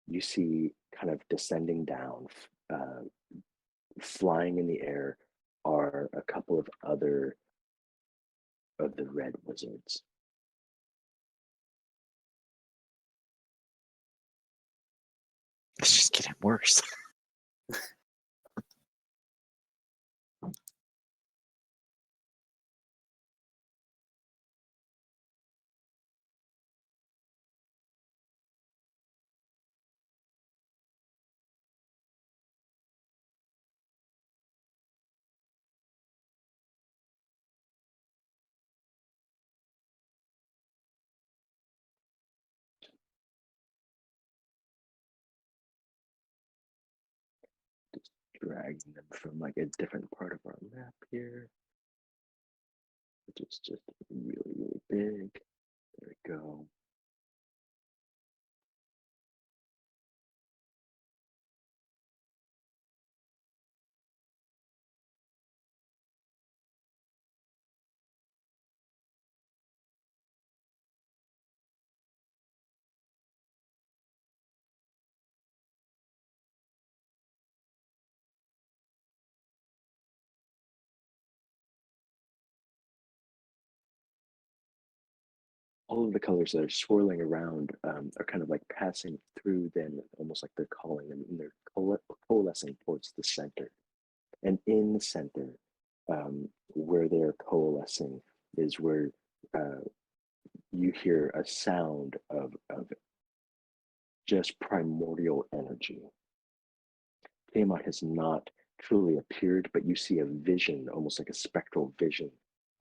you see kind of descending down, flying in the air, are a couple of other of the red wizards. It's just getting worse. Just dragging them from like a different part of our map here, which is just really, really big. There we go. All of the colors that are swirling around are kind of like passing through them, almost like they're calling them, and they're coalescing towards the center. And in the center, where they're coalescing, is where you hear a sound of just primordial energy. Tiamat has not truly appeared, but you see a vision, almost like a spectral vision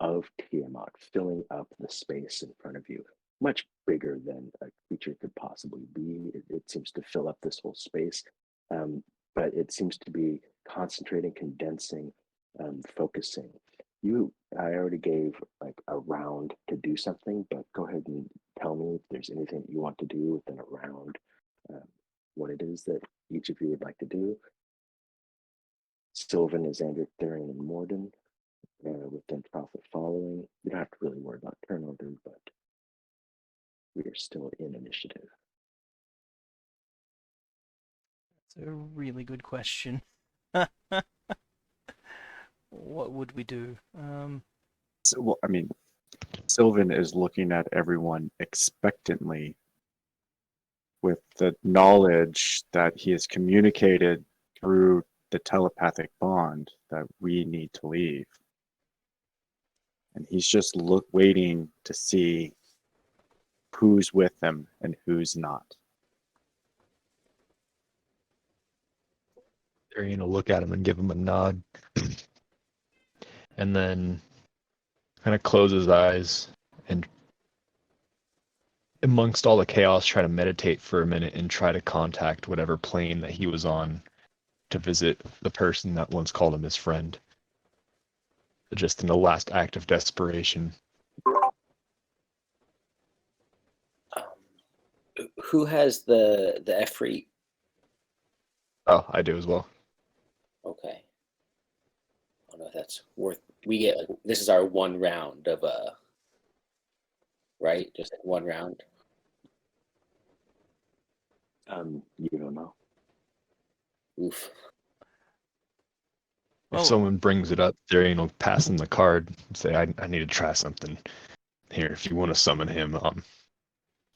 of Tiamat filling up the space in front of you, much bigger than a creature could possibly be. It seems to fill up this whole space, but it seems to be concentrating, condensing, focusing. I already gave like a round to do something, but go ahead and tell me if there's anything that you want to do within a round, what it is that each of you would like to do. Sylvan, Xander, Therian, and Morden, with then Prophet following. You don't have to really worry about turnover, but we are still in initiative. That's a really good question. What would we do? So, well, I mean, Sylvan is looking at everyone expectantly with the knowledge that he has communicated through the telepathic bond that we need to leave. And he's just waiting to see who's with them and who's not. They're going to look at him and give him a nod. And then kind of close his eyes and amongst all the chaos try to meditate for a minute and try to contact whatever plane that he was on to visit the person that once called him his friend. Just in the last act of desperation. Who has the Efreet? Oh, I do as well. Okay. I don't know if that's worth. We get like this is our one round of right? Just like one round. You don't know. Oof. If someone brings it up, Darian will pass him the card and say, I need to try something. Here, if you want to summon him,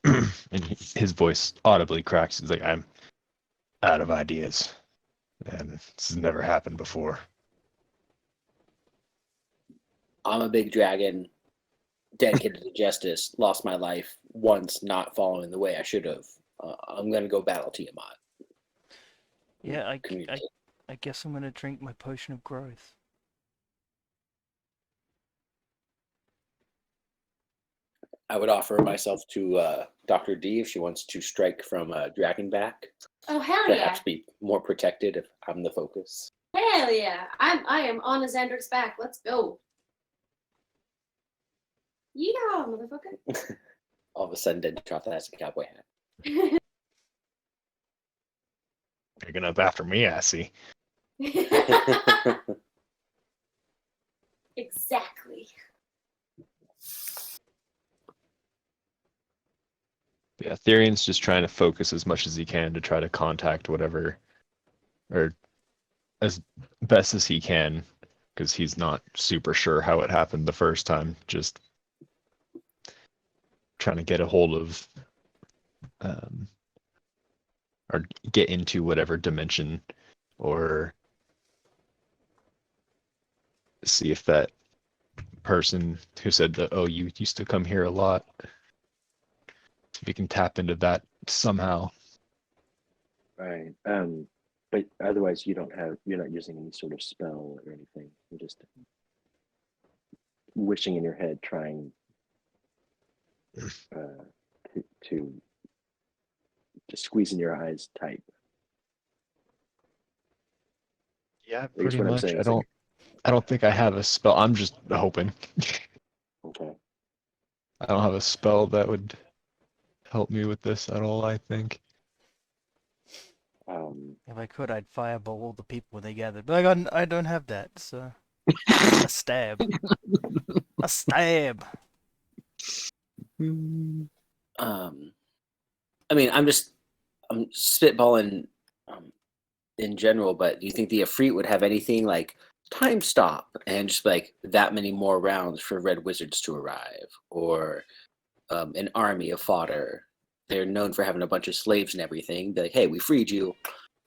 and his voice audibly cracks. He's like, I'm out of ideas. And this has never happened before. I'm a big dragon, dedicated to justice, lost my life once not following the way I should have. I'm going to go battle Tiamat. Yeah, I guess I'm going to drink my potion of growth. I would offer myself to Dr. D if she wants to strike from dragon back. Oh, hell Perhaps yeah. be more protected if I'm the focus. Hell yeah. I am on Xander's back. Let's go. Yeah, motherfucker. All of a sudden, Dentroth has a cowboy hat. Picking up after me, I see. Exactly. Yeah, Therian's just trying to focus as much as he can to try to contact whatever, or as best as he can, because he's not super sure how it happened the first time. Just trying to get a hold of, or get into whatever dimension, or see if that person who said that, oh, you used to come here a lot, if we can tap into that somehow. Right. But otherwise you're not using any sort of spell or anything. You're just wishing in your head, trying to just squeezing your eyes tight. Yeah, I guess pretty what I'm much. saying I is like, don't think I have a spell. I'm just hoping. okay. I don't have a spell that would help me with this at all, I think. If I could, I'd fireball all the people when they gathered, but I don't have that. So a stab, a stab. I mean, I'm spitballing in general, but do you think the Efreet would have anything like time stop and just like that many more rounds for red wizards to arrive, or an army of fodder? They're known for having a bunch of slaves and everything. Be like, hey, we freed you.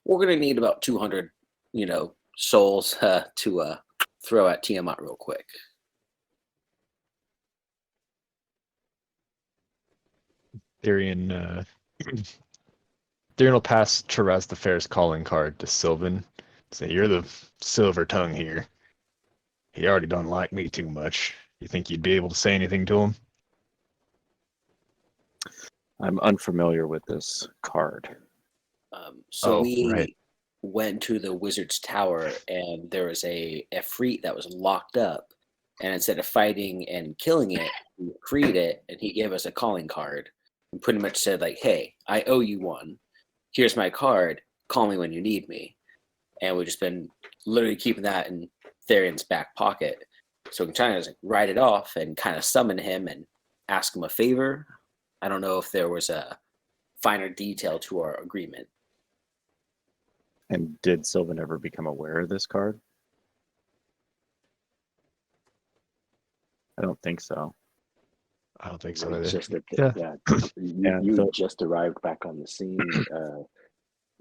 We're gonna need about 200, souls to throw at Tiamat real quick. Therian will pass Therese the Fair's calling card to Sylvan. Say, you're the silver tongue here. He already don't like me too much. You think you'd be able to say anything to him? I'm unfamiliar with this card. So we right. went to the wizard's tower, and there was a Efreet that was locked up. And instead of fighting and killing it, we freed it, and he gave us a calling card and pretty much said, like, hey, I owe you one. Here's my card. Call me when you need me. And we've just been literally keeping that in Therian's back pocket. So we can try to write it off and kind of summon him and ask him a favor. I don't know if there was a finer detail to our agreement. And did Sylvan ever become aware of this card? I don't think so. I don't think so It's either. just that, Yeah. you so- just arrived back on the scene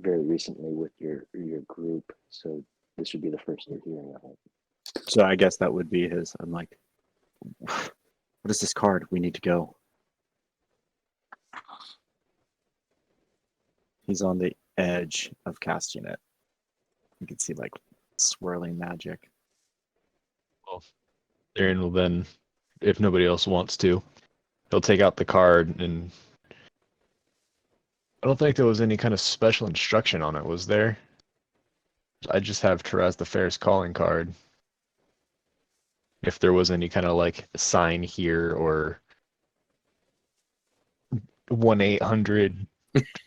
very recently with your group, so this would be the first you're hearing of it. So I guess that would be his. I'm like, what is this card? We need to go. He's on the edge of casting it. You can see like swirling magic. Well, Therian will then, if nobody else wants to, he'll take out the card, and I don't think there was any kind of special instruction on it, was there? I just have Therese the Fair's calling card. If there was any kind of like sign here or 1-800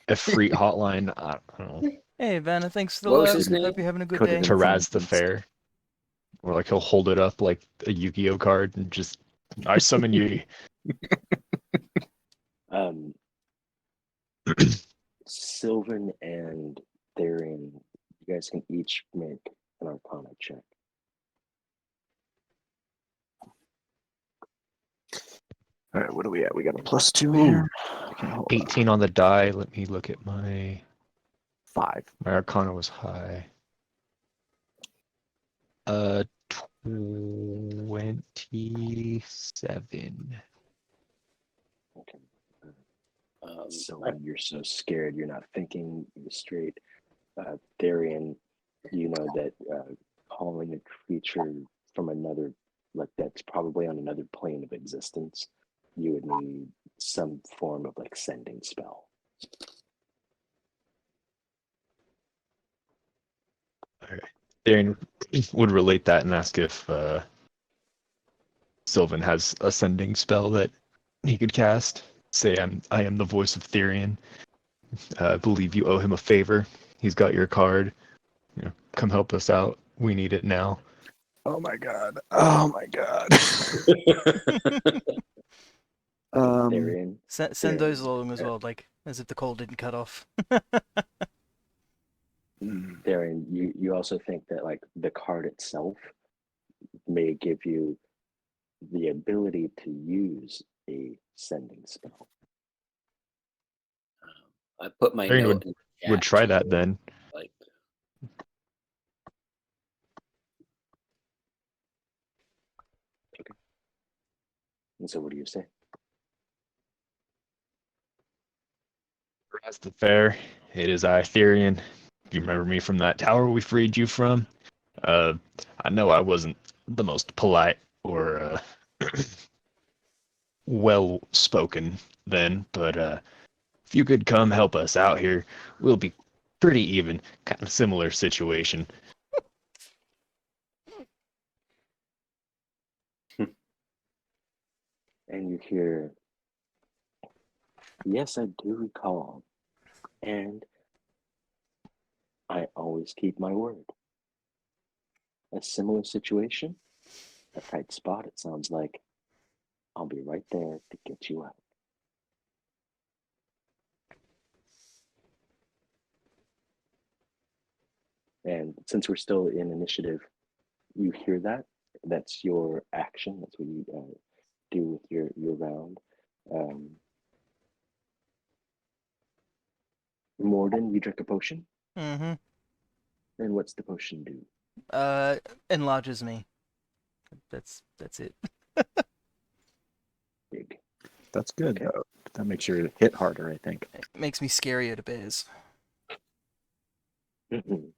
Efreet hotline, I don't know. Hey, Vanna, thanks for the What was love. his name? Hope you're having a good Could have day. been Therese the from- Fair. Or like he'll hold it up like a Yu-Gi-Oh card and just, I summon you. Sylvan and Therian, you guys can each make an Arcana check. All right, what are we at? We got a +2 here. Okay, hold on. 18 on the die. Let me look at my 5. Arcana was high. 27. Okay. So you're so scared, you're not thinking straight. Therian, you know that calling a creature from another, like that's probably on another plane of existence, you would need some form of like sending spell. Okay. Therian would relate that and ask if Sylvan has a sending spell that he could cast. Say, I am the voice of Therian. I believe you owe him a favor. He's got your card. Come help us out. We need it now. Oh my god. Oh my god. They're in. Send those There- along as well, like as if the call didn't cut off. Therein, you also think that like the card itself may give you the ability to use a sending spell. I put my Arian note in the would chat, try that then. like And so, what do you say? As the fair, it is I, Therian. You remember me from that tower we freed you from? I know I wasn't the most polite or well spoken then, but if you could come help us out here, we'll be pretty even. Kind of similar situation. And you hear, yes, I do recall. And I always keep my word. A similar situation, a tight spot, it sounds like. I'll be right there to get you out. And since we're still in initiative, you hear that. That's your action. That's what you do with your round. Morden, you drink a potion. Mm-hmm. And what's the potion do? Enlarges me. That's it. Big. That's good Okay. though. That makes your hit harder, I think. It makes me scarier to bears. Mhm.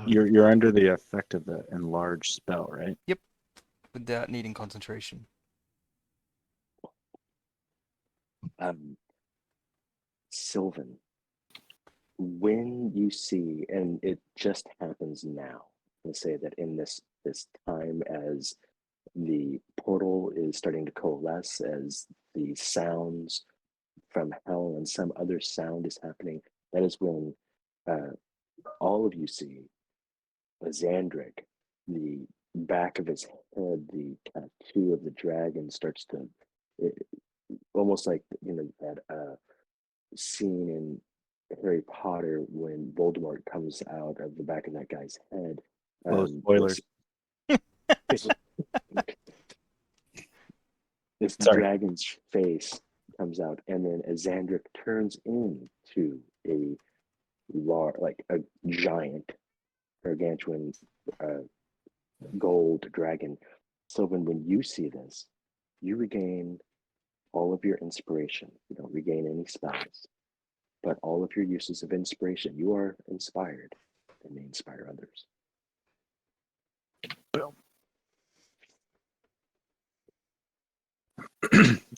You're under the effect of the enlarged spell, right? Without needing concentration. Sylvan, when you see, and it just happens now, let's say that in this time as the portal is starting to coalesce, as the sounds from hell and some other sound is happening, that is when all of you see Xandric, the back of his head, the tattoo of the dragon starts to, it, almost like, that scene in Harry Potter when Voldemort comes out of the back of that guy's head. Well, spoilers. This, this Sorry. dragon's face comes out, and then Xandric turns into a like a giant, gargantuan, gold dragon. Sylvan, when you see this, you regain all of your inspiration. You don't regain any spells, but all of your uses of inspiration. You are inspired and may inspire others. Boom.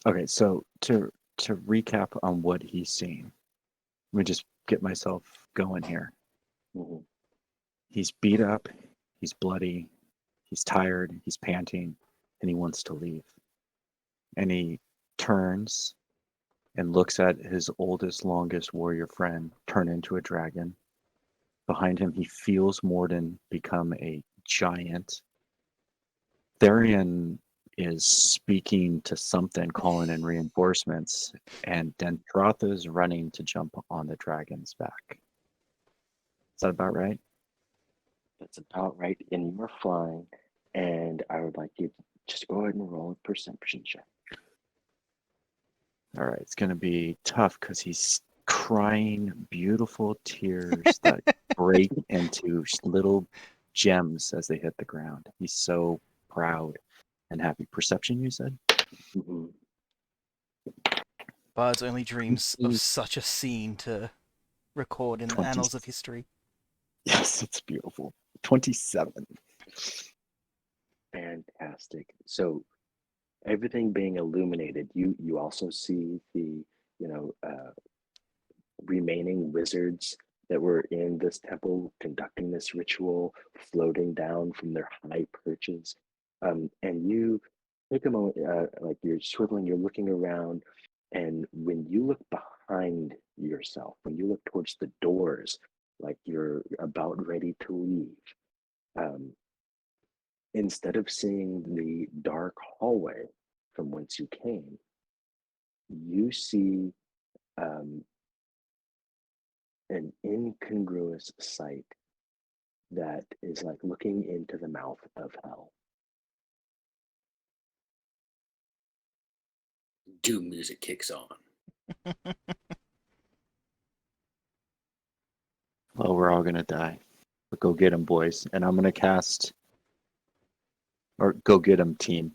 Okay, so to recap on what he's seeing, let me just get myself going here. Mm-hmm. He's beat up, he's bloody, he's tired, he's panting, and he wants to leave. And he turns and looks at his oldest, longest warrior friend turn into a dragon. Behind him, he feels Morden become a giant. Therian is speaking to something, calling in reinforcements, and Dentrotha is running to jump on the dragon's back. Is that about right? That's about right. And you're flying, and I would like you to just go ahead and roll a perception check. All right, it's going to be tough because he's crying beautiful tears that break into little gems as they hit the ground. He's so proud and happy. Perception, you said? Mm-hmm. Bards only dreams of such a scene to record in the 20. annals of history. Yes, it's beautiful. 27. Fantastic. So everything being illuminated, you also see the remaining wizards that were in this temple conducting this ritual, floating down from their high perches, and you take a moment, like you're swiveling, you're looking around, and when you look behind yourself, when you look towards the doors, like you're about ready to leave, instead of seeing the dark hallway from whence you came, you see an incongruous sight that is like looking into the mouth of hell. Doom music kicks on. Well, we're all gonna die. But go get them, boys. And I'm gonna cast, or go get them, team.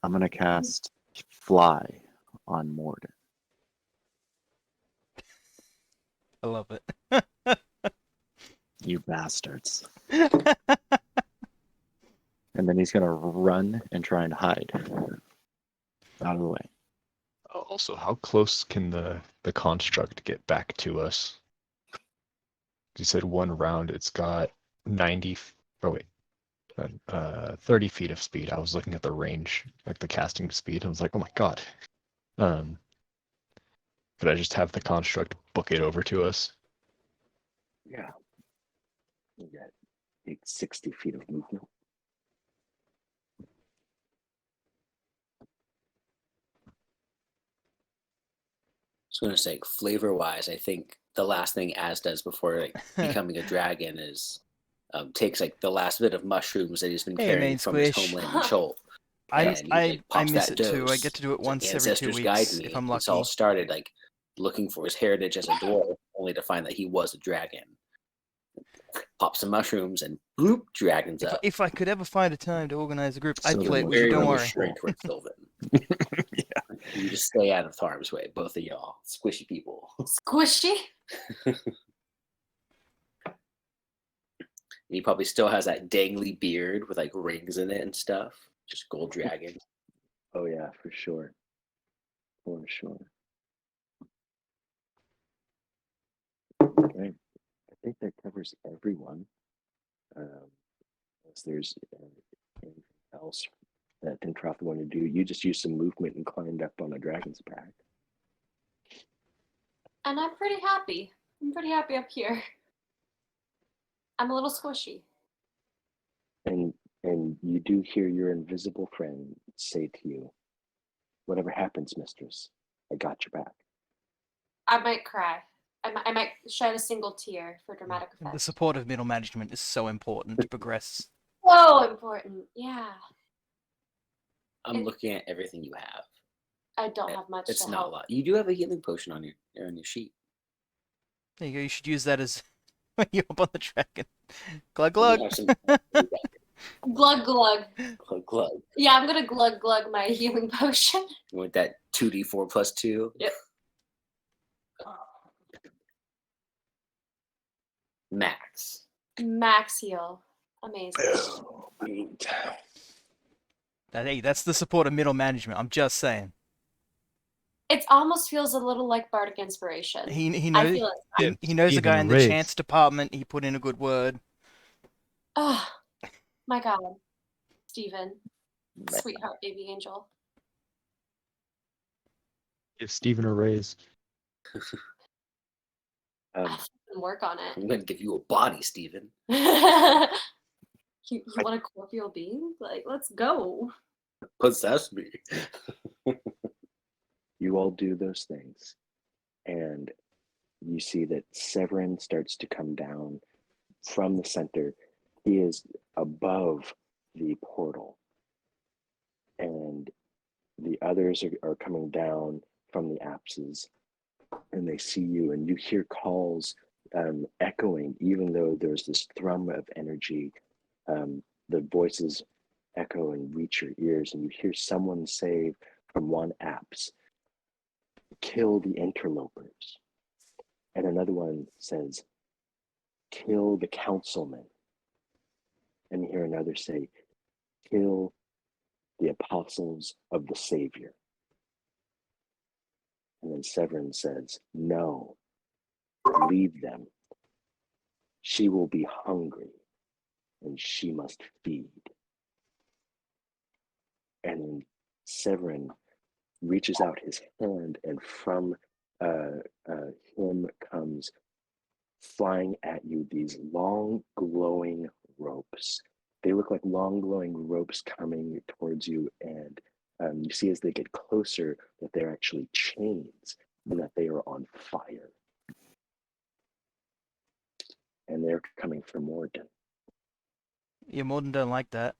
I'm gonna cast Fly on Morden. I love it. You bastards. And then he's gonna run and try and hide out of the way. Also, how close can the construct get back to us? You said one round, it's got 90. Oh wait, 30 feet of speed. I was looking at the range, like the casting speed. I was like, oh my god. Could I just have the construct book it over to us? Yeah. You got 60 feet of movement. I was going to say, flavor-wise, I think the last thing Az does before like, becoming a dragon is takes like the last bit of mushrooms that he's been Hey, carrying main from his squish. homeland in Chol. I And he like, pops miss that it too. I dose. get to do it It's like, once every 2 ancestors guide weeks me. if I'm It's all lucky. started like looking for his heritage as a dwarf, only to find that he was a dragon. Pop some mushrooms and bloop, dragons up. If I could ever find a time to organize a group, I'd So play the it with you. Very Don't worry. restrained towards Sylvan. Yeah. You just stay out of harm's way, both of y'all, squishy people. Squishy. He probably still has that dangly beard with like rings in it and stuff. Just gold dragon. Oh yeah, for sure. For sure. Okay. I think that covers everyone. Unless there's anything else that Tentroth wanted to do. You just used some movement and climbed up on a dragon's back. And I'm pretty happy. I'm pretty happy up here. I'm a little squishy. And you do hear your invisible friend say to you, "Whatever happens, mistress, I got your back." I might cry. I might shed a single tear for dramatic The effect. support of middle management is so important to progress. So important. Yeah. I'm looking at everything you have. I don't have much It's to not help. a lot. You do have a healing potion on your sheet. There you go. You should use that as when you're up on the dragon. Glug You glug. have some Glug glug. glug glug. Yeah, I'm gonna glug glug my healing potion. You want that 2d4 plus 2? Yep. Max. Max heal. Amazing. Hey, that's the support of middle management. I'm just saying. It almost feels a little like bardic inspiration. He I knows feel it. he knows the Even guy in the raise. chance department. He put in a good word. Oh my god, Steven. Sweetheart baby angel. Give Steven a raise. I can work on I'm it. going to give you a body, Steven. You want a corporeal being? Like, let's go. Possess me. You all do those things, and you see that Severin starts to come down from the center. He is above the portal, and the others are coming down from the apses, and they see you, and you hear calls echoing, even though there's this thrum of energy. The voices echo and reach your ears, and you hear someone say from one apse, "Kill the interlopers." And another one says, "Kill the councilmen." And you hear another say, "Kill the apostles of the Savior." And then Severin says, "No, leave them. She will be hungry, and she must feed." And then Severin reaches out his hand, and from him comes flying at you these long glowing ropes. They look like long glowing ropes coming towards you, and You see as they get closer that they're actually chains and that they are on fire. And they're coming for Morden. Yeah, Morden don't like that.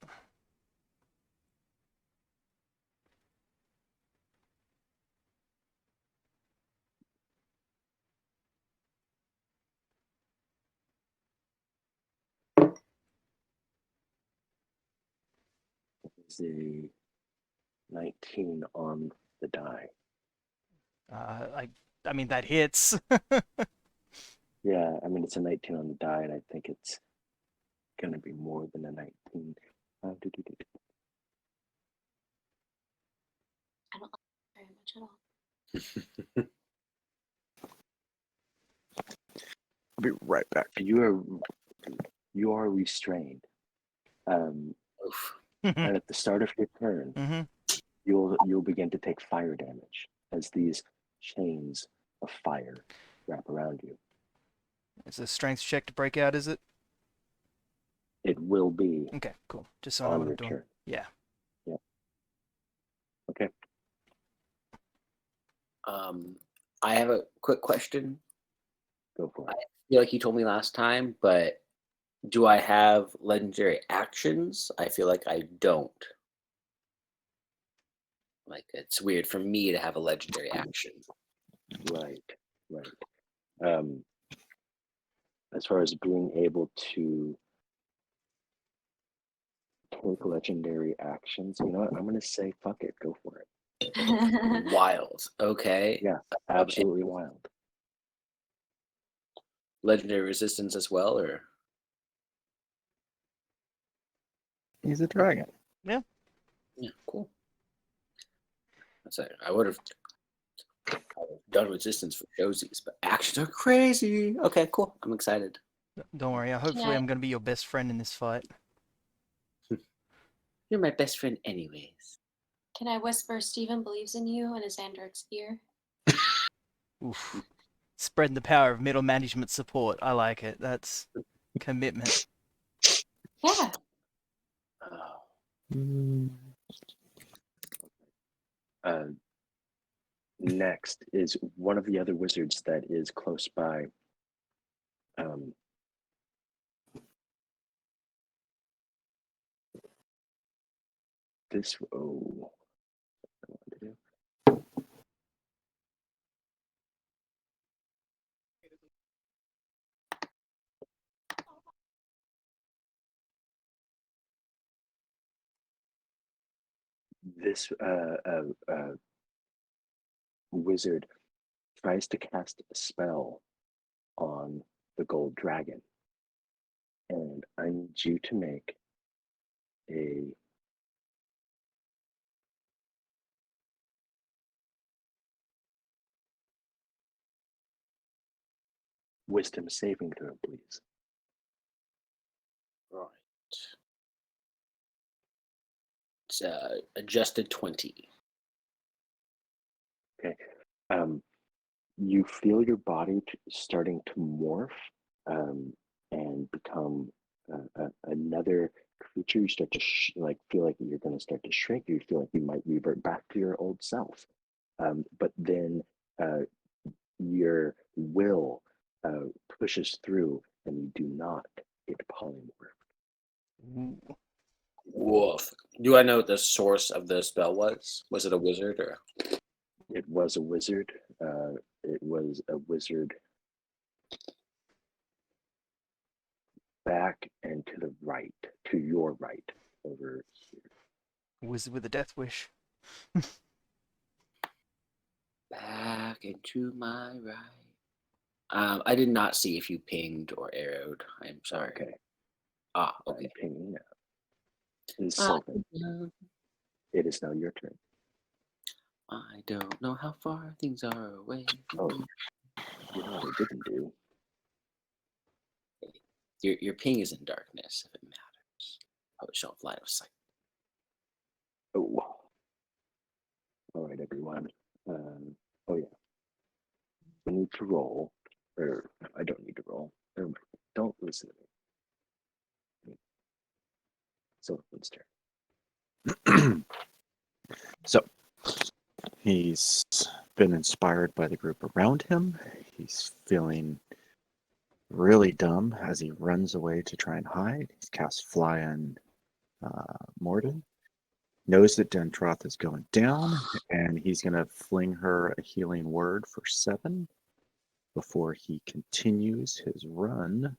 It's a 19 on the die. I mean that hits. Yeah, I mean, it's a 19 on the die, and I think it's going to be more than a 19. I don't like it very much at all. I'll be right back. You are restrained. Oof. And at the start of your turn, Mm-hmm. you'll begin to take fire damage as these chains of fire wrap around you. It's a strength check to break out, is it? It will be Okay, cool. Just so I know on what your I'm doing. turn. Yeah. Okay. I have a quick question. Go for it. I feel like you told me last time, but do I have legendary actions? I feel like I don't. Like it's weird for me to have a legendary action. Right. As far as being able to take legendary actions, you know what? I'm going to say, fuck it, go for it. Wild. Okay. Yeah, absolutely wild. Legendary resistance as well, or He's a dragon. yeah, cool. That's it. I would have done resistance for Josie's, but actions are crazy. Okay, cool. I'm excited. Don't worry. Hopefully, I'm gonna be your best friend in this fight. You're my best friend, anyways. Can I whisper Steven believes in you in his Andric's ear? Oof. Spreading the power of middle management support. I like it. That's commitment. Yeah. Oh. Next is one of the other wizards that is close by. This I want to do. This wizard tries to cast a spell on the gold dragon, and I need you to make a wisdom saving throw, please. Right. It's adjusted 20. Okay. You feel your body starting to morph and become another creature. You start to feel like you're going to start to shrink. You feel like you might revert back to your old self. But then your will pushes through and you do not get polymorphed. Ooh. Woof. Do I know what the source of the spell was? Was it a wizard or? It was a wizard. It was a wizard back and to the right, to your right, over here. Wizard with a death wish. Back into my right. I did not see if you pinged or arrowed. I'm sorry. Okay. Okay. I'm pinging now. It's Sylvan. It is now your turn. I don't know how far things are away. Oh, you know what I didn't do? Your ping is in darkness if it matters. Oh, shelf line of sight. Oh. All right, everyone. Oh, yeah. We need to roll. Or, I don't need to roll. Don't listen to me. Sylvan's turn. He's been inspired by the group around him. He's feeling really dumb as he runs away to try and hide. He's cast Fly on Morden. Knows that Dentroth is going down, and he's going to fling her a healing word for 7 before he continues his run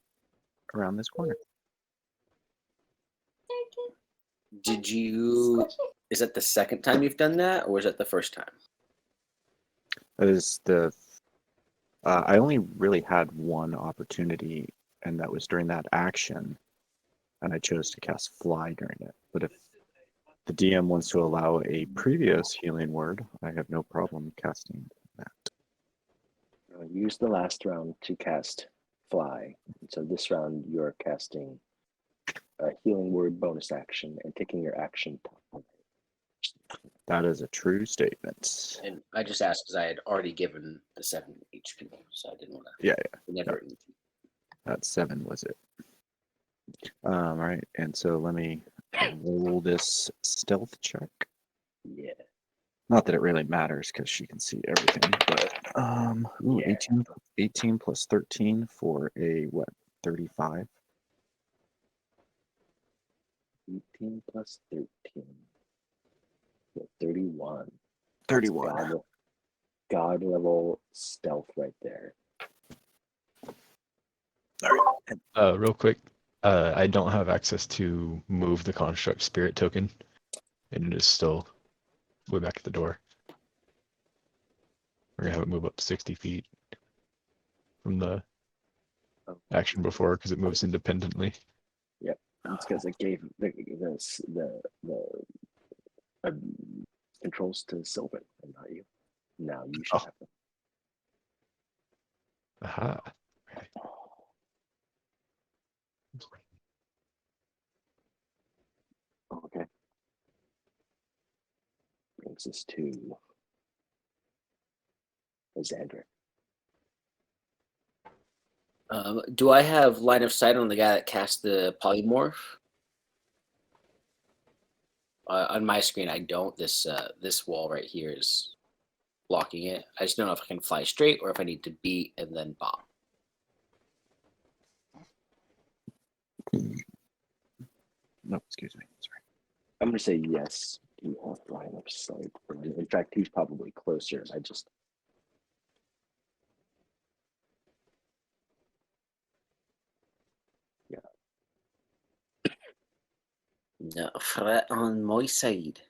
around this corner. Did you? Is that the second time you've done that, or was it the first time? That is the. I only really had one opportunity, and that was during that action, and I chose to cast Fly during it. But if the DM wants to allow a previous healing word, I have no problem casting that. Use the last round to cast Fly. So this round you're casting a healing word bonus action and taking your action. That is a true statement. And I just asked because I had already given the 7 HP, so I didn't want to. Yeah, Never. that 7 was it. All right, and so let me roll this stealth check. Yeah. Not that it really matters because she can see everything, but Yeah. 18 plus 13 for a what, 35? 18 plus 13. Yeah, 31. 31. God level stealth right there. All right. Real quick, I don't have access to move the construct spirit token, and it is still way back at the door. We're gonna have it move up 60 feet from the action before because it moves independently. Yep. It's because it gave the controls to Sylvan and not you. Now you should Oh. have them. Aha. Okay. Brings us to Xander. Do I have line of sight on the guy that cast the polymorph? On my screen, I don't. This wall right here is blocking it. I just don't know if I can fly straight or if I need to beat and then bop. No, excuse me. Sorry. I'm going to say yes. You have line of sight. In fact, he's probably closer. I just. Yeah. No threat on my side.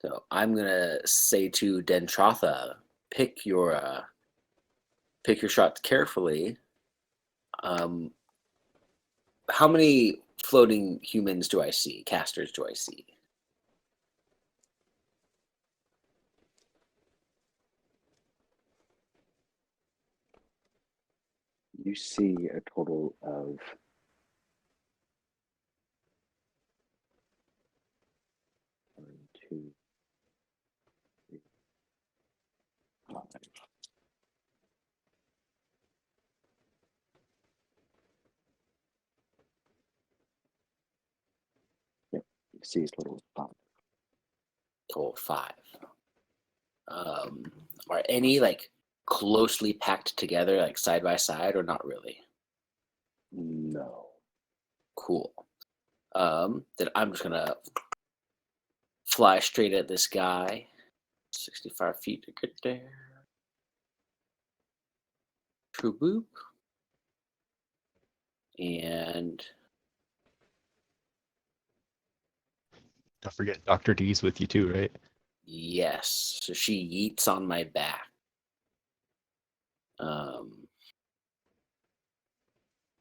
So I'm gonna say to Dentrotha, pick your shots carefully. How many floating humans do I see? Casters do I see? You see a total of 1, 2, 3, 5. Yep. You see a total of 5. Total 5. Are any like closely packed together, like side by side, or not really? No. Cool. Then I'm just gonna fly straight at this guy. 65 feet to get there. True boop. And Don't forget Dr. D's with you too, right? yes, so she yeets on my back.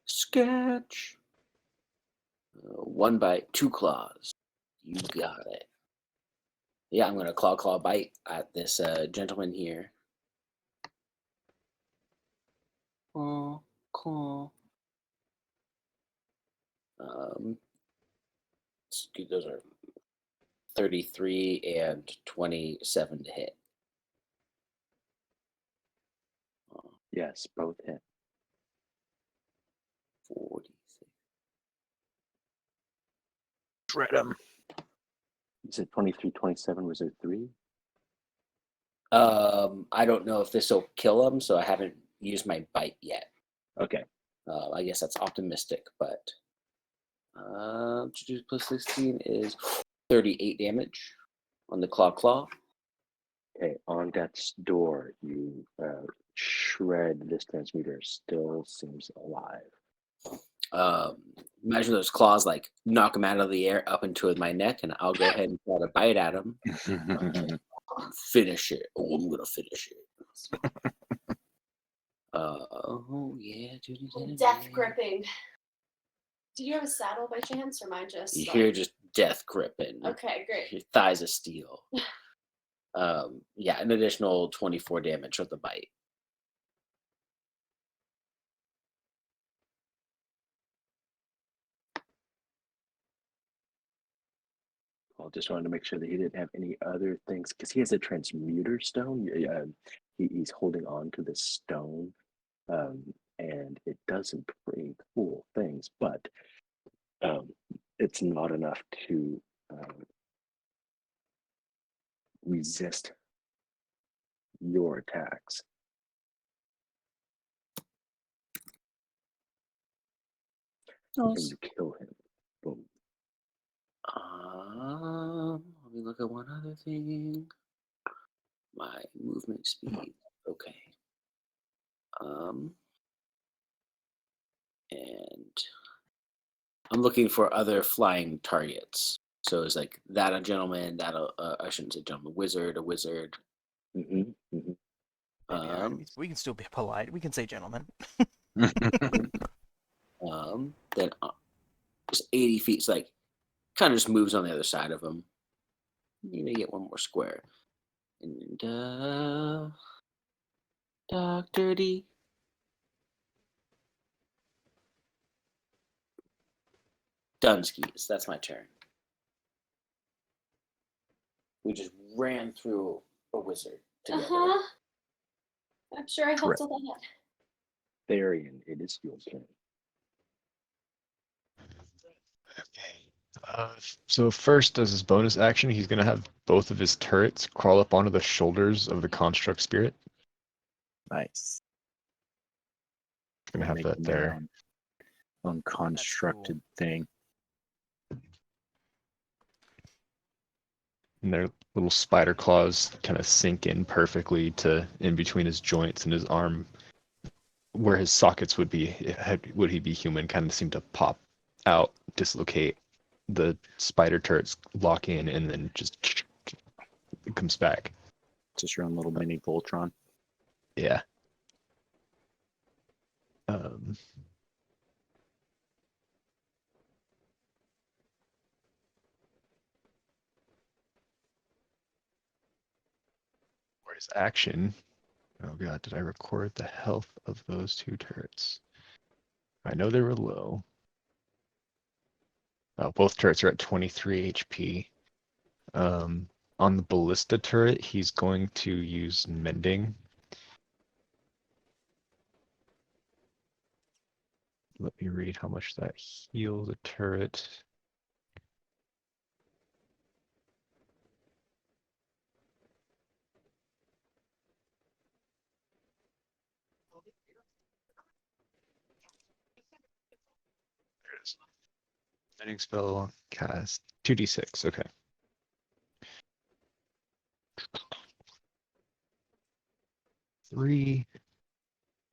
Sketch. 1 bite, 2 claws. You got it. Yeah, I'm gonna claw bite at this gentleman here. Claw. Those are 33 and 27 to hit. Yes, both hit. 46. Shred him. You said 23, 27. Was there 3? I don't know if this will kill him, so I haven't used my bite yet. Okay. I guess that's optimistic, but plus 16 is 38 damage on the claw. Okay. On death's door, you shred this transmuter. Still seems alive. Imagine those claws like knock him out of the air up into my neck, and I'll go ahead and try to bite at him. Finish it. Oh, I'm gonna finish it. Oh yeah. Death gripping. Did you have a saddle by chance, or mine just? You hear just death gripping. Okay, great. Your thighs of steel. Yeah, an additional 24 damage with the bite. I just wanted to make sure that he didn't have any other things because he has a transmuter stone. He's holding on to this stone, and it does some pretty cool things, but it's not enough to resist your attacks. And you kill him. Boom. Let me look at one other thing. My movement speed. Okay. And I'm looking for other flying targets. So it's like that a gentleman, that I shouldn't say gentleman, a wizard. Mm-hmm. Mm-hmm. We can still be polite. We can say gentlemen. Then just 80 feet. It's like kind of just moves on the other side of him. You may get one more square. And Dr. D. Dunskies. That's my turn. We just ran through a wizard together. I'm sure I helped a lot. Therian, it is your turn. Okay. So first, as his bonus action, he's gonna have both of his turrets crawl up onto the shoulders of the construct spirit. Nice. Gonna have that Making there. their own constructed thing. And their little spider claws kind of sink in perfectly to in between his joints and his arm, where his sockets would be. Would he be human? Kind of seem to pop out, dislocate. The spider turrets lock in, and then just it comes back. Just your own little mini Voltron. Yeah. For his action, oh god, did I record the health of those 2 turrets? I know they were low. Oh, both turrets are at 23 HP. On the ballista turret, he's going to use mending. Let me read how much that heals a turret. There it is. Mending spell cast 2d6. Okay. Three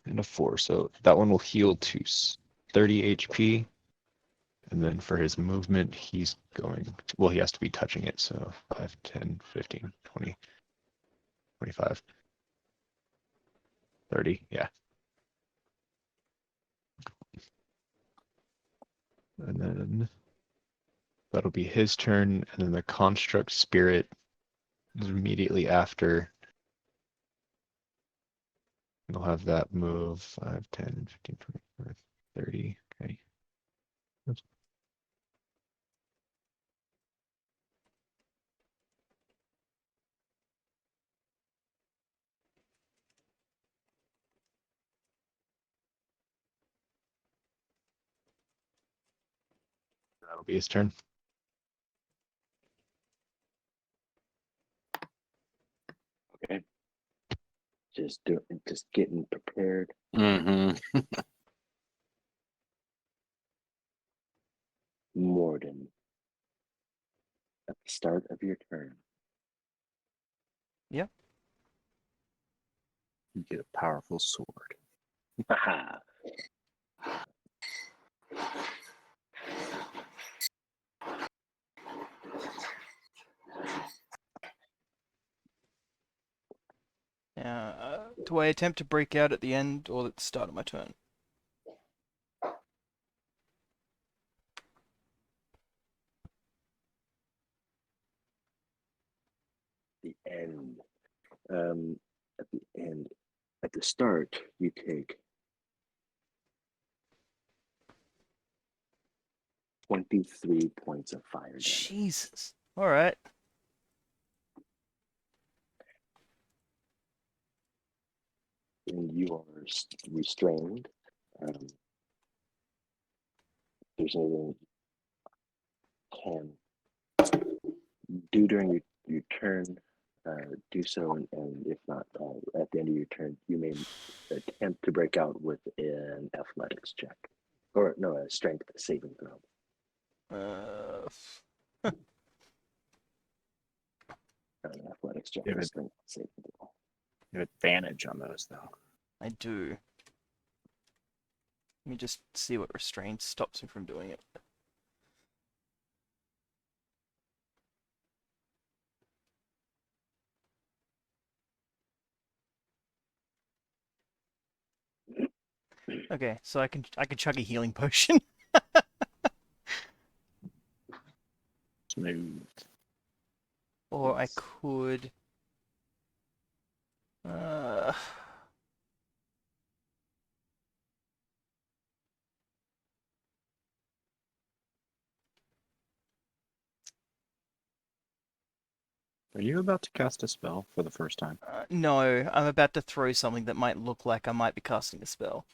and a 4. So that one will heal to 30 HP. And then for his movement, he's going to, well, he has to be touching it. So 5, 10, 15, 20, 25, 30. Yeah. And then that'll be his turn. And then the construct spirit is immediately after. We'll have that move 5, 10, 15, 20, 30. Okay. Oops. That'll be his turn. just getting prepared. Mm-hmm. Morden, at the start of your turn, Yep. You get a powerful sword. haha, Do I attempt to break out at the end or at the start of my turn? the end. At the end, at the start, you take 23 points of fire damage. Jesus. All right. And you are restrained. There's anything you can do during your turn, do so, and if not, at the end of your turn, you may attempt to break out with an athletics check. Or, no, a strength saving throw. An athletics check, Give a it- strength saving throw. You have advantage on those, though. I do. Let me just see what restraint stops me from doing it. Okay, so I can chug a healing potion. Smooth. Or I could. Are you about to cast a spell for the first time? No, I'm about to throw something that might look like I might be casting a spell.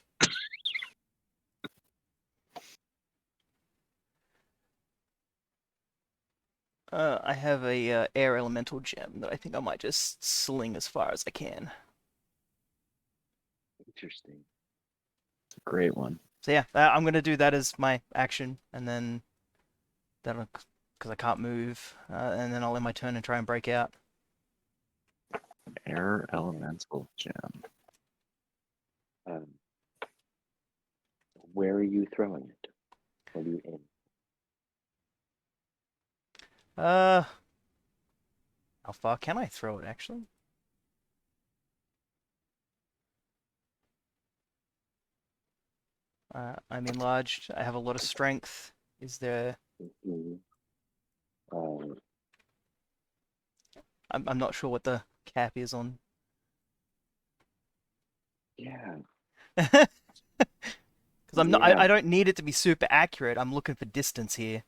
I have a air elemental gem that I think I might just sling as far as I can. Interesting. It's a great one. So yeah, I'm gonna do that as my action, and then that'll, because I can't move, and then I'll end my turn and try and break out. Air elemental gem. Where are you throwing it? Where do you aim? How far can I throw it actually? I'm enlarged. I have a lot of strength. Is there? Mhm. I'm not sure what the cap is on. Yeah. Because I'm not. Yeah. I don't need it to be super accurate. I'm looking for distance here.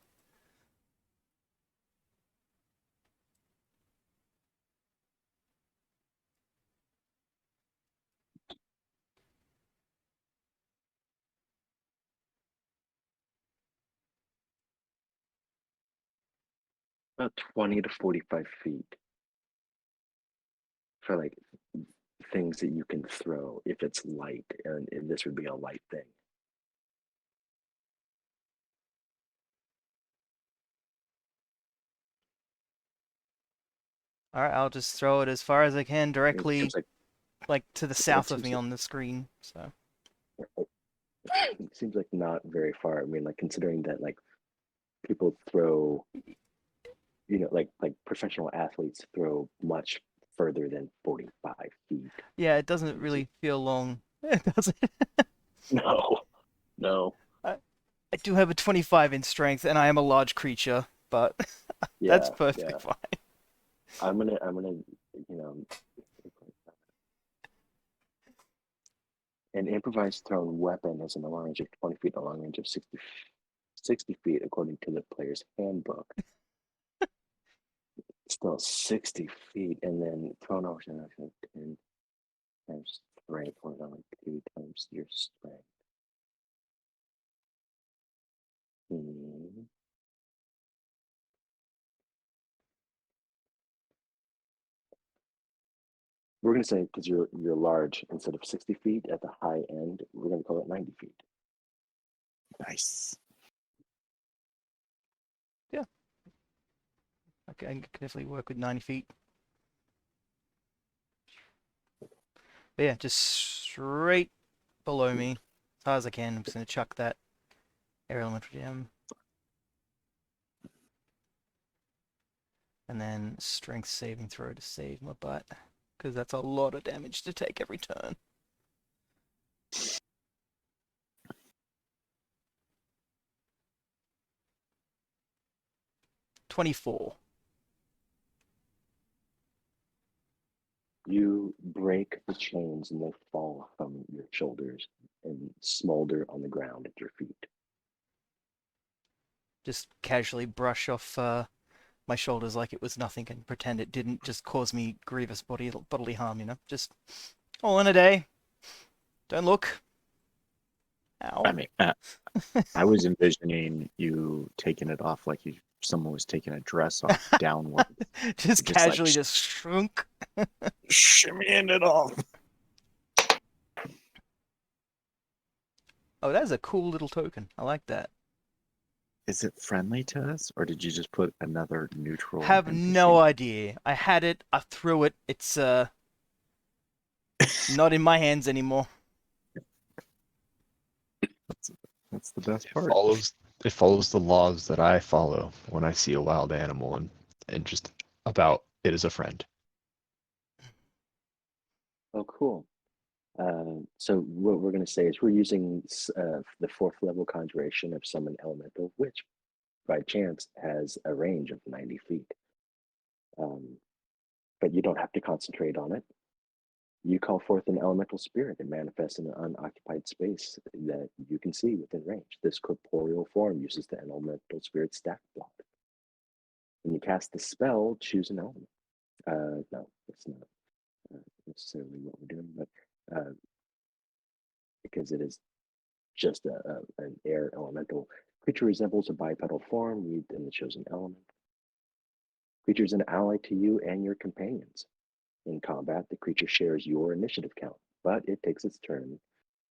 About 20 to 45 feet for like things that you can throw if it's light, and this would be a light thing. All right, I'll just throw it as far as I can It directly, seems like to the it south of seems me like on the screen. So it seems like not very far. I mean, like considering that like people throw, like professional athletes throw much further than 45 feet. yeah, it doesn't really feel long. It doesn't. No, no. I do have a 25 in strength, and I am a large creature, but that's Yeah, perfectly yeah. fine. I'm gonna, you know, an improvised thrown weapon has a long range of 20 feet and a long range of 60 feet, according to the player's handbook. Still 60 feet, and then thrown over 10 times strength, or like 2 times your strength. Hmm. We're gonna say because you're large, instead of 60 feet at the high end, we're gonna call it 90 feet. Nice. Okay, I can definitely work with 90 feet. But yeah, just straight below me, as high as I can. I'm just gonna chuck that air elemental gem. And then strength saving throw to save my butt. Because that's a lot of damage to take every turn. $24. You break the chains and they fall from your shoulders and smolder on the ground at your feet. Just casually brush off my shoulders like it was nothing and pretend it didn't just cause me grievous bodily harm, you know? Just all in a day. Don't look. Ow. I mean, I was envisioning you taking it off like someone was taking a dress off downward. Just Just like, casually just shrunk. shimmying it off. Oh, that's a cool little token. I like that. Is it friendly to us, or did you just put another neutral Have NPC? no idea. I had it. I threw it. It's not in my hands anymore. That's the best It part. follows the laws that I follow when I see a wild animal and just about it as a friend. Oh, cool. So what we're going to say is we're using the 4th level conjuration of summon elemental, which by chance has a range of 90 feet. But you don't have to concentrate on it. You call forth an elemental spirit and manifests in an unoccupied space that you can see within range. This corporeal form uses the elemental spirit stack block. When you cast the spell, choose an element. No, that's not necessarily what we're doing, but because it is just an air elemental. Creature resembles a bipedal form, read in the chosen element. Creature is an ally to you and your companions. In combat, the creature shares your initiative count, but it takes its turn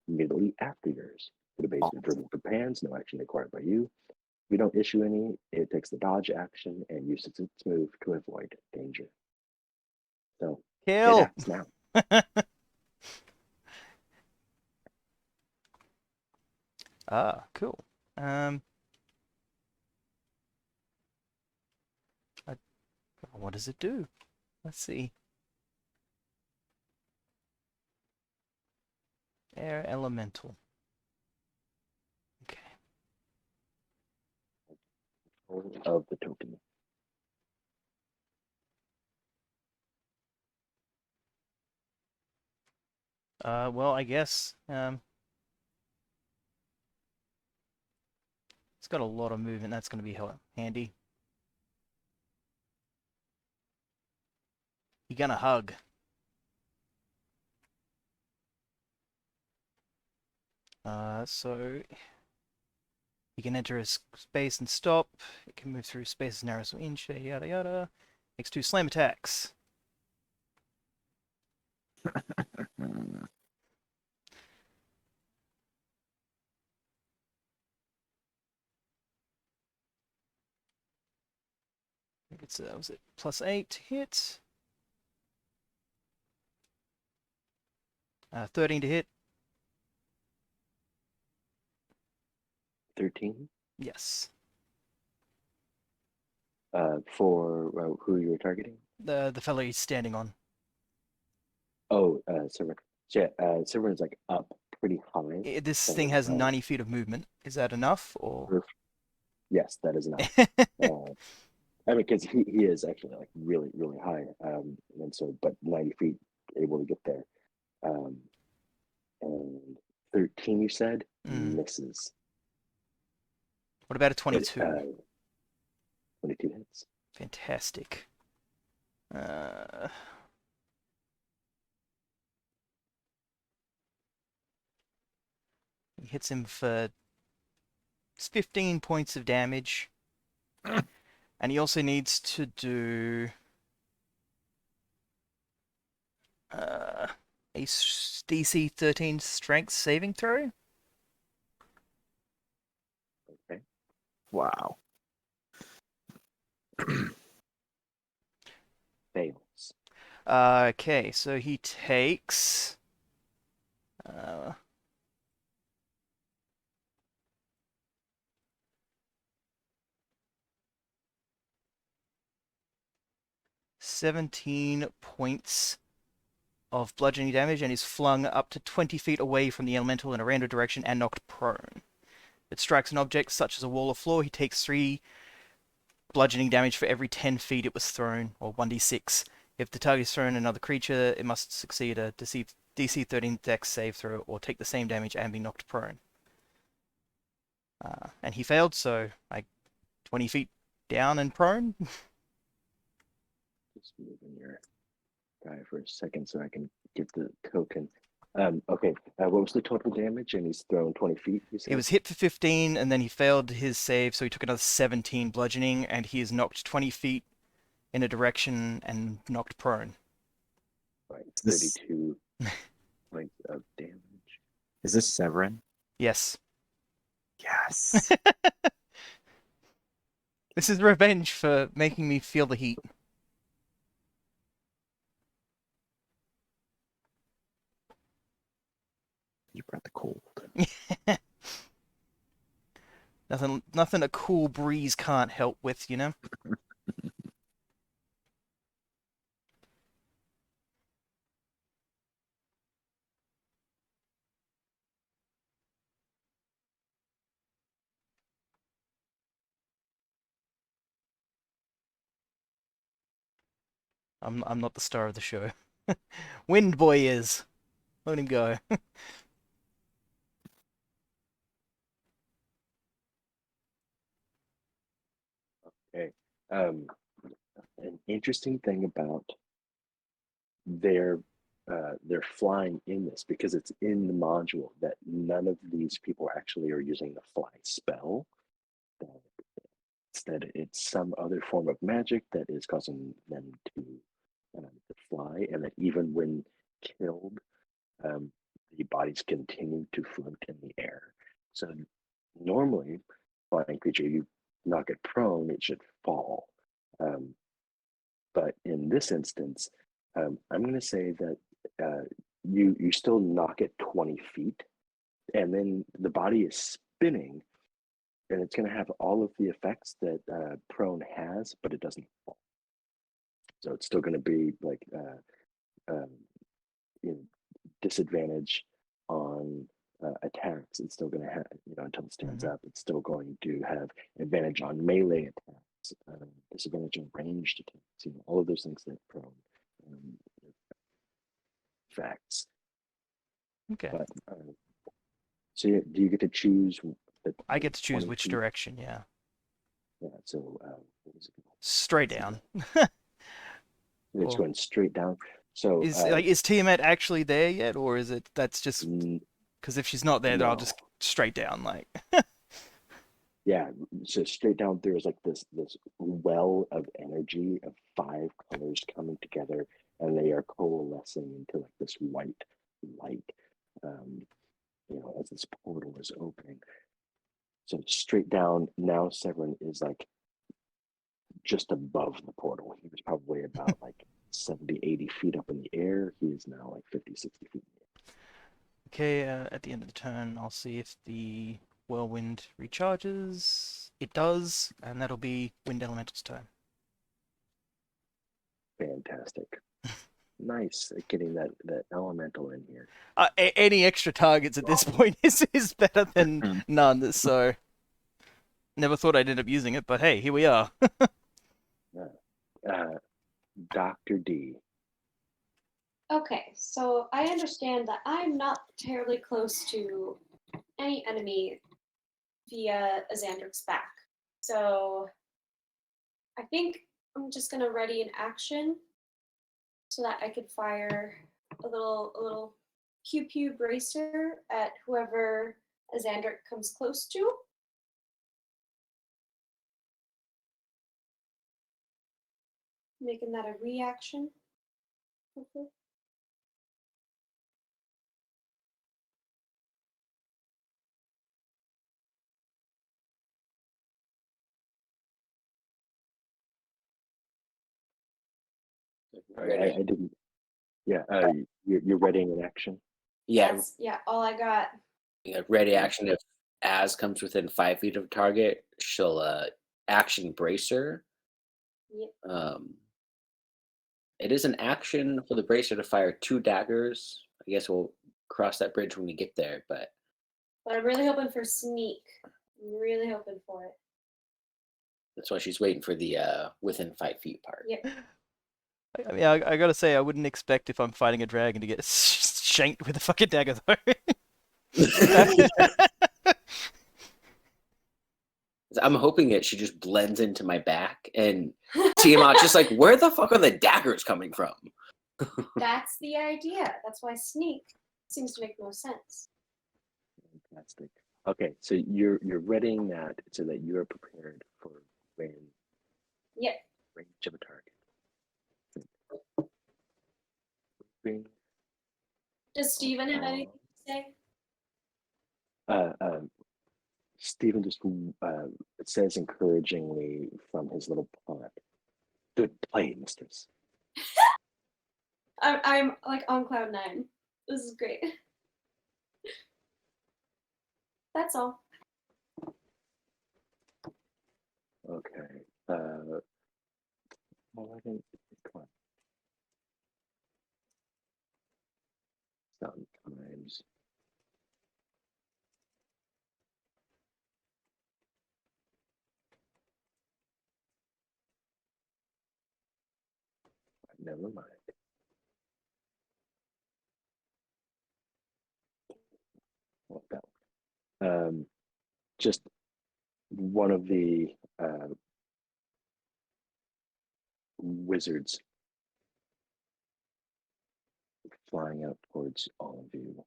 immediately after yours. For the base of verbal companions, no action required by you. If you don't issue any, it takes the dodge action and uses its move to avoid danger. So it Kill. acts now. Ah, cool. What does it do? Let's see. Air elemental. Okay. Of the token. Well, I guess it's got a lot of movement. That's going to be handy. You're gonna hug. So you can enter a space and stop. It can move through spaces, narrow some inch, yada yada. Makes 2 slam attacks. I think it's was it +8 to hit? 13 to hit. 13. Yes. For who you're targeting? The fellow he's standing on. Oh, Silver. Yeah, Silver is like up pretty high. This So, thing has 90 feet of movement. Is that enough, or? Yes, that is enough. I mean, because he is actually like really, really high. And so, but 90 feet able to get there. And 13, you said, misses. What about a It, 22? 22 hits. Fantastic. He hits him for 15 points of damage. And he also needs to do DC 13 strength saving throw. Okay. Wow. Fails. Okay, so he takes. 17 points of bludgeoning damage and is flung up to 20 feet away from the elemental in a random direction and knocked prone. It strikes an object such as a wall or floor. He takes 3 bludgeoning damage for every 10 feet it was thrown, or 1d6. If the target is thrown another creature, it must succeed a DC 13 Dex save throw or take the same damage and be knocked prone. And he failed, so 20 feet down and prone. Just moving your guy for a second so I can get the token. Okay, what was the total damage? And he's thrown 20 feet, you said? He was hit for 15, and then he failed his save, so he took another 17 bludgeoning, and he is knocked 20 feet in a direction and knocked prone. Right, This- 32 points of damage. Is this Severin? Yes. Yes. This is revenge for making me feel the heat. You brought the cold. Nothing a cool breeze can't help with, you know? I'm not the star of the show. Wind Boy is. Let him go. Okay. An interesting thing about their flying in this, because it's in the module, that none of these people actually are using the fly spell. Instead, it's some other form of magic that is causing them to fly, and that even when killed, the bodies continue to float in the air. So normally, flying creature, you knock it prone, it should fall. But in this instance, I'm going to say that you still knock it 20 feet, and then the body is spinning, and it's going to have all of the effects that prone has, but it doesn't fall. So it's still going to be like disadvantage on attacks. It's still going to have, until it stands up, it's still going to have advantage on melee attacks, disadvantage on ranged attacks, all of those things that prone facts. Okay. But so do you get to choose? I get to choose 20 which feet? direction, yeah. Yeah. So what was it? Straight down. It's Or- going straight down. So is Tiamat actually there yet, or is it that's just because if she's not there, then I'll just no. straight down, like. Yeah, so straight down there is like this well of energy of 5 colors coming together, and they are coalescing into like this white light, as this portal is opening. So straight down now, Severin is like just above the portal. He was probably about like 70, 80 feet up in the air. He is now like 50, 60 feet in the air. Okay, at the end of the turn, I'll see if the whirlwind recharges. It does, and that'll be Wind Elemental's turn. Fantastic. Nice at getting that elemental in here. Any extra targets at this point is better than none, so never thought I'd end up using it, but hey, here we are. Dr. D. Okay, so I understand that I'm not terribly close to any enemy via Azandric's back. So I think I'm just gonna ready an action so that I could fire a little pew pew bracer at whoever Azandric comes close to. Making that a reaction. Hopefully. I didn't. Yeah. You're readying an action. Yeah, Yeah, all I got. ready action. If Az comes within 5 feet of target, she'll action bracer. Yep. It is an action for the bracer to fire 2 daggers. I guess we'll cross that bridge when we get there, but But I'm really hoping for sneak. I'm really hoping for it. that's why she's waiting for the within 5 feet part. Yep. I mean, I gotta say, I wouldn't expect if I'm fighting a dragon to get shanked with a fucking dagger, though. I'm hoping she just blends into my back and Tiamat just like, where the fuck are the daggers coming from? That's the idea. That's why sneak seems to make no sense. Fantastic. Okay, so you're readying that so that you are prepared for when Yep. range of a target. Moving, Does Steven have anything to say? Stephen just says encouragingly from his little pot, "Good play, mistress." I'm like on cloud 9. This is great. That's all. Okay. Well, I didn't. Come on. Sometimes. Never mind. Well, that one. Just one of the wizards flying out towards all of you.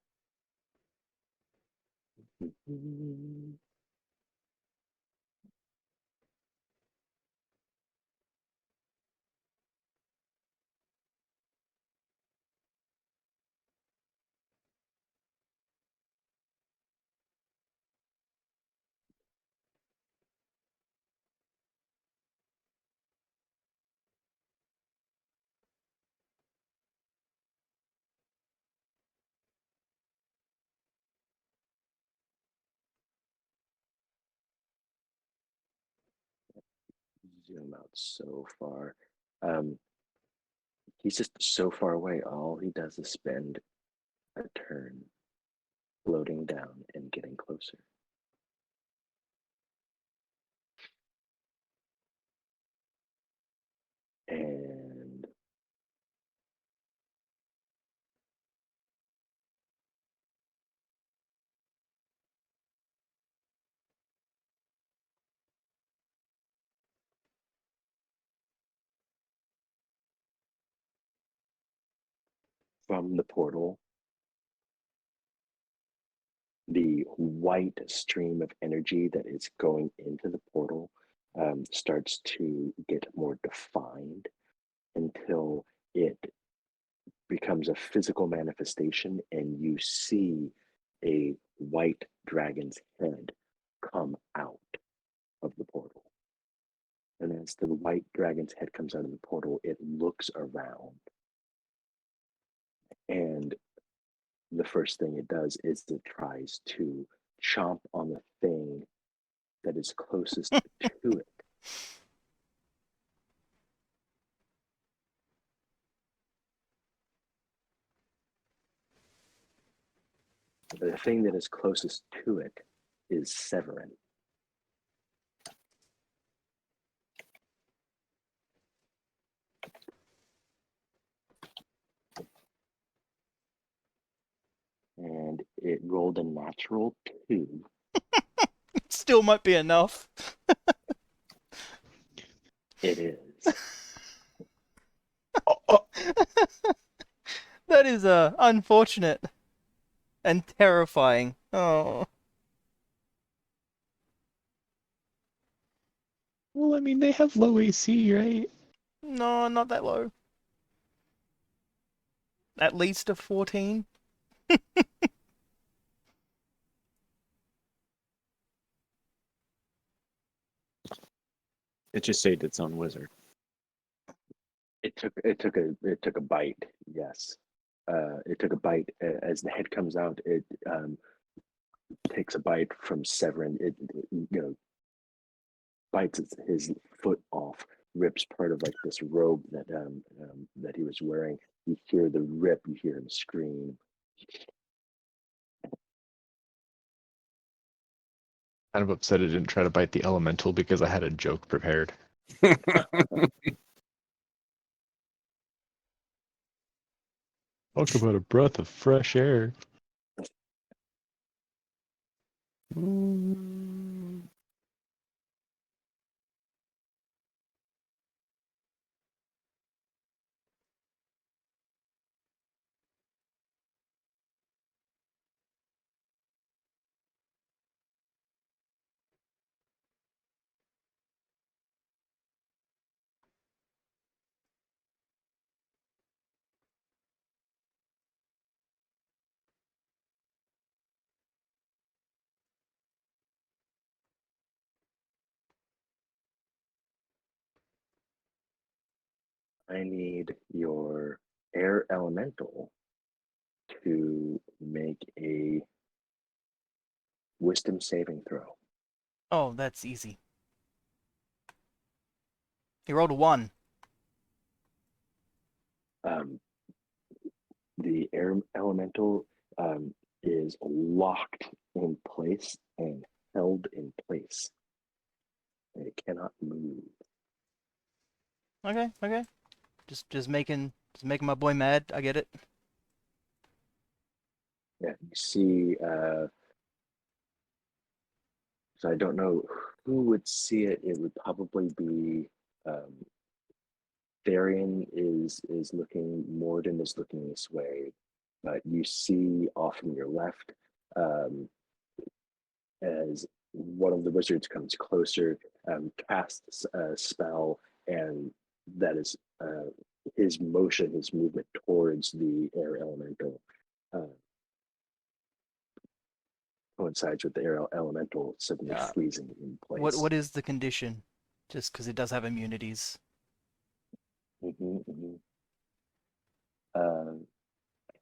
Zoom out so far. He's just so far away. All he does is spend a turn floating down and getting closer. And from the portal, the white stream of energy that is going into the portal starts to get more defined until it becomes a physical manifestation, and you see a white dragon's head come out of the portal. And as the white dragon's head comes out of the portal, it looks around. And the first thing it does is it tries to chomp on the thing that is closest to it. The thing that is closest to it is Severin. And it rolled a natural 2. Still might be enough. It is. That is unfortunate and terrifying. Oh, Well, I mean, they have low AC, right? no, not that low. At least a 14. It just saved its own wizard. it took a bite. Yes, it took a bite. As the head comes out, it takes a bite from Severin. It bites his foot off, rips part of like this robe that he was wearing. You hear the rip. You hear him scream. Kind of upset it didn't try to bite the elemental because I had a joke prepared. Talk about a breath of fresh air. I need your air elemental to make a wisdom saving throw. Oh, that's easy. He rolled a 1. The air elemental is locked in place and held in place. And it cannot move. Okay, okay. Just making my boy mad. I get it. Yeah, you see, so I don't know who would see it. It would probably be Tharian is looking, Morden is looking this way, but you see off from your left as one of the wizards comes closer, casts a spell, and that is his motion, his movement towards the air elemental coincides with the air elemental suddenly freezing in place. What is the condition? Just because it does have immunities.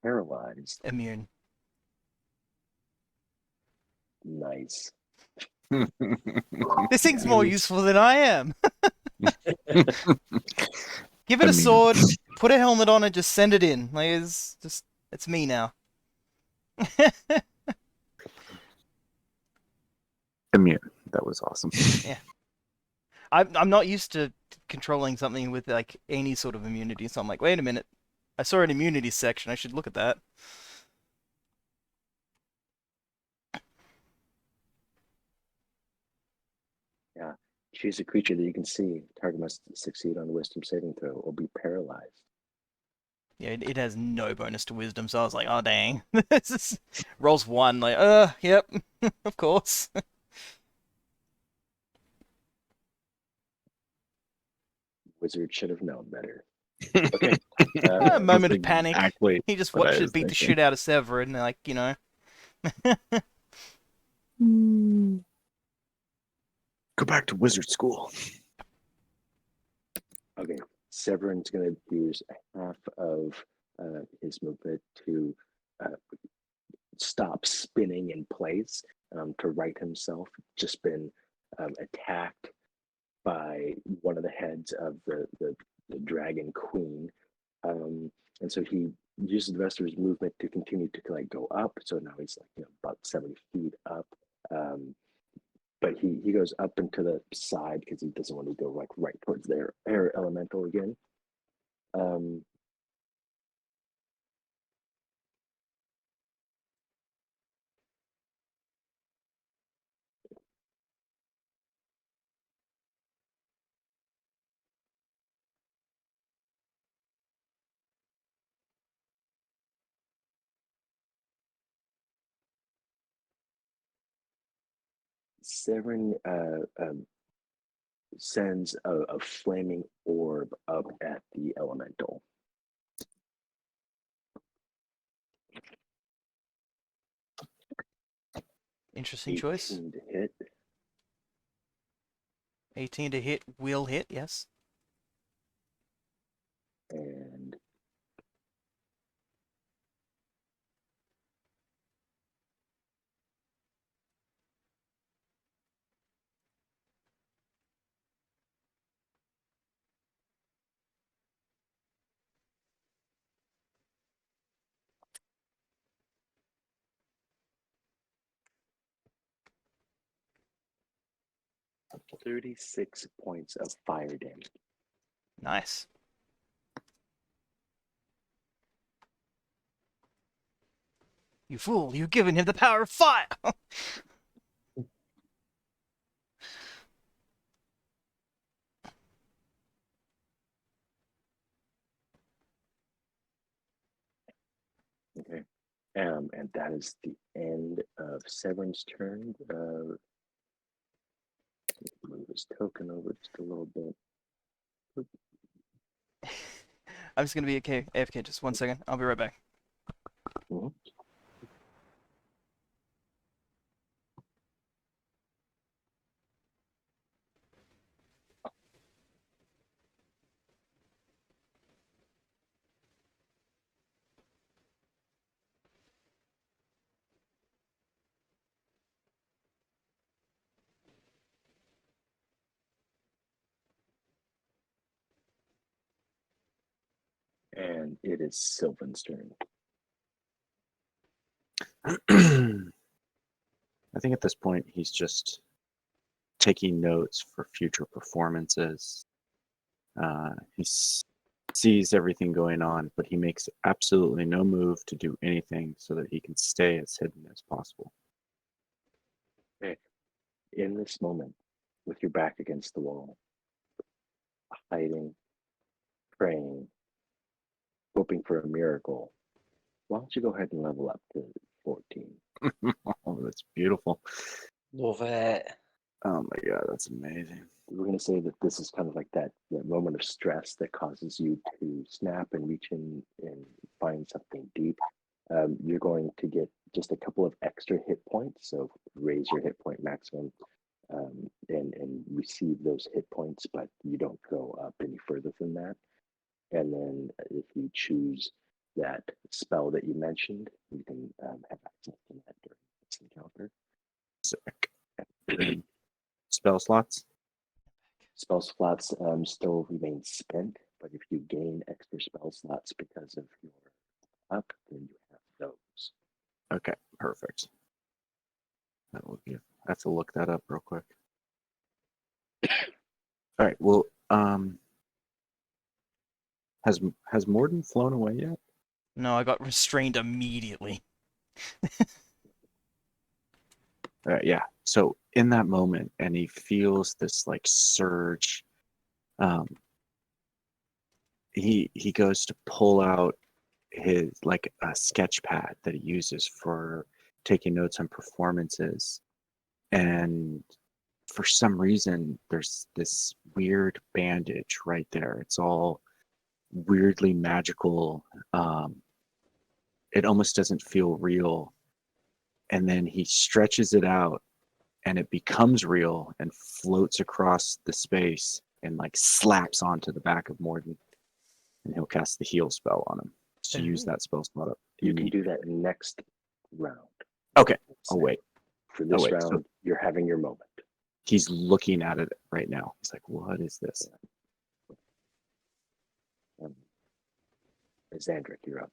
Paralyzed. Immune. Nice. This thing's more useful than I am. Give it a sword, put a helmet on it, just send it in. Like it's me now. Immune. That was awesome. Yeah. I'm not used to controlling something with like any sort of immunity, so I'm like, wait a minute. I saw an immunity section, I should look at that. Yeah. Choose a creature that you can see. Target must succeed on a wisdom saving throw or be paralyzed. Yeah, it has no bonus to wisdom, so I was like, oh dang. This is... Rolls 1, like, yep, of course. Wizard should have known better. Okay. A moment of panic. Exactly. He just what I watched it was beat the thinking. shit out of Severin, like, you know. Go back to wizard school. Okay. Severin's going to use half of his movement to stop spinning in place, to right himself. Just been attacked by one of the heads of the dragon queen. And so he uses the rest of his movement to continue to like go up. So now he's like about 70 feet up. But he goes up and to the side because he doesn't want to go like right towards their air elemental again. Severin sends a flaming orb up at the elemental. Interesting choice. 18 to hit. 18 to hit will hit, yes. 36 points of fire damage. Nice. You fool! You've given him the power of fire. Okay. And that is the end of Severin's turn. Move his token over just a little bit. I'm just gonna be AFK. Just 1 second. I'll be right back. Mhm. And it is Sylvan's turn. I think at this point he's just taking notes for future performances. He sees everything going on, but he makes absolutely no move to do anything so that he can stay as hidden as possible. In this moment, with your back against the wall, hiding, praying, hoping for a miracle, why don't you go ahead and level up to 14? Oh, that's beautiful. Love it. Oh my god, that's amazing. We're going to say that this is kind of like that moment of stress that causes you to snap and reach in and find something deep. You're going to get just a couple of extra hit points, so raise your hit point maximum and receive those hit points, but you don't go up any further than that. And then if you choose that spell that you mentioned, you can have access to that during this encounter. Sick. Spell slots? Spell slots still remain spent, but if you gain extra spell slots because of your up, then you have those. Okay, perfect. That will give. I have to look that up real quick. All right. Well, has Morden flown away yet? No, I got restrained immediately. Yeah. So in that moment, and he feels this like surge. He goes to pull out his like a sketch pad that he uses for taking notes on performances, and for some reason there's this weird bandage right there. It's all weirdly magical. It almost doesn't feel real, and then he stretches it out and it becomes real and floats across the space and like slaps onto the back of Morden, and he'll cast the heal spell on him to use that spell slot up. You can do that next round. Okay, I'll wait. For this wait, round, so- you're having your moment. He's looking at it right now. He's like, what is this? Xandric, you're up.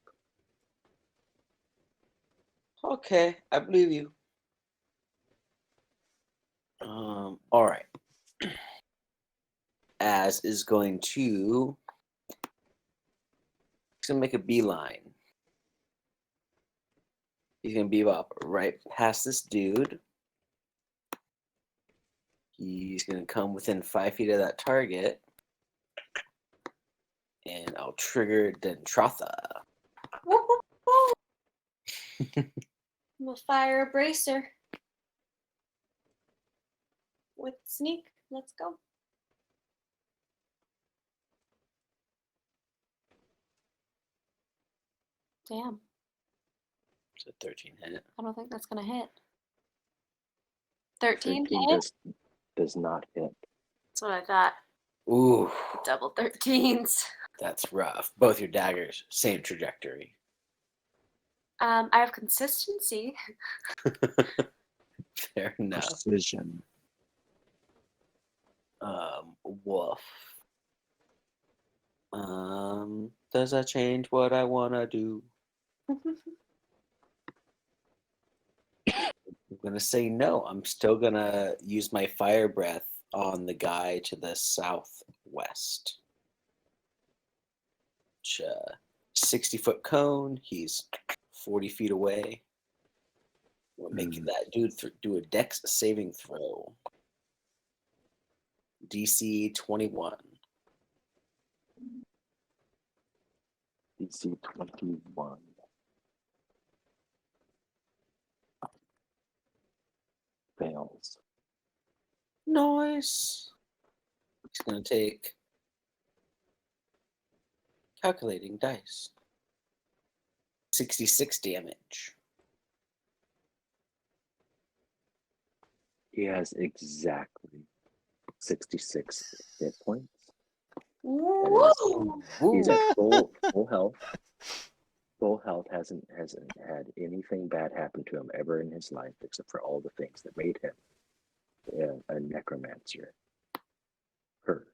Okay, I believe you. All right. Az is going to. He's gonna make a beeline. He's gonna be up right past this dude. He's gonna come within 5 feet of that target, and I'll trigger Dentrotha. We'll fire a bracer. With sneak. Let's go. Damn. It's a 13 hit. I don't think that's gonna hit. 13 13 hit? does not hit. That's what I thought. Ooh, Double 13s. that's rough. Both your daggers, same trajectory. I have consistency. Fair enough. Precision. Woof. Does that change what I wanna do? I'm gonna say no. I'm still gonna use my fire breath on the guy to the southwest. 60-foot cone. He's 40 feet away. We're making that dude do a dex saving throw. DC 21. DC 21. Fails. Nice. He's going to take calculating dice. 66 damage. He has exactly 66 hit points. Woo! He's at full health. Full health hasn't had anything bad happen to him ever in his life, except for all the things that made him a necromancer. Her.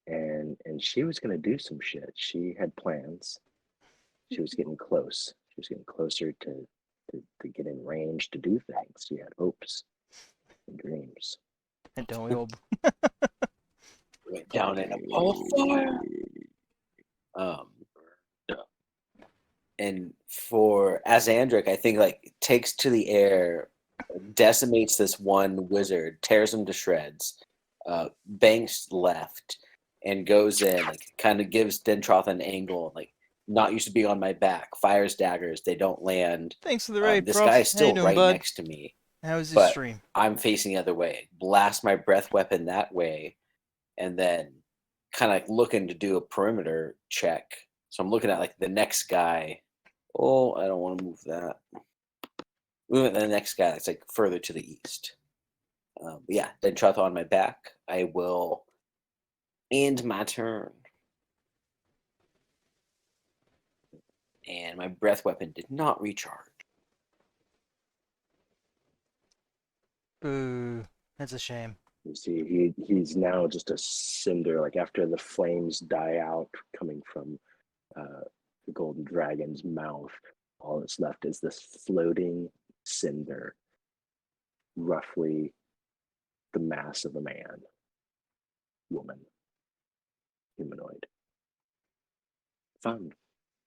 And she was gonna do some shit. She had plans. She was getting close. She was getting closer to get in range to do things. She had hopes and dreams. And don't we all? Went down in a ball of fire. And for Azandric, I think like takes to the air, decimates this one wizard, tears him to shreds, banks left, and goes in, like kind of gives Dentroth an angle, like not used to be on my back, fires daggers, they don't land. Thanks for the raid, This Prof. guy is How you still doing, right bud? next to me, How was your but stream? I'm facing the other way. Blast my breath weapon that way, and then kind of like looking to do a perimeter check. So I'm looking at like the next guy. Oh, I don't want to move that. Moving to the next guy that's like further to the east. But yeah, then Troth on my back. I will end my turn. And my breath weapon did not recharge. Boo. That's a shame. You see, he's now just a cinder. Like after the flames die out, coming from the golden dragon's mouth, all that's left is this floating cinder, roughly the mass of a man, woman, humanoid. Fun.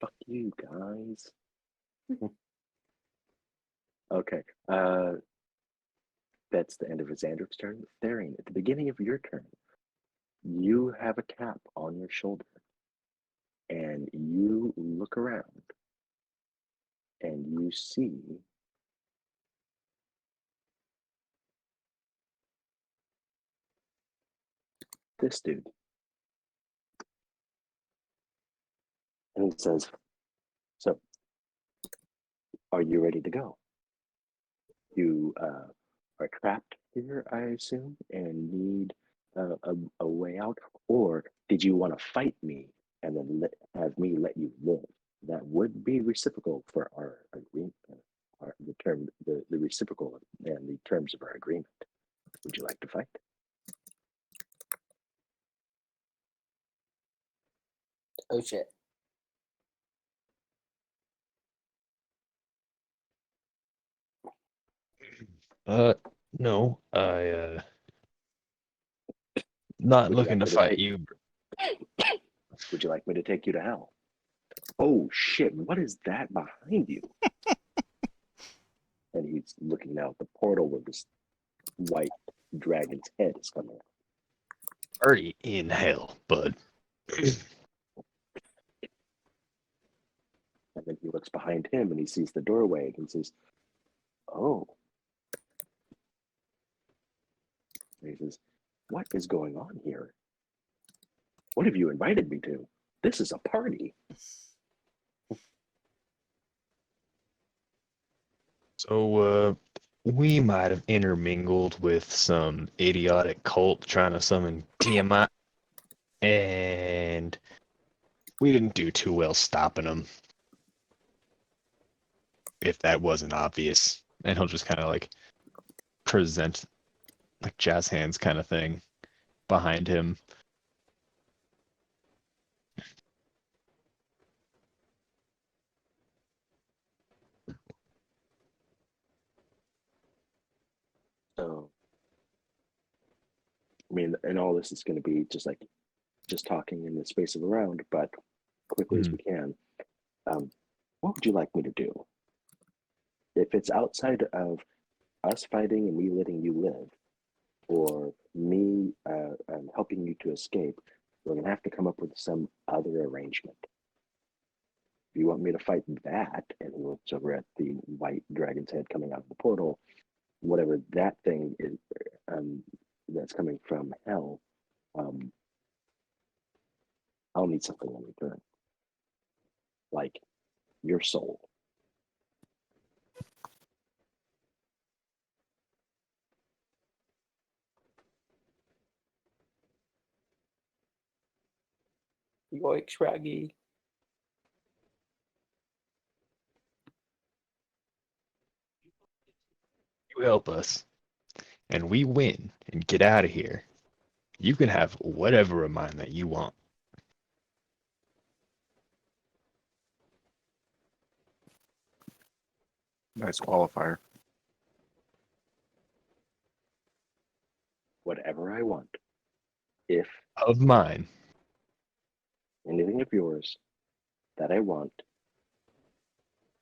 Fuck you guys. Okay. That's the end of Xandric's turn. Therian, at the beginning of your turn, you have a cap on your shoulder, and you look around, and you see this dude. And he says, "So, are you ready to go? You are trapped here, I assume, and need a way out, or did you want to fight me and then have me let you live? That would be reciprocal for our agreement, the reciprocal and the terms of our agreement. Would you like to fight?" Oh shit. No, I not Would you looking like to me to fight take? you. Would you like me to take you to hell? Oh shit! What is that behind you? And he's looking out the portal where this white dragon's head is coming out. Already in hell, bud. And then he looks behind him and he sees the doorway and he says, "Oh." And he says, "What is going on here? What have you invited me to? This is a party." So, we might have intermingled with some idiotic cult trying to summon Tiamat, and we didn't do too well stopping them. If that wasn't obvious, and he'll just kind of like present like jazz hands kind of thing behind him. So mean, and all this is going to be just talking in the space of a round, but quickly as we can. What would you like me to do? If it's outside of us fighting and me letting you live, or me helping you to escape, we're going to have to come up with some other arrangement. If you want me to fight that, and he looks over at the white dragon's head coming out of the portal, whatever that thing is that's coming from hell, I'll need something in return. Like your soul. Yoik, Shraggy. You help us, and we win and get out of here. You can have whatever of mine that you want. Nice qualifier. Whatever I want. If Of mine. anything of yours that I want,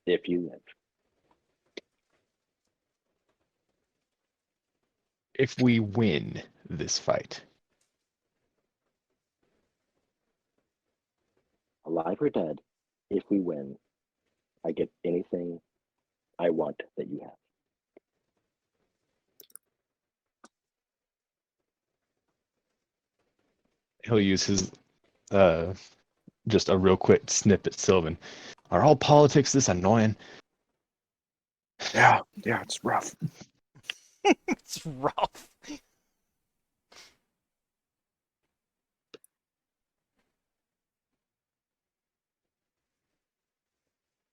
if you live. If we win this fight. Alive or dead, if we win, I get anything I want that you have. He'll use his just a real quick snippet, Sylvan. Are all politics this annoying? Yeah, it's rough. It's rough.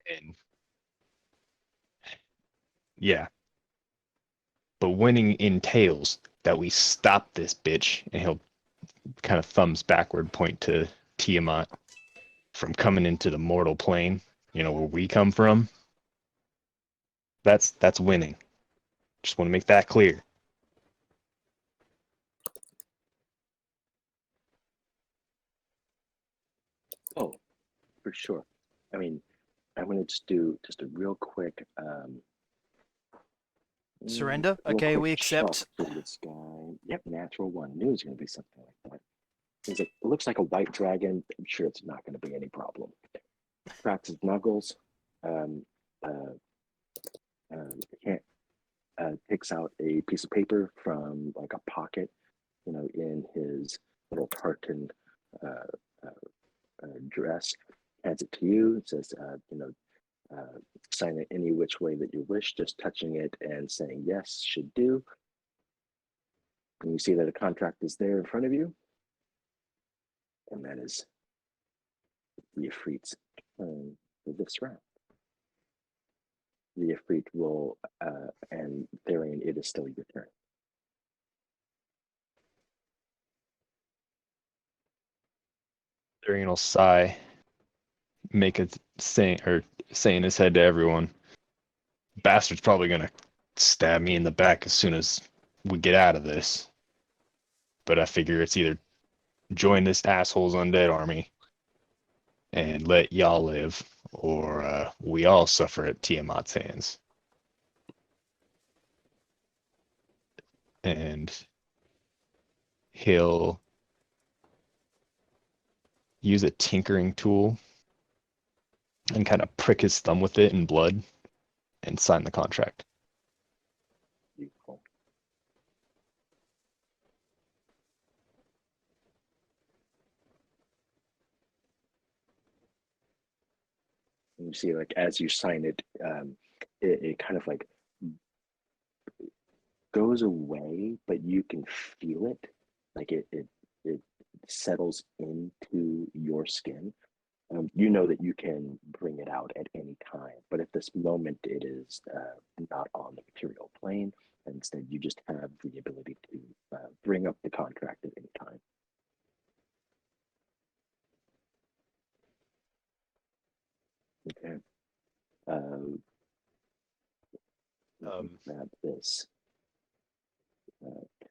And yeah. But winning entails that we stop this bitch, and he'll kind of thumbs backward point to Tiamat from coming into the mortal plane, where we come from. That's winning. Just want to make that clear. Oh, for sure. I mean, I'm going to just do just a real quick Surrender? real Okay, quick we accept. check through this guy. Yep, natural one. Knew it was going to be something like that. It looks like a white dragon. I'm sure it's not going to be any problem. Cracks his knuckles. Takes out a piece of paper from like a pocket, in his little tartan dress. Hands it to you. It says, sign it any which way that you wish. Just touching it and saying yes should do. And you see that a contract is there in front of you. And that is the Ifrit's turn for this round. The Ifrit will, and Therian, it is still your turn. Therian will sigh, make a saying in his head to everyone, bastard's probably gonna stab me in the back as soon as we get out of this. But I figure it's either join this asshole's undead army and let y'all live, or we all suffer at Tiamat's hands. And he'll use a tinkering tool and kind of prick his thumb with it in blood and sign the contract. Beautiful. And you see, like, as you sign it, it kind of like goes away, but you can feel it. Like it settles into your skin. You know that you can bring it out at any time, but at this moment it is not on the material plane. Instead, you just have the ability to bring up the contract at any time. Okay. Grab this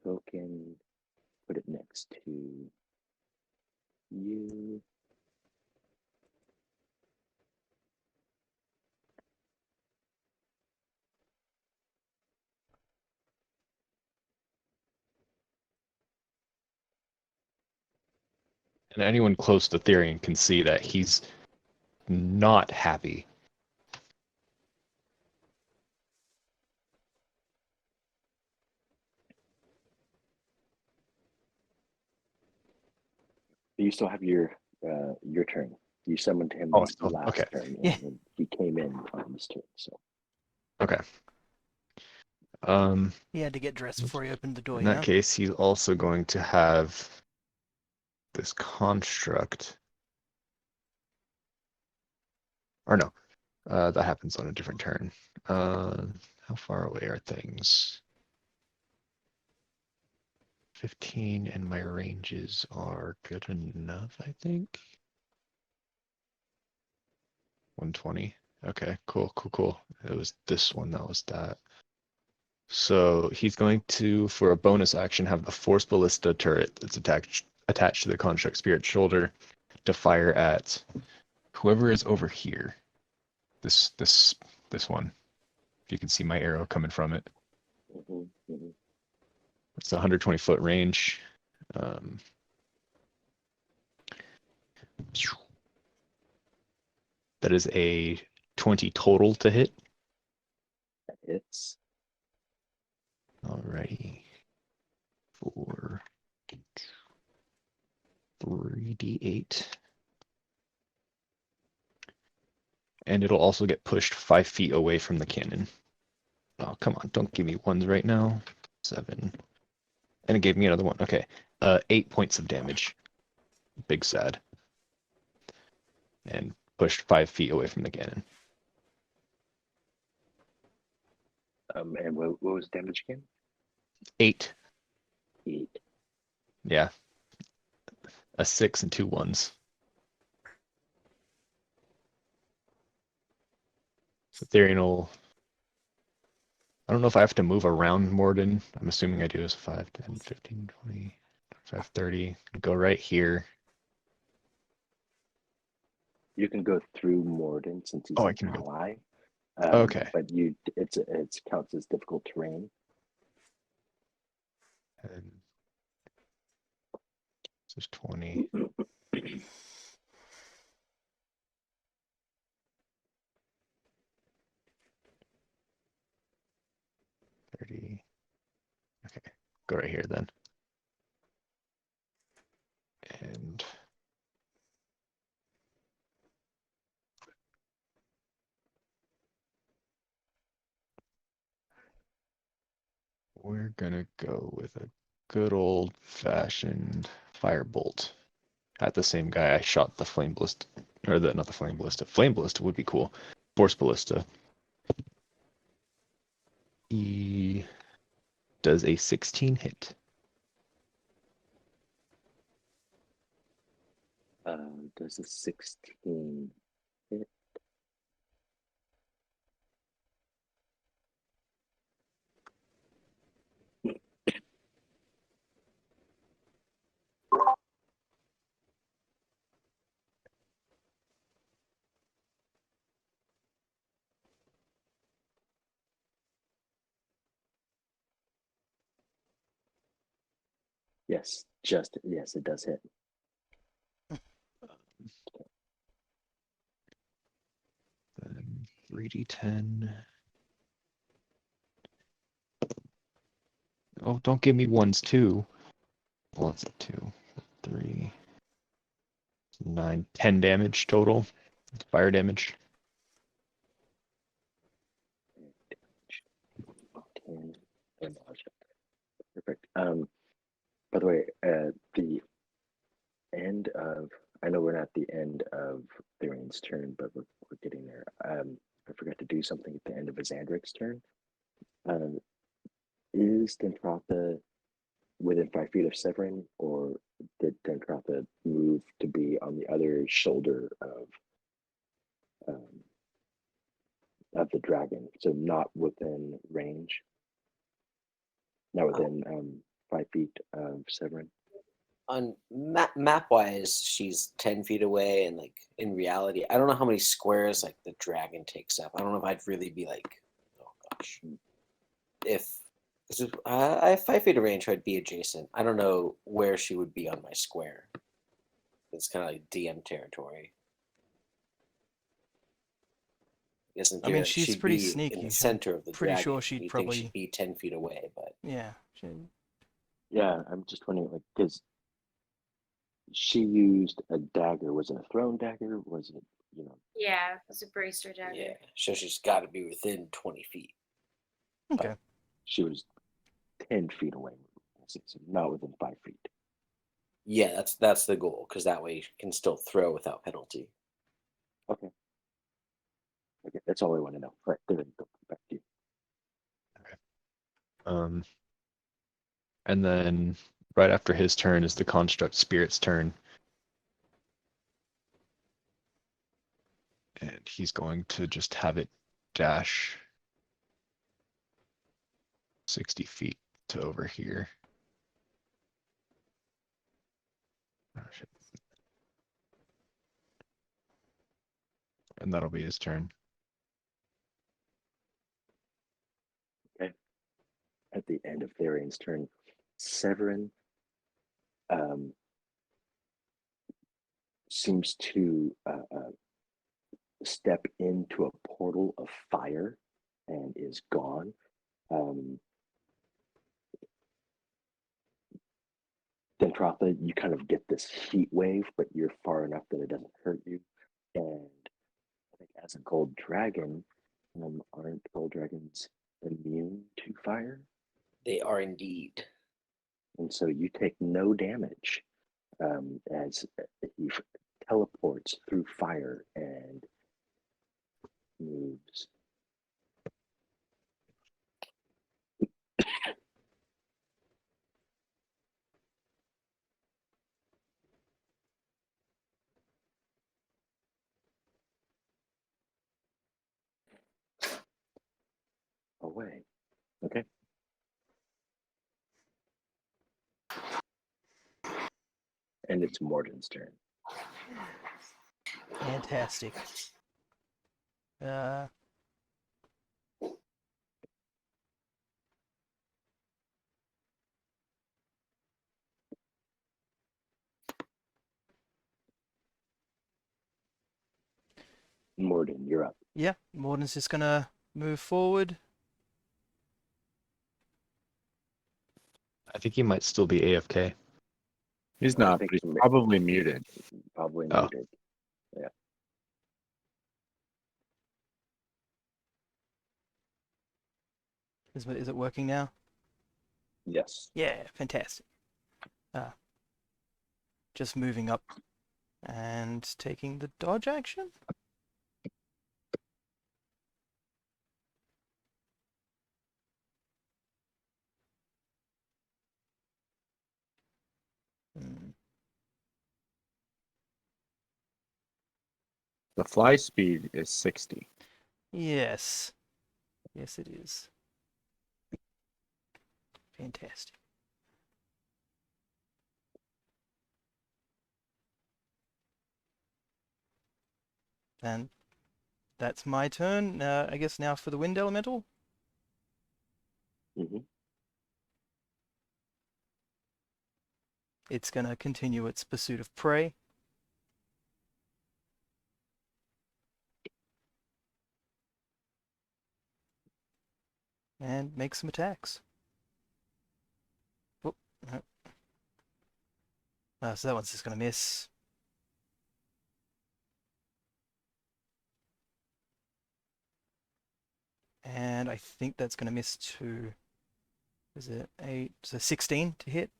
token, put it next to you. And anyone close to Therian can see that he's not happy. You still have your turn. You summoned him Oh, still, last okay. turn, Yeah. and he came in on this turn. So Okay. He had to get dressed before he opened the door, In you that know? case, he's also going to have this construct. Or no, that happens on a different turn. How far away are things? 15, and my ranges are good enough, I think. 120. Okay, cool. It was this one that was that. So he's going to, for a bonus action, have the Force Ballista turret that's attached to the Construct Spirit shoulder to fire at whoever is over here. This one. If you can see my arrow coming from it. It's a 120-foot range. That is a 20 total to hit. that hits. Alrighty. For 3d8. And it'll also get pushed 5 feet away from the cannon. Oh, come on, don't give me ones right now. 7. And it gave me another one. Okay. 8 points of damage. Big sad. And pushed 5 feet away from the cannon. And what was damage again? 8. 8. Yeah. A 6 and 2 ones. So Therian will... I don't know if I have to move around Morden. I'm assuming I do. Is 5, 10, 15, 20, 25, 30. Go right here. You can go through Morden since he's Oh, I an can go. ally. Okay. But it's counts as difficult terrain. And this is 20. 30. Okay, go right here then. And we're gonna go with a good old-fashioned firebolt at the same guy I shot the flame ballista, or not the flame ballista. Flame ballista would be cool. Force ballista. He does a 16 hit. Does a 16 hit? Yes, yes, it does hit. Then 3d10. Oh, don't give me ones too. Well, it's 2, 3, 9, 10 damage total. Fire damage. 10 damage. Perfect. By the way, the end of, I know we're not at the end of Therian's turn, but we're getting there. I forgot to do something at the end of Azandric's turn. Is Dentrotha within 5 feet of Severin, or did Dentrotha move to be on the other shoulder of the dragon, so not within range, not within 5 feet of Severin? on map wise, she's 10 feet away, and like in reality, I don't know how many squares like the dragon takes up. I don't know if I'd really be like, oh gosh, if I have 5 feet of range, I'd be adjacent. I don't know where she would be on my square. It's kind of like DM territory. Yes, in I mean, theory, she's she'd pretty be in sneaky. the So I'm center of the pretty dragon. sure she'd You think probably. she'd be 10 feet away, but Yeah. Yeah, I'm just wondering, like, because she used a dagger. Was it a thrown dagger? Was it, you know? Yeah, it's a bracer dagger. yeah, so she's got to be within 20 feet. Okay. She was 10 feet away, so not within 5 feet. Yeah, that's the goal, because that way you can still throw without penalty. Okay. Okay, that's all I want to know. Right, there we go. Back to you. And then right after his turn is the construct spirit's turn. And he's going to just have it dash 60 feet to over here. Oh, shit. And that'll be his turn. At the end of Therian's turn, Severin seems to step into a portal of fire and is gone. Dentrotha, you kind of get this heat wave, but you're far enough that it doesn't hurt you. And I think as a gold dragon, aren't gold dragons immune to fire? They are indeed. And so you take no damage as he teleports through fire and moves. Away. Okay. And it's Morden's turn. Fantastic. Morden, you're up. Yeah, Morden's just gonna move forward. I think he might still be AFK. He's I not, think but he's he's probably muted. probably Oh. muted. Yeah. Is it working now? Yes. Yeah, fantastic. Just moving up and taking the dodge action. The fly speed is 60. Yes. Yes, it is. Fantastic. And that's my turn. I guess now for the wind elemental. Mm-hmm. It's going to continue its pursuit of prey. And make some attacks. Whoop, no. So that one's just going to miss. And I think that's going to miss too. Is it 8? So 16 to hit.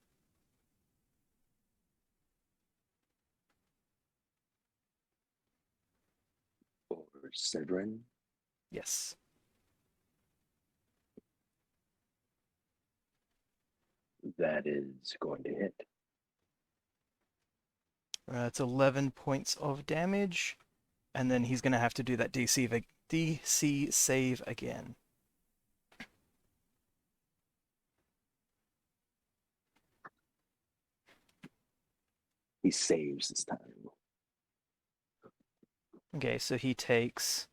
Or Severin. Yes. That is going to hit. It's 11 points of damage. And then he's going to have to do that DC save again. He saves this time. Okay, so he takes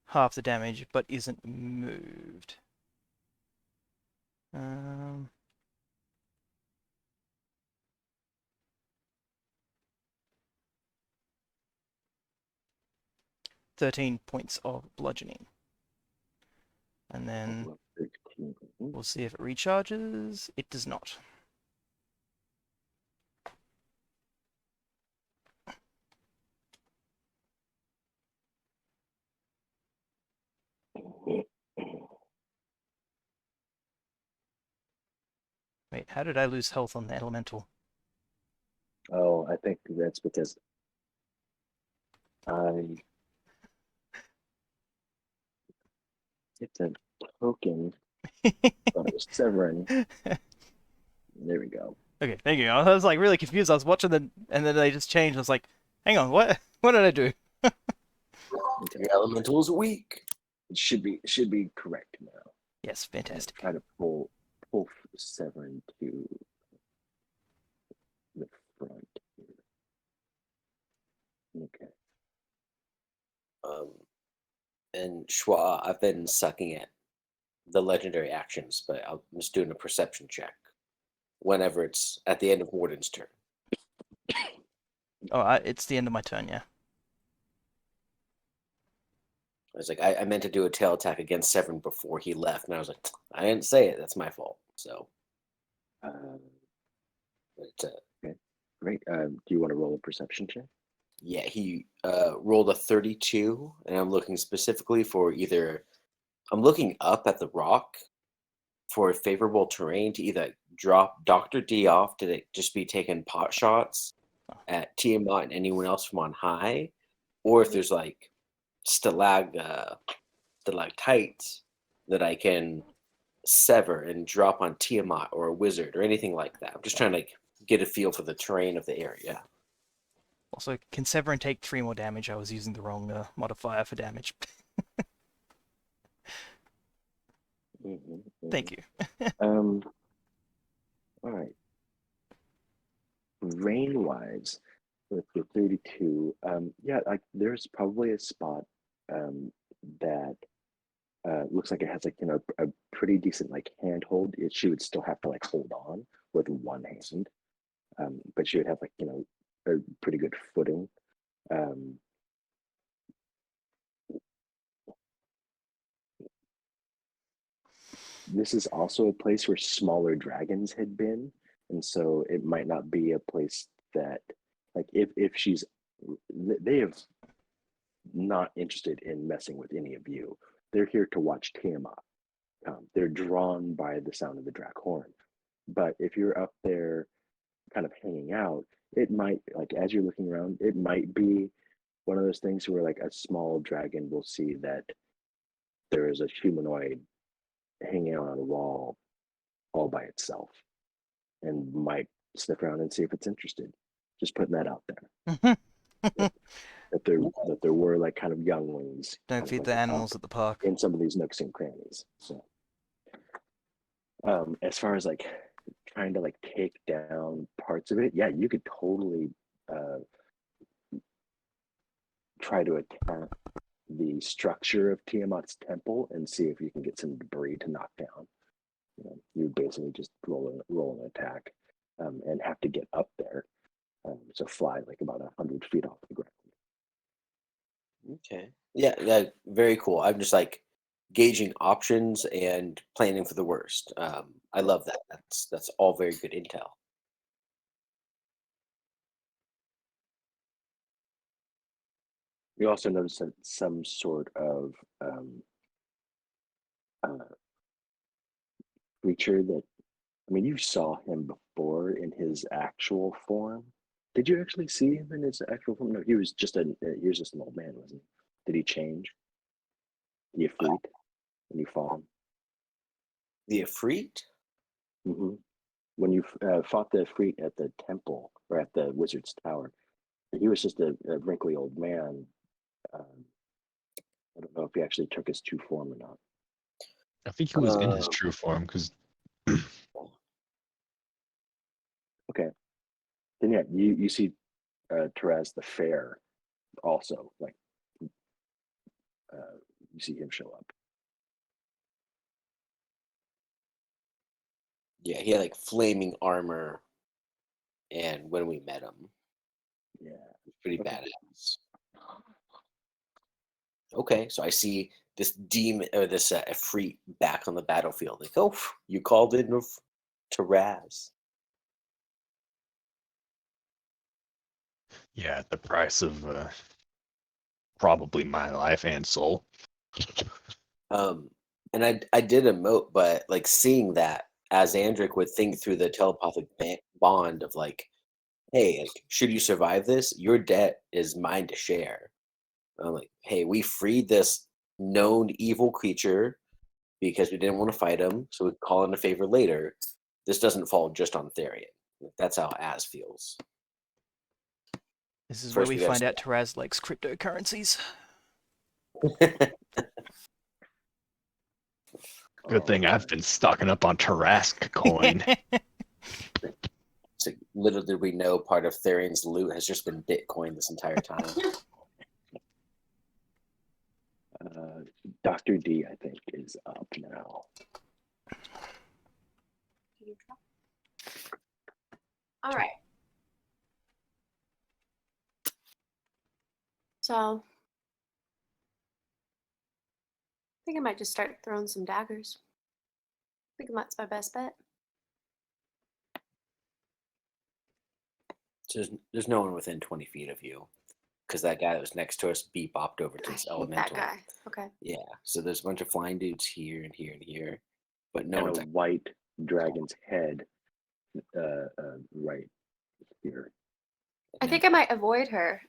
half the damage, but isn't moved. 13 points of bludgeoning. And then 13. we'll see if it recharges. It does not. Wait, how did I lose health on the elemental? Oh, I think that's because I hit the token. Thought it was Severin. There we go. Okay, thank you. I was like really confused. I was watching and then they just changed. I was like, hang on, what? What did I do? Your elemental's weak. It should be correct now. Yes, fantastic. Try to pull Severin to the front here. Okay. And Schwa, I've been sucking at the legendary actions, but I'm just doing a perception check whenever it's at the end of Warden's turn. Oh, it's the end of my turn, yeah. I was like, I meant to do a tail attack against Severin before he left, and I was like, I didn't say it. That's my fault. So, Okay, great. Do you want to roll a perception check? yeah, he rolled a 32, and I'm looking specifically for I'm looking up at the rock for a favorable terrain to either drop Dr. D off to just be taking pot shots at Tiamat and anyone else from on high, or if there's like stalactites that I can sever and drop on Tiamat or a wizard or anything like that. I'm just trying to get a feel for the terrain of the area. Also, can Severin take 3 more damage? I was using the wrong modifier for damage. Thank you. All right. Rain-wise, with the 32, yeah, like there's probably a spot that looks like it has like a pretty decent like handhold. She would still have to like hold on with one hand, but she would have like a pretty good footing. This is also a place where smaller dragons had been, and so it might not be a place that like if she's they have not interested in messing with any of you. They're here to watch Tiamat. They're drawn by the sound of the Drac horn. But if you're up there kind of hanging out, it might, like, as you're looking around, it might be one of those things where, like, a small dragon will see that there is a humanoid hanging out on a wall all by itself and might sniff around and see if it's interested. Just putting that out there. that there were like kind of younglings. Don't feed like the animals at the park. in some of these nooks and crannies. So, as far as like trying to like take down parts of it, yeah, you could totally try to attack the structure of Tiamat's temple and see if you can get some debris to knock down. You basically just roll an attack and have to get up there. So fly like about 100 feet off the ground. Okay. Yeah, very cool. I'm just like gauging options and planning for the worst. I love that. That's all very good intel. You also notice that some sort of creature that, I mean, you saw him before in his actual form. Did you actually see him in his actual form? No, he was just an old man, wasn't he? Did he change? The Ifrit when you fought him? The Ifrit? Mm-hmm. When you fought the Ifrit at the temple or at the wizard's tower, he was just a wrinkly old man. I don't know if he actually took his true form or not. I think he was in his true form because. Okay. then yeah, you see Therese the Fair also, like you see him show up. Yeah, he had like flaming armor, and when we met him, Yeah. it was pretty Okay. badass. Okay, so I see this demon or this Efreet back on the battlefield. Like, oh, you called in to Raz. Yeah, at the price of probably my life and soul. And I did emote, but like seeing that as Andric would think through the telepathic bond of like, hey, like, should you survive this, your debt is mine to share. I'm like, hey, we freed this known evil creature because we didn't want to fight him, so we call in a favor later. This doesn't fall just on Therian. That's how Az feels. This is First where we we gotta find out Taraz likes cryptocurrencies. Good thing I've been stocking up on Tarask coin. So little did we know part of Therian's loot has just been Bitcoin this entire time. Dr. D, I think, is up now. All right. So, I think I might just start throwing some daggers. I think that's my best bet. So there's no one within 20 feet of you because that guy that was next to us bopped over to I his hate elemental. that guy. Okay. Yeah, so there's a bunch of flying dudes here and here and here, but no And one's a white dragon's head right here. I think I might avoid her.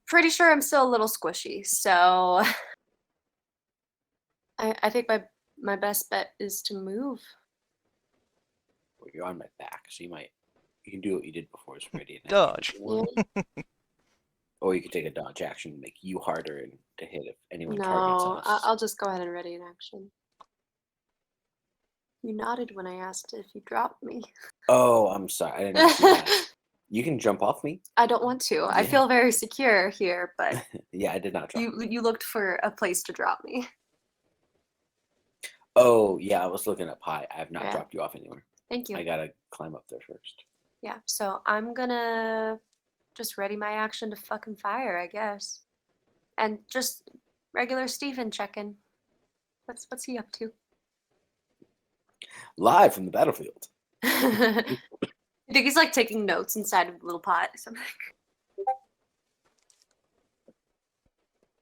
Pretty sure I'm still a little squishy, so I think my best bet is to move. Well, you're on my back, so you can do what you did before. It's ready. Dodge. Or you could take a dodge action and make you harder and to hit if anyone targets No, us. I'll just go ahead and ready an action. You nodded when I asked if you dropped me. Oh, I'm sorry. I didn't see that. You can jump off me. I don't want to. I Yeah. feel very secure here, but Yeah, I did not drop. you looked for a place to drop me. Oh, yeah, I was looking up high. I have not Yeah. dropped you off anywhere. Thank you. I gotta climb up there first. Yeah, so I'm gonna just ready my action to fucking fire, I guess. And just regular Steven check-in. What's he up to? Live from the battlefield. I think he's like taking notes inside of the little pot. So I'm like,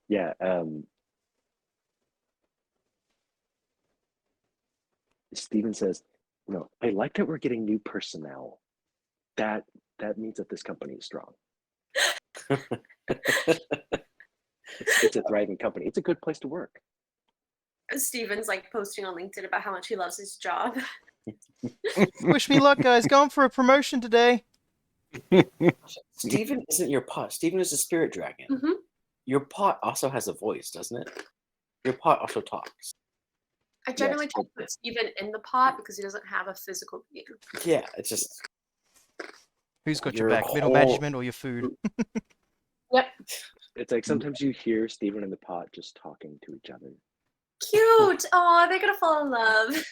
Yeah. Steven says, I like that we're getting new personnel. That means that this company is strong. It's a thriving company. It's a good place to work. Steven's like posting on LinkedIn about how much he loves his job. Wish me luck, guys. Going for a promotion today. Steven isn't your pot. Steven is a spirit dragon. Mm-hmm. Your pot also has a voice, doesn't it? Your pot also talks. I generally try to put Steven in the pot because he doesn't have a physical being. Yeah, it's just. Who's got your Your back? Middle whole- management or your food? Yep. It's like sometimes you hear Steven and the pot just talking to each other. Cute. Oh, they're gonna fall in love.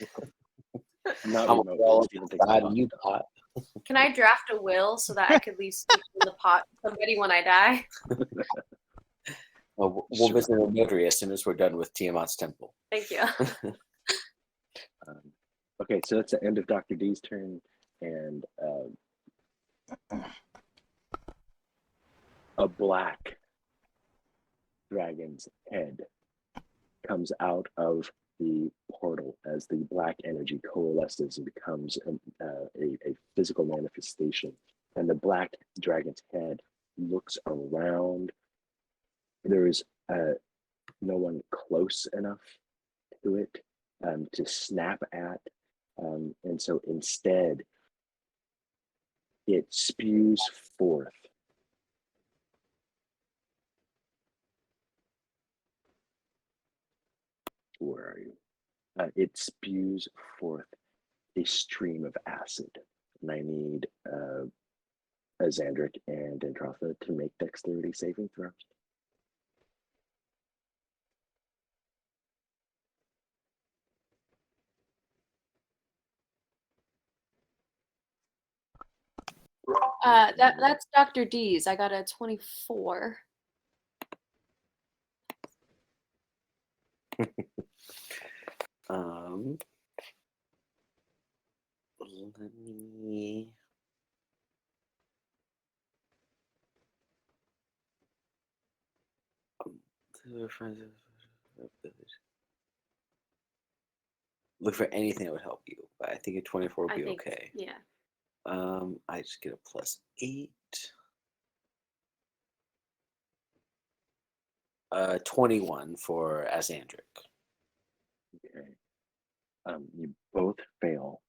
Not I'm remotely. all Steven thinks God, the pot. you pot. Can I draft a will so that I could leave Steven in the pot to somebody when I die? We'll Sure. visit a notary as soon as we're done with Tiamat's temple. Thank you. Okay, so that's the end of Dr. D's turn, and a black dragon's head comes out of the portal as the black energy coalesces and becomes a physical manifestation. And the black dragon's head looks around. There is no one close enough to it to snap at. And so instead, it spews forth where are you? It spews forth a stream of acid, and I need a Xandric and Androtha to make dexterity saving throws. That's Dr. D's. I got a 24. Let me. Look for anything that would help you, but I think a 24 would be okay. Yeah. I just get a +8. 21 for Azandric. Okay. You both fail.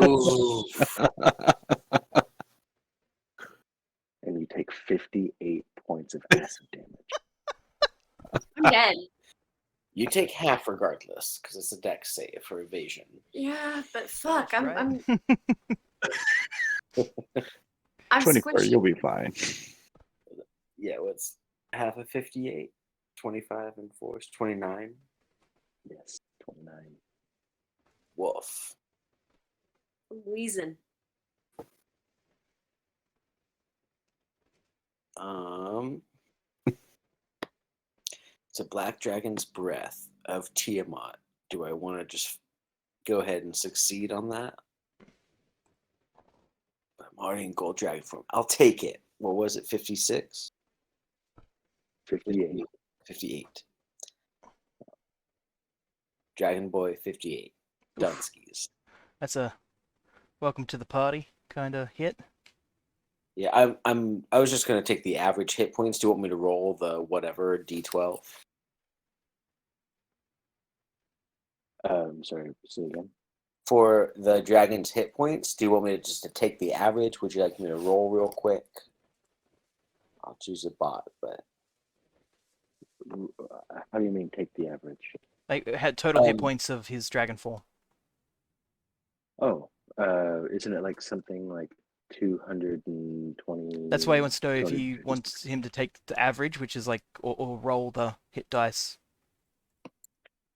Oof. And you take 58 points of acid damage. I'm dead. You take half regardless, because it's a dex save for evasion. Yeah, but fuck, That's I'm right. 24, squishy. you'll be fine. Yeah, what's half of 58? 25 and 4 is 29. Yes, 29. Woof. I'm wheezing. It's a black dragon's breath of Tiamat. Do I want to just go ahead and succeed on that? I'm already in gold dragon form. I'll take it. What was it? 56? 58. 58. Dragon Boy 58. Dunskies. That's a welcome to the party kind of hit. Yeah, I was just gonna take the average hit points. Do you want me to roll the whatever D12? Sorry, say again. For the dragon's hit points, do you want me to just to take the average? Would you like me to roll real quick? I'll choose a bot, but How do you mean take the average? Like it had total hit points of his dragon form. Oh, isn't it like something like 220? That's why he wants to know if 200. he wants him to take the average, which is like, or roll the hit dice.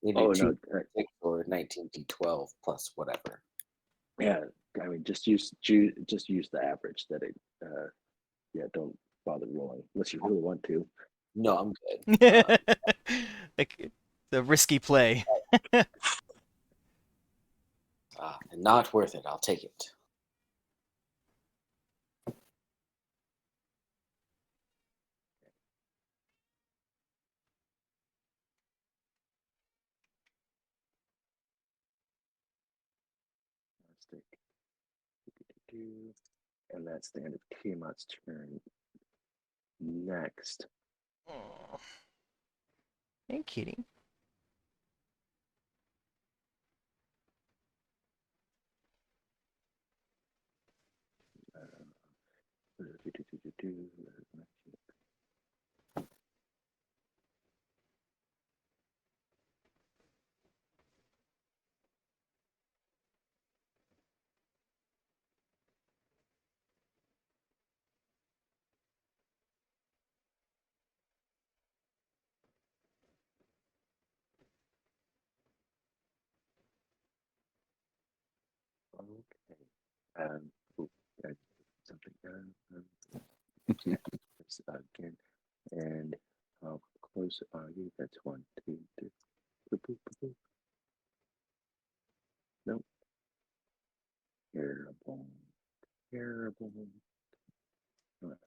you Oh, do no. 2 or 19d12 plus whatever. Yeah, I mean, just use the average that it. Yeah, don't bother rolling unless you really want to. No, I'm good. Like the risky play. Not worth it. I'll take it. And that's the end of Tiamat's turn. Next, Oh. Ain't kidding. okay. Oh, I- something. Again, and I'll close you. That's 1, 2, 3. Boop, boop, boop, boop. Nope. Terrible. Terrible. All right.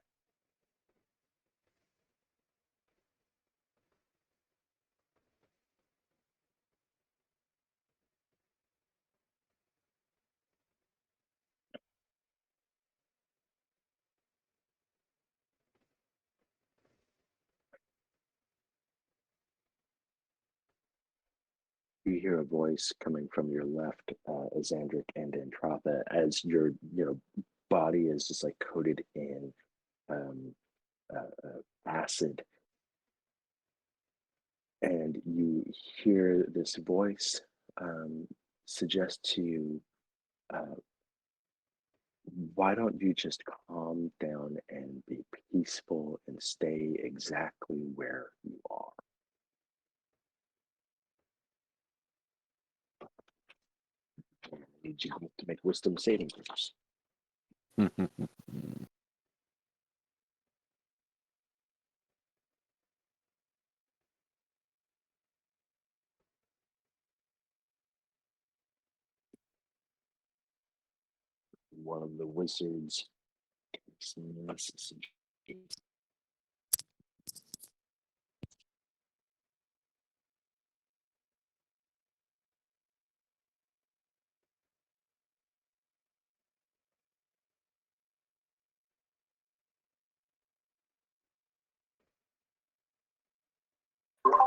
You hear a voice coming from your left, Xandric and Androtha, as your body is just like coated in acid, and you hear this voice. suggest to you, uh, why don't you just calm down and be peaceful and stay exactly where you are? I need you to make wisdom saving throws. One of the wizards.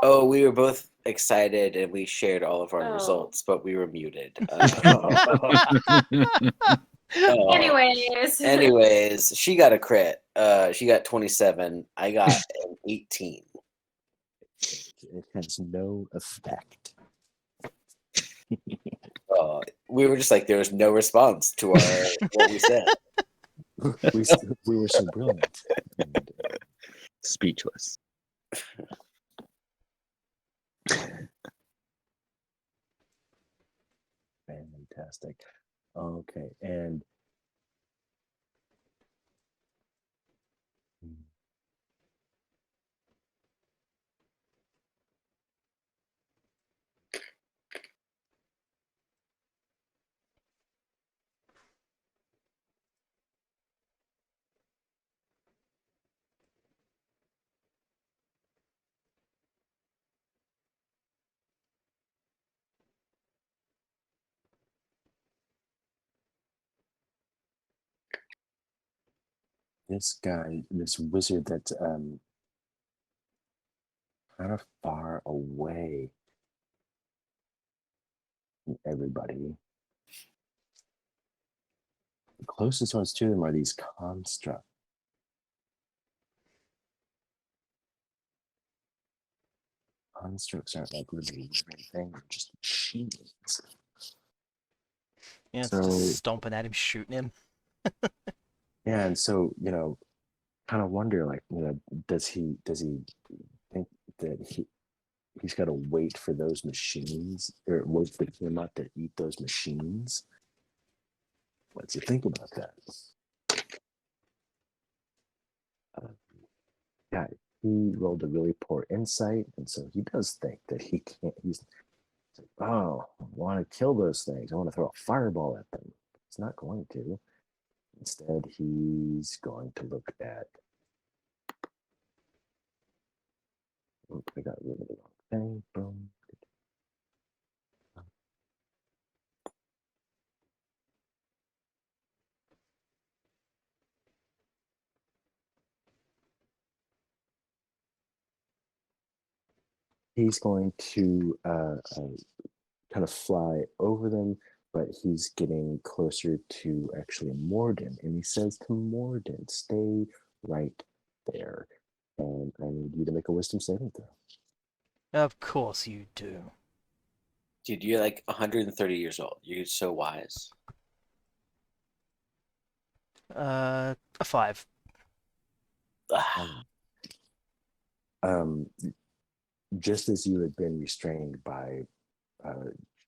Oh, we were both excited and we shared all of our Oh. results, but we were muted. Anyways. Anyways, she got a crit. She got 27. I got an 18. It has no effect. We were just like, there was no response to our what we said. We were so brilliant. And, Speechless. fantastic. Okay, and this guy, this wizard that's kind of far away from everybody. The closest ones to them are these constructs. Constructs aren't like really living things, they're just machines. Yeah, it's So- just stomping at him, shooting him. Yeah, and so, kind of wonder, like, does he think that he's got to wait for those machines, or wait for Tiamat to eat those machines? What's he think about that? Yeah, he rolled a really poor insight, and so he does think that he can't. He's like, oh, I want to kill those things. I want to throw a fireball at them. He's not going to. Instead, he's going to look at. Oops, I got rid of the wrong thing. Boom. He's going to kind of fly over them, but he's getting closer to actually Morden. And he says to Morden, stay right there. And I need you to make a wisdom saving throw. Of course you do. Dude, you're like 130 years old. You're so wise. A 5. Just as you had been restrained by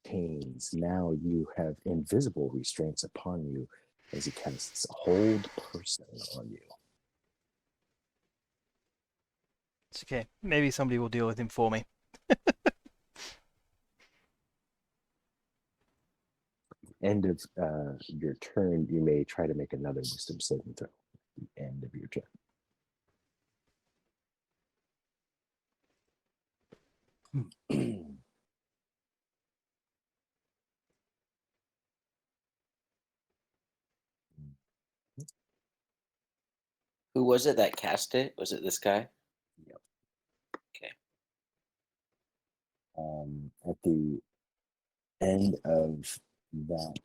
chains, now you have invisible restraints upon you as he casts hold person on you. It's okay. Maybe somebody will deal with him for me. End of your turn, you may try to make another wisdom saving throw. At the end of your turn. Who was it that cast it? Was it this guy? Yep. Okay. At the end of that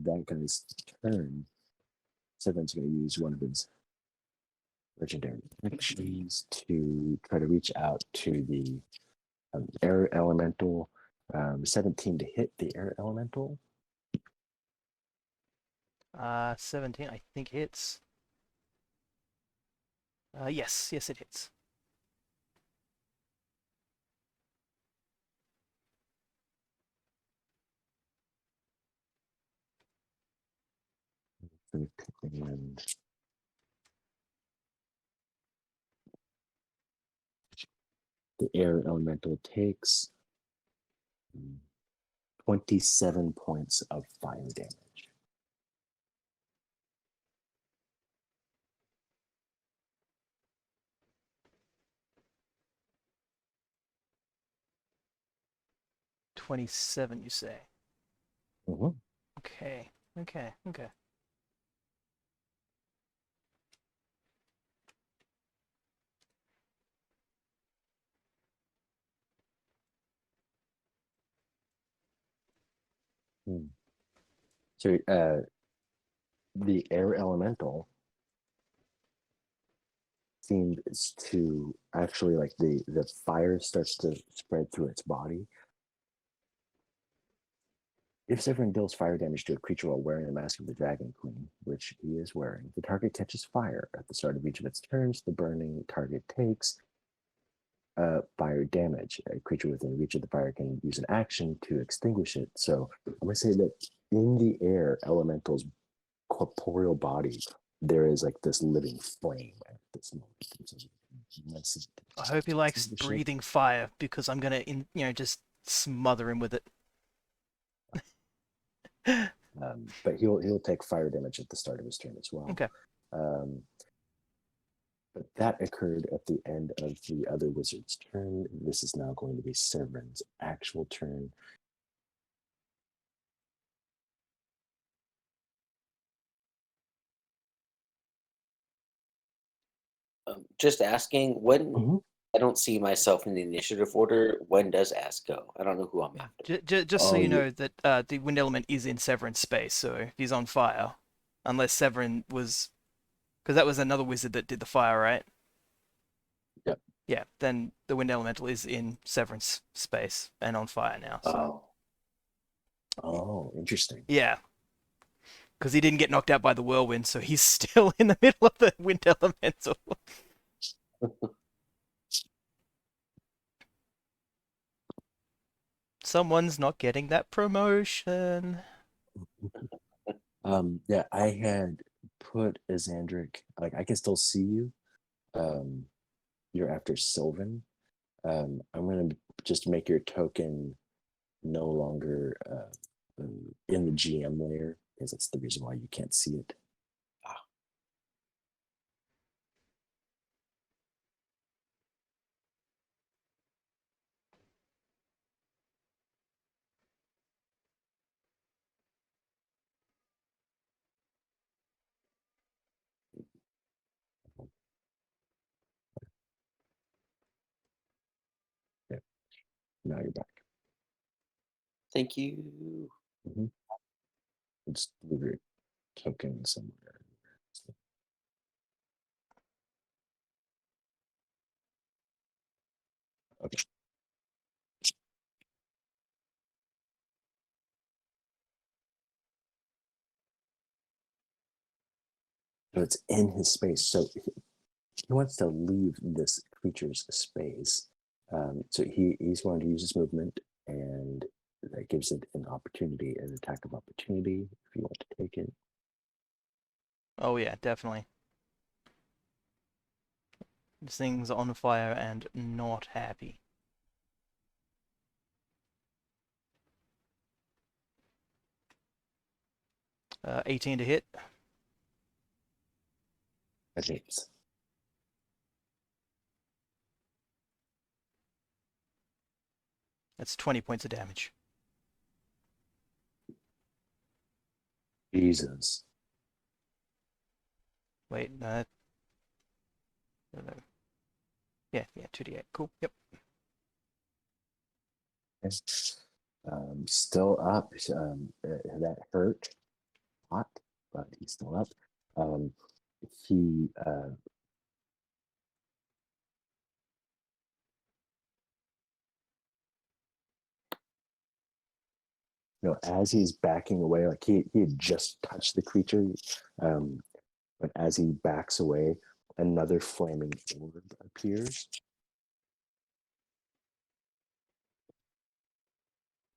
that guy's turn, Seven's going to use one of his legendary actions to try to reach out to the Air elemental, 17 to hit the air elemental. 17, I think hits. Yes, it hits. And the air elemental takes 27 points of fire damage. $27, you say? Mm-hmm. Okay. So the air elemental seems to actually, like, the fire starts to spread through its body. If Severin deals fire damage to a creature while wearing the mask of the Dragon Queen, which he is wearing, the target catches fire. At the start of each of its turns, the burning target takes fire damage. A creature within reach of the fire can use an action to extinguish it. So I'm going to say that in the air elemental's corporeal body, there is like this living flame at this moment. I hope he likes breathing fire, because I'm gonna, just smother him with it. But he'll take fire damage at the start of his turn as well. Okay. But that occurred at the end of the other wizard's turn. This is now going to be Severin's actual turn. Just asking, when I don't see myself in the initiative order, when does Ask go? I don't know who I'm after. Just so you know that the wind element is in Severin's space, so if he's on fire, unless Severin was, because that was another wizard that did the fire, right? Yep. Yeah, then the wind elemental is in Severin's space and on fire now. So. Oh, interesting. Yeah. Because he didn't get knocked out by the whirlwind, so he's still in the middle of the wind elemental. Someone's not getting that promotion. Yeah, I had put Azandric, like, I can still see you. You're after Sylvan. I'm gonna just make your token no longer in the GM layer, because that's the reason why you can't see it. Yeah. Now you're back. Thank you. Just leave your token somewhere. Okay. So it's in his space. So he wants to leave this creature's space. So he's going to use his movement, and that gives it an opportunity, an attack of opportunity, if you want to take it. Oh yeah, definitely. This thing's on fire and not happy. Uh, 18 to hit. That hits. That's 20 points of damage. Jesus. Wait, no. Yeah, 2d8. Cool. Yep. Still up. That hurt a lot, but he's still up. He as he's backing away, like he had just touched the creature, but as he backs away, another flaming orb appears.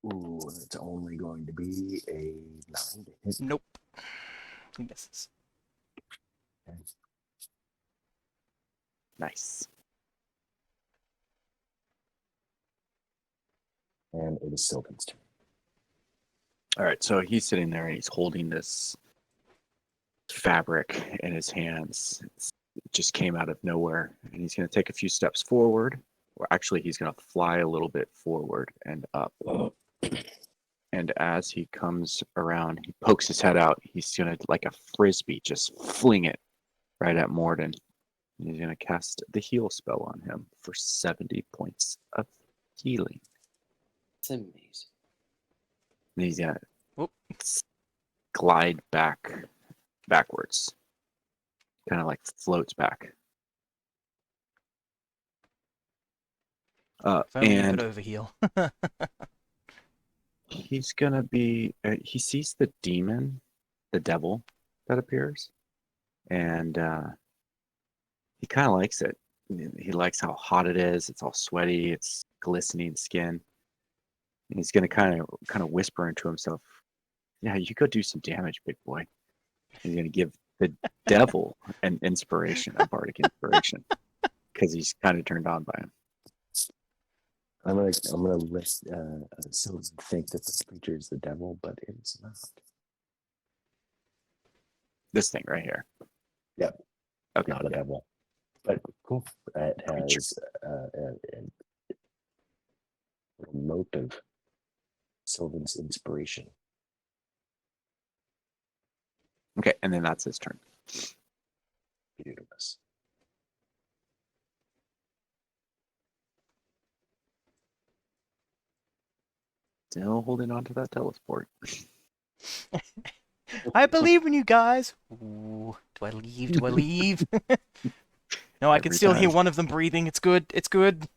Ooh, it's only going to be a 9 to hit. Nope. He misses. Nice. And it is Sylvan's turn. All right, so he's sitting there and he's holding this fabric in his hands. It just came out of nowhere, and he's going to take a few steps forward. Or actually, he's going to fly a little bit forward and up. And as he comes around, he pokes his head out. He's going to, like a frisbee, just fling it right at Morden. And he's going to cast the heal spell on him for 70 points of healing. It's amazing. And he's going Whoop. to glide backwards. Kind of like floats back. If only you And could overheal. he's going to be... he sees the demon, the devil that appears. And he kind of likes it. He likes how hot it is. It's all sweaty. It's glistening skin. And he's going to kind of whisper into himself, "Yeah, you go do some damage, big boy." He's going to give the devil an inspiration, a bardic inspiration, because he's kind of turned on by him. I'm gonna let Sylvan think that this creature is the devil, but it is not. This thing right here. Yep. Okay. Not a devil. But cool. It Creature. has a little note of Sylvan's inspiration. Okay, and then that's his turn. Beautiful. Still holding on to that teleport. I believe in you guys. Ooh, do I leave? Do I leave? No, I can Every still hear time. one of them breathing. It's good. It's good.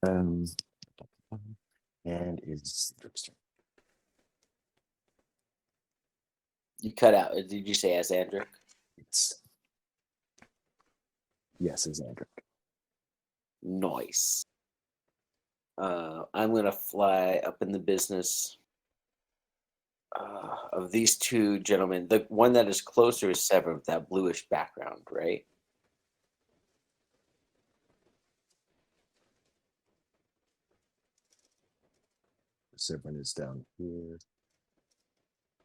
Um, and is Drip's turn. You cut out. Did you say Azandric? Yes, is Andrew. Nice. I'm gonna fly up in the business of these two gentlemen. The one that is closer is Seven with that bluish background, right? Sylvan is down here.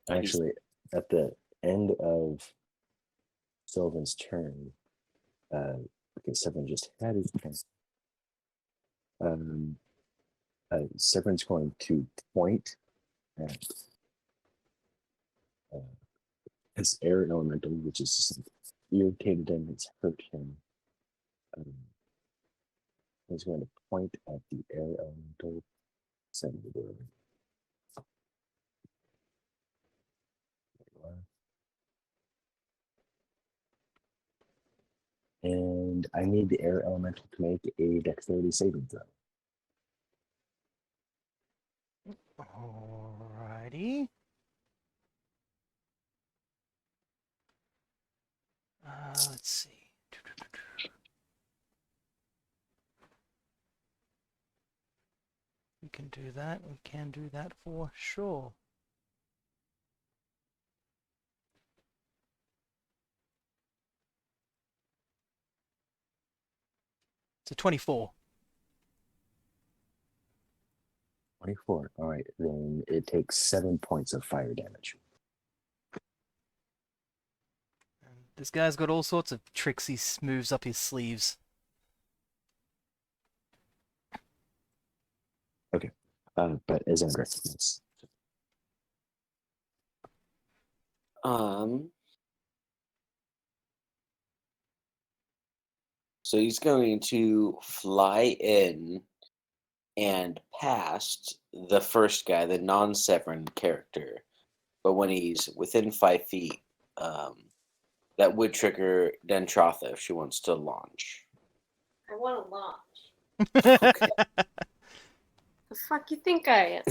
And he's- Actually, at the end of Sylvan's turn, because Sylvan just had his turn. Sylvan's going to point at his air elemental, which is just irritated him, it's hurt him. He's going to point at the air elemental. Send the door. And I need the air elemental to make a dexterity saving throw. Alrighty. Let's see. We can do that. We can do that for sure. It's a 24. 24. All right, then it takes 7 points of fire damage. And this guy's got all sorts of tricks he moves up his sleeves. But as Andrex, yes. So he's going to fly in and past the first guy, the non-Severin character. But when he's within 5 feet, that would trigger Dentrotha if she wants to launch. I want to launch. Okay. The fuck you think I am?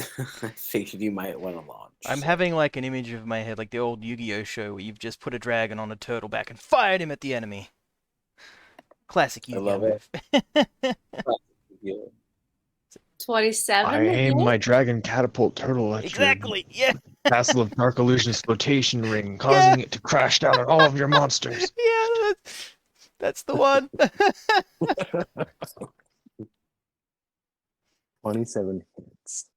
I figured you might want to launch. I'm so. having like an image of my head, like the old Yu-Gi-Oh show where you've just put a dragon on a turtle back and fired him at the enemy. Classic I Yu-Gi-Oh love it. move. Yeah. 27. I aim my dragon catapult turtle at Exactly. Yeah. your Castle of Dark Illusions flotation ring, causing it to crash down on all of your monsters. Yeah. That's the one. 27 hits.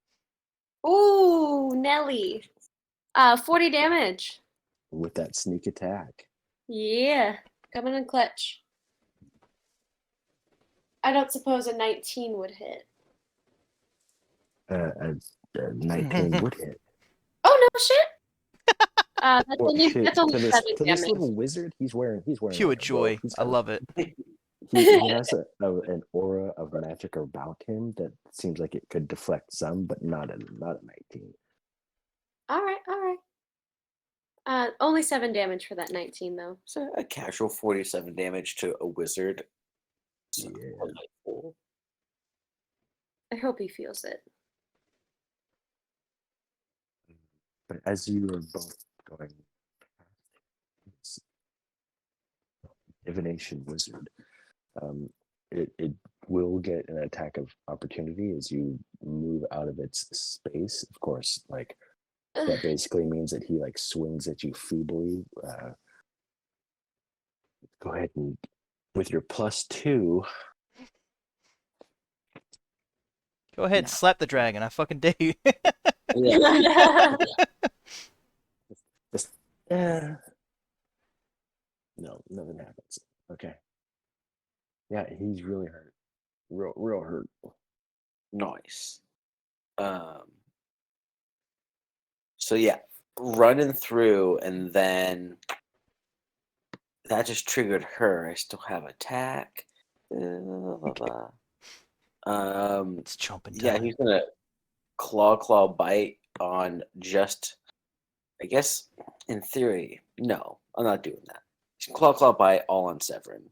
Ooh, Nelly. 40 damage. With that sneak attack. Yeah, coming in clutch. I don't suppose a 19 would hit. A 19 would hit. Oh no shit! That's Well, only to, that's only to 7 this damage. little wizard, he's wearing Pure like a joy. robe. He's I got love it. he has an aura of magic about him that seems like it could deflect some, but not a 19. All right. Only 7 damage for that 19 though. So a casual 47 damage to a wizard. So, Yeah. delightful. I hope he feels it. But as you are both going past divination wizard, it will get an attack of opportunity as you move out of its space. Of course, like that basically means that he like swings at you feebly. Go ahead and with your +2. Go ahead, slap the dragon. I fucking dare you. Yeah. Just, no, nothing happens. Okay. Yeah, he's really hurt. Real hurt. Nice. So yeah, running through, and then that just triggered her. I still have attack. Blah, blah, blah. It's chomping Yeah, time. he's gonna claw bite on just. I guess in theory, no, I'm not doing that. Claw bite all on Severin.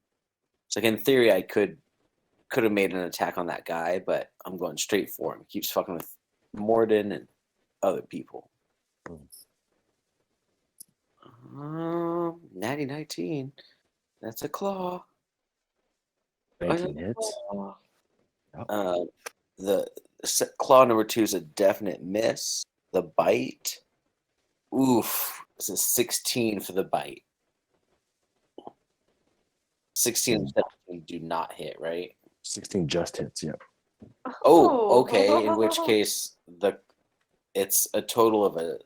So like in theory, I could have made an attack on that guy, but I'm going straight for him. Keeps fucking with Morden and other people. Natty 19. That's a claw. 19 hits. Claw. Yep. The claw number 2 is a definite miss. The bite. Oof. It's a 16 for the bite. 16 and 17 do not hit, right? 16 just hits, yep. Oh, okay. In which case, it's a total of a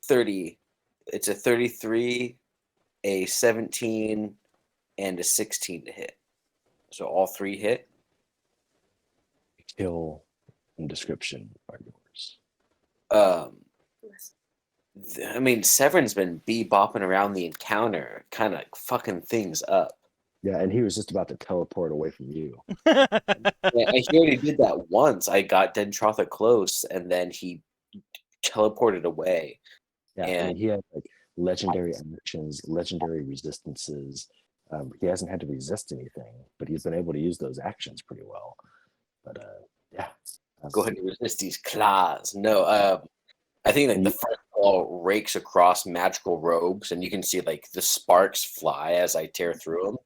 30. It's a 33, a 17, and a 16 to hit. So all 3 hit. Kill and description are yours. I mean, Severin's been bebopping around the encounter, kind of fucking things up. Yeah, and he was just about to teleport away from you. Yeah, he already did that once. I got Dentrotha close, and then he teleported away. Yeah, and he had like legendary actions, legendary resistances. He hasn't had to resist anything, but he's been able to use those actions pretty well. But yeah. Go ahead and resist these claws. No, I think like the first claw rakes across magical robes, and you can see like the sparks fly as I tear through them.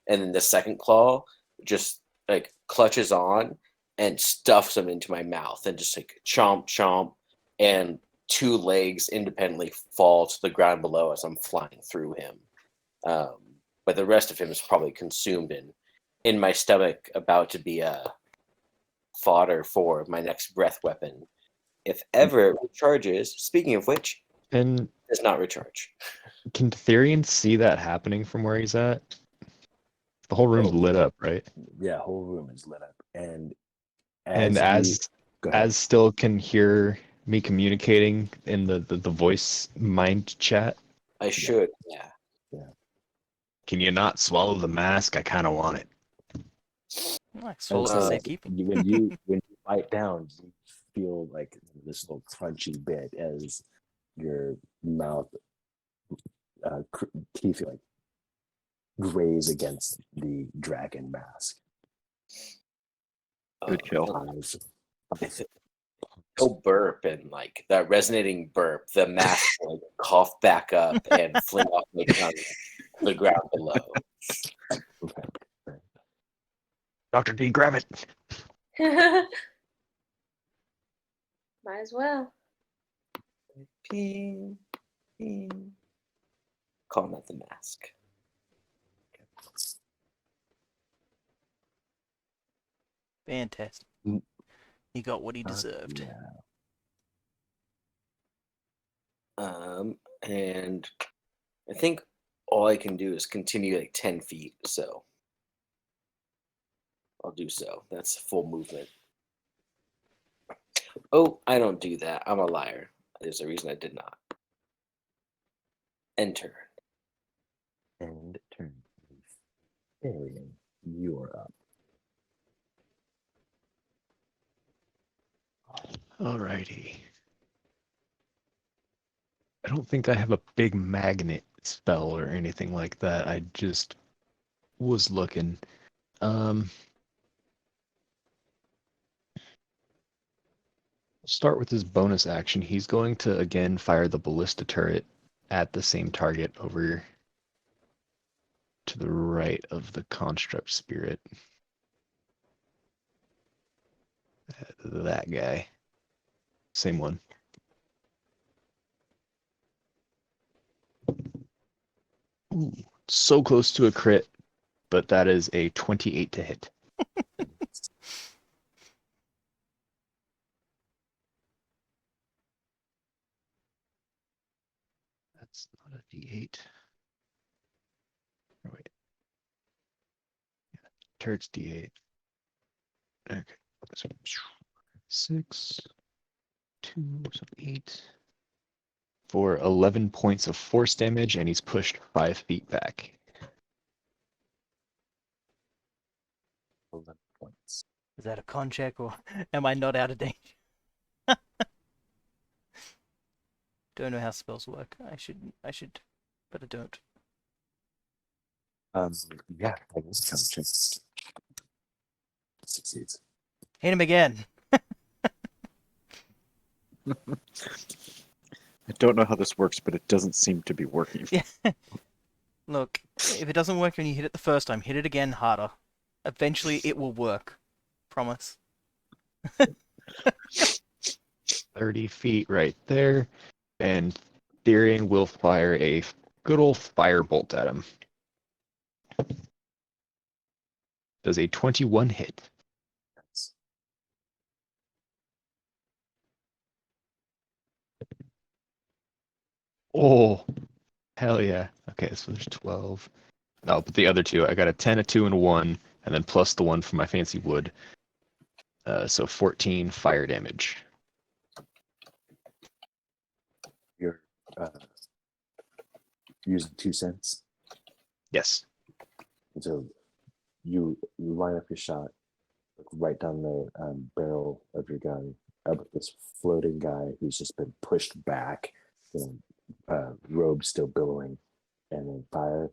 And then the second claw just like clutches on and stuffs them into my mouth, and just like chomp, and 2 legs independently fall to the ground below as I'm flying through him. But the rest of him is probably consumed in my stomach, about to be fodder for my next breath weapon. If ever it recharges, speaking of which, And does not recharge. can Therian see that happening from where he's at? The whole room's lit up, right? Yeah, whole room is lit up. And as still can hear me communicating in the voice mind chat. I should, yeah. Can you not swallow the mask? I kind of want it. Like swallow for safekeeping. When you bite down, you feel like this little crunchy bit as your mouth teeth like graze against the dragon mask. Good kill. He'll burp and like that resonating burp, the mask will like, cough back up and fling off my tongue to the ground below. Okay. Dr. D, grab it. Might as well. Ping, ping. Calling out the mask. Fantastic. Mm. He got what he deserved. Yeah. And I think all I can do is continue like 10 feet, so I'll do so. That's full movement. Oh, I don't do that. I'm a liar. There's a reason I did not. Enter. End turn. Arian, you're up. Alrighty. I don't think I have a big magnet spell or anything like that. I just was looking. Start with his bonus action. He's going to again fire the ballista turret at the same target over to the right of the construct spirit. That guy. Same one. Ooh, so close to a crit, but that is a 28 to hit. That's not a D8. Oh, wait. Yeah, turret's D8. Okay. So 6, 2, so 8. For 11 points of force damage, and he's pushed 5 feet back. 11 points. Is that a con check or am I not out of danger? Don't know how spells work. I should, but I don't. Yeah, that is kind of check. Succeeds. Hit him again. I don't know how this works, but it doesn't seem to be working. Yeah. Look, if it doesn't work when you hit it the first time, hit it again harder. Eventually it will work. Promise. 30 feet right there, and Therian will fire a good old firebolt at him. Does a 21 hit? Yes. Oh, hell yeah. Okay, so there's 12. No, but the other two, I got a 10, a 2, and a 1, and then plus the 1 for my fancy wood. So 14 fire damage. You're using 2 cents. Yes. And so you line up your shot, look right down the barrel of your gun up at this floating guy who's just been pushed back, robe still billowing, and then fire.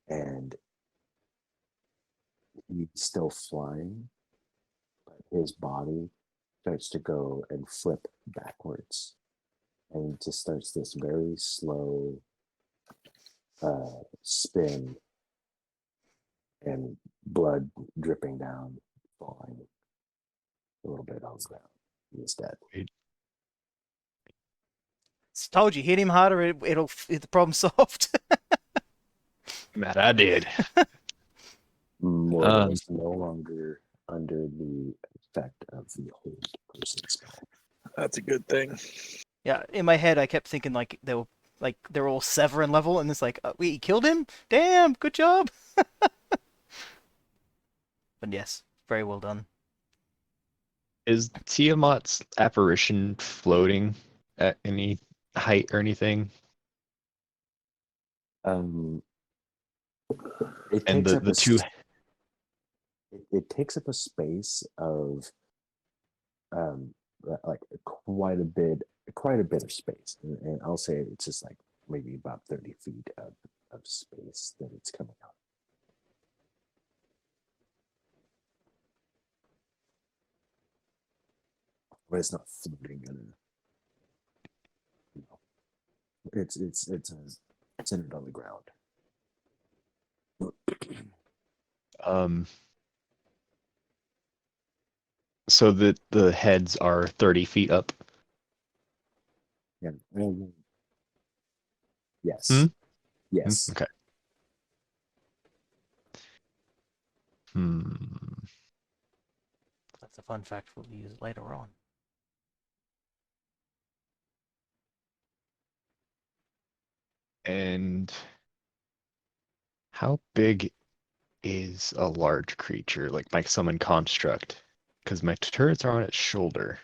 And he's still flying, but his body starts to go and flip backwards. And he just starts this very slow spin, and blood dripping down, falling a little bit on the ground. He's dead. Told you, hit him harder, it'll the problem solved. Matt, I did. Morgan is no longer under the effect of the hold person spell. That's a good thing. Yeah, in my head I kept thinking like they're all Severin level, and it's like, wait, he killed him? Damn, good job. But yes, very well done. Is Tiamat's apparition floating at any height or anything? It And takes up the two. It takes up a space of like quite a bit quite a bit of space, and I'll say it's just like maybe about 30 feet of space that it's coming out. But it's not floating in a, you know, it's centered on the ground. So the heads are 30 feet up. Yeah. Yes. Hmm? Yes. Okay. That's a fun fact we'll use later on. And how big is a large creature, like my summon construct? Because my turrets are on its shoulder.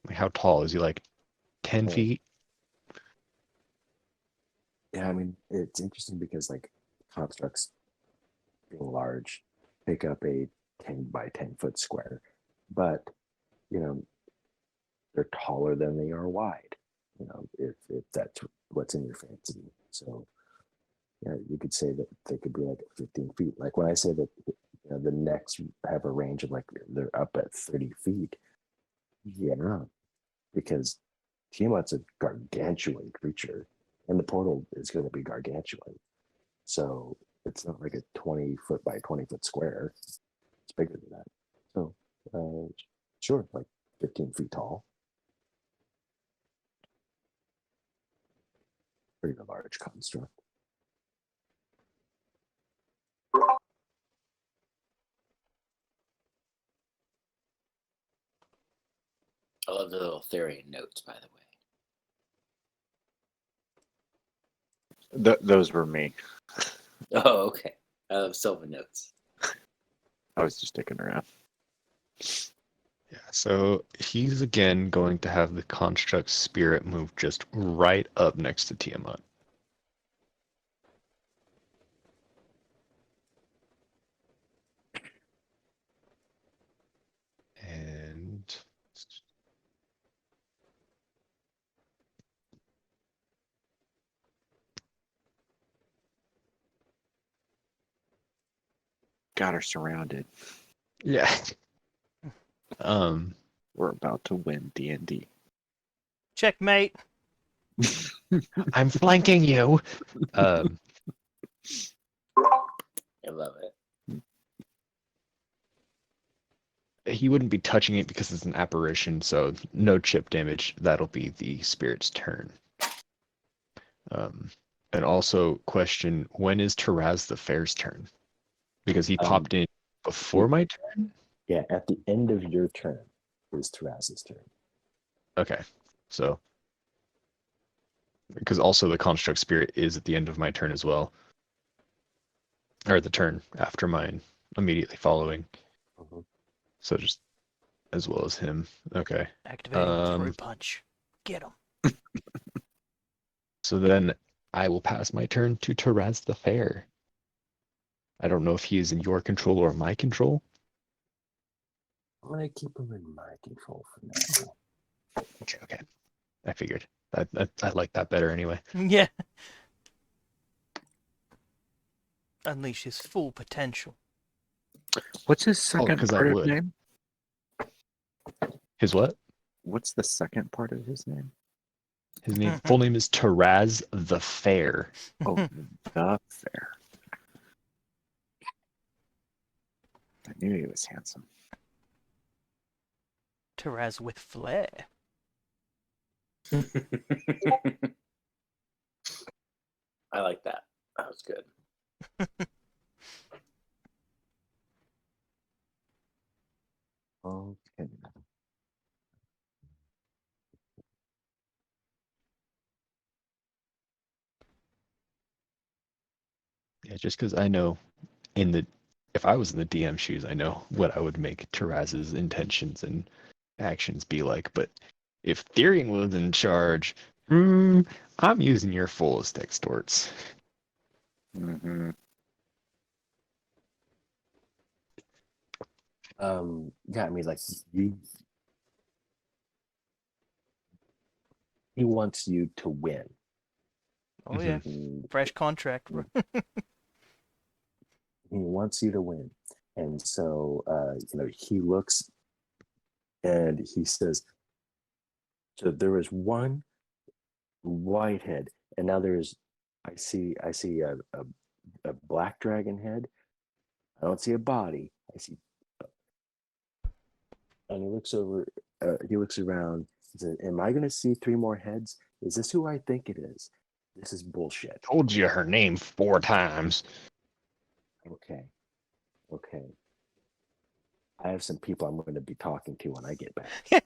Like, how tall is he? Like 10 Oh. feet? Yeah, I mean, it's interesting because like constructs being large pick up a 10 by 10 foot square, but you know, they're taller than they are wide, you know, if that's what's in your fancy. So yeah, you could say that they could be like 15 feet. Like when I say that, you know, the necks have a range of like they're up at 30 feet. Yeah, because Tiamat's a gargantuan creature, and the portal is going to be gargantuan. So it's not like a 20-foot by 20-foot square. It's bigger than that. So sure, like 15 feet tall. Pretty large construct. I love the little Therian notes, by the way. Those were me. Oh, okay. I love Sylvan notes. I was just sticking around. Yeah, so he's again going to have the construct spirit move just right up next to Tiamat. And Got her surrounded. yeah. We're about to win D&D. Checkmate. I'm flanking you. I love it. He wouldn't be touching it because it's an apparition, so no chip damage. That'll be the spirit's turn. And also question, when is Taraz the Fair's turn? Because he popped in before my turn? Yeah, at the end of your turn is Taraz's turn. Okay, so because also the construct spirit is at the end of my turn as well, or the turn after mine, immediately following. Mhm. So just as well as him. Okay. Activating the throat punch. Get him. So then I will pass my turn to Taraz the Fair. I don't know if he is in your control or my control. I'm gonna keep him in my control for now. Okay. I figured. I like that better anyway. Yeah. Unleash his full potential. What's his second 'cause I part of would. his name? His what? What's the second part of his name? His name, full name is Taraz the Fair. Oh, the Fair. I knew he was handsome. Taraz with flair. I like that. That was good. Okay. Yeah, just because I know if I was in the DM shoes, I know what I would make Taraz's intentions and actions be like. But if Therian was in charge, I'm using your fullest extorts. Mm-hmm. Yeah, I mean, like you, he wants you to win. Oh yeah, And fresh contract. he wants you to win, and so he looks and he says, "So there is one white head, and now there's, I see a black dragon head. I don't see a body. I see." And he looks over. He looks around. He says, "Am I going to see 3 more heads? Is this who I think it is? This is bullshit." Told you her name 4 times. Okay. Okay. I have some people I'm going to be talking to when I get back.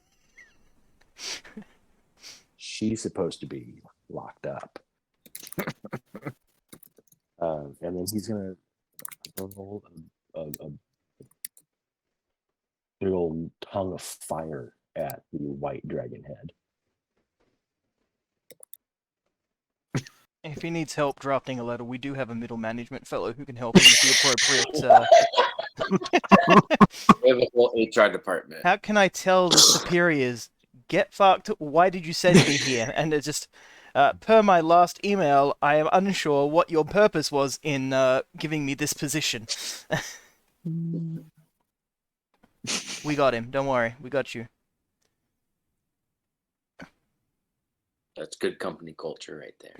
She's supposed to be locked up. And then he's going to roll a big old tongue of fire at the white dragon head. If he needs help drafting a letter, we do have a middle management fellow who can help him with the appropriate. We have a whole HR department. How can I tell the superiors, get fucked? Why did you send me here? And it's just, per my last email, I am unsure what your purpose was in giving me this position. We got him. Don't worry. We got you. That's good company culture right there.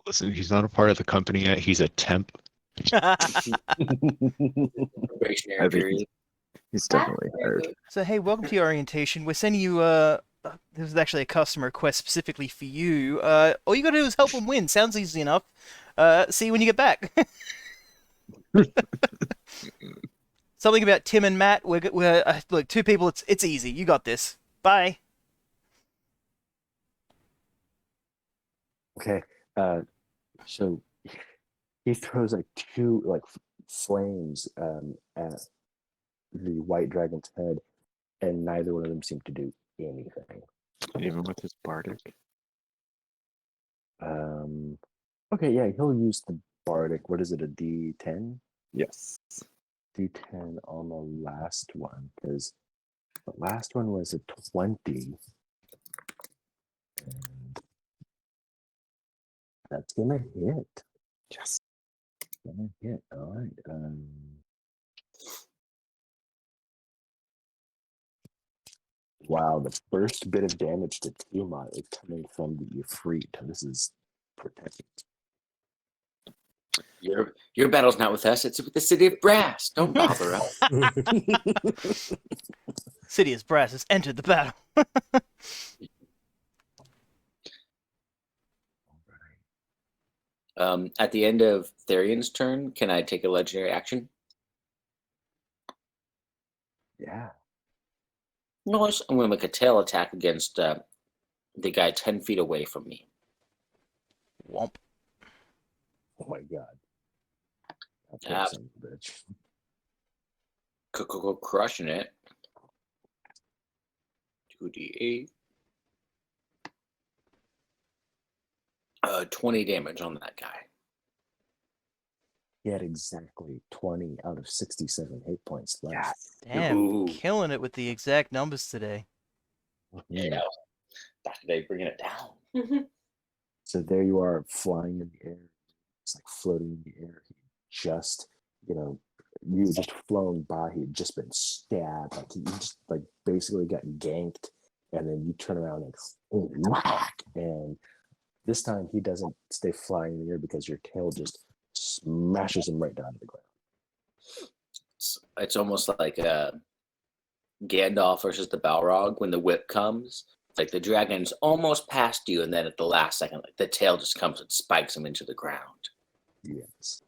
Listen, he's not a part of the company yet. He's a temp. Probationary period. He's definitely hired. So, hey, welcome to your orientation. We're sending you, this is actually a customer request specifically for you. All you gotta do is help them win. Sounds easy enough. See you when you get back. Something about Tim and Matt. We're look, 2 people. It's easy. You got this. Bye. Okay. So he throws like 2 flames at the white dragon's head, and neither one of them seem to do anything. Even with his bardic. Okay, yeah, he'll use the bardic. What is it? A D10? Yes. D10 on the last one, because the last one was a 20. And that's gonna hit. Yes. Gonna hit. All right. Wow, the first bit of damage to Tiamat is coming from the Ifrit. This is protected. Your battle's not with us, it's with the city of Brass. Don't bother us. City as Brass has entered the battle. At the end of Therion's turn, can I take a legendary action? Yeah. No, I'm going to make a tail attack against the guy 10 feet away from me. Womp. Oh my god. That Ah. son of a bitch. Crushing it. 2d8. 20 damage on that guy. He had exactly 20 out of 67 hit points left. Damn, Ooh. killing it with the exact numbers today. Yeah. Back today, bringing it down. So there you are, flying in the air. It's like floating in the air. He just, you just flown by. He had just been stabbed. Like he just basically got ganked. And then you turn around and whack. And this time he doesn't stay flying in the air because your tail just smashes him right down to the ground. It's almost like Gandalf versus the Balrog when the whip comes. It's like the dragon's almost past you, and then at the last second, like the tail just comes and spikes him into the ground. Yes.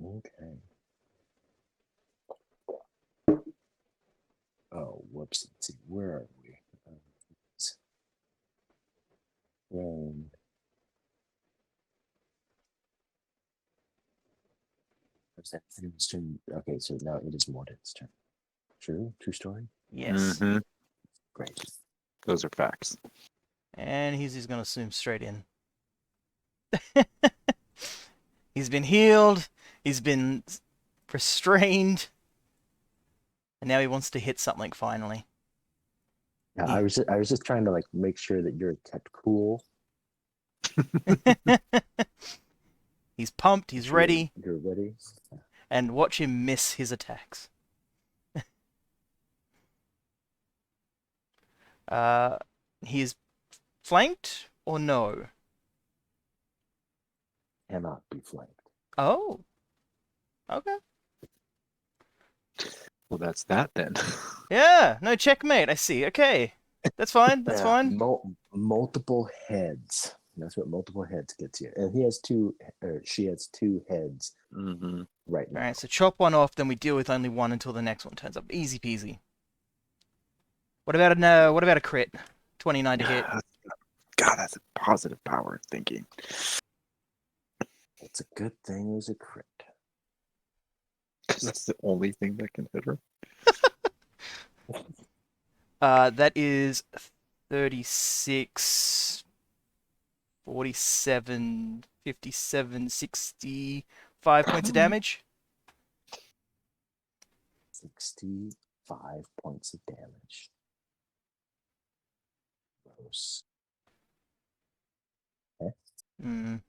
Okay. Oh, whoops. Let's see. Where are we? Was that Theo's turn? Okay, so now it is Mordin's turn. True story? Yes. Mhm. Great. Those are facts. And he's going to zoom straight in. He's been healed. He's been restrained. And now he wants to hit something finally. Yeah, Yeah. I was just trying to like make sure that you're kept cool. He's pumped. He's ready. You're ready. And watch him miss his attacks. He is flanked or no? Cannot be flanked. Oh. Okay. Well, that's that then. Yeah. No, checkmate. I see. Okay. That's fine. That's fine. Multiple heads. That's what multiple heads gets you. And he has two, or she has two heads Mm-hmm. right now. Alright, so chop one off, then we deal with only one until the next one turns up. Easy peasy. What about a crit? 29 to hit. God, that's a positive power of thinking. It's a good thing it was a crit. Because that's the only thing that can hit her. That is 36, 47, 57, 65 points of damage. 65 points of damage. Gross. Mm.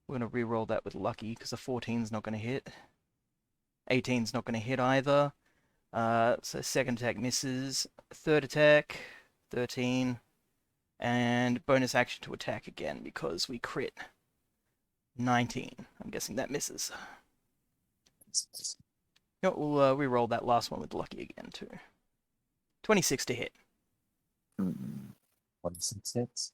We're going to re-roll that with lucky, because a 14's not going to hit. 18's not going to hit either. So second attack misses. Third attack, 13. And bonus action to attack again, because we crit. 19. I'm guessing that misses. You know, we'll re-roll that last one with lucky again, too. 26 to hit. 26 hits.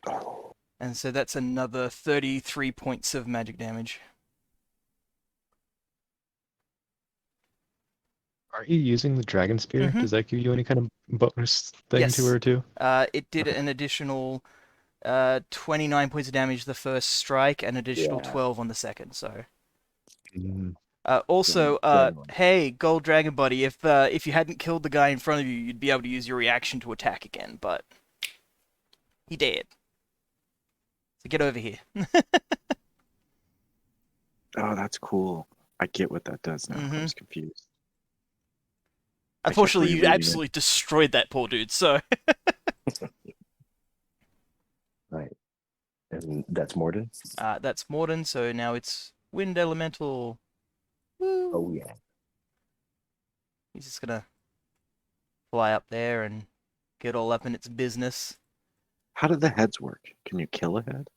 Oh, And so that's another 33 points of magic damage. Aren't you using the dragon spear? Mhm. Does that give you any kind of bonus thing Yes. to her too? It did an additional 29 points of damage the first strike, and additional Yeah. 12 on the second, so... Mm. Also, Dragon. hey, Gold Dragon Buddy, if you hadn't killed the guy in front of you, you'd be able to use your reaction to attack again, but... he did. So get over here. oh, that's cool. I get what that does now. I Mhm. was confused. Unfortunately, you rereading it. absolutely destroyed that poor dude, so... Right. And that's Morden? That's Morden, so now it's Wind Elemental. Woo. Oh, yeah. He's just gonna fly up there and get all up in its business. How do the heads work? Can you kill a head?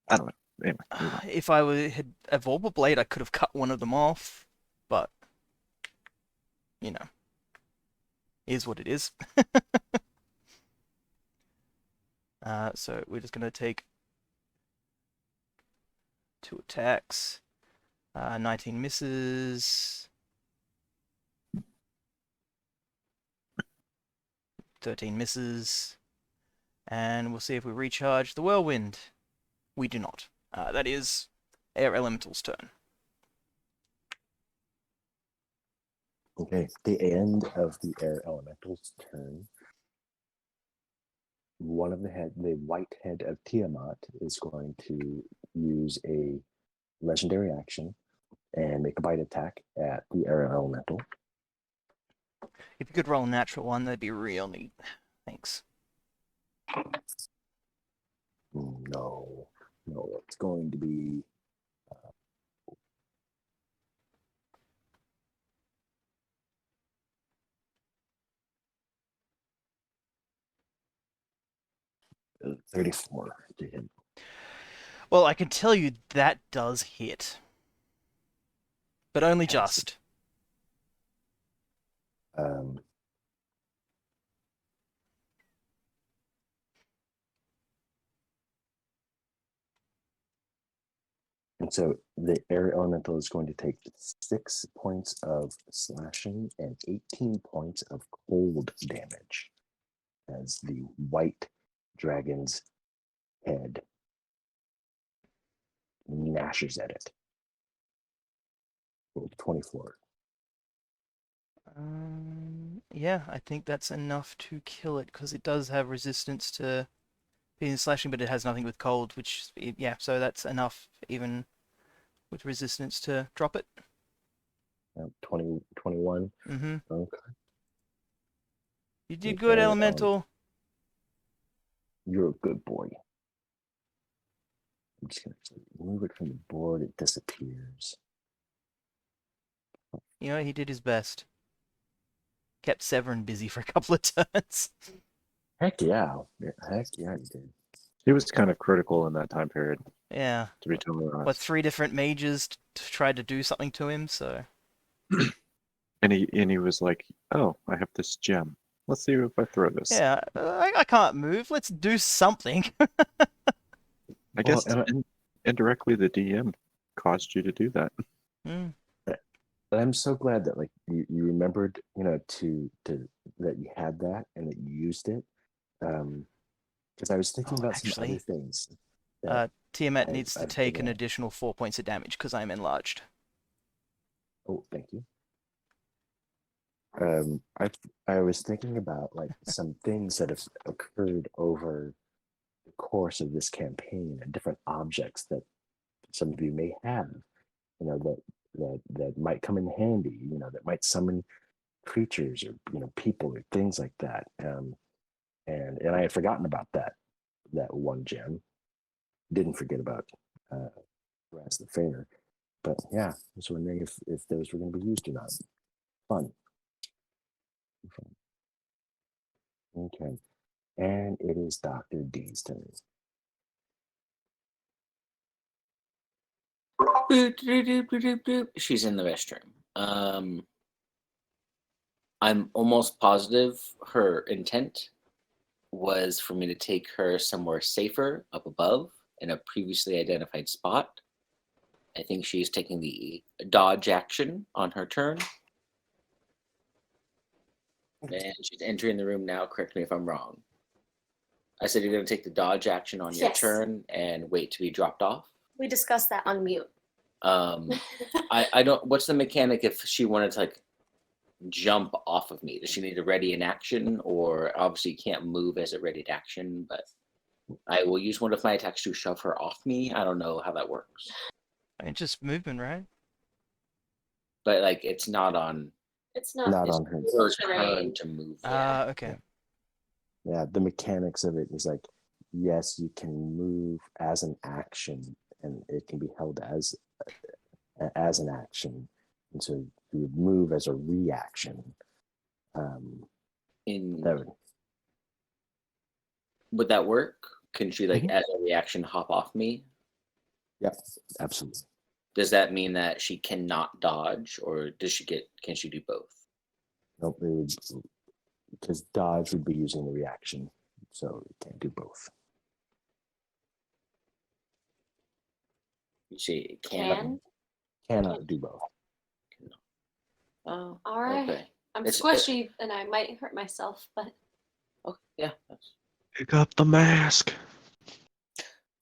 I don't know. Anyway, move on. If I had a Vorpal Blade, I could have cut one of them off, but... you know. Is what it is. So we're just gonna take 2 attacks. 19 misses. 13 misses. And we'll see if we recharge the Whirlwind. We do not. That is Air Elemental's turn. Okay. The end of the air elemental's turn. One of the white head of Tiamat is going to use a legendary action and make a bite attack at the air elemental. If you could roll a natural one, that'd be real neat. Thanks. No, it's going to be 34 to hit. Well, I can tell you that does hit. But only Yes. just. And so the air elemental is going to take 6 points of slashing and 18 points of cold damage as the white dragon's head gnashes at it. Rolled 24. Yeah, I think that's enough to kill it, because it does have resistance to piercing slashing, but it has nothing with cold, which, yeah, so that's enough even with resistance to drop it. 20, 21. Mm-hmm. Okay. You did good, Okay, Elemental. You're a good boy. I'm just gonna move it from the board. It disappears. You know, he did his best. Kept Severin busy for a couple of turns. Heck yeah. Heck yeah, he did. He was kind of critical in that time period, Yeah. to be totally What, honest. 3 different mages tried to do something to him, so... And he was like, "Oh, I have this gem. Let's see if I throw this." Yeah, I can't move. Let's do something. I guess Well, indirectly the DM caused you to do that. Mm. But I'm so glad that like you remembered, to that you had that and that you used it. Because I was thinking about some other Actually, things. That Tiamat I- needs to I've take been, an additional 4 points of damage because I'm enlarged. Oh, thank you. I was thinking about like some things that have occurred over the course of this campaign and different objects that some of you may have, that might come in handy, that might summon creatures or people or things like that. And I had forgotten about that one gem. Didn't forget about Raz the Fair, but yeah, I was wondering if those were going to be used or not. Fun. Okay, and it is Dr. D's turn. She's in the restroom. I'm almost positive her intent was for me to take her somewhere safer up above in a previously identified spot. I think she's taking the dodge action on her turn. And she's entering the room now. Correct me if I'm wrong. I said you're going to take the dodge action on your Yes. turn and wait to be dropped off. We discussed that on mute. I don't. What's the mechanic if she wanted to like jump off of me? Does she need to ready an action, or obviously you can't move as a readied action? But I will use one of my attacks to shove her off me. I don't know how that works. I mean, just movement, right? But like, it's not on. It's not. Not It's on her. her terrain. turn to move. Okay. Yeah, the mechanics of it is like, yes, you can move as an action, and it can be held as an action, and so you would move as a reaction. In That would that work? Can she like Mhm. as a reaction hop off me? Yep, absolutely. Does that mean that she cannot dodge, or does she get? Can she do both? Nope, because dodge would be using the reaction, so it can't do both. She Can. Cannot do both. Oh, All right. okay. I'm It's- squishy and I might hurt myself, but Oh, yeah. Pick up the mask.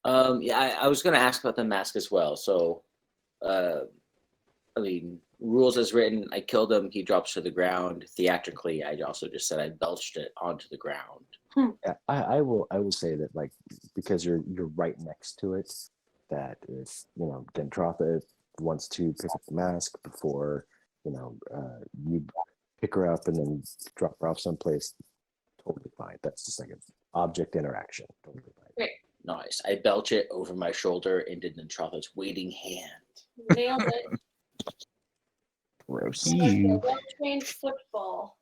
Yeah, I was going to ask about the mask as well. So, I mean, rules as written, I killed him. He drops to the ground. Theatrically, I also just said I belched it onto the ground. Yeah, I will say that like because you're right next to it, that if Dentrotha wants to pick up the mask before you pick her up and then drop her off someplace, totally fine. That's just like an object interaction. Totally fine. Nice. I belch it over my shoulder into Dentrotha's waiting hand. nailed it. Gross. Like a well-trained football.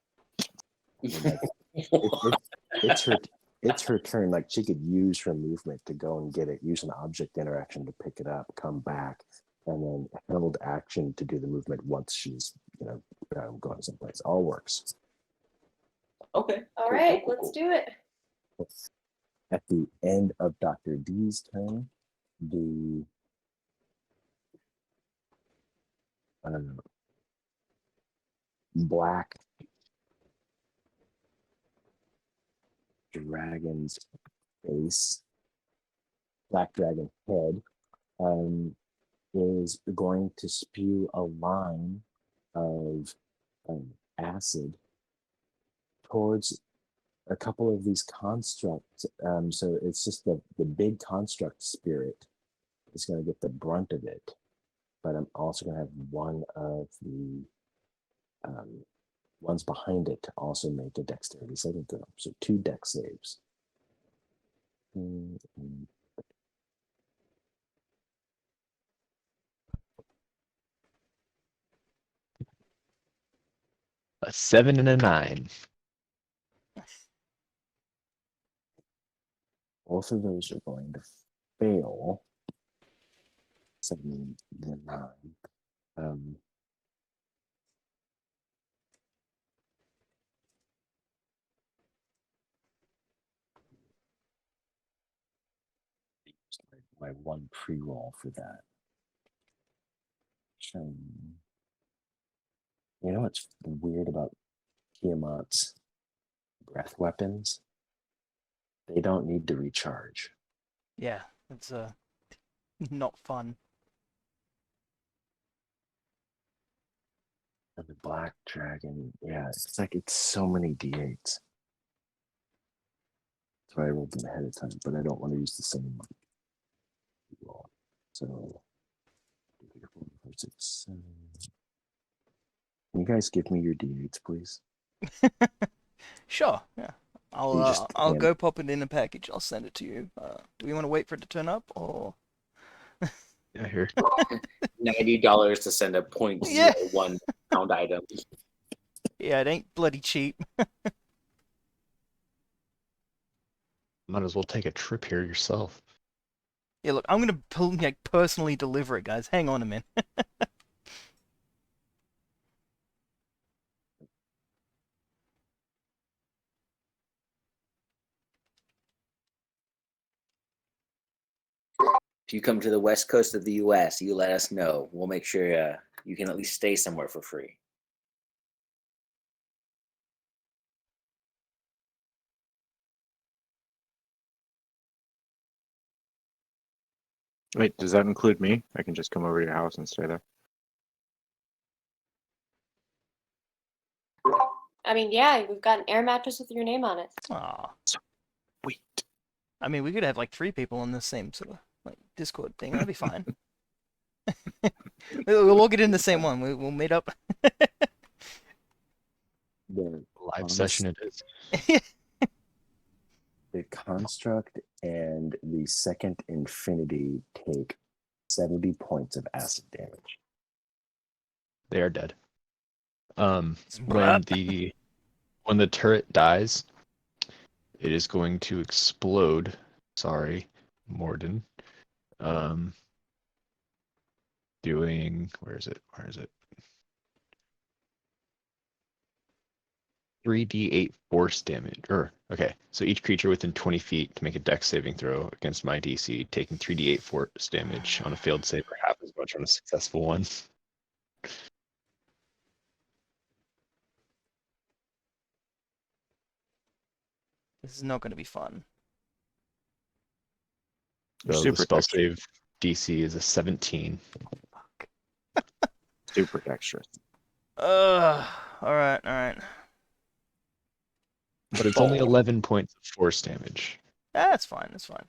It's her turn. Like she could use her movement to go and get it, use an object interaction to pick it up, come back, and then held action to do the movement once she's going someplace. All works. Okay. All right, let's do it. At the end of Dr. D's turn, the black dragon's face, black dragon head, is going to spew a line of acid towards a couple of these constructs. So it's just the big construct spirit is going to get the brunt of it. but I'm also going to have one of the ones behind it to also make a dexterity saving throw. So 2 dex saves. Mm, mm. A 7 and a 9. Both of those are going to fail. 7 and 9. My one pre-roll for that. You know what's weird about Tiamat's breath weapons? They don't need to recharge. Yeah, it's not fun. And the black dragon, yeah, it's like it's so many d8s. That's why I rolled them ahead of time, but I don't want to use the same one. Roll. So 4, 5, 6, 7. Can you guys give me your d8s, please? Sure, yeah. You just I'll hand- go pop it in a package. I'll send it to you. Do we want to wait for it to turn up, or? Yeah, here. $90 to send a 0.01 pound item. Yeah, it ain't bloody cheap. Might as well take a trip here yourself. Yeah, look, I'm gonna personally deliver it, guys. Hang on a minute. If you come to the west coast of the US, you let us know. We'll make sure you can at least stay somewhere for free. Wait, does that include me? I can just come over to your house and stay there. I mean, yeah, we've got an air mattress with your name on it. Aw. Wait. I mean, we could have like 3 people on the same sort of like Discord thing. That'd be fine. We'll all get in the same one. We'll meet up. the Live session it is. The construct and the second infinity take 70 points of acid damage. They are dead. When Bruh. when the turret dies, it is going to explode. Sorry, Morden. Doing where is it? 3d8 force damage. Okay, so each creature within 20 feet to make a dex saving throw against my DC, taking 3d8 force damage on a failed save or half as much on a successful one. This is not going to be fun. You're So the super spell dexterous. save DC is a 17. Fuck. Super dexterous. All right, all right. But it's only 11 points of force damage. That's fine. That's fine.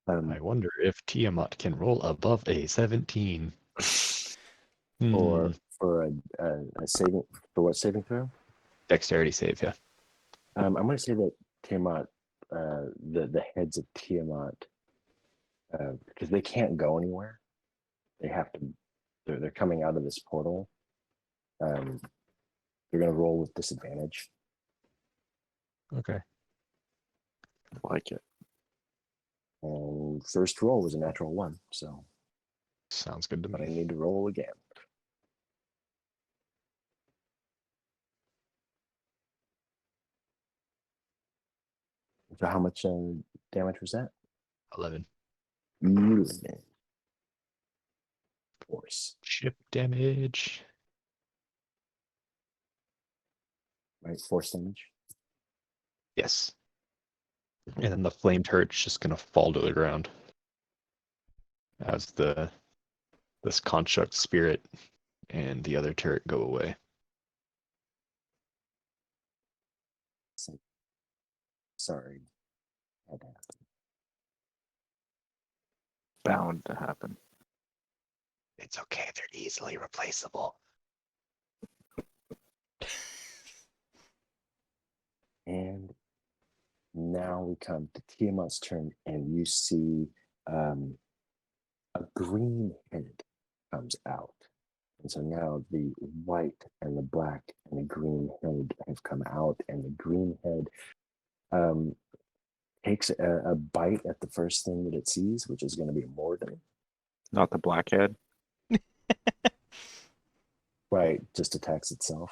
I wonder if Tiamat can roll above a 17. For a saving, for what saving throw? Dexterity save, yeah. I'm going to say that Tiamat, the heads of Tiamat, because they can't go anywhere, they have to. They're coming out of this portal. They're going to roll with disadvantage. Okay. I like it. And first roll was a natural 1, so Sounds good to but I me. need to roll again. So how much damage was that? 11. 11 force. Chip damage. Right, force damage. Yes. And then the flame turret's just gonna fall to the ground as this construct spirit and the other turret go away. Sorry. Had to happen. Bound to happen. It's okay, they're easily replaceable. And now we come to Tiamat's turn, and you see a green head comes out. And so now the white and the black and the green head have come out, and the green head takes a bite at the first thing that it sees, which is going to be Morgan. Not the blackhead. Right, just attacks itself.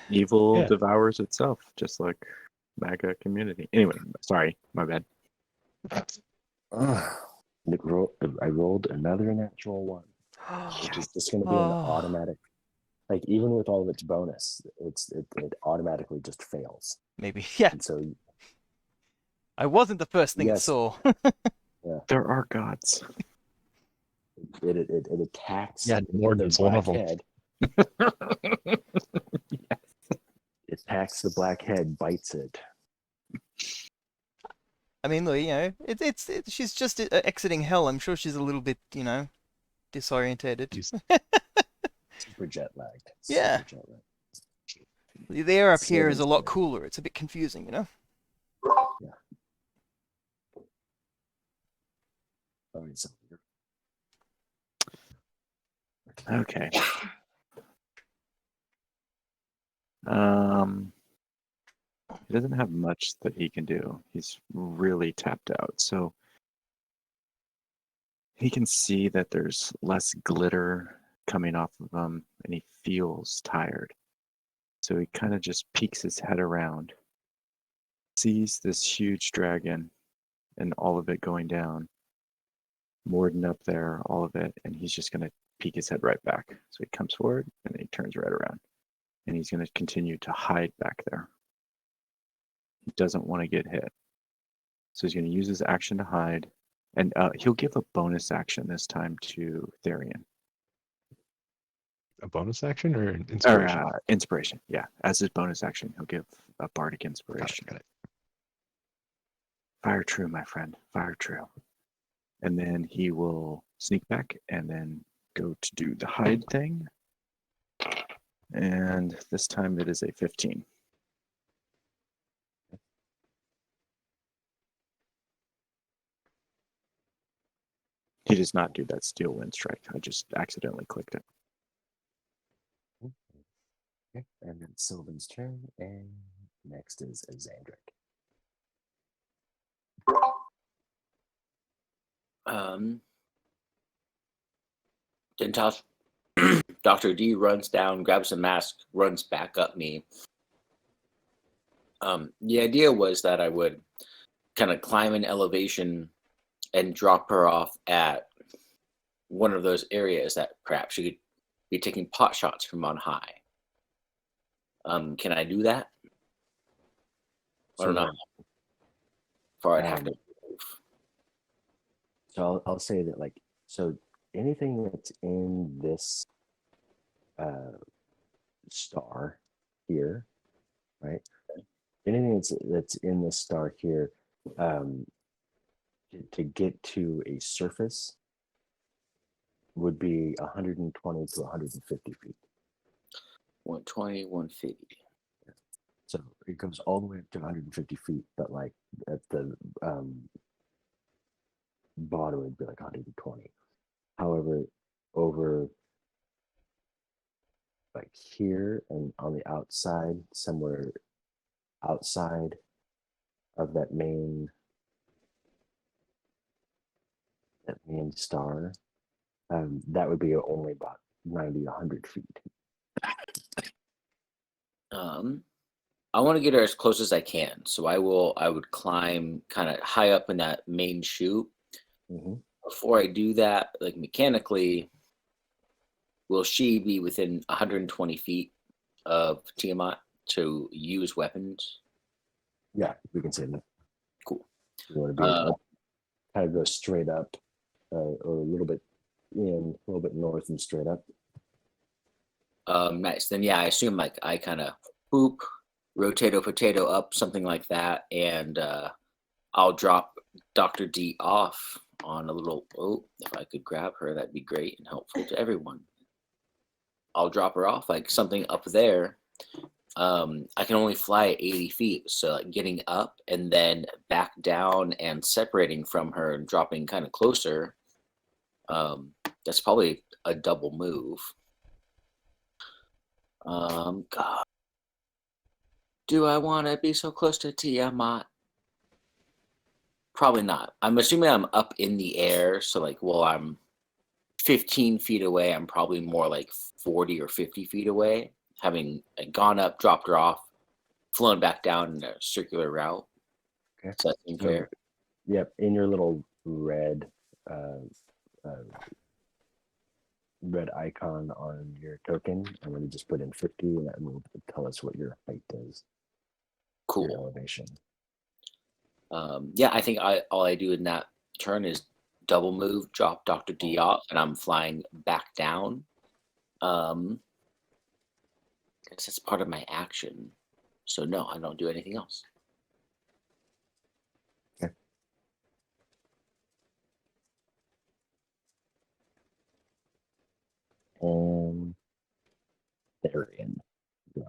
Evil Yeah. devours itself, just like MAGA community. Anyway, sorry, my bad. I rolled another natural one, which is just going to be an Oh. automatic. Like, even with all of its bonus, it automatically just fails. Maybe. Yeah. And so, I wasn't the first thing it yes, saw. There are gods. it attacks Yeah, Morgan's the one black of them. head. It attacks the black head, bites it. I mean, look, it's she's just exiting hell. I'm sure she's a little bit, disorientated. He's- Super jet lagged. Yeah. Super jet lagged. The air up here is a Sylvan's lot turn. cooler. It's a bit confusing, Yeah. All right, so Okay. He doesn't have much that he can do. He's really tapped out. So he can see that there's less glitter coming off of him, and he feels tired. So he kind of just peeks his head around, sees this huge dragon and all of it going down, Morden up there, all of it, and he's just going to peek his head right back. So he comes forward and then he turns right around, and he's going to continue to hide back there. He doesn't want to get hit. So he's going to use his action to hide, and he'll give a bonus action this time to Therian. A bonus action or an Or inspiration? inspiration, yeah. As his bonus action, he'll give a bardic inspiration. Got it. Fire true, my friend. Fire true. And then he will sneak back and then go to do the hide thing. And this time it is a 15. He does not do that steel wind strike. I just accidentally clicked it. okay. And then Sylvan's turn, and next is Xandric. Dentosh, Dr. D runs down, grabs a mask, runs back up me. The idea was that I would kind of climb an elevation and drop her off at one of those areas that perhaps she could be taking pot shots from on high. Can I do that? I don't know. Sure. Far I'd have to. So I'll say that, like, so anything that's in this star here, right? Anything that's in this star here, to get to a surface would be 120 to 150 feet. 120, 150. So it goes all the way up to 150 feet, but like at the bottom would be like 120. However, over like here and on the outside, somewhere outside of that main star, that would be only about 90, 100 feet. I want to get her as close as I can, so I would climb kind of high up in that main chute. Mm-hmm. Before I do that, like mechanically, will she be within 120 feet of Tiamat to use weapons? Yeah, we can say that. Cool. You want to be up, kind of go straight up, or a little bit in, a little bit north and straight up. Nice. Then yeah, I assume like I kind of boop, potato up, something like that, and I'll drop Dr. D off on a little. Oh, if I could grab her, that'd be great and helpful to everyone. I'll drop her off like something up there. I can only fly at 80 feet, so like getting up and then back down and separating from her and dropping kind of closer. That's probably a double move. God, do I want to be so close to Tiamat? Probably not. I'm assuming I'm up in the air, so like, well, I'm 15 feet away. I'm probably more like 40 or 50 feet away, having gone up, dropped her off, flown back down in a circular route. Okay. Does that seem fair? Yep. In your little red icon on your token, I'm going to just put in 50, and that will tell us what your height is. Cool. Your elevation. Yeah, I think all I do in that turn is double move, drop Dr. D off, and I'm flying back down. I guess that's part of my action. So no, I don't do anything else. Okay. Therian. Yeah.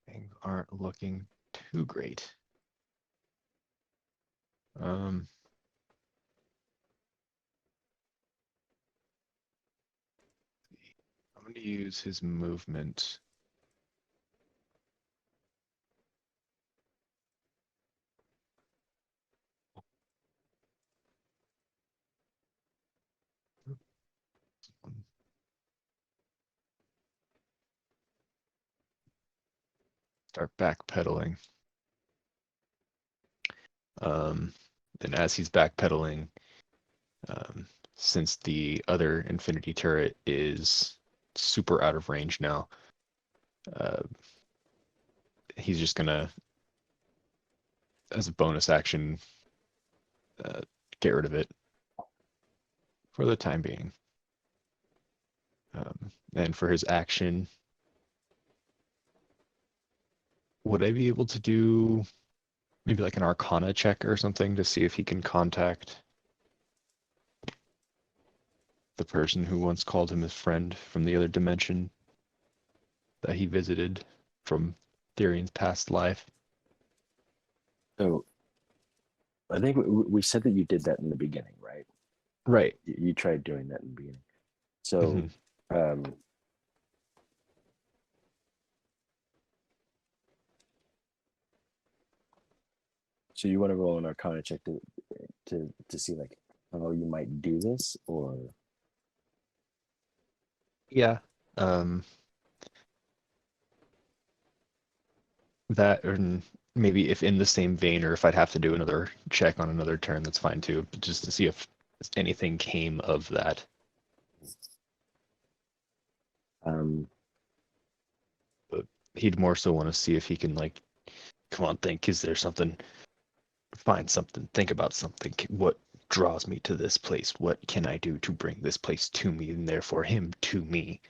Things aren't looking too great. I'm going to use his movement. Start backpedaling. And as he's backpedaling, since the other infinity turret is super out of range now, he's just gonna, as a bonus action, get rid of it for the time being. And for his action, would I be able to do maybe like an Arcana check or something to see if he can contact the person who once called him his friend from the other dimension that he visited from Therian's past life? So I think we said that you did that in the beginning, right? Right. You tried doing that in the beginning. So Mhm. So you want to roll an Arcana check to see like how you might do this, or Yeah. That, or maybe if in the same vein, or if I'd have to do another check on another turn, that's fine too, but just to see if anything came of that. But he'd more so want to see if he can, like, come on, think, is there something, find something, think about something. What draws me to this place? What can I do to bring this place to me, and therefore him to me?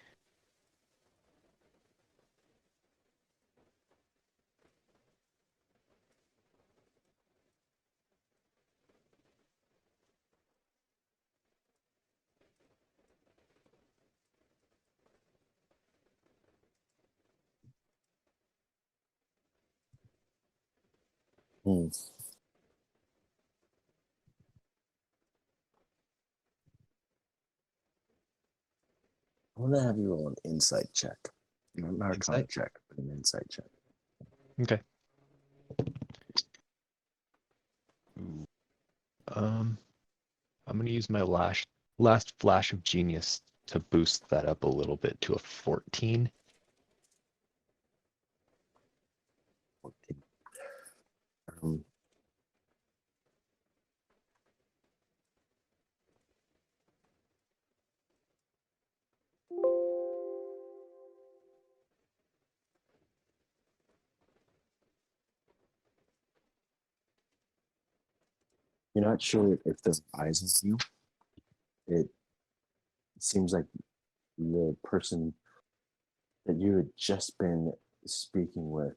Hmm. I want to have you roll an insight check. Not an Arcana Insight? check, but an insight check. Okay. Ooh. I'm gonna use my last flash of genius to boost that up a little bit to a 14. 14. Um, you're not sure if they're rising you. It seems like the person that you had just been speaking with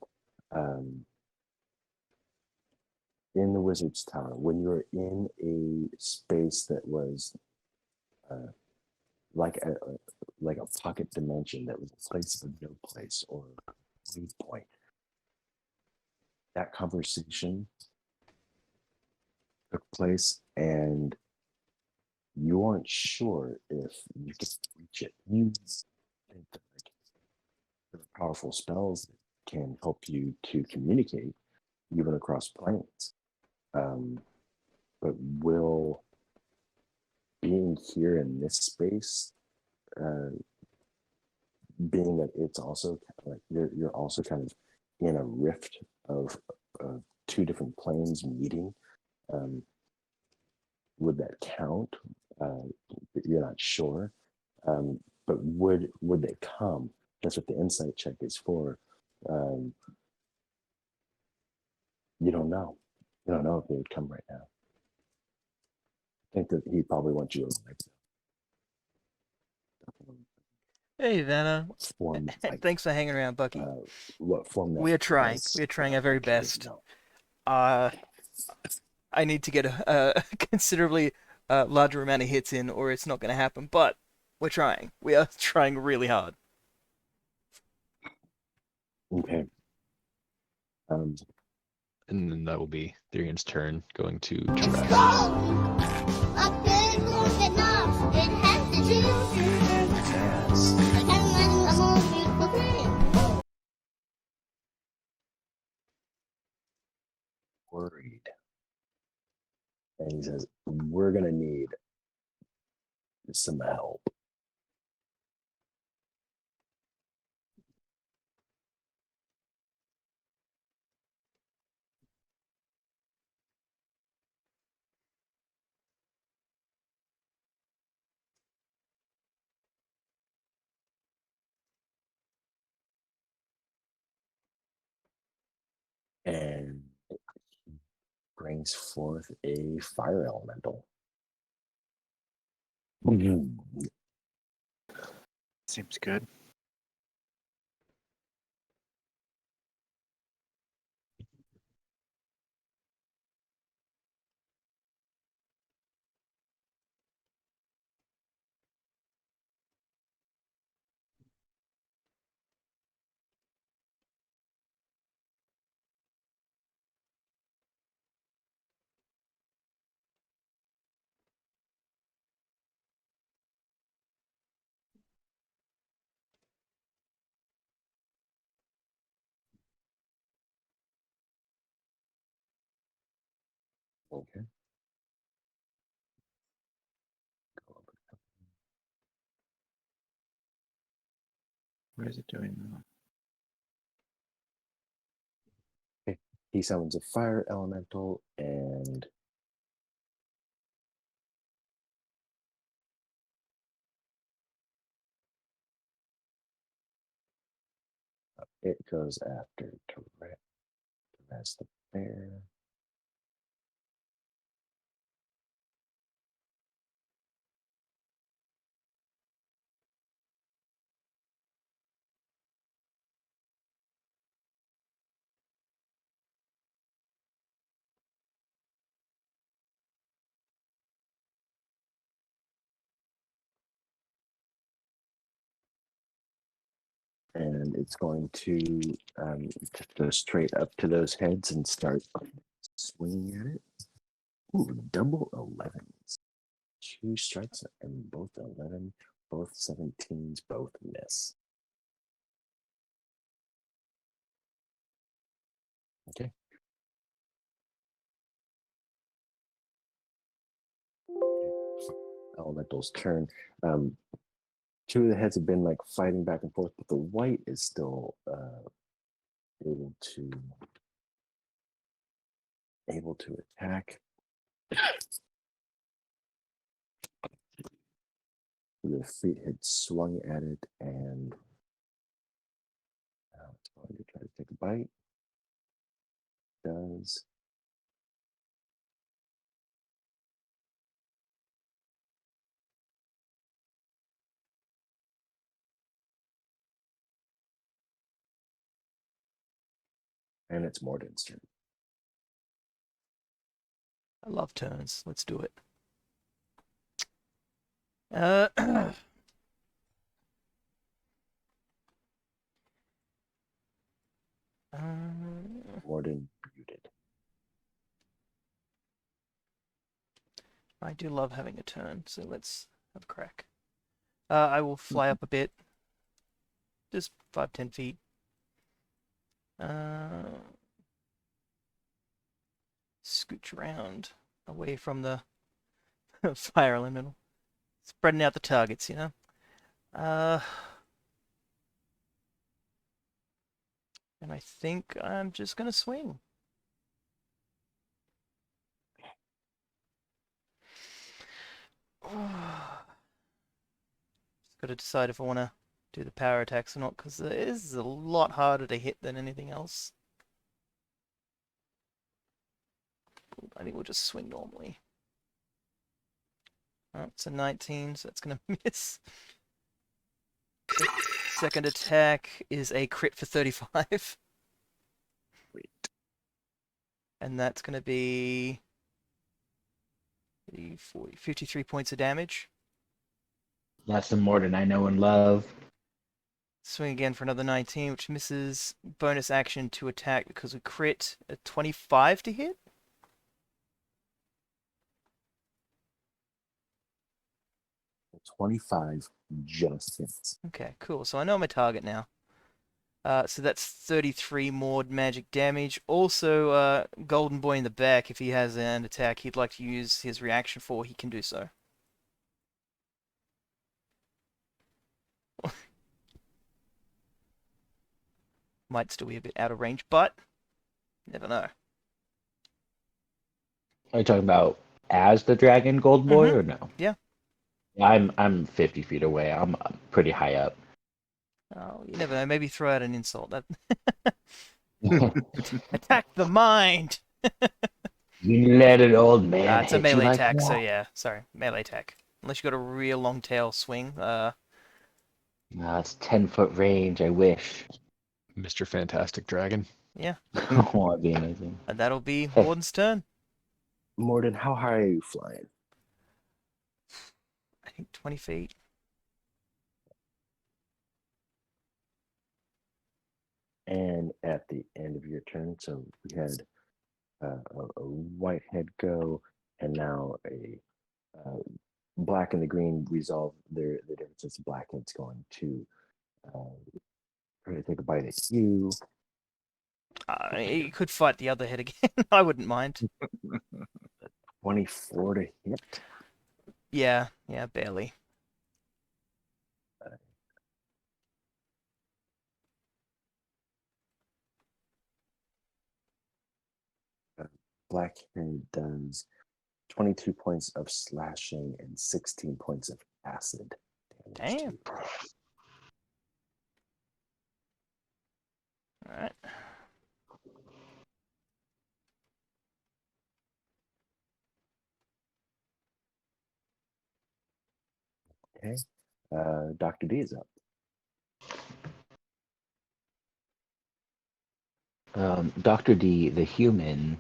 in the wizard's tower, when you were in a space that was like a pocket dimension, that was a place of no place or lead point. That conversation took place, and you aren't sure if you can reach it. You think that there are powerful spells that can help you to communicate even across planes. But will being here in this space, being that it's also like you're also kind of in a rift of two different planes meeting, would that count? You're not sure, but would they come? That's what the insight check is for. You don't know. You don't know if they would come right now. I think that he probably wants you alive. Hey, Vanna. Form, like, Thanks for hanging around, Bucky. what form that We're trying. was, We're trying our very actually best. know. I need to get a considerably larger amount of hits in, or it's not going to happen. But we're trying. We are trying really hard. Okay. And then that will be Therian's turn, going to It's Jurassic. cold. A big old knob. It has to choose. Yes. I can't imagine a more beautiful thing. Worried. And he says, we're going to need some help. And he brings forth a fire elemental. Seems good. Okay. What is it doing now? Okay. He summons a fire elemental, and it goes after Therese the bear. And it's going to go straight up to those heads and start swinging at it. Ooh, double 11s. 2 strikes and both 11, both 17s, both miss. Okay. elementals turn. Two of the heads have been like fighting back and forth, but the white is still able to attack. The feet had swung at it, and now it's going to try to take a bite. Does. And it's Morden's turn. I love turns. Let's do it. Morden muted. I do love having a turn, so let's have a crack. I will fly up a bit. Just 5-10 feet. Scooch around away from the fire elemental. Spreading out the targets, you know? And I think I'm just going to swing. Just got to decide if I want to do the power attacks or not, because it is a lot harder to hit than anything else. I think we'll just swing normally. Oh, it's a 19, so that's going to miss. Second attack is a crit for 35. Wait. And that's going to be 40, 53 points of damage. That's the Morden I know and love. Swing again for another 19, which misses. Bonus action to attack because we crit a 25 to hit. 25 just hits. Okay, cool. So I know my target now. So that's 33 more magic damage. Also, Golden Boy in the back, if he has an attack he'd like to use his reaction for, he can do so. Might still be a bit out of range, but never know. Are you talking about as the dragon gold boy or no? Yeah. I'm 50 feet away. I'm pretty high up. Oh, you never know. Maybe throw out an insult. That attack the mind. You let an old man It's a hit melee you like attack, so that? yeah. Sorry, melee attack. Unless you got a real long tail swing. No, it's 10-foot range. I wish. Mr. Fantastic Dragon. Yeah. Oh, that'd be amazing. And that'll be Warden's turn. Morden, how high are you flying? I think 20 feet. And at the end of your turn, so we had a white head go, and now a black and the green resolve the differences. Black head's going to try to take a bite at you. You could fight the other head again. I wouldn't mind. 24 to hit. Yeah, barely. Blackhead does 22 points of slashing and 16 points of acid damage. Damn. Alright. Okay. Dr. D is up. Dr. D, the human,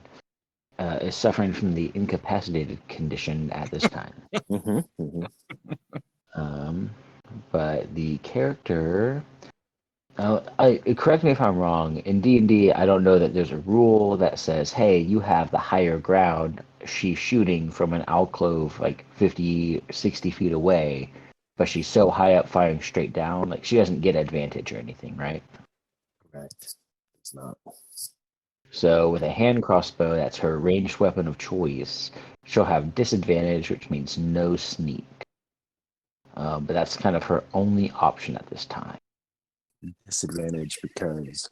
is suffering from the incapacitated condition at this time. But the character, correct me if I'm wrong. In D&D, I don't know that there's a rule that says, "Hey, you have the higher ground." She's shooting from an alcove like 50, 60 feet away, but she's so high up, firing straight down, like she doesn't get advantage or anything, right? Correct. It's not. So with a hand crossbow, that's her ranged weapon of choice. She'll have disadvantage, which means no sneak. but that's kind of her only option at this time. Disadvantage because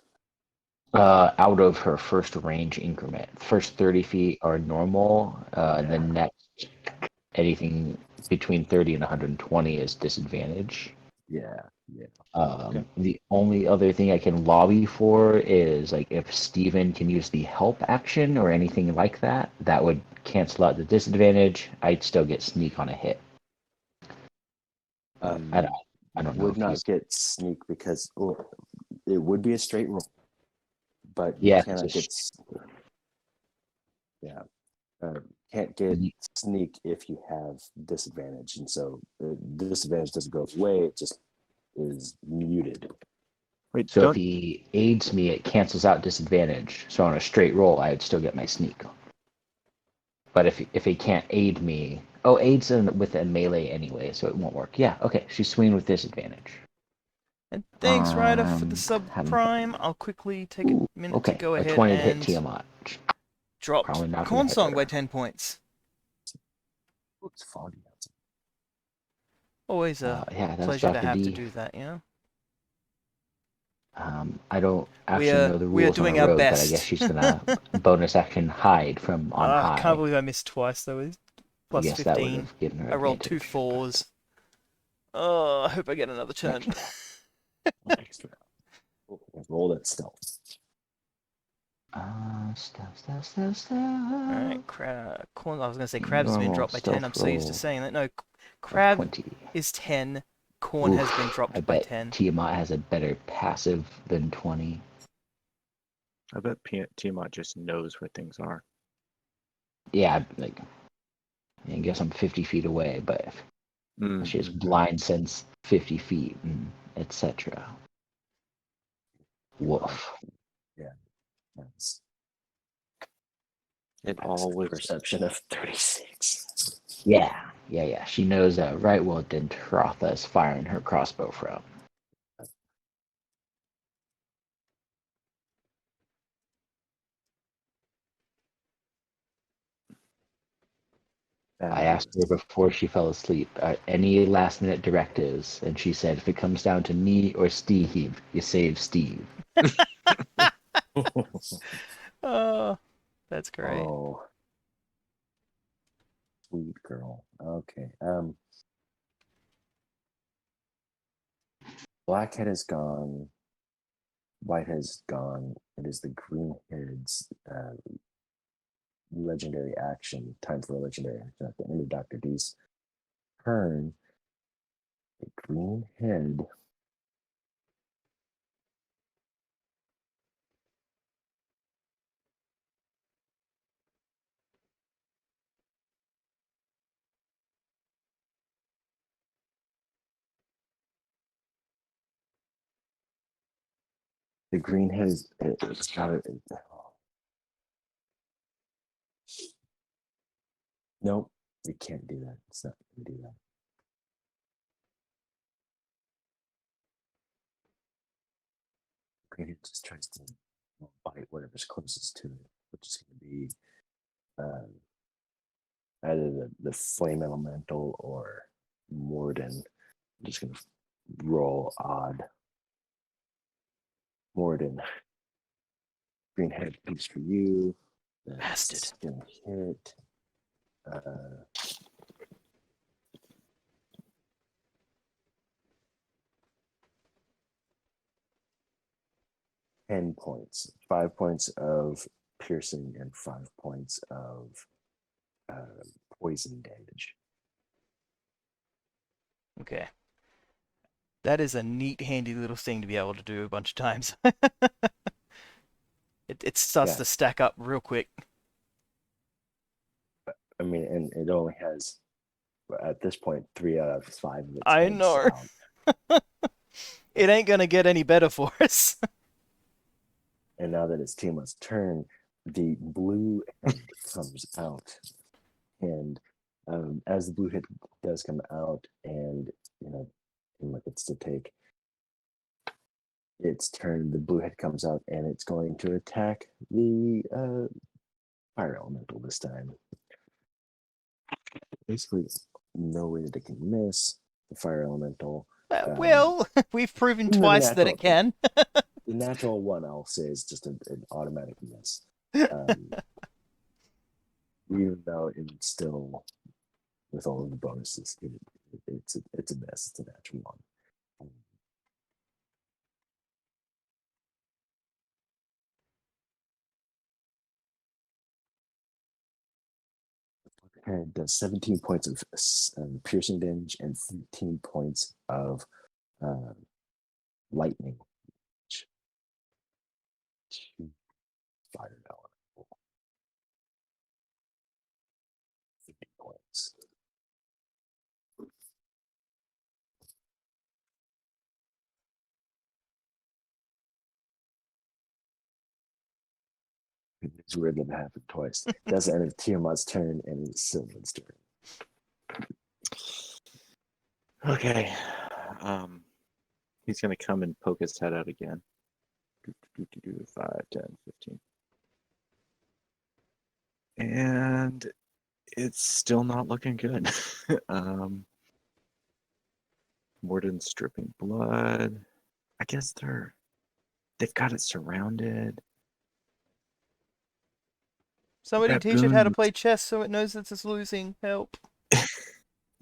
Out of her first range increment, first 30 feet are normal. The next, anything between 30 and 120 is disadvantage. yeah. The only other thing I can lobby for is like if Steven can use the help action or anything like that, that would cancel out the disadvantage. I'd still get sneak on a hit. I don't know Would if not he's get sneak because it would be a straight roll, but you Yeah, 'cause cannot it's get can't get Ye- sneak if you have disadvantage, and so the disadvantage doesn't go away; it just is muted. Wait, so if don't he aids me, it cancels out disadvantage. So on a straight roll, I'd still get my sneak. But if he can't aid me, aids with a melee anyway, so it won't work. Yeah, okay, she's swinging with disadvantage. And thanks, Ryder, for the Haven't- subprime. I'll quickly take a minute to Okay, go a ahead 20 to hit and Tiamat. drop Probably not gonna Corn hit Song her. by 10 points. It's foggy outside. Always a Yeah, that's pleasure to Dr. have to D. do that, you know? I don't actually know the we are rules on doing a our rogue, but I guess best. she's gonna bonus action hide from on I high. can't believe I missed twice, though. It's I plus guess that would 15. have given her I rolled two advantage. 4s. Oh, I hope I get another turn. Extra. Roll that stealth. Stealth. Alright, Corn. I was going to say Crabs has been Normal dropped by 10. I'm so used to saying that. No, Crab 20. is 10. Corn has been I dropped by bet 10. Tiamat has a better passive than 20. I bet Tiamat just knows where things are. Yeah, like I guess I'm 50 feet away, but she has blind sense 50 feet, and etc. Woof. Yeah, that's It all was perception of 36. Yeah. She knows right where Dentrotha is firing her crossbow from. I asked her before she fell asleep, any last minute directives, and she said, if it comes down to me or Steve, you save Steve. Oh, that's great. Oh, sweet girl. Okay. Blackhead is gone. Whitehead is gone. It is the Greenhead's legendary action. Time for a legendary action at the end of Dr. D's turn. The Greenhead is it's got it. Nope, you can't do that. It's not going to do that. Greenhead just tries to bite whatever's closest to it, which is going to be either the flame elemental or Morden. I'm just going to roll odd. Morden. Greenhead piece for you. Bastard. That's going to hit. 10 points, 5 points of piercing and 5 points of poison damage. Okay. That is a neat, handy little thing to be able to do a bunch of times. It starts Yeah. to stack up real quick. I mean, and it only has, at this point, 3 out of 5 of its I heads know. out. It ain't gonna get any better for us. And now that it's Tiamat's turn, the blue head comes out. And as the blue head does come out, and Tiamat gets to take its turn, the blue head comes out and it's going to attack the fire elemental this time. Basically, no way that it can miss. the fire elemental. Well, we've proven the twice that it natural- can. The natural one, I'll say, is just an automatic miss. Even though it's still, with all of the bonuses, it's a miss. It's a natural one. Head does 17 points of piercing damage and 13 points of lightning damage to fire element. 50 points. It's weird that it happened twice. That's the end of Tiamat's turn, and it's Sylvan's turn. Okay. He's gonna come and poke his head out again. 5, 10, 15. And it's still not looking good. Warden's dripping blood. I guess they've got it surrounded. Somebody That teach it how to boon- play chess so it knows that it's losing. Help. The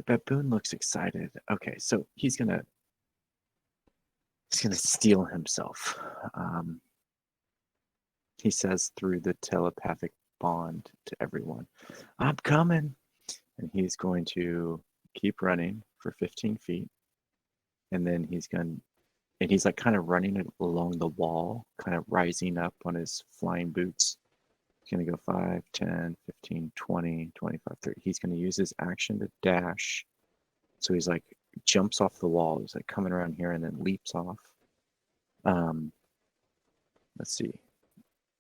baboon looks excited. Okay, so he's gonna steel himself. He says through the telepathic bond to everyone, "I'm coming," and he's going to keep running for 15 feet, and then he's like kind of running it along the wall, kind of rising up on his flying boots. He's going to go 5, 10, 15, 20, 25, 30. He's going to use his action to dash. So he's like jumps off the wall. He's like coming around here and then leaps off. Let's see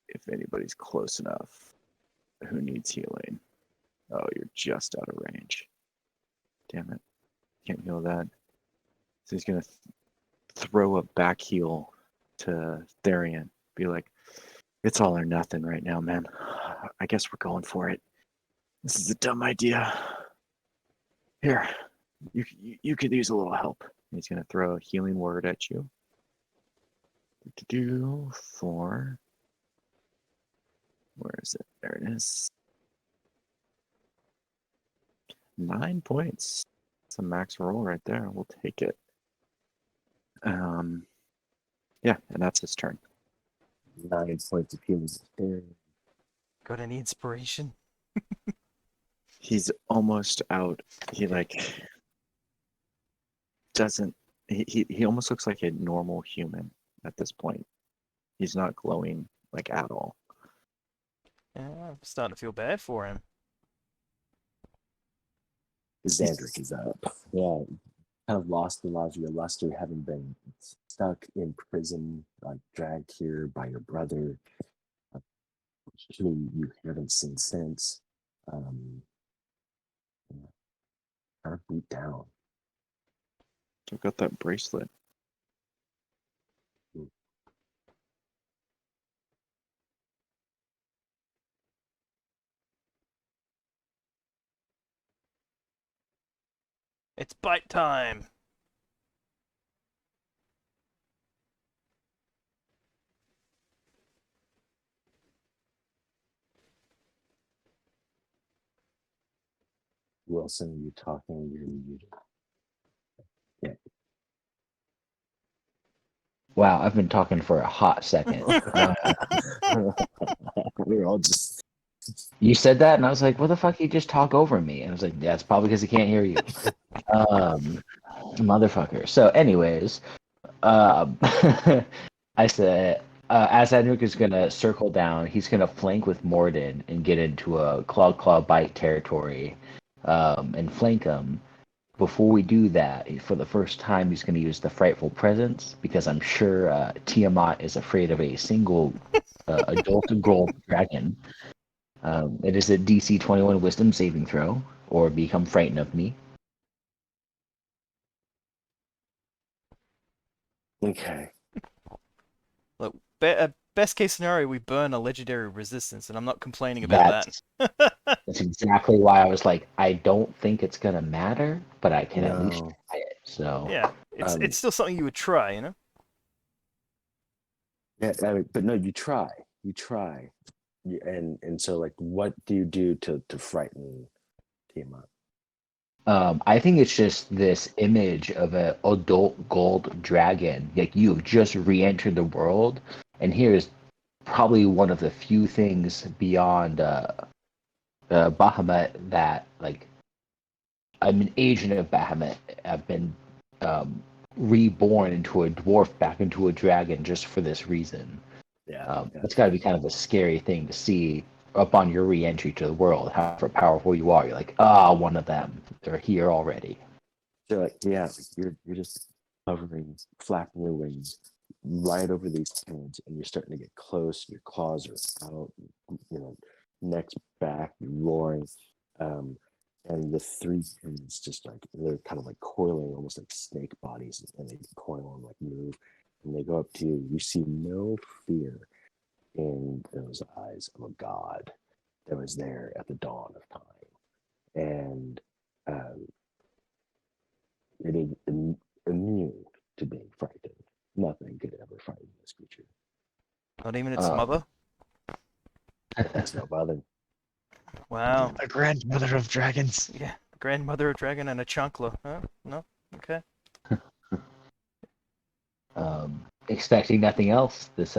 if anybody's close enough. Who needs healing? Oh, you're just out of range. Damn it. Can't heal that. So he's going to throw a back heel to Therian. Be like, it's all or nothing right now, man. I guess we're going for it. This is a dumb idea. Here, you could use a little help. He's going to throw a healing word at you. For... Where is it? There it is. 9 points. It's a max roll right there. We'll take it. Yeah, and that's his turn. 9 points of healing. Got any inspiration? He's almost out. He doesn't. He almost looks like a normal human at this point. He's not glowing like at all. Yeah, I'm starting to feel bad for him. Xandric is up. Yeah, kind of lost a lot of your luster, having been stuck in prison, like dragged here by your brother, who you haven't seen since. Kind of beat down. I've got that bracelet. It's bite time. Wilson, you talking? You're muted. Yeah. Wow, I've been talking for a hot second. We're all just. You said that, and I was like, "What the fuck? You just talk over me?" And I was like, "Yeah, it's probably because he can't hear you, motherfucker." So, anyways, I said, as Edric is gonna circle down, he's gonna flank with Morden and get into a claw bite territory, and flank him. Before we do that, for the first time, he's going to use the Frightful Presence because I'm sure Tiamat is afraid of a single adult gold dragon. It is a DC 21 Wisdom saving throw, or become frightened of me. Okay. Look, best case scenario, we burn a legendary resistance, and I'm not complaining about that. That's exactly why I was like, I don't think it's going to matter, but I can at least try it. So Yeah, it's still something you would try, you know. Yeah, but no, you try, and so like, what do you do to frighten Tiamat? I think it's just this image of a adult gold dragon. Like you've just re-entered the world, and here's probably one of the few things beyond Bahamut that like I'm an agent of Bahamut. I've been reborn into a dwarf back into a dragon just for this reason. Yeah. It's got to be kind of a scary thing to see upon your re-entry to the world. How powerful you are. You're like, one of them. They're here already. So like, yeah, like you're just hovering, flapping your wings right over these heads, and you're starting to get close. Your claws are out, neck's back, you're roaring, and the three heads just like they're kind of like coiling, almost like snake bodies, and they coil and like move, and they go up to you. You see no fear in those eyes of a god that was there at the dawn of time, and it is immune to being frightened. Nothing could ever frighten this creature. Not even its Um, mother. It's no bother. Wow. The grandmother of dragons. Yeah, grandmother of dragon and a chunkler. Huh? No. Okay. Expecting nothing else, this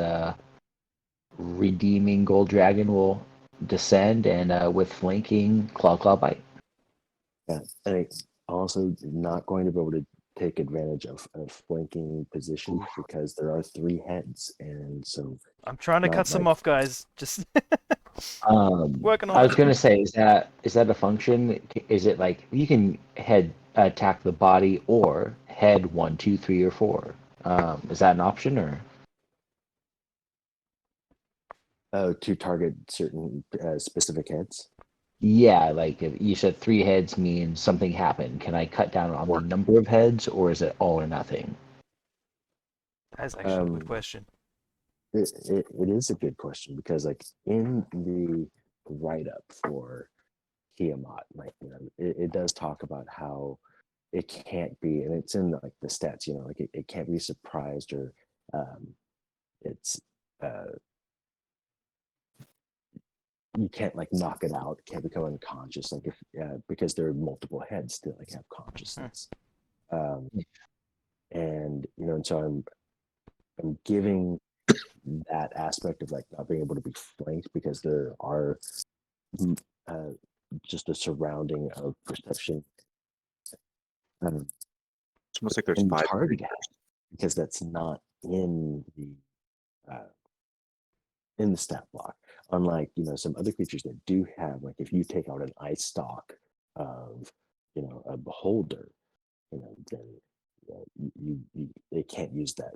redeeming gold dragon will descend and with flanking claw bite. Yeah, and it's also not going to be able to take advantage of a flanking position because there are three heads, and so I'm trying to not cut some like- off, guys. Just working on I was it. gonna say, is that a function? Is it like you can head attack the body or head 1, 2, 3, or 4? Is that an option or? to target certain specific heads. Yeah, like if you said 3 heads means something happened. Can I cut down on the number of heads, or is it all or nothing? That's actually a good question. It is a good question because like in the write-up for Tiamat, like it does talk about how it can't be, and it's in like the stats, like it can't be surprised or it's you can't like knock it out, can't become unconscious, like if because there are multiple heads to like have consciousness. And and so I'm giving that aspect of like not being able to be flanked because there are just a surrounding of perception. It's almost like there's and 5 target creatures. because that's not in the stat block. Unlike some other creatures that do have, like if you take out an eye stalk of a beholder, then they can't use that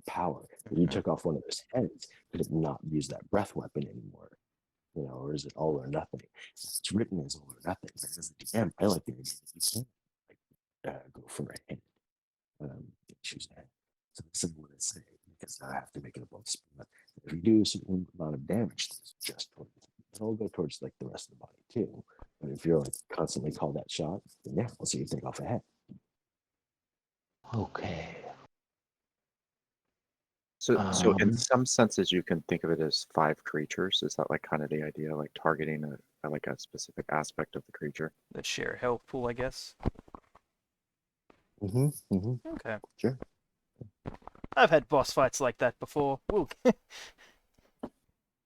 power. If you took off one of those heads, could it not use that breath weapon anymore? Or is it all or nothing? It's written as all or nothing. But as the DM, I like the idea that you can't go for a head, choose a head. So this is what I say because I have to make it above spell. If you do a certain amount of damage, that's just it'll go towards like the rest of the body too. But if you're like constantly call that shot, then yeah, I'll see you take off a head. Okay. So in Um, some senses, you can think of it as 5 creatures. Is that like kind of the idea, like targeting like a specific aspect of the creature? Let's share a health pool, I guess. Okay. Sure. I've had boss fights like that before. Woo.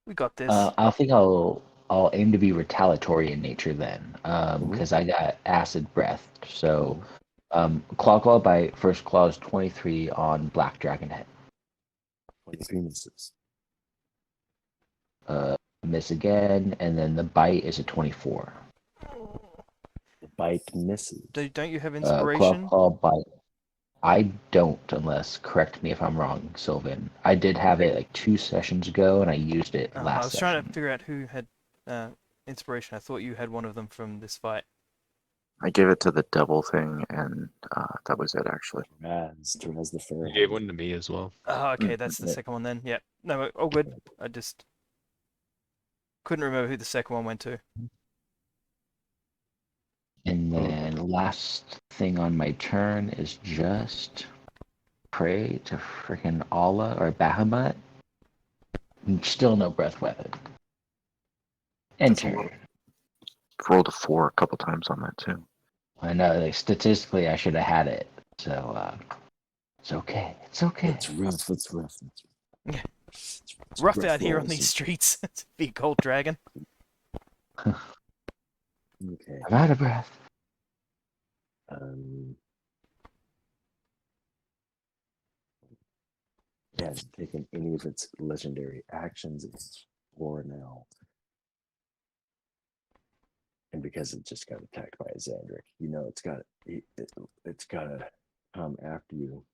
We got this. I think I'll aim to be retaliatory in nature then, because I got acid breath. So, claw bite. First claw is 23 on black dragon head. 23 misses. Miss again, and then the bite is a 24. The bite misses. Don't you have inspiration? Claw bite. I don't, unless correct me if I'm wrong, Sylvan. I did have it like 2 sessions ago, and I used it last I was trying to session. figure out who had inspiration. I thought you had one of them from this fight. I gave it to the devil thing, and that was it actually. Traz the fair. You gave one to me as well. Oh, okay, that's the second one then. Yeah. No, all good. I just couldn't remember who the second one went to. And then last thing on my turn is just pray to freaking Allah or Bahamut. Still no breath weapon. That's a Enter. lot. Rolled a 4 a couple times on that too. I know, like, statistically, I should have had it. So, it's okay. It's okay. It's rough. It's rough. It's rough out here on rolls. these streets. It's a big gold dragon. Okay. I'm out of breath. It hasn't taken any of its legendary actions. It's 4 now. And because it just got attacked by a Xandric, you know it's got to come after you.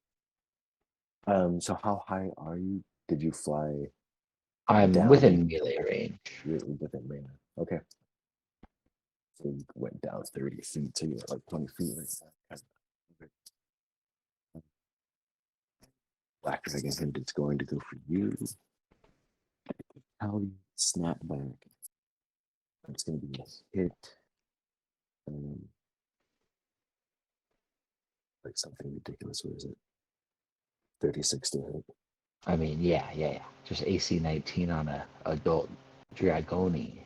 So how high are you? Did you fly? I'm Down. within melee range. You're within mana. Okay. So you went down 30 feet, so you're at like 20 feet right now. Okay. Black Dragon Hint is going to go for you. How do you snap back? It's going to be a hit. Like something ridiculous. What is it? 36 to hit. I mean, yeah. Just AC 19 on a adult Dragoni.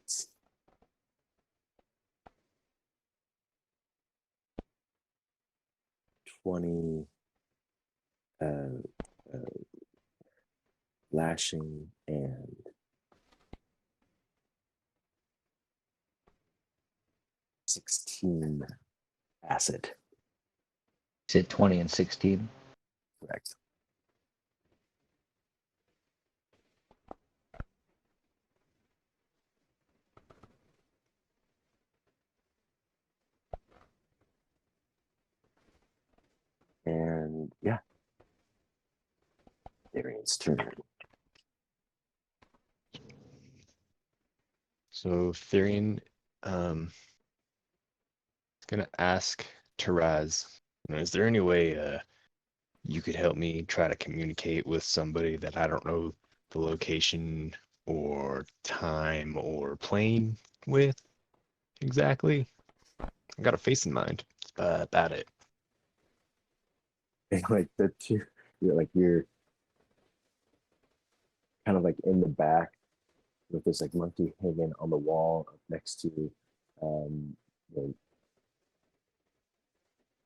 It's 20 lashing and 16 acid. Is it 20 and 16? Correct. And yeah, Darian's turn. So Therian is gonna ask Taraz, is there any way you could help me try to communicate with somebody that I don't know the location or time or plane with exactly? I got a face in mind. About it. And like the two, you're kind of like in the back with this like monkey hanging on the wall up next to the, and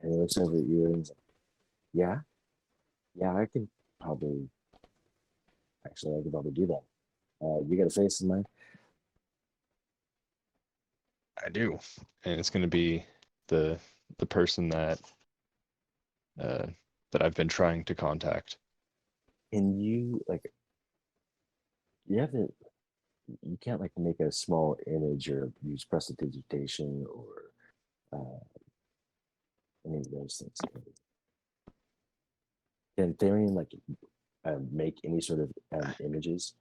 he looks over at you and he's like, yeah, I can probably do that. You got a face in mind? I do, and it's gonna be the person that that I've been trying to contact. And you like you have to you can't like make a small image or use prestidigitation or any of those things. Can Therian like make any sort of images?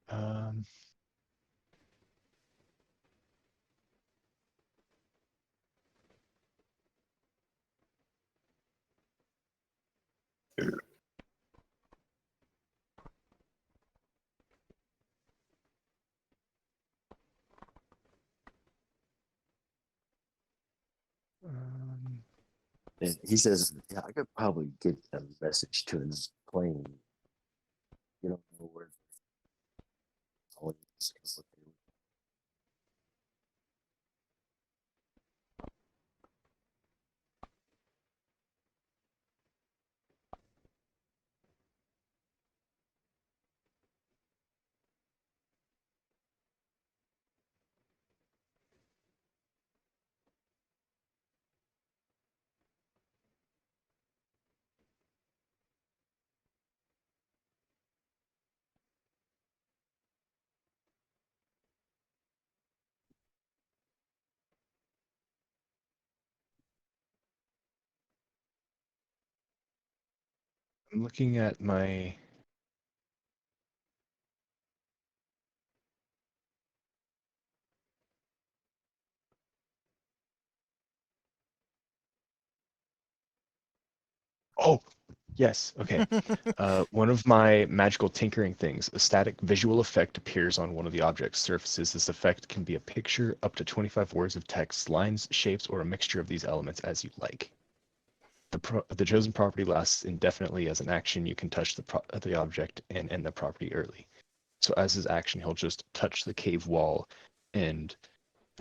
Um, And he says, "Yeah, I could probably get a message to his plane. You don't know where all these people do." I'm looking at my Oh, yes. Okay. One of my magical tinkering things, a static visual effect appears on one of the object's surfaces. This effect can be a picture, up to 25 words of text, lines, shapes, or a mixture of these elements as you like. The chosen property lasts indefinitely. As an action, you can touch the object and end the property early. So as his action, he'll just touch the cave wall and,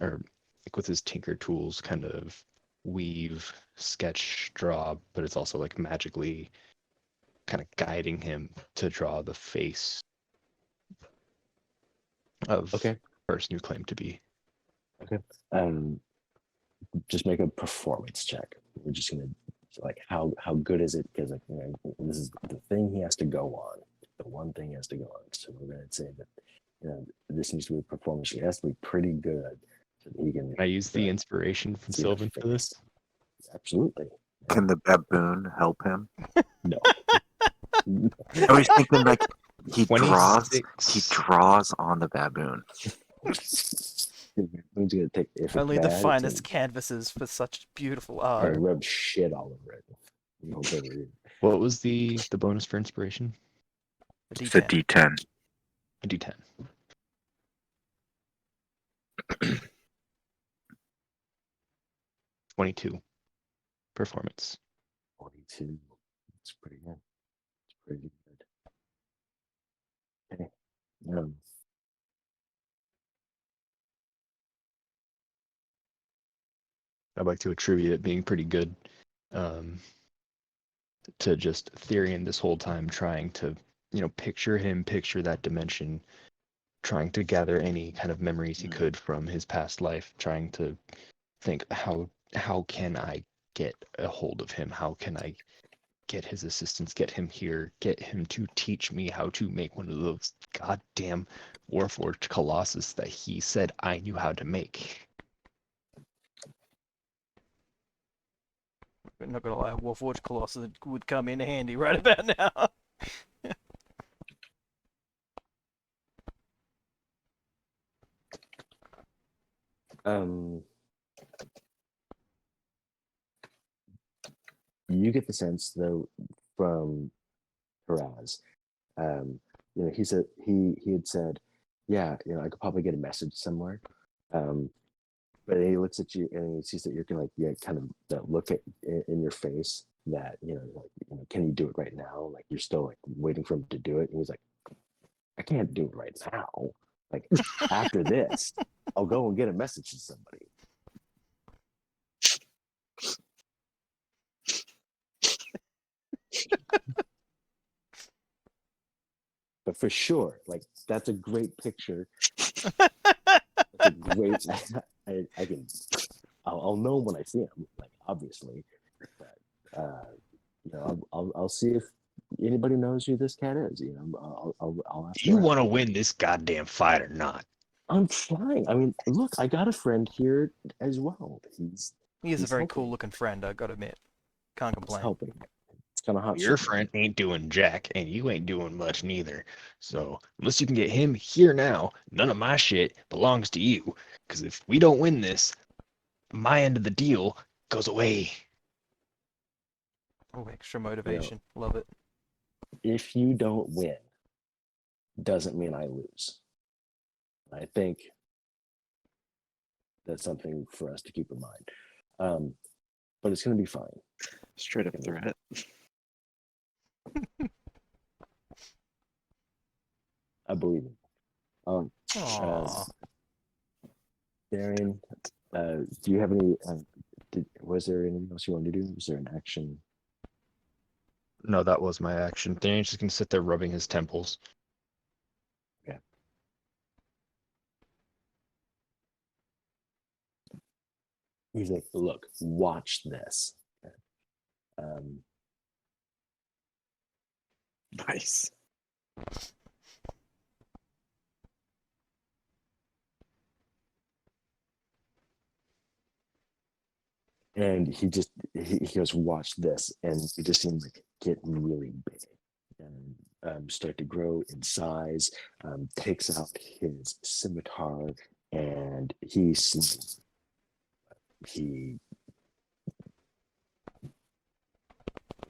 or like with his tinker tools, kind of weave, sketch, draw, but it's also like magically kind of guiding him to draw the face of Okay. the person you claim to be. Just make a performance check. We're just gonna like how good is it? Because like this is the thing he has to go on. The one thing he has to go on. So we're gonna say that this needs to be a performance. It has to be pretty good so that he can. Can I use the inspiration from see the Sylvan for this? face. Absolutely. Can the baboon help him? No. I was thinking like he draws 26. on the baboon. Who's gonna take if Only it's the bad, finest it's canvases for such beautiful gonna art. rub shit all over it. You know, What was the bonus for inspiration? A It's a D10. D10. A D10. 22 performance. 42. It's pretty good. It's pretty good. Okay. I'd like to attribute it being pretty good to just Therian this whole time trying to, picture that dimension, trying to gather any kind of memories he could from his past life, trying to think how can I get a hold of him? How can I get his assistance, get him here, get him to teach me how to make one of those goddamn Warforged Colossus that he said I knew how to make. I'm not gonna lie, Warforged Colossus would come in handy right about now. You get the sense though from Faraz, he said he had said, yeah, I could probably get a message somewhere. But he looks at you and he sees that you're kind of that look in your face that can you do it right now? Like you're still like waiting for him to do it. And he's like, I can't do it right now. Like after this, I'll go and get a message to somebody. But for sure, like that's a great picture. That's a great. I can. I'll know when I see him. Like obviously, but I'll see if anybody knows who this cat is. I'll ask. Do you want to win this goddamn fight or not? I'm trying. I mean, look, I got a friend here as well. He is a he's very helping. cool looking friend, I gotta admit. Can't He's complain. helping. It's kind of hot. Your friend ain't doing jack, and you ain't doing much neither. So unless you can get him here now, none of my shit belongs to you. Because if we don't win this, my end of the deal goes away. Oh, extra motivation. Love it. If you don't win, doesn't mean I lose. I think that's something for us to keep in mind. But it's going to be fine. Straight up threat. I believe it. Aww. Darian, do you have any? Was there anything else you wanted to do? Was there an action? No, that was my action. Daniel's just gonna sit there rubbing his temples. Okay. He's like, look, watch this. Nice. And he goes, watch this, and he just seems like get really big and start to grow in size. Takes out his scimitar, and he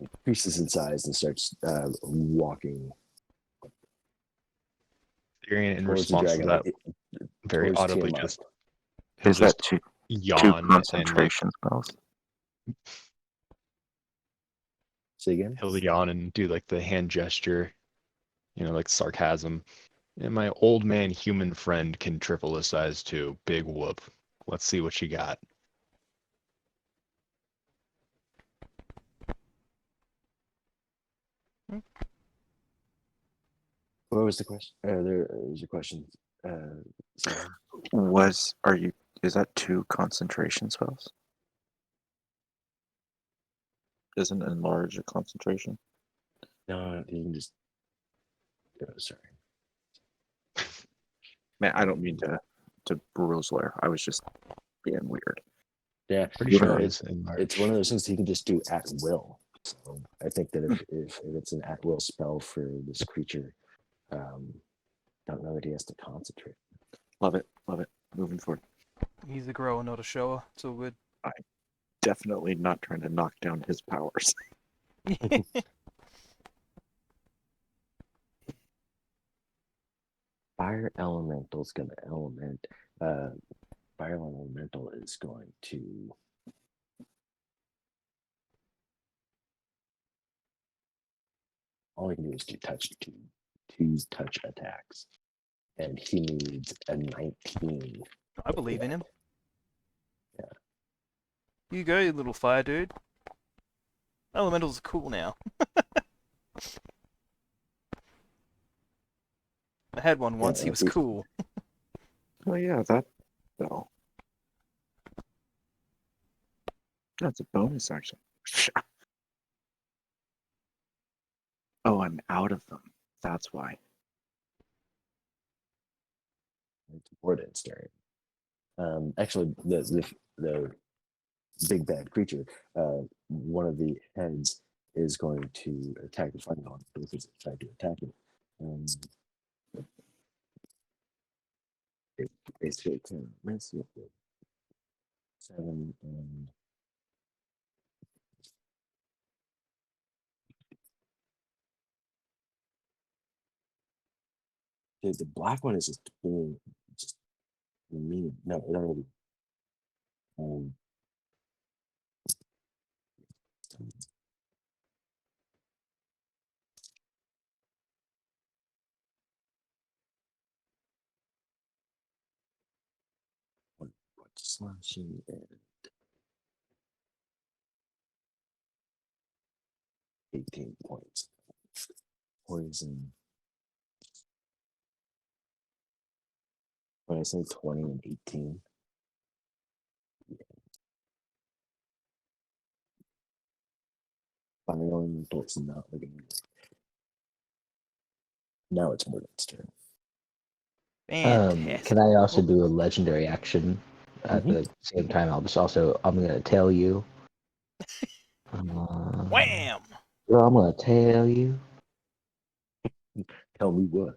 increases in size and starts walking Tyrion, in towards the response to dragon, that, very towards audibly Tiamat. just he'll Is that just two yawn and like concentration spells? Say again? he'll yawn and do like the hand gesture, like sarcasm. And my old man human friend can triple the size too. Big whoop. Let's see what you got. What was the question? There was a question. Sam? Is that two concentration spells? Isn't enlarge a concentration? No, you can just. Oh, sorry. Man, I don't mean to Rosler. I was just being weird. Yeah, Pretty sure it it's is in it's one of those things he can just do at will. So I think that if it's an at will spell for this creature, don't know that he has to concentrate. Love it. Love it. Moving forward. He's a grower, not a shower. It's all good. Definitely not trying to knock down his powers. Fire elemental's gonna element. Fire elemental is going to. All he can do is do two touch attacks, and he needs a 19. I believe in him. Yeah. You go, you little fire dude. Elementals are cool now. I had one once. He was cool. Oh yeah, that spell. That's a bonus action. Oh, I'm out of them. That's why. It's Warden's turn. Actually, the big bad creature, one of the heads is going to attack the fighting on because it's trying to attack it. It basically can miss it with 7 and the black one is just being just mean. No, it already. What's slashing and 18 points. Poison. When I say 20 and 18. Finally, it's not looking good. Now it's Morgan's turn. Fantastic. Can I also do a legendary action at Mhm. the same time? I'm gonna tell you. Wham! Well, I'm gonna tell you. Tell me what.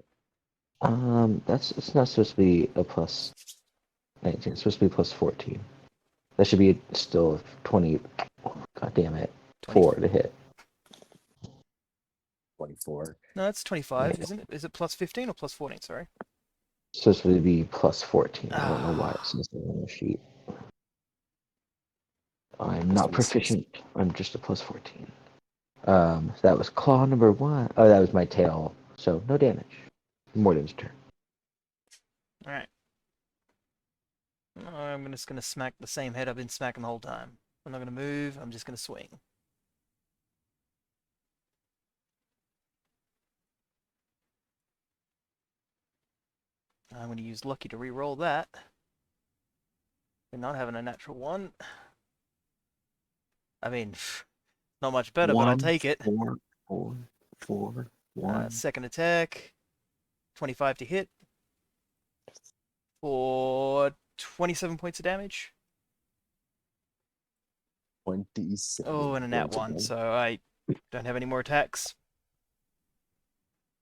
It's not supposed to be a plus 19. It's supposed to be plus 14. That should be still 20. God damn it. 4 to hit. 24. No, it's 25, isn't it? Is it plus 15 or plus 14? Sorry. It's supposed to be plus 14. I don't know why it Ah. says that on the sheet. I'm not proficient. I'm just a plus 14. That was claw number 1. Oh, that was my tail. So no damage. Morden's turn. Alright. I'm just going to smack the same head I've been smacking the whole time. I'm not going to move. I'm just going to swing. I'm going to use Lucky to re-roll that. We're not having a natural one. I mean, not much better, but I'll take it. 4, 4, 4, 1. Second attack. 25 to hit. For 27 points of damage. 27. Oh, and a nat points of 1, damage. so I don't have any more attacks.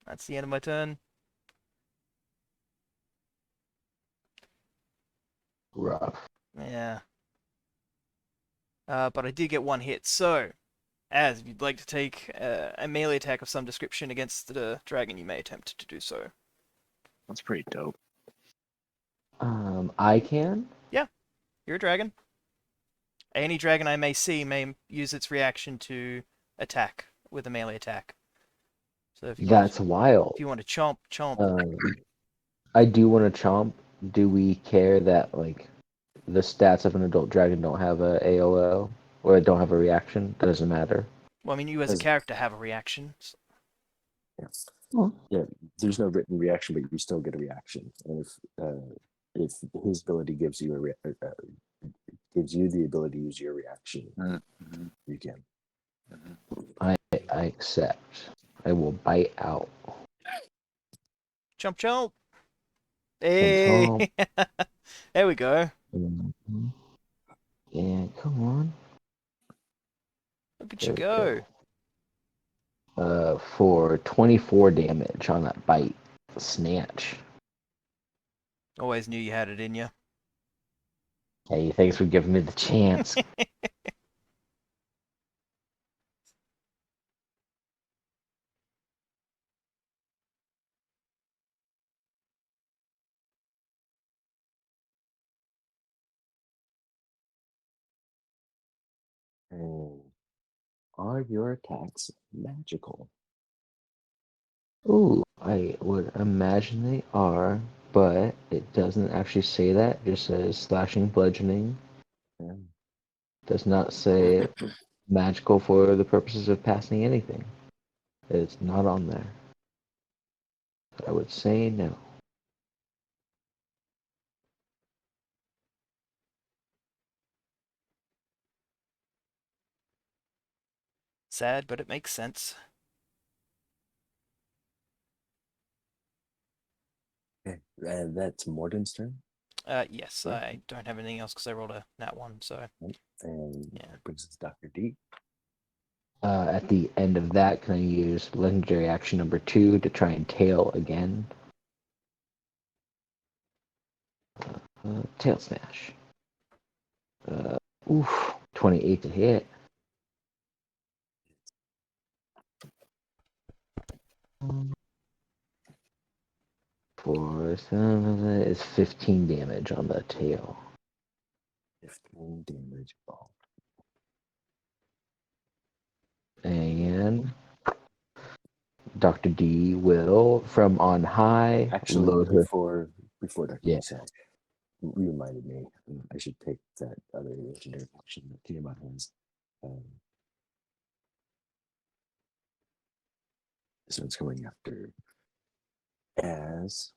That's the end of my turn. Rough. Yeah. But I did get one hit, so As if you'd like to take a melee attack of some description against the dragon, you may attempt to do so. That's pretty dope. I can. You're a dragon. Any dragon I may see may use its reaction to attack with a melee attack. So if you That's want, wild. if you want to chomp, chomp. I do want to chomp. Do we care that like the stats of an adult dragon don't have a AOL or don't have a reaction? Doesn't matter. Well, I mean, you as a Does- character have a reaction. So Yeah, there's no written reaction, but you still get a reaction. And if his ability gives you gives you the ability to use your reaction, Mm-hmm. you can. I accept. I will bite out. chomp, chomp. Hey, there we go. Mm-hmm. Yeah, come on. Look at There you we go. For 24 damage on that bite. Snatch. Always knew you had it in you. Hey, thanks for giving me the chance. And are your attacks magical? Ooh, I would imagine they are, but it doesn't actually say that. It just says slashing, bludgeoning. Yeah. Does not say magical for the purposes of passing anything. It's not on there. I would say no. Sad, but it makes sense. Okay, and that's Morden's turn. Yes, Right. I don't have anything else because I rolled a nat one. So And Yeah. that brings us to Dr. D. At the end of that, can I use legendary action number 2 to try and tail again? Tail smash. Oof, 28 to hit. For some of it is 15 damage on the tail. 15 damage ball. And Dr. D will, from on high, Actually, load her. before Dr. Yeah. D said, you reminded me. I should take that other legendary action that Tiamat has. This one's going after as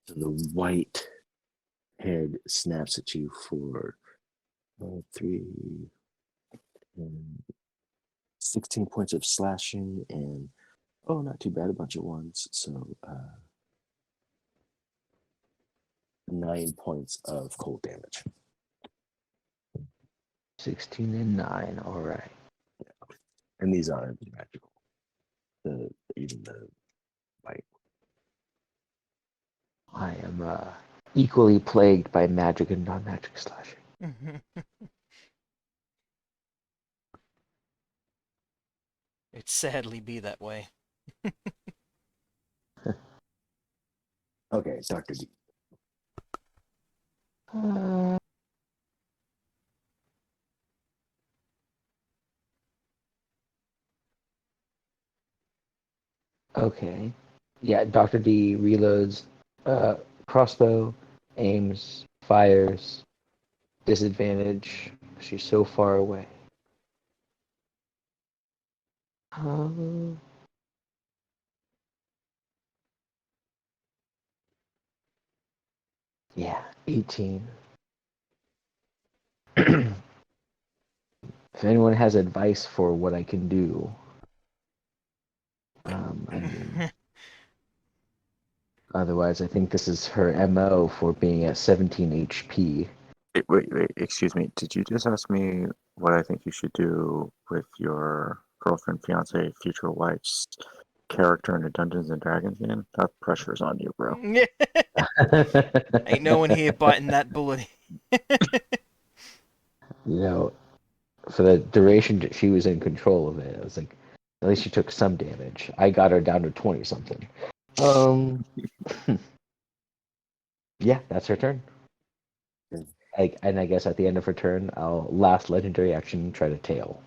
so the white head snaps at you for 3 and 16 points of slashing and not too bad, a bunch of ones. So 9 points of cold damage. 16 and 9, alright. And these aren't magical. Even the bite. I am equally plagued by magic and non-magic slashing. it sadly be that way. Okay, Dr. D. Okay. Yeah, Dr. D reloads, crossbow, aims, fires, disadvantage. She's so far away. Yeah, 18. If anyone has advice for what I can do, I mean, otherwise I think this is her MO for being at 17 HP. Wait, excuse me. Did you just ask me what I think you should do with your girlfriend, fiance, future wife's character in a Dungeons and Dragons game? That pressure's on you, bro. Ain't no one here biting that bullet. You know, for the duration that she was in control of it, I was like, at least she took some damage. I got her down to 20 something. Yeah, that's her turn. Okay. And I guess at the end of her turn, I'll last legendary action try to tail.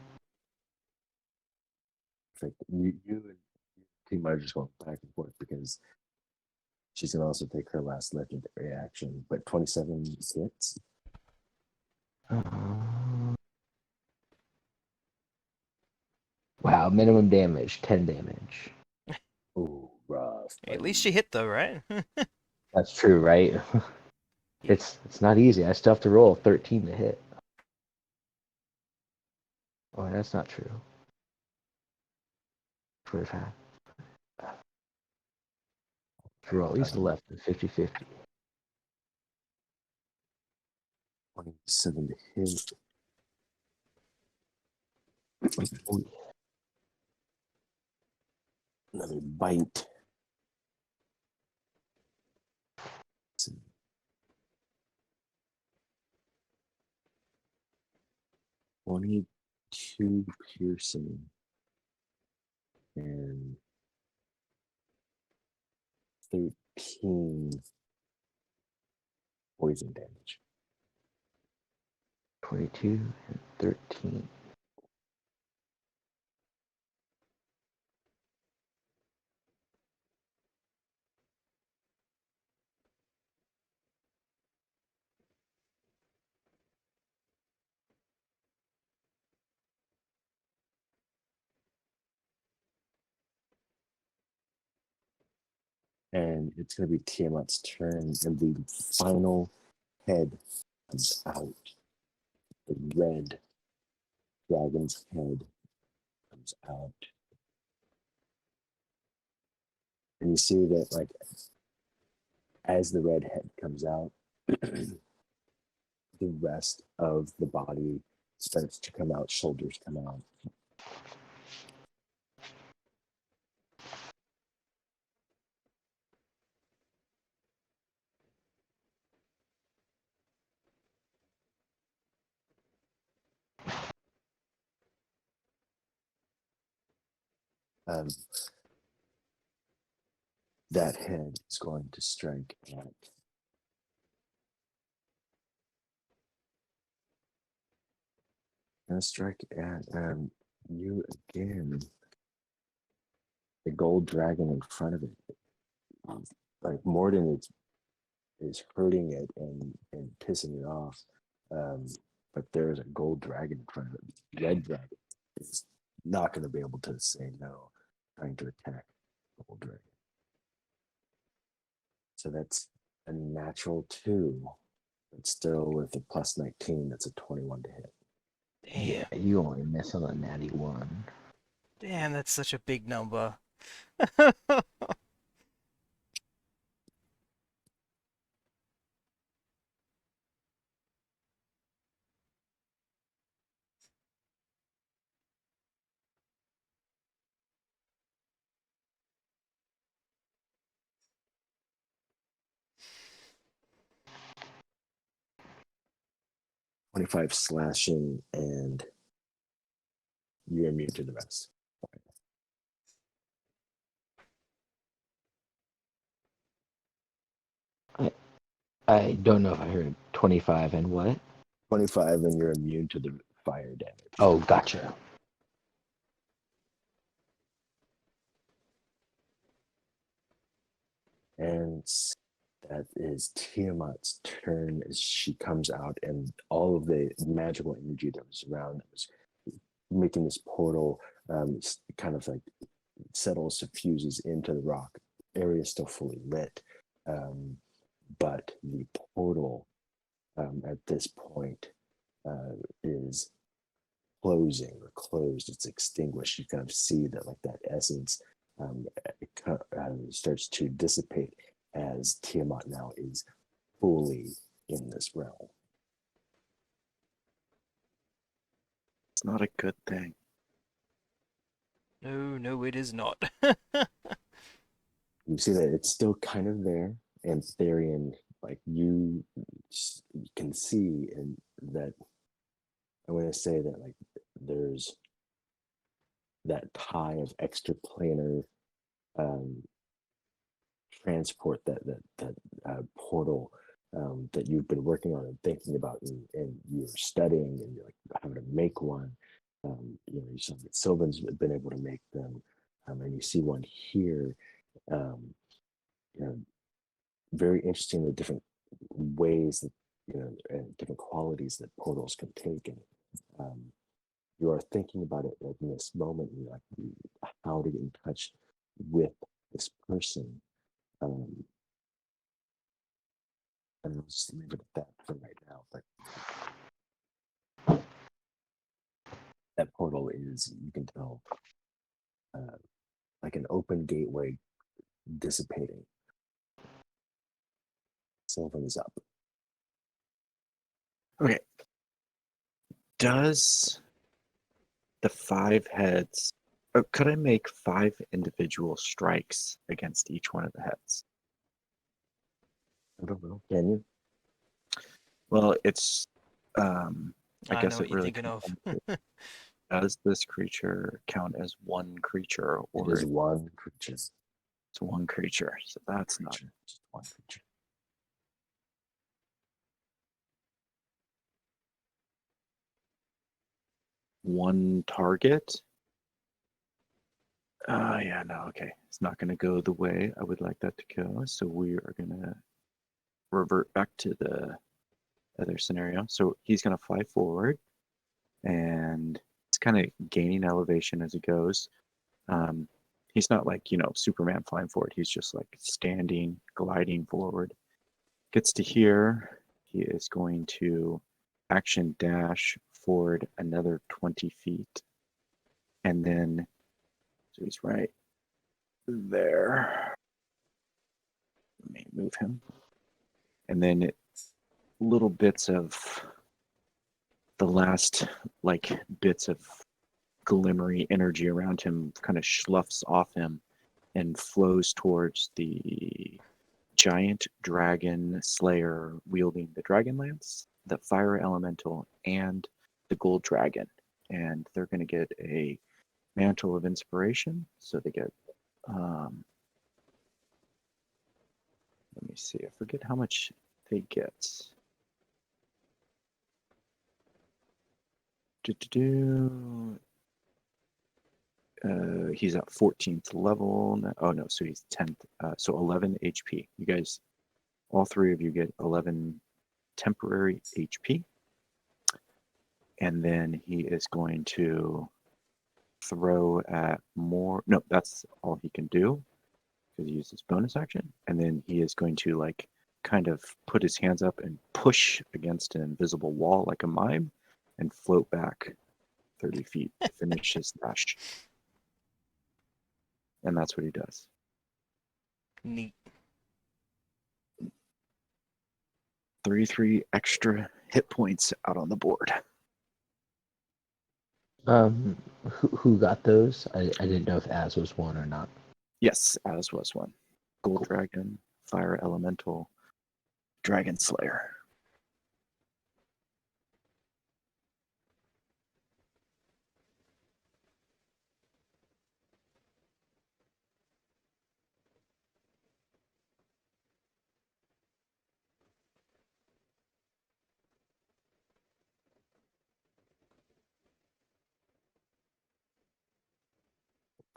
Perfect. You and Team are just going back and forth because she's gonna also take her last legendary action, but 27 hits. Wow, minimum damage, 10 damage. Ooh, rough. At least she hit though, right? That's true, right? It's not easy. I still have to roll 13 to hit. Oh, that's not true. 45. Roll at least left than 50-50. 27 to hit. Ooh. Another bite. 22 piercing and 13 poison damage. 22 and 13. And it's going to be Tiamat's turn, and the final head comes out. The red dragon's head comes out. And you see that, like, as the red head comes out, the rest of the body starts to come out, shoulders come out. That head is going to strike at you again. The gold dragon in front of it. Like Morden is hurting it and pissing it off. But there's a gold dragon in front of it. Red dragon is not going to be able to say no, trying to attack the gold dragon. So that's a natural 2, but still with a plus 19, that's a 21 to hit. Damn. Yeah, you only miss on a natty 1. Damn, that's such a big number. 25 slashing, and you're immune to the rest. I don't know if I heard 25 and what? 25, and you're immune to the fire damage. Oh, gotcha. And that is Tiamat's turn as she comes out, and all of the magical energy that was around that was making this portal kind of like settles, suffuses into the rock. Area is still fully lit, but the portal at this point is closing or closed. It's extinguished. You kind of see that, like, that essence starts to dissipate as Tiamat now is fully in this realm. It's not a good thing. No, it is not. You see that it's still kind of there, and Therian, like you can see, and that I want to say that like there's that tie of extraplanar um, transport, that portal that you've been working on and thinking about, and you're studying, and you're like having to make one. You know, you saw that Sylvan's been able to make them, and you see one here. Um, you know, very interesting, the different ways that, you know, and different qualities that portals can take, and um, you are thinking about it like in this moment, you're like how to get in touch with this person. And I'll just leave it at that for right now. But that portal is, you can tell, like an open gateway dissipating. Sylvan is up. Okay. Does the 5 heads, could I make 5 individual strikes against each one of the heads? I don't know. Can you? Well, it's, I I guess know it what you're really thinking of. comes down to, does this creature count as one creature, It or is one creature. it's one creature? So that's not Creature. Just one creature. one target. Yeah, no, okay. It's not going to go the way I would like that to go. So we are going to revert back to the other scenario. So he's going to fly forward, and it's kind of gaining elevation as he goes. He's not like, you know, Superman flying forward. He's just like standing, gliding forward. Gets to here. He is going to action dash forward another 20 feet. And then, so he's right there. Let me move him. And then little bits of the last, like, bits of glimmery energy around him kind of sloughs off him and flows towards the giant dragon slayer wielding the dragon lance, the fire elemental, and the gold dragon. And they're going to get a mantle of inspiration. So they get, let me see, I forget how much they get. He's at 14th level. Oh no, so he's 10th. So 11 HP. You guys, all 3 of you get 11 temporary HP. And then he is going to throw at more. No, that's all he can do because he uses bonus action. And then he is going to like kind of put his hands up and push against an invisible wall like a mime and float back 30 feet to finish his dash. And that's what he does. Neat. 3 extra hit points out on the board. Who got those? I didn't know if Az was one or not. Yes, as was one. Gold Dragon, Fire Elemental, Dragon Slayer.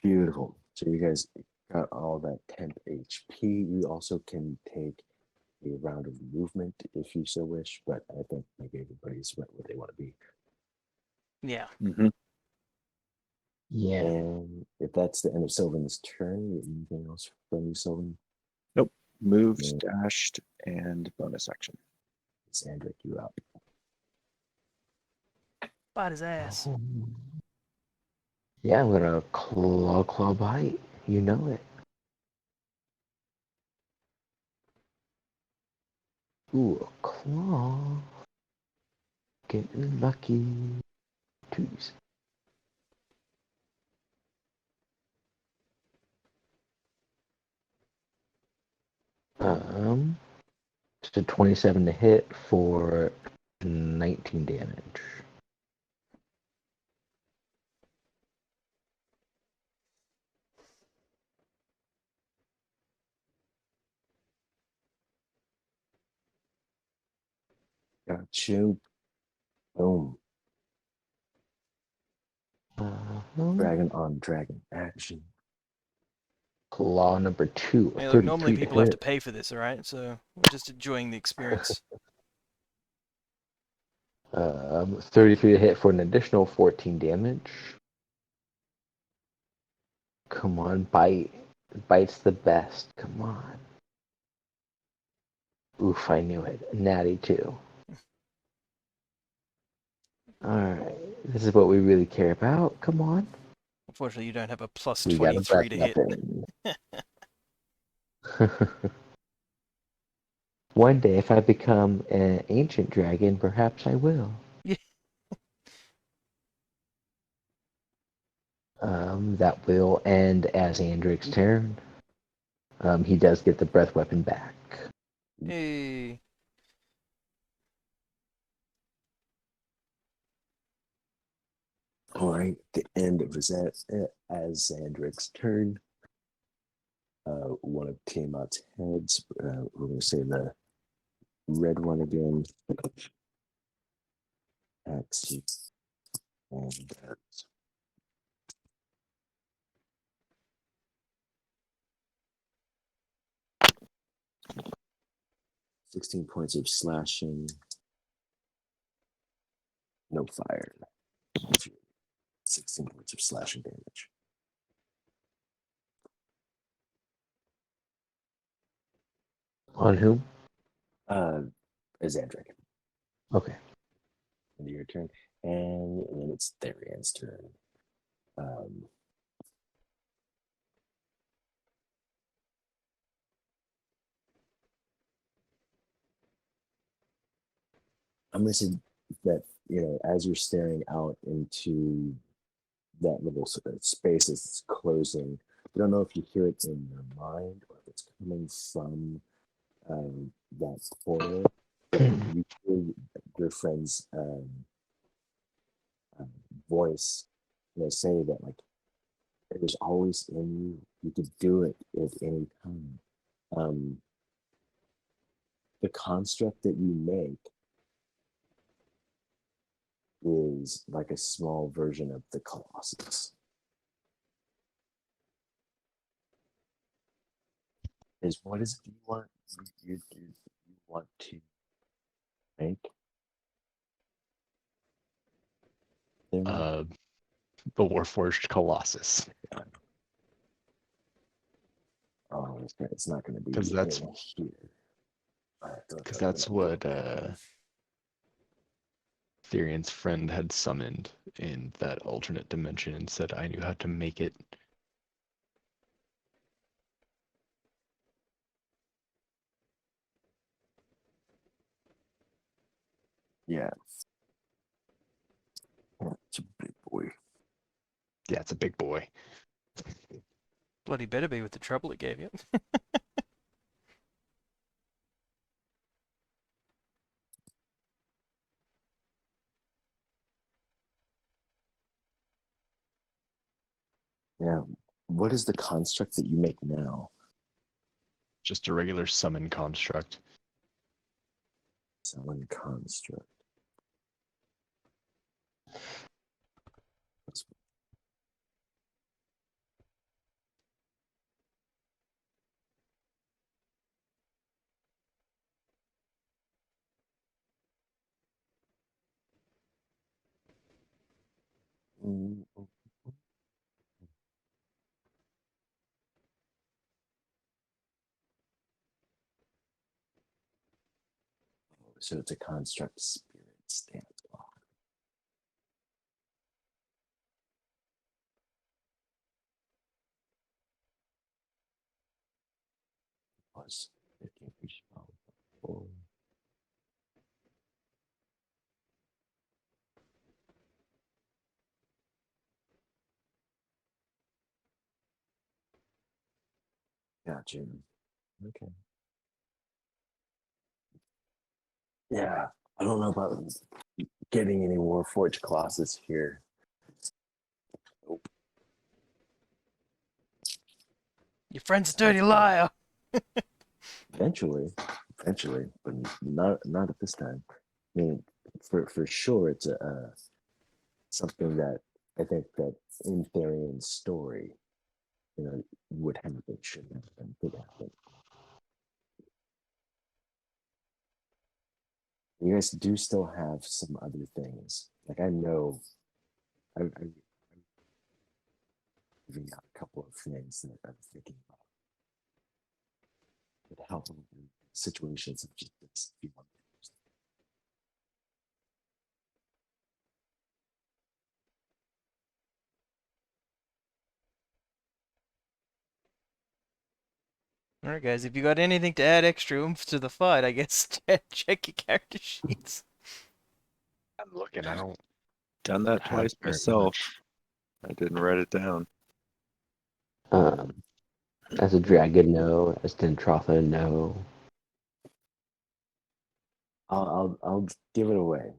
Beautiful. So you guys got all that 10 HP. You also can take a round of movement if you so wish, but I think like everybody's where they want to be. Yeah. Mm-hmm. Yeah. And if that's the end of Sylvan's turn, anything else from you, Sylvan? Nope. Moved, Yeah. dashed, and bonus action. Sandrick, you up. Bite his ass. Yeah, I'm gonna claw bite. You know it. Ooh, a claw. Getting lucky. twos. Just a 27 to hit for 19 damage. Got you. Boom. Dragon on dragon action. Claw number 2, Hey, look, 33 normally to people have to hit. pay for this, alright? So we're just enjoying the experience. 33 to hit for an additional 14 damage. Come on, bite. Bite's the best. Come on. Oof, I knew it. Natty 2. Alright, this is what we really care about. Come on. Unfortunately, you don't have a plus We got a 23 breath to hit. weapon. One day, if I become an ancient dragon, perhaps I will. Yeah. That will end as Andric's turn. He does get the breath weapon back. Hey. All right, the end of as Zandrik's turn. One of Tiamat's heads. We're going to say the red one again. Axe and 16 points of slashing. No fire. 16 points of slashing damage. On whom? Zandrik. Okay. Into your turn. And then it's Therian's turn. I'm going to say that, as you're staring out into that little space as it's closing, you don't know if you hear it in your mind or if it's coming from that portal. You hear your friend's voice, say that, like, it is always in you. You could do it at any time. The construct that you make is like a small version of the Colossus. What is it you want? You want to make? The Warforged Colossus. Oh, it's not going to be 'Cause that's- in here. Because that's what Therian's friend had summoned in that alternate dimension and said I knew how to make it. Yeah. It's a big boy. Yeah, it's a big boy. Bloody better be with the trouble it gave you. Yeah. What is the construct that you make now? Just a regular summon construct. Summon construct. So it's a construct spirit stance block. Plus 15 each spell. Got you. Okay. Yeah, I don't know about getting any Warforged classes here. Your friend's a dirty liar. Eventually, but not at this time. I mean, for sure, it's a something that I think that in Therian's story, would happen, should happen, could happen. You guys do still have some other things. Like I know, I'm giving out a couple of things that I'm thinking about. Would help in situations of just this. All right, guys. If you got anything to add extra oomph to the fight, I guess check your character sheets. I'm looking. I don't Done that have twice very myself. much. I didn't write it down. As a dragon, no. As Dentrotha, no. I'll give it away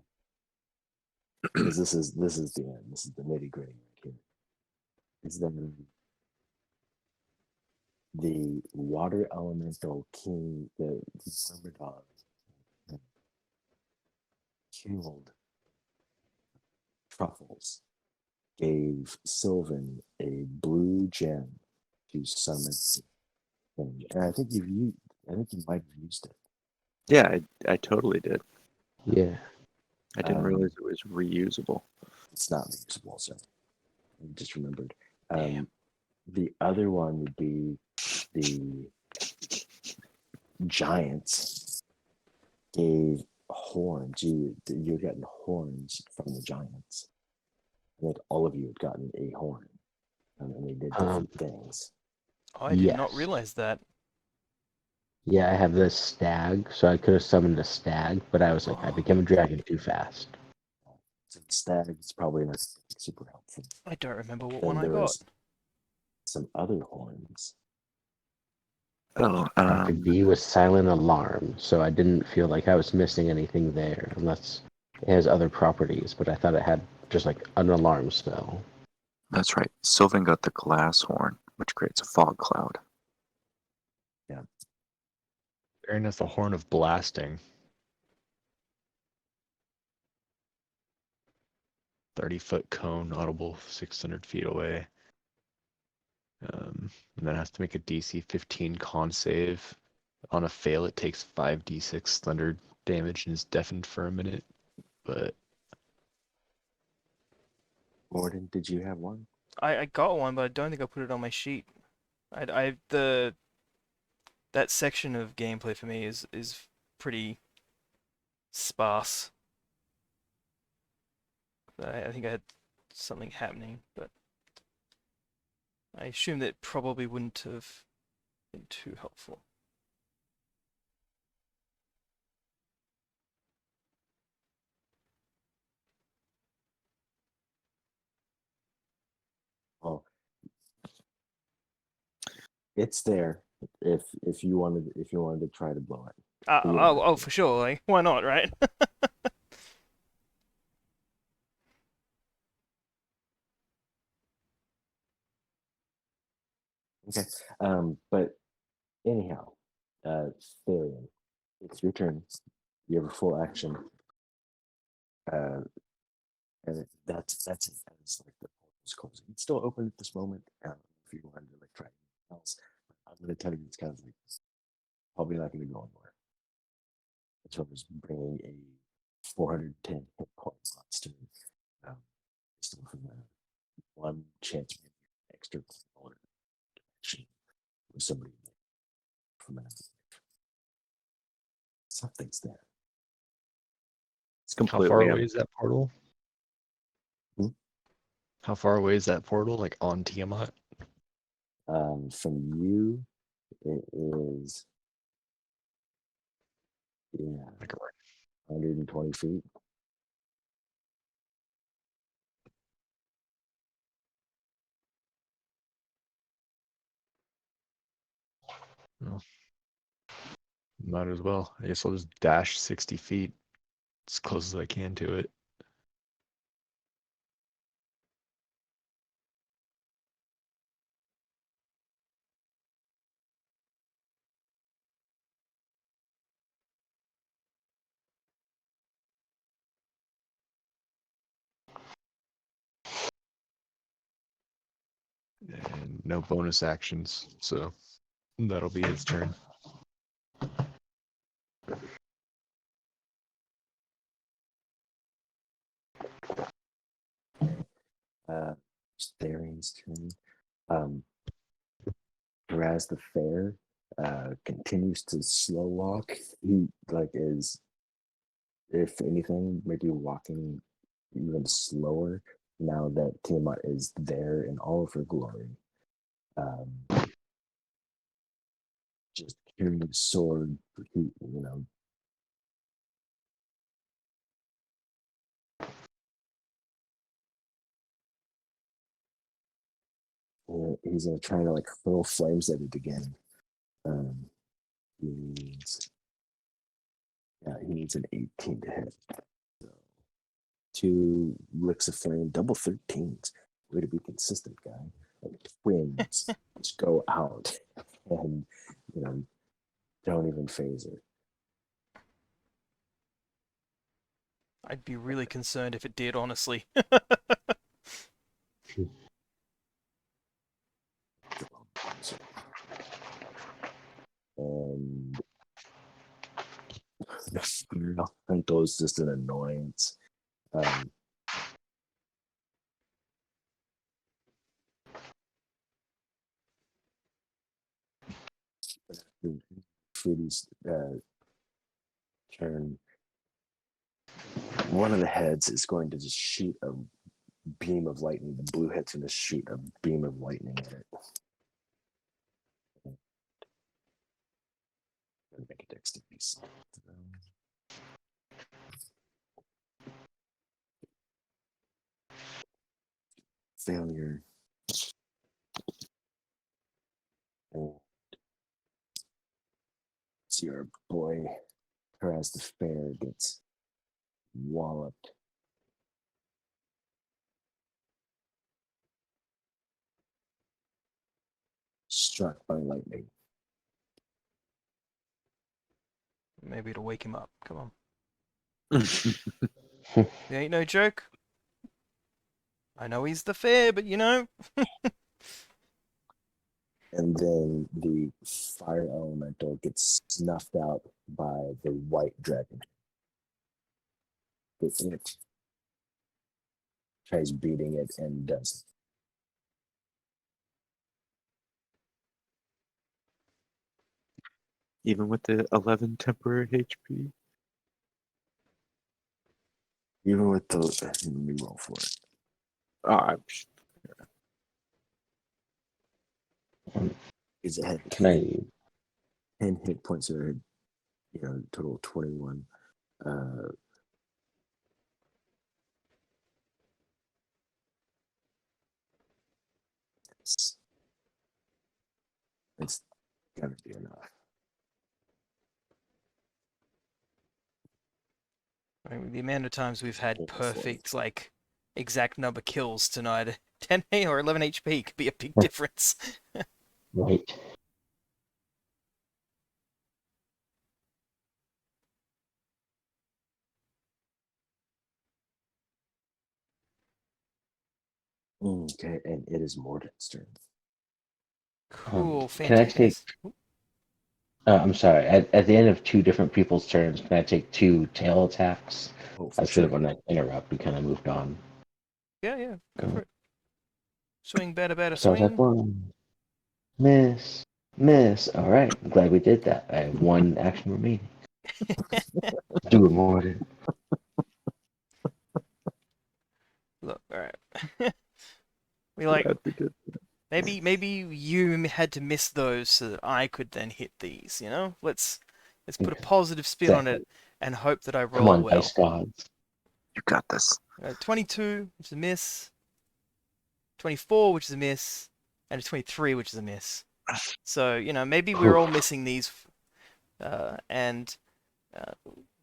because this is the end. This is the nitty gritty right here. Is that the water elemental king, the Myrmidon, killed Truffles, gave Sylvan a blue gem to summon him. And I think you might have used it. Yeah, I totally did. Yeah. I didn't realize it was reusable. It's not reusable, so I just remembered. Damn. The other one would be the giants gave horns. You had gotten horns from the giants. I think all of you had gotten a horn, and they did different things. Oh, I did not Yes. realize that. Yeah, I have this stag, so I could have summoned a stag, but I was like, I became a dragon too fast. So the stag is probably not super helpful. I don't remember what Then one I there got. was some other horns. Oh, Dr. B was silent alarm, so I didn't feel like I was missing anything there, unless it has other properties, but I thought it had just like an alarm spell. that's right. Sylvan got the glass horn, which creates a fog cloud. Yeah. Aaron has the horn of blasting. 30-foot cone, audible 600 feet away. And then has to make a DC 15 con save. On a fail, it takes 5d6 thunder damage and is deafened for a minute. But Gordon, did you have one? I got one, but I don't think I put it on my sheet. That section of gameplay for me is pretty sparse. I think I had something happening, but I assume that probably wouldn't have been too helpful. Oh, it's there. If you wanted to try to blow it. But you don't have Oh, to. for sure. Like, why not, right? Okay. But anyhow, Therian, it's your turn. You have a full action. And that's it. That's like the portal's closing. It's still open at this moment. If you wanted to like try anything else, but I'm going to tell you it's kind of like probably not going to go anywhere. As far as bringing a 410 hit point monster, still from one chance maybe extra or action with somebody from another. Something's there. It's how completely far away is that portal? Hmm? How far away is that portal? Like on Tiamat? From you, it is Like 120 feet. Well, might as well. I guess I'll just dash 60 feet as close as I can to it. And no bonus actions, so that'll be his turn. Therian's turn. Whereas the fair continues to slow walk, he like is, if anything, maybe walking even slower now that Tiamat is there in all of her glory. Just carrying a sword, you know. He's gonna try to like hurl flames at it again. He needs, he needs an 18 to hit. So 2 licks of flame, double 13s. Way to be consistent, guy. Like twins just go out and don't even phase her. I'd be really concerned if it did, honestly. And the fear elemental is just an annoyance. Fruity's turn. One of the heads is going to just shoot a beam of lightning. The blue head's going to shoot a beam of lightning at it. Make a dexterity save. Failure. And see our boy, Peraz the Fair, gets walloped. Struck by lightning. Maybe it'll wake him up. Come on. It ain't no joke. I know he's the fair, but And then the fire elemental gets snuffed out by the white dragon. It tries beating it and doesn't. Even with the 11 temporary HP. Even with the, let me roll for it. I'm He's ahead. Can I? 10 hit points are, total of 21. It's gotta be enough. I mean, the amount of times we've had Almost perfect, like, exact number kills tonight, 10 or 11 HP could be a big difference. Right. Okay, and it is Morden's turn. Cool, Can I take? fantastic. I'm sorry. At the end of 2 different people's turns, can I take 2 tail attacks? Oh, I for should have sure. on that interrupt. We kind of moved on. Yeah, go for it. Swing, better, So swing. attack 1. Miss. All right. I'm glad we did that. I have 1 action remaining. Do it, Morden. Look, alright. we like, glad we did. maybe you had to miss those so that I could then hit these, Let's put a positive spin on it and hope that I roll Come on, well. dice gods. You got this. 22, which is a miss. 24, which is a miss. And a 23, which is a miss. So, you know, maybe we're all missing these, and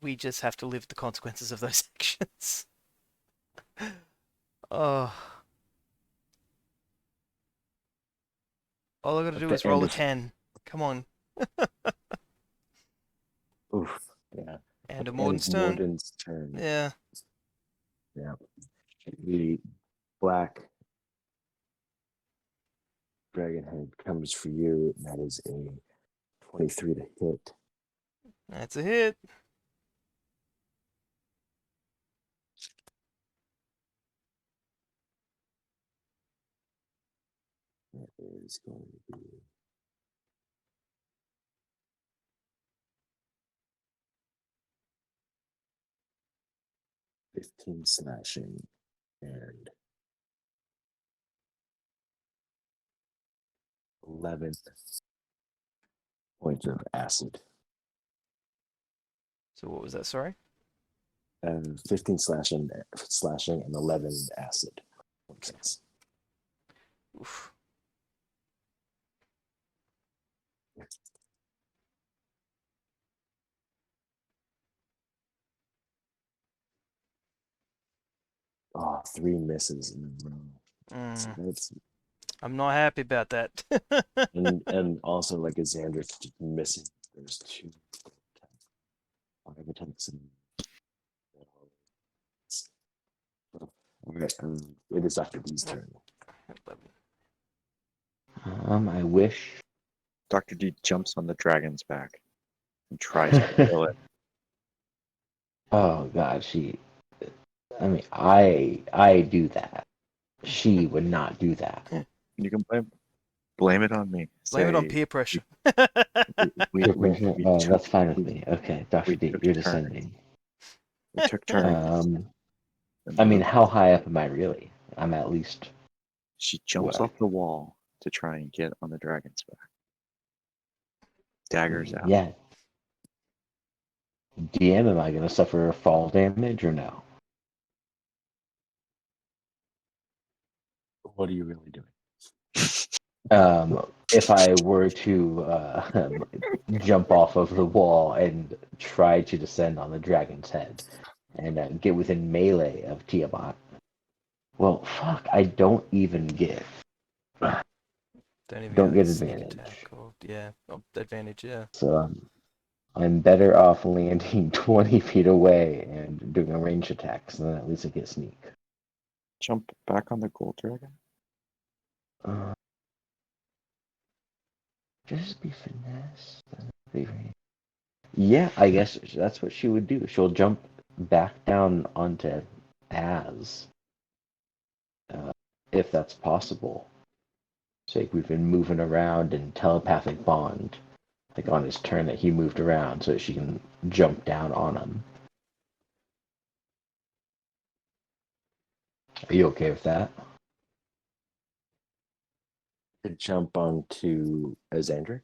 we just have to live the consequences of those actions. Oh, all I gotta At do the is roll end a of 10. Come on. oof, yeah. And a End of Morden's turn. Morden's turn. Yeah. Yeah. The black dragon head comes for you. And that is a 23 to hit. That's a hit. That is going to be 15 slashing and 11 points of acid. So what was that? Sorry. 15 slashing and 11 acid. Points. Oof. Oh, 3 misses in a row. So Mm, that's I'm not happy about that. and also like a Xander's just missing. There's 2 5 attempts in all right, it is Dr. B's turn. I wish. Dr. D jumps on the dragon's back and tries to kill it. Oh God, she. I mean, I do that. She would not do that. You can blame it on me. Blame it on Say, peer pressure. we Oh, took that's fine with we, me. Okay, Dr. we D, took you're turns. descending. We took turns. And I mean, look, how high up am I really? I'm at least. she jumps What? off the wall to try and get on the dragon's back. Daggers out. Yeah. DM, am I going to suffer fall damage or no? What are you really doing? If I were to jump off of the wall and try to descend on the dragon's head and get within melee of Tiamat, well, fuck, I don't even get. Don't even Don't get a get sneak advantage. attack or advantage. Yeah. So I'm better off landing 20 feet away and doing a range attack, so then at least I get sneak. Jump back on the gold dragon. Uh, just be finesse. Yeah, I guess that's what she would do. She'll jump back down onto Az, if that's possible. So like, we've been moving around in telepathic bond, like on his turn that he moved around, so she can jump down on him. Are you okay with that? To jump onto Xander?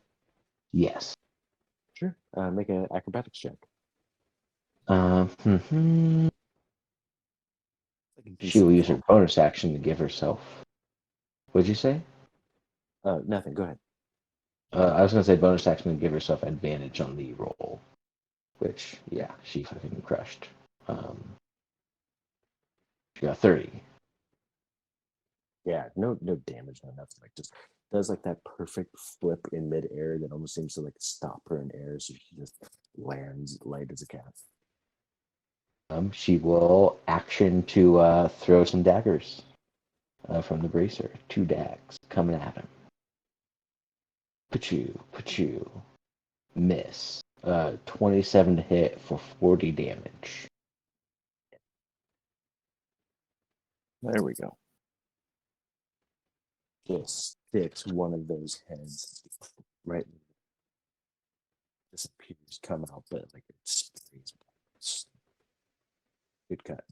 Yes. Sure. Make an acrobatics check. She will use her bonus action to give herself. What'd you say? Nothing. Go ahead. I was gonna say bonus action to give herself advantage on the roll, which yeah, she fucking crushed. She got 30. Yeah, no damage, no nothing. Like just does like that perfect flip in midair that almost seems to like stop her in air, so she just lands light as a cat. She will action to throw some daggers from the bracer. 2 dags coming at him. Pachoo. Miss. 27 to hit for 40 damage. There we go. Just sticks one of those heads right. Disappears, come out, but like it sprays. Good cut.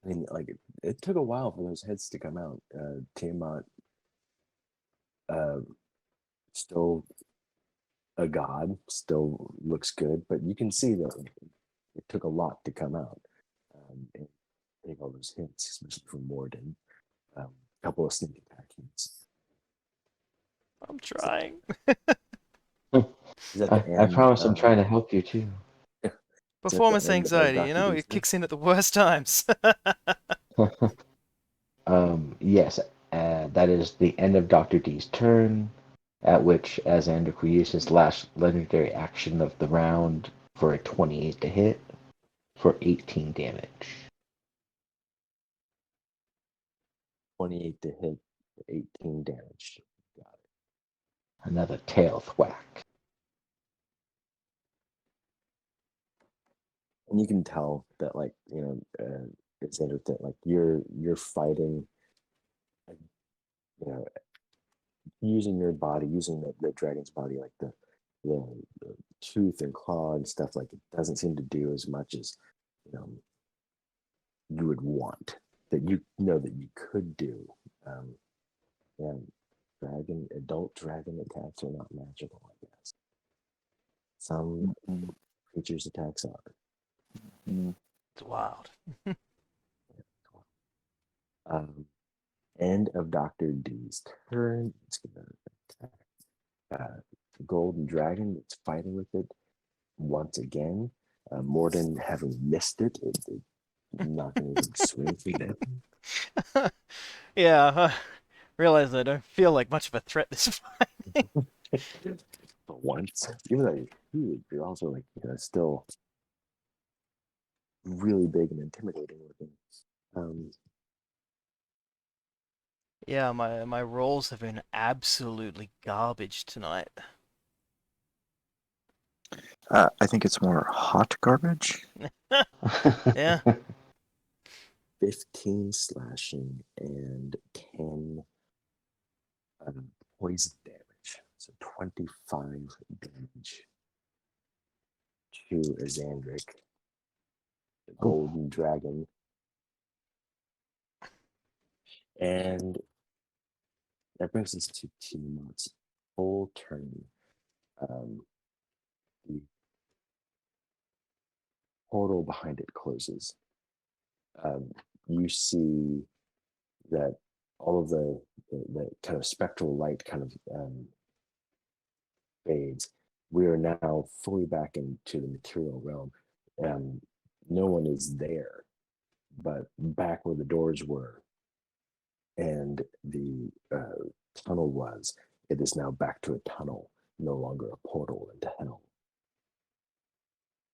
I mean, like it took a while for those heads to come out. Tiamat, still a god, still looks good, but you can see that it took a lot to come out. And take all those hits, especially from Morden. A couple of sneak attack hits. I'm trying. Is that the I end? promise I'm trying to help you too. Is that the Performance end of anxiety, Dr. you know, D's it then? kicks in at the worst times. Yes, that is the end of Dr. D's turn, at which Azandric will use his last legendary action of the round for a 28 to hit for 18 damage. 28 to hit, 18 damage. Got it. Another tail thwack. And you can tell that, like, it's interesting. Like you're fighting, you know, using your body, using the dragon's body, like the tooth and claw and stuff. Like it doesn't seem to do as much as you would want, that you know that you could do. And adult dragon attacks are not magical, I guess. Some creatures' attacks are. It's wild. End of Dr. D's turn. It's gonna attack golden dragon. It's fighting with it once again. Morden, having missed it, not going to even swing for it. Yeah, realize I don't feel like much of a threat this fight. But once, even though you're huge, you're also like still really big and intimidating looking. Yeah, my rolls have been absolutely garbage tonight. I think it's more hot garbage. Yeah. 15 slashing and 10 poison damage. So 25 damage to Azandric, the golden dragon. And that brings us to Tiamat's full turn. The portal behind it closes. You see that all of the kind of spectral light kind of fades. We are now fully back into the material realm. No one is there, but back where the doors were and the tunnel was, it is now back to a tunnel, no longer a portal into hell.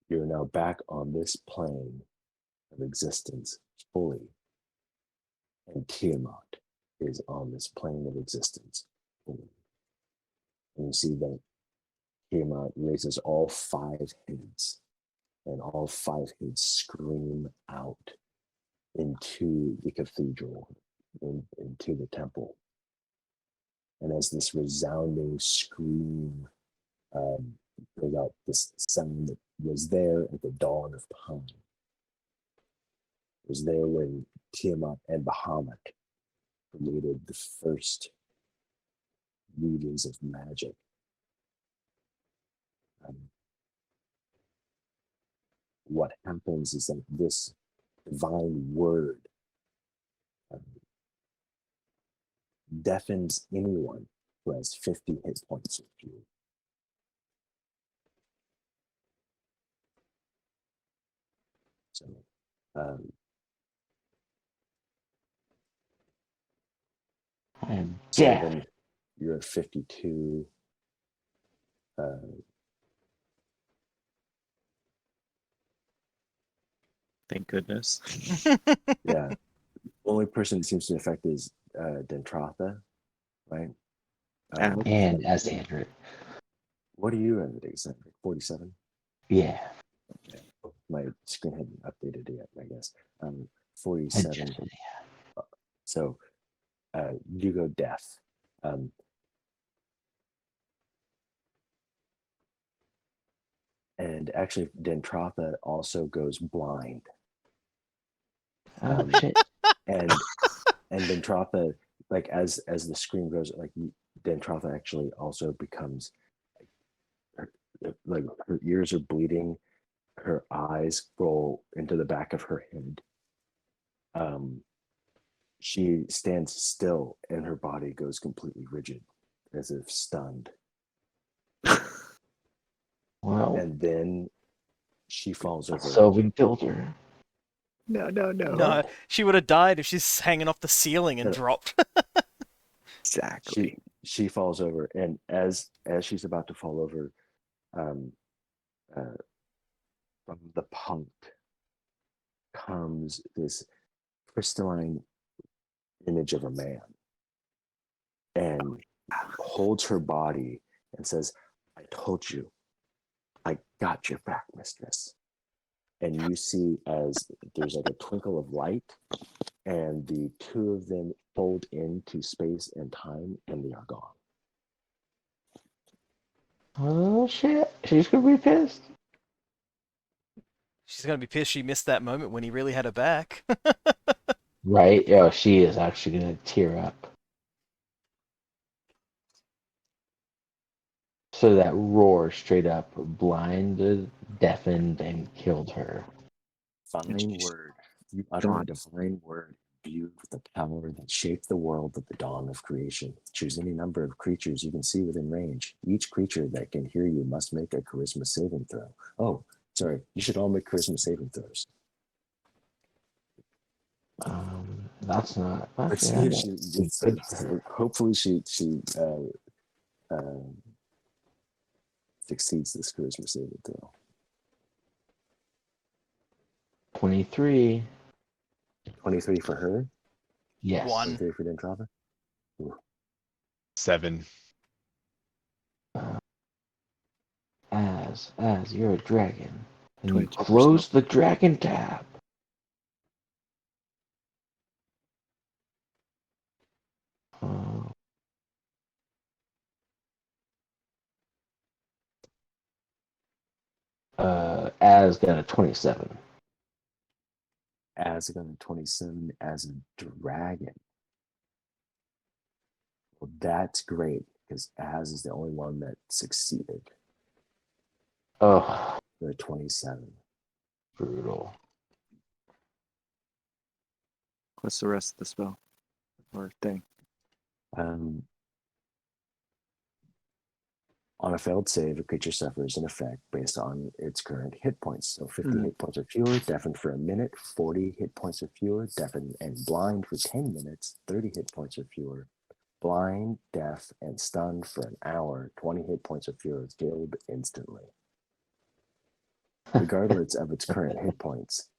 You're now back on this plane of existence fully, and Tiamat is on this plane of existence fully. And you see that Tiamat raises all 5 heads, and all 5 heads scream out into the cathedral, into the temple. And as this resounding scream goes out, this sound that was there at the dawn of time, was there when Tiamat and Bahamut created the first readings of magic. What happens is that this divine word deafens anyone who has 50 hit points with you. So, I'm deaf. Sylvan, you're at 52. Thank goodness. Yeah. Only person it seems to affect is Dentrotha, right? And Azandric. What are you at? Is that 47? Yeah. Yeah. My screen hadn't updated yet, I guess. 47. So you go deaf. And actually, Dentrotha also goes blind. Oh shit. And Dentrotha, like as the screen grows, like Dentrotha actually also becomes like her ears are bleeding, her eyes roll into the back of her head. She stands still and her body goes completely rigid as if stunned. Well, And then she falls over. Sylvan killed her. No. No, she would have died if she's hanging off the ceiling and No. dropped. Exactly. She falls over, and as she's about to fall over, from the punct comes this crystalline image of a man and holds her body and says, "I told you, I got your back, mistress." And you see as there's like a twinkle of light, and the two of them fold into space and time, and they are gone. Oh shit! She's gonna be pissed. She's gonna be pissed she missed that moment when he really had her back. Right? Yeah, she is actually gonna tear up. So that roar straight up blinded, deafened, and killed her. Divine word. You utter a God. divine word imbued with the power that shaped the world at the dawn of creation. Choose any number of creatures you can see within range. Each creature that can hear you must make a charisma saving throw. Oh, sorry. You should all make charisma saving throws. That's not. Let's see Actually, if she. Hopefully, she succeeds this charisma saving throw. 23. 23 for her. Yes. 1. 23 for Dentrava. 7. As you're a dragon, and you 22%. close the dragon tab. As got a 27. As got a 27 as a dragon. Well, that's great because Az is the only one that succeeded. Oh, The 27. brutal. What's the rest of the spell or thing? On a failed save, a creature suffers an effect based on its current hit points. So 50 hit points or fewer, deafened for a minute, 40 hit points or fewer, deafened and blind for 10 minutes, 30 hit points or fewer, blind, deaf, and stunned for an hour, 20 hit points or fewer, killed instantly. Regardless of its current hit points,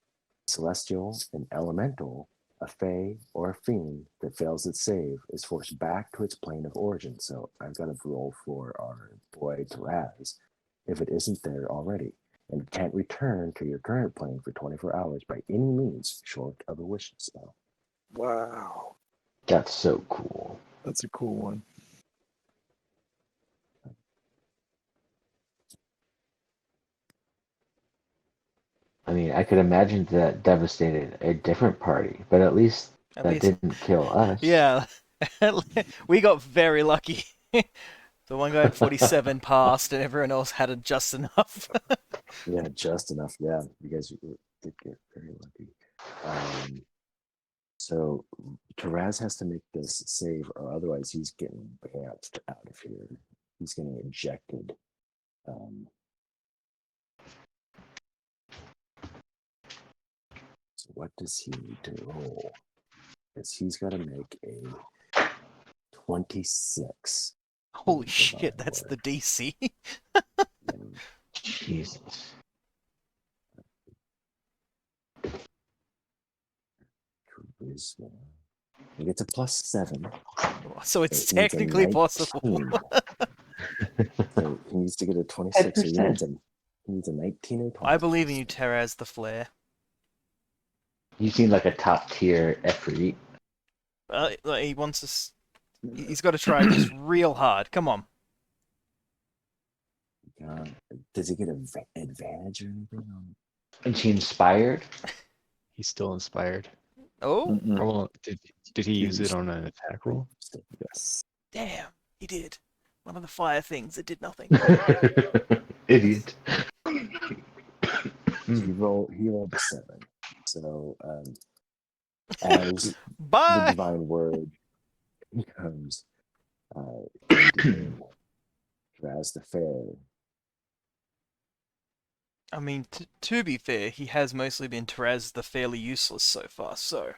celestial, an elemental, a fae, or a fiend that fails its save is forced back to its plane of origin. So I've got to roll for our boy Taraz if it isn't there already, and can't return to your current plane for 24 hours by any means short of a wish spell. Wow. That's so cool. That's a cool one. I mean, I could imagine that devastated a different party, but at least At that least- didn't kill us. Yeah. We got very lucky. The one guy at 47 passed and everyone else had just enough. Yeah, just enough. Yeah, you guys did get very lucky. So Taraz has to make this save, or otherwise he's getting bounced out of here. He's getting ejected. So what does he need to roll? Because he's got to make a 26. Holy shit, that's the DC. Jesus. Charisma. He gets a +7. So it's So it needs a technically possible. 19. So he needs to get a 26. So he needs a 19 or 20. I believe in you, Teraz the Flare. You seem like a top tier Efreet. He wants us. He's got to try just real hard. Come on. Does he get an advantage or anything on? And she inspired? He's still inspired. Oh, Mm-mm. Or, well, did he use it on an attack roll? Yes. damn, he did. One of the fire things that did nothing. Idiot. He rolled a 7. So as the Bye. divine word comes, Raz the Fair. I mean, to be fair, he has mostly been Traz the fairly useless so far, so...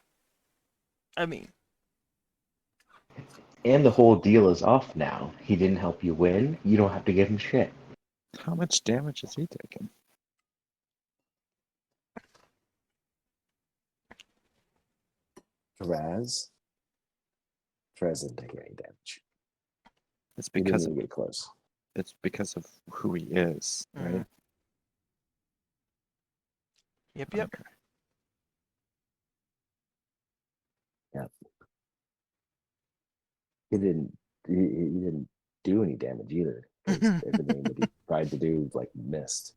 I mean... And the whole deal is off now. He didn't help you win. You don't have to give him shit. How much damage has he taken? Raz didn't take any damage. It's He didn't because even of get close. it's because of who he is, right? Yep, yep. Okay. He didn't. He didn't do any damage either. 'Cause everything that he tried to do like missed.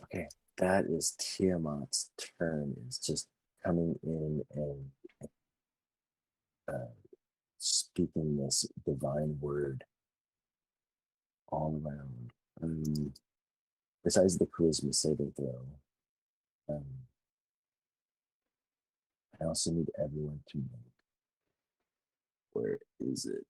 Okay, that is Tiamat's turn. Is just coming in and speaking this divine word all around. Besides the charisma saving throw, I also need everyone to make. Where is it?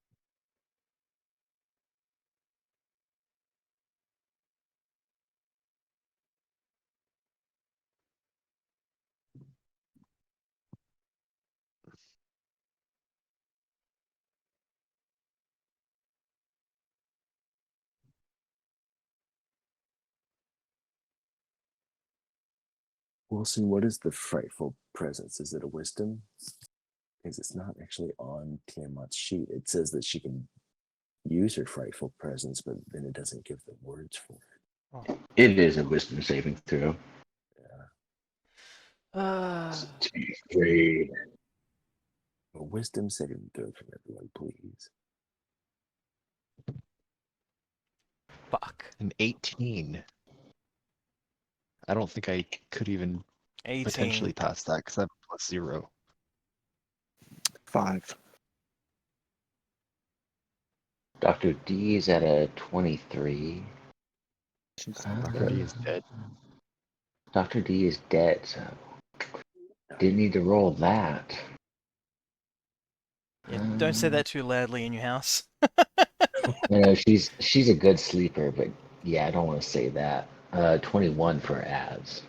Wilson, what is the frightful presence? Is it a wisdom? Because it's not actually on Tiamat's sheet. It says that she can use her frightful presence, but then it doesn't give the words for it. It is a wisdom saving throw. Uh, Great. A wisdom saving throw from everyone, please. fuck. An 18. I don't think I could even 18. potentially pass that because I have a +0. 5. Dr. D is at a 23. Dr. D is dead. Dr. D is dead, so didn't need to roll that. Yeah, don't say that too loudly in your house. You know, she's a good sleeper, but yeah, I don't want to say that. 21 for ads.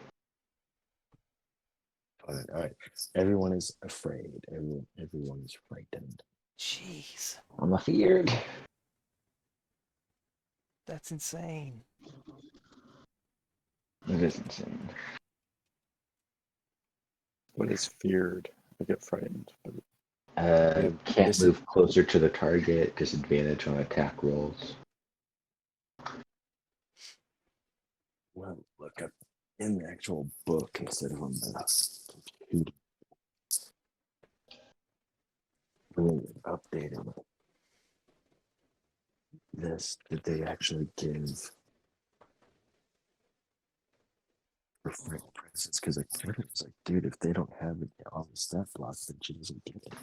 All right. Everyone is afraid. Everyone is frightened. Jeez. I'm afeared. That's insane. It is insane. What is feared? I get frightened. Can't this- move closer to the target. Disadvantage on attack rolls. Well, look up in the actual book instead of on the computer. Really updated this that they actually give for friend presence because I was like, dude, if they don't have it, all the stuff blocked, then she doesn't get it.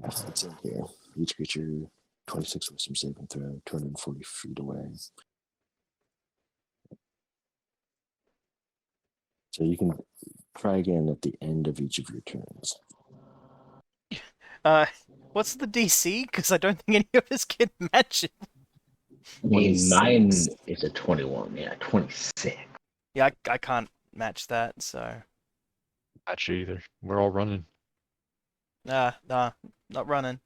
It's in here. Each creature, 26 wisdom saving throw, 240 feet away. So you can try again at the end of each of your turns. What's the DC? Because I don't think any of us can match it. I mean, mine 26. is a 21. Yeah, 26. Yeah, I can't match that, so... Not you either. We're all running. Nah, not running.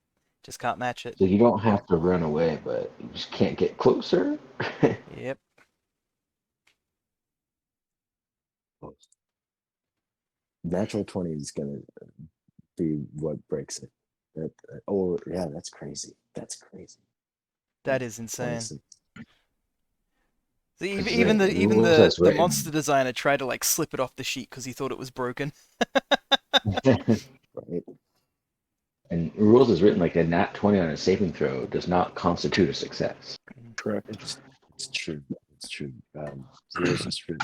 Just can't match it. So you don't have to run away, but you just can't get closer. Yep. Natural 20 is going to be what breaks it. Yeah, that's crazy. That's crazy. That is insane. 26. So It's even the the rules as the written. monster designer tried to like slip it off the sheet because he thought it was broken. Right? And rules is written like a nat 20 on a saving throw does not constitute a success. Correct. It's true. It's true. Zeros is true.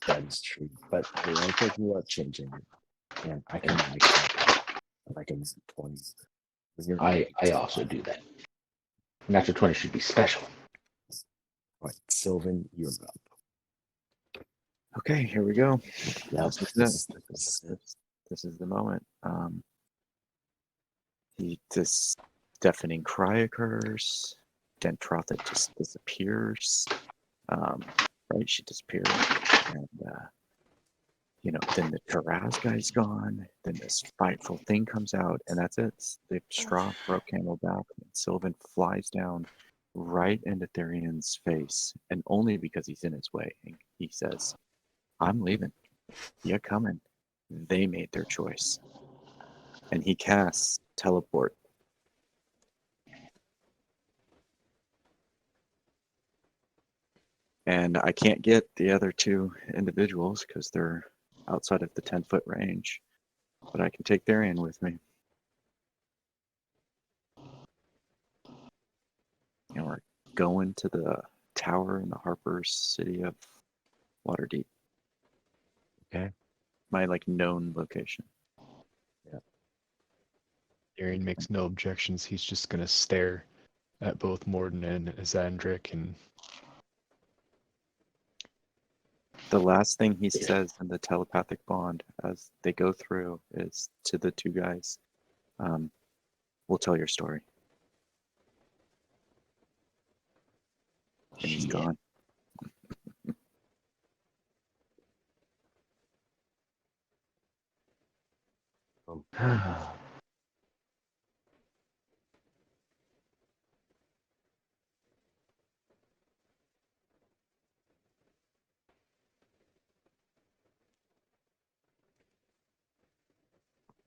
That is true. But they are thinking about changing it. And I can like that. Like a 20. I also do that. Natural 20 should be special. All right, Sylvan, you're up. Okay, here we go. Yep, This is the moment. This deafening cry occurs. Dentrotha just disappears. Right, she disappears, and then the Taraz guy's gone. Then this frightful thing comes out, and that's it. The straw broke camel back, and Sylvan flies down right into Therian's face, and only because he's in his way. He says, "I'm leaving. You're coming." They made their choice, and he casts teleport. And I can't get the other two individuals because they're outside of the 10-foot range, but I can take Therian with me. And we're going to the tower in the Harper's city of Waterdeep. Okay. My known location. Arian makes no objections. He's just gonna stare at both Morden and Xandric, and The last thing he says in the telepathic bond as they go through is to the two guys, "We'll tell your story." And he's Shit. gone.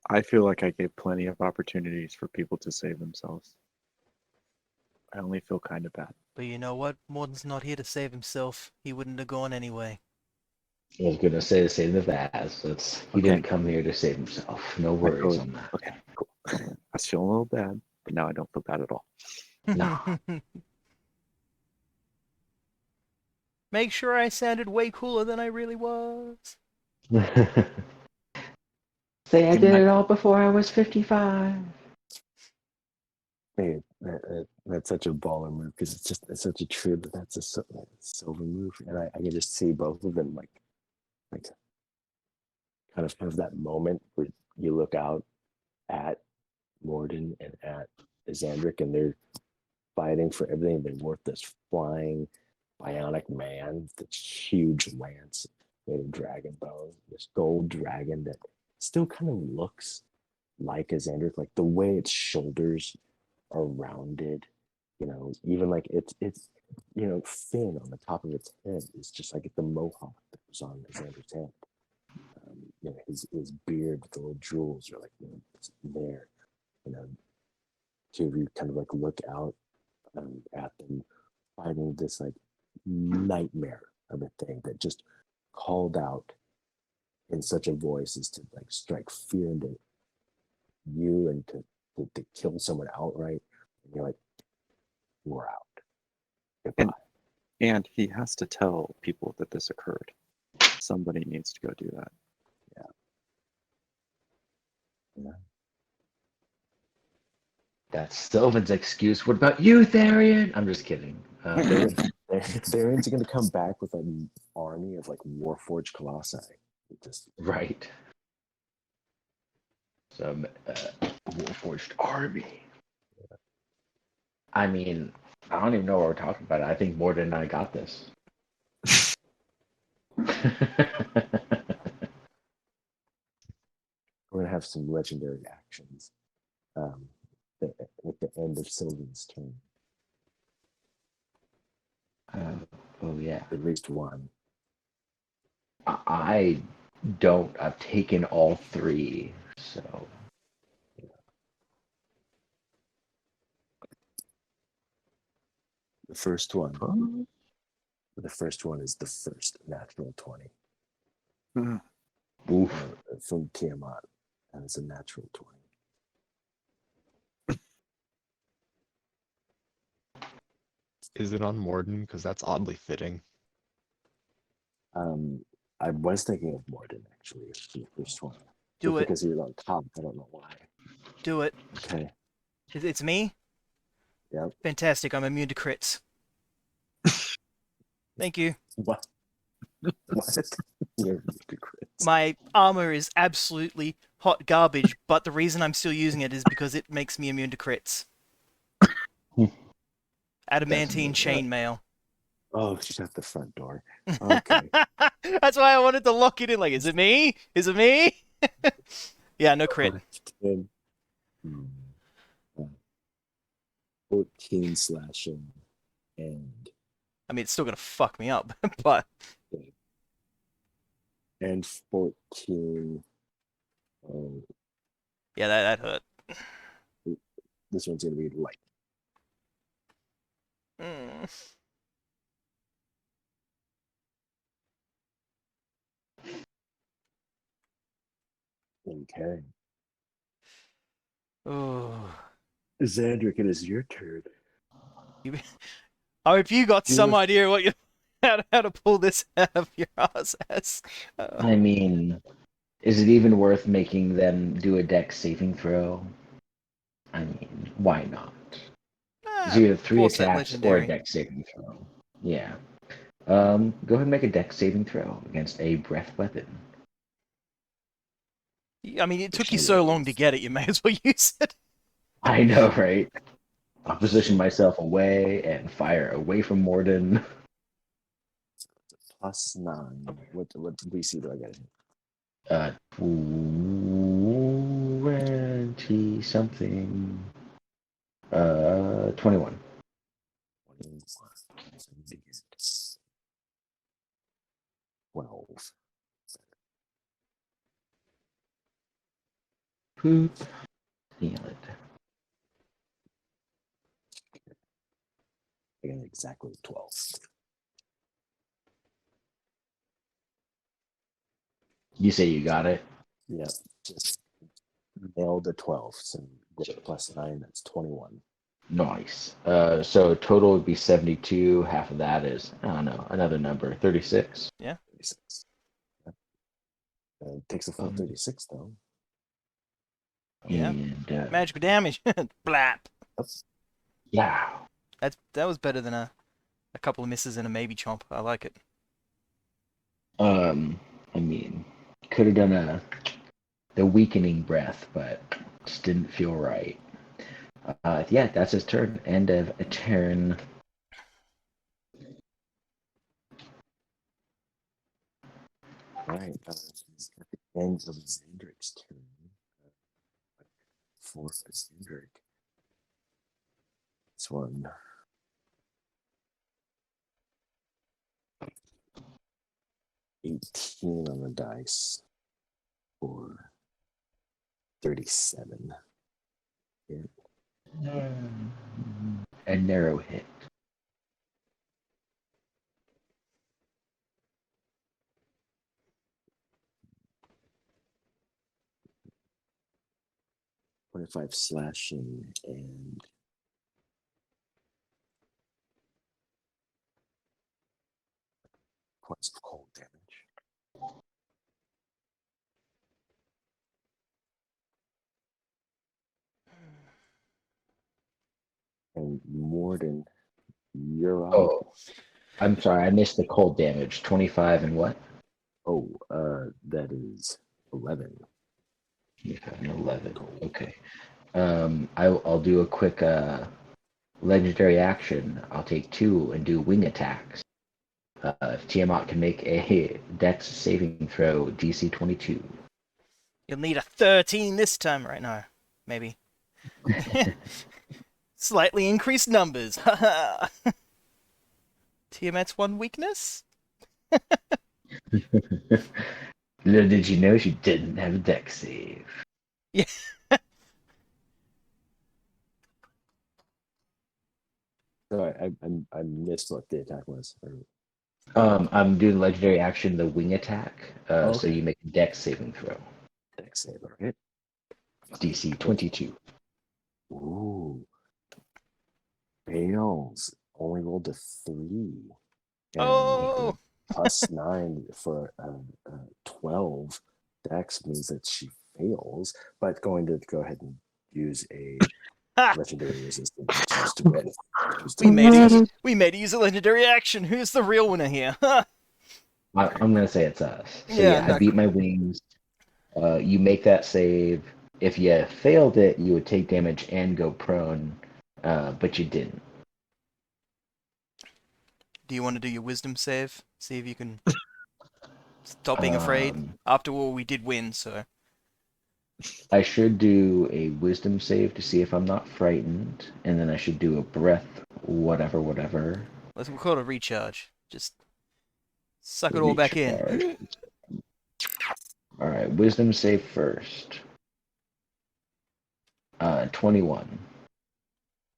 I feel like I gave plenty of opportunities for people to save themselves. I only feel kind of bad. But you know what? Morden's not here to save himself. He wouldn't have gone anyway. I was gonna say the same as Vaz. He Okay. didn't come here to save himself. No worries on that. Okay, cool. I was feeling a little bad, but now I don't feel bad at all. No. Make sure I sounded way cooler than I really was. Say I Can did I- it all before I was 55. Hey, that's such a baller move because it's such a true. That's a silver move, and I can just see both of them like kind of have that moment where you look out at Morden and at Xandric, and they're fighting for everything. They're worth this flying bionic man, this huge lance made of dragon bone, this gold dragon that still kind of looks like Xandric, like the way its shoulders are rounded, even like it's fin on the top of its head is just like the mohawk that was on Xander's head. His beard with the little jewels are it's there. Two of you kind of look out at them fighting this nightmare of a thing that just called out in such a voice as to strike fear into you and to kill someone outright. And you're like, we're out. Goodbye. And he has to tell people that this occurred. Somebody needs to go do that. Yeah. That's Sylvan's excuse. What about you, Therian? I'm just kidding. Therian's going to come back with an army of Warforged Colossi. Just Right. Some Warforged army. I mean, I don't even know what we're talking about. I think Morden and I got this. we're going to have some legendary actions at the end of Sylvan's turn. Oh yeah. At least one. I don't. I've taken all three, so. The first one is the first natural 20 Oof. from Tiamat, and it's a natural 20. is it on Morden? Because that's oddly fitting. I was thinking of Morden actually as the first one. Do Just it. because he was on top. I don't know why. Do it. Okay. It's me? Yep. Fantastic. I'm immune to crits. Thank you. What? What? You're the crits. My armor is absolutely hot garbage, but the reason I'm still using it is because it makes me immune to crits. Adamantine chainmail. Oh, shut the front door. Okay. That's why I wanted to lock it in. Like, is it me? Is it me? Yeah, no crit. 10, 14 slashing and I mean, it's still gonna fuck me up, but 14. yeah, that hurt. This one's gonna be light. Mm. Okay. Oh. Xandric, it is your turn. I hope you got You some were- idea what you how to pull this out of your ass. I mean, is it even worth making them do a dex saving throw? I mean, why not? It's either 3 force that attacks or a legendary. dex saving throw. Yeah. Go ahead and make a dex saving throw against a breath weapon. I mean, it took you so long to get it, you may as well use it. I know, right? I'll position myself away and fire away from Morden. +9. What DC do I get? 20 something. 21. 12. Poop. Feel it. I got exactly 12. You say you got it? Yep. Just nailed the 12. So get +9, that's 21. Nice. So total would be 72. Half of that is, I don't know, another number, 36. 36. Yep. It takes a full 36 though. Yeah. And, Magical damage. Blap. yeah. That was better than a couple of misses and a maybe chomp. I like it. I mean, could have done the weakening breath, but just didn't feel right. Yeah, that's his turn. End of a turn. Alright, it's at the end of Xandric's turn. For Xandric. This one. $18 on the dice for 37. Yeah. A narrow hit. $25 slashing and points of cold damage. And Morden, you're up. Oh, I'm sorry, I missed the cold damage. 25 and what? Oh, that is 11. 25 and 11. Okay. I'll do a quick legendary action. I'll take 2 and do wing attacks. If Tiamat can make a dex saving throw, DC 22. You'll need a 13 this time right now. Maybe. Slightly increased numbers. Tiamat's one weakness? Little did you know she didn't have a dex save. Yeah. So I missed what the attack was. I'm doing legendary action, the wing attack. So Okay. you make a dex saving throw. Dex save, right? DC 22. Ooh. Fails. Only rolled a 3. And Oh! +9 for 12. Dex means that she fails, but going to go ahead and use a legendary resistance just to win. We made her use a legendary action. Who's the real winner here? I'm gonna say it's us. So Yeah, yeah, I no, beat my wings. You make that save. If you failed it, you would take damage and go prone, but you didn't. do you want to do your wisdom save? See if you can stop being afraid. Um, After all, we did win, so I should do a wisdom save to see if I'm not frightened, and then I should do a breath, whatever. we'll call it a recharge. Just suck it all back in. Recharge. All right, wisdom save first. 21.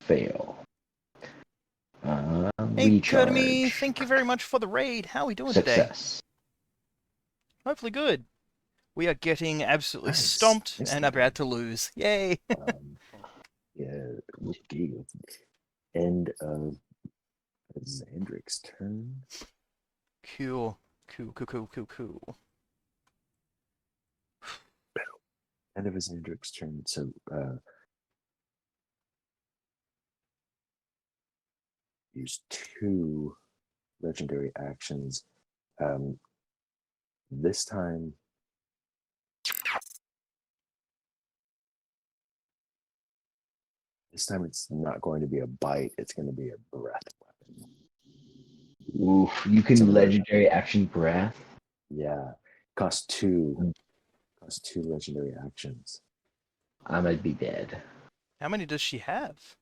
Fail. Hey, Kurtamy, Recharge. thank you very much for the raid. How are we doing today? Success. Hopefully good. We are getting absolutely Nice. stomped Nice and to about to lose. Yay! Yeah, okay. End of Xandric's turn. Cool. End of Xandric's turn. So use 2 legendary actions. This time it's not going to be a bite, it's going to be a breath weapon. Oof, you can So legendary action breath. Yeah. Cost 2 legendary actions. I might be dead. How many does she have?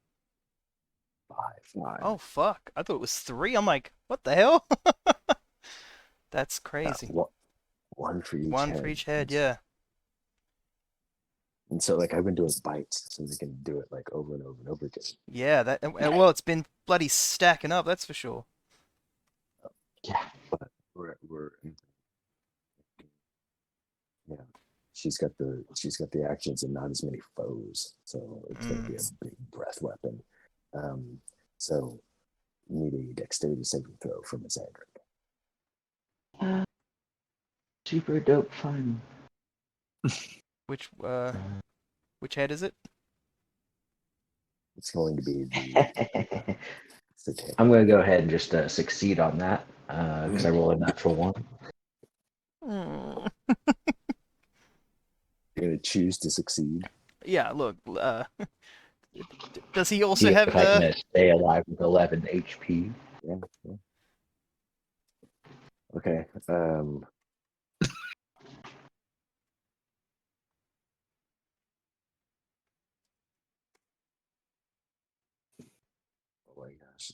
5. Oh, fuck. I thought it was 3. I'm like, what the hell? That's crazy. One for each One head. for each head, yeah. And so like I've been doing bites so they can do it like over and over and over again. Yeah, well, it's been bloody stacking up, that's for sure. Yeah. But we're yeah. She's got the actions and not as many foes. So it's gonna be a big breath weapon. So need a dexterity saving throw from Xandric. Super dope fun. Which head is it? It's going to be the tail. I'm gonna go ahead and just succeed on that because I rolled a natural 1. Mm. You're gonna choose to succeed. Yeah, look, does he also See have if I the... can stay alive with 11 HP. Yeah. Okay. Oh my gosh.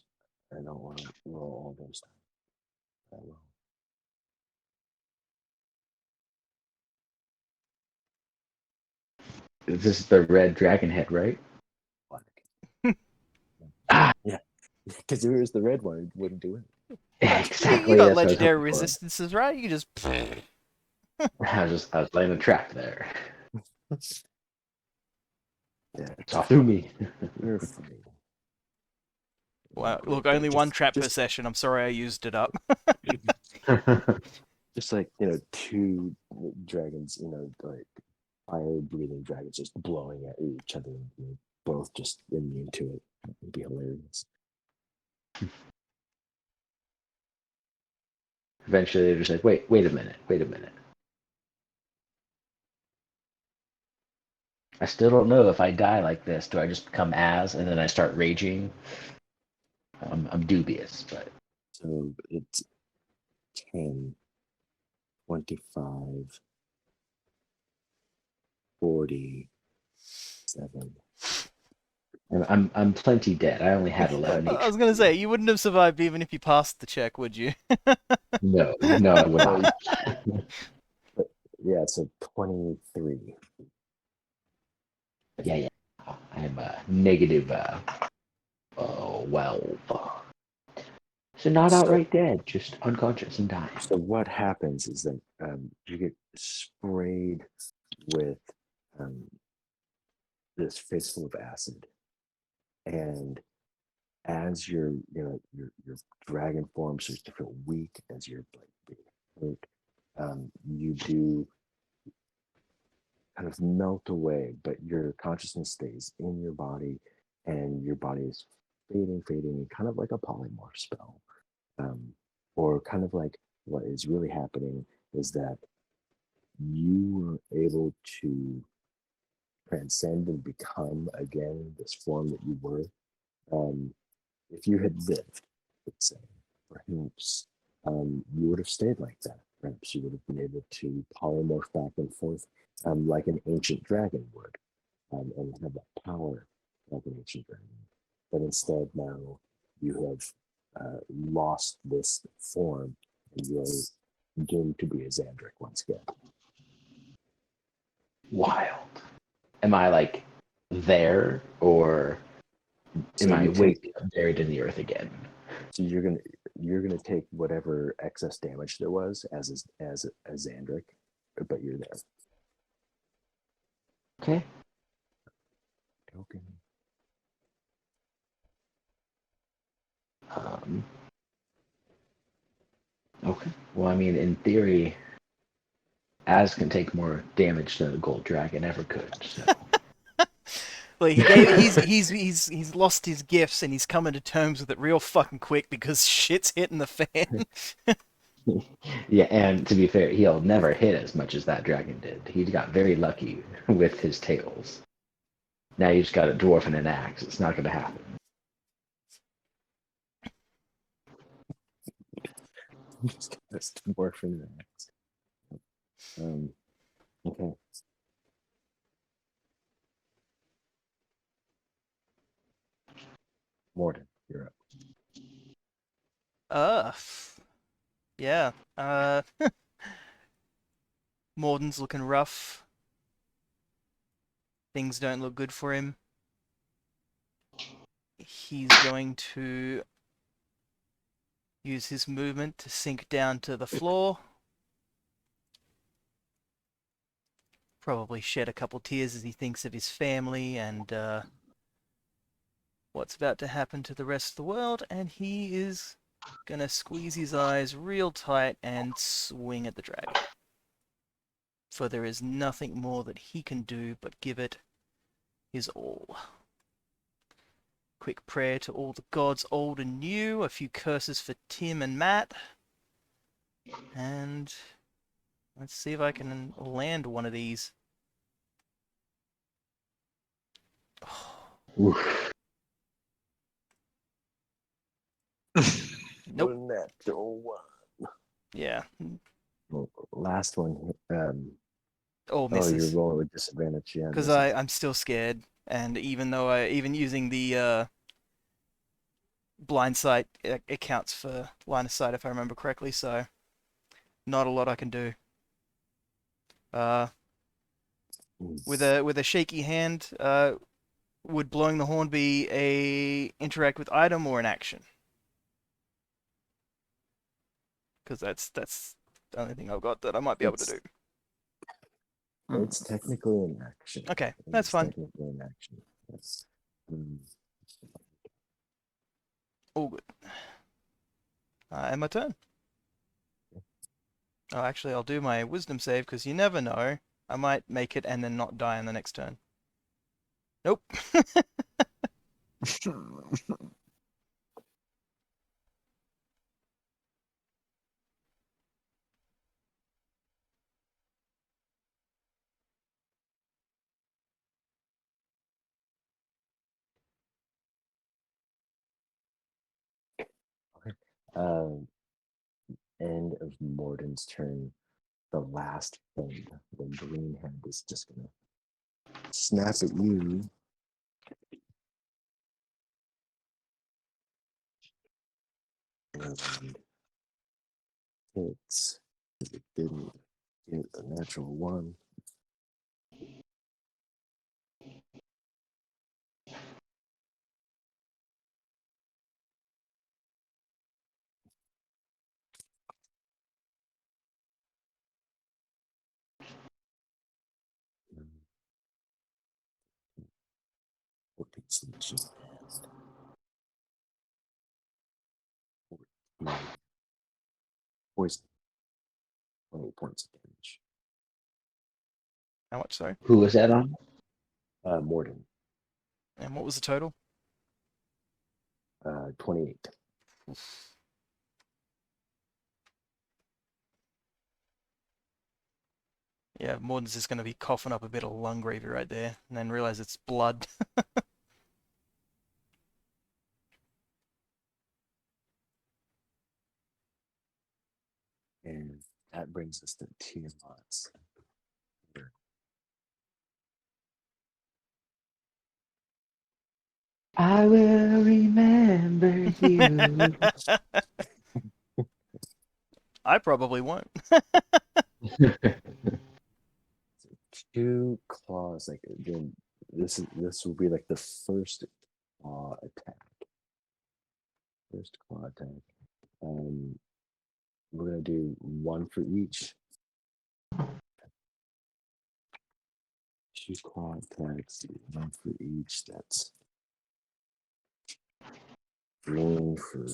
I don't want to roll all those times. I will. This is the red dragon head, right? Ah, Yeah. Because if it was the red one, it wouldn't do it. exactly. You got That's what I was legendary hoping for. resistances, right? You just... I was laying a trap there. Yeah. It's all through me. You're funny. Wow, Great, look, but only one trap per just, session. I'm sorry I used it up. just like 2 dragons, like fire breathing dragons just blowing at each other, both just immune to it. It'd be hilarious. Eventually, they're just like, wait a minute. I still don't know if I die like this. Do I just become Az and then I start raging? I'm dubious, but So it's 10, 25, 47. I'm plenty dead. I only had 11 I was HP. gonna say, you wouldn't have survived even if you passed the check, would you? No, I would not. But yeah, so 23. Yeah. I'm negative 12. So not So, outright dead, just unconscious and dying. so what happens is that you get sprayed with this fistful of acid, and as your dragon form starts to feel weak, as you're like being hurt, you do kind of melt away, but your consciousness stays in your body, and your body is fading, kind of like a polymorph spell, or kind of like what is really happening is that you were able to transcend and become again this form that you were. If you had lived, let's say, perhaps you would have stayed like that. Perhaps you would have been able to polymorph back and forth like an ancient dragon would, and have that power like an ancient dragon. But instead, now you have lost this form, and you are doomed to be a Xandric once again. Wild. Am I like there, or So am I you take buried in the earth again? so you're gonna take whatever excess damage there was as a Xandric, but you're there. Okay. Token. Okay. Well, I mean, in theory, Az can take more damage than a gold dragon ever could. So. Like he's lost his gifts and he's coming to terms with it real fucking quick because shit's hitting the fan. Yeah, and to be fair, he'll never hit as much as that dragon did. He got very lucky with his tails. Now you just got a dwarf and an axe. It's not going to happen. Just got this dwarf in the axe. Okay. Morden, you're up. Yeah. Morden's looking rough. Things don't look good for him. He's going to use his movement to sink down to the floor. Probably shed a couple tears as he thinks of his family and what's about to happen to the rest of the world, and he is gonna squeeze his eyes real tight and swing at the dragon. For there is nothing more that he can do but give it his all. Quick prayer to all the gods old and new, a few curses for Tim and Matt, and let's see if I can land one of these. Oof. Nope. Natural one. Yeah. Well, last one. Oh, Oh, you're misses. rolling with disadvantage. Yeah, Because misses. I'm still scared, and even though even using the blind sight, it counts for line of sight if I remember correctly. So not a lot I can do. With a shaky hand, would blowing the horn be a interact with item or an action? Because that's the only thing I've got that I might be able to do. It's technically an action. Okay, that's It's fine. technically an action. Yes. All good. And my turn. Oh, actually, I'll do my wisdom save because you never know. I might make it and then not die on the next turn. Nope. End of Morden's turn. The last thing, the green hand is just gonna snap at you. And hits. It didn't get a natural one. Selection and poison. 20 points of damage. How much, sorry? Who was that on? Morden. And what was the total? 28. Yeah, Morden's just going to be coughing up a bit of lung gravy right there, and then realize it's blood. And that brings us to Tiamat's. I will remember you. I probably won't. Two claws, like again, this will be like the first claw attack. First claw attack. We're gonna do one for each. Two claw attacks, one for each. That's green for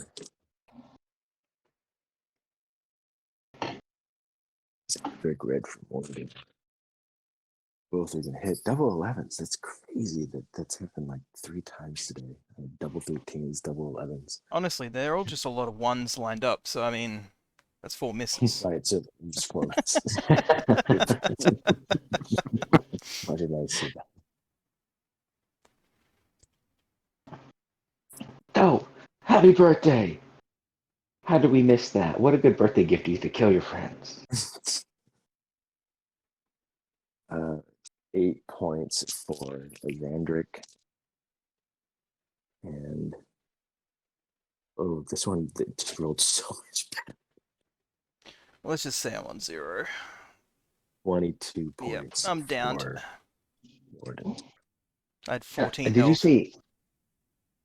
big red for Morgan. Both are gonna hit double 11s. That's crazy that that's happened like 3 times today. Double 13s, double 11s. Honestly, they're all just a lot of ones lined up, so I mean, that's 4 misses. Right, so just 4 misses. Why did I see that? Oh, happy birthday! How did we miss that? What a good birthday gift to use to kill your friends. 8 points for Xandric. And oh, this one just rolled so much better. Let's just say I'm on 0. 22 Yep, points. I'm down. For Morden. I had 14 Did you health. say?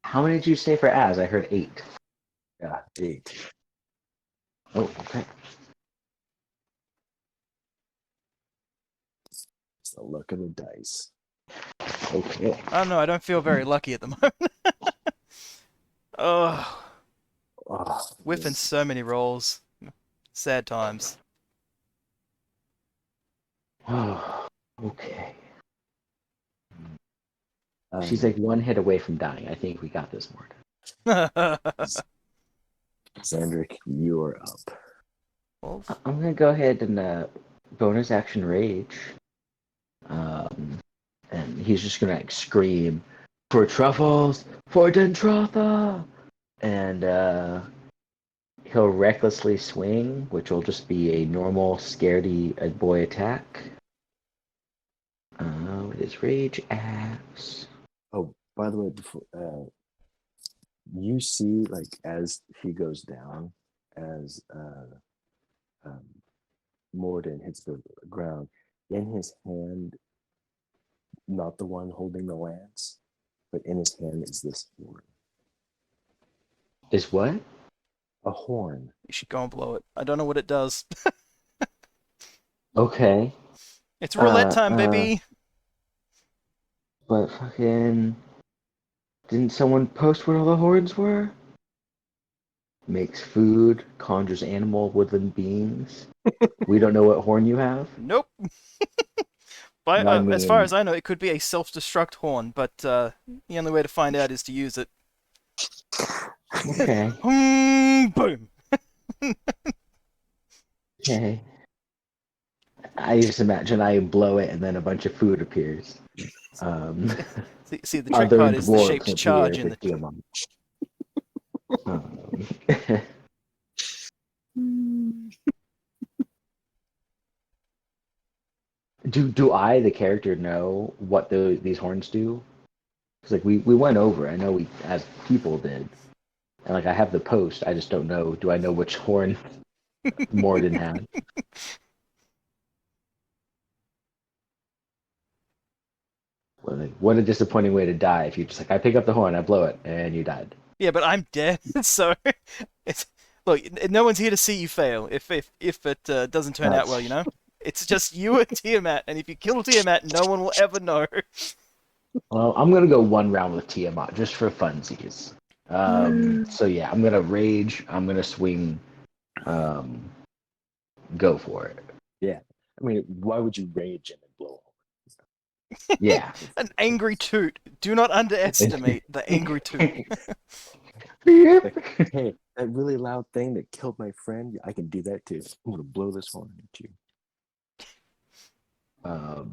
How many did you say for Az? I heard 8. Yeah, 8. Oh, okay. It's the luck of the dice. Okay. I don't know, I don't feel very lucky at the moment. Oh, Oh, whiffing so many rolls. Sad times. Okay. um, She's like 1 hit away from dying. I think we got this, Morgan. Xandric, you're up. Well, I'm gonna go ahead and bonus action rage. And he's just gonna like, scream for truffles, for Dentrotha, and he'll recklessly swing, which will just be a normal scaredy boy attack. With his rage axe. Oh, by the way, before, you see, like, as he goes down, as Morden hits the ground, in his hand, not the one holding the lance, but in his hand is this horn. Is what? A horn. you should go and blow it. I don't know what it does. Okay. It's roulette time, baby! But fucking... Didn't someone post where all the horns were? Makes food, conjures animal, woodland beings. We don't know what horn you have? Nope. As far as I know, it could be a self-destruct horn, but the only way to find out is to use it. Okay. Boom! Okay. I just imagine I blow it and then a bunch of food appears. See, the trick Other part is the dwarves shaped appear charge to in the... Tiamat. Do I, the character, know what these horns do? Because like we went over. I know we as people did, and like I have the post. I just don't know. Do I know which horn Morden had? What a disappointing way to die if you just like I pick up the horn, I blow it, and you died. Yeah, but I'm dead, so it's look. No one's here to see you fail. If it doesn't turn out well, you know, it's just you and Tiamat, and if you kill Tiamat, no one will ever know. Well, I'm gonna go 1 round with Tiamat just for funsies. So yeah, I'm gonna rage. I'm gonna swing. Go for it. Yeah. I mean, why would you rage and then blow up? Yeah. An angry toot. Do not underestimate the angry toot. Like, hey, that really loud thing that killed my friend, I can do that too. I'm gonna blow this horn at you. Um,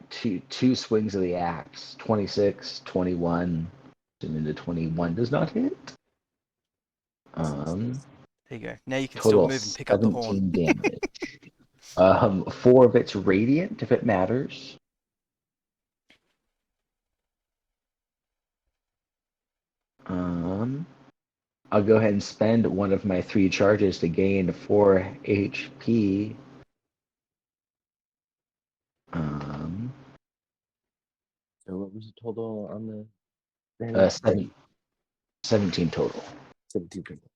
two swings of the axe, 26, 21, and into 21 does not hit. There you go. Now you can still Total move and pick up the horn. 17 damage. 4 of it's radiant, if it matters. I'll go ahead and spend one of my 3 charges to gain 4 HP. So what was the total on the damage? 17 total. 17 people.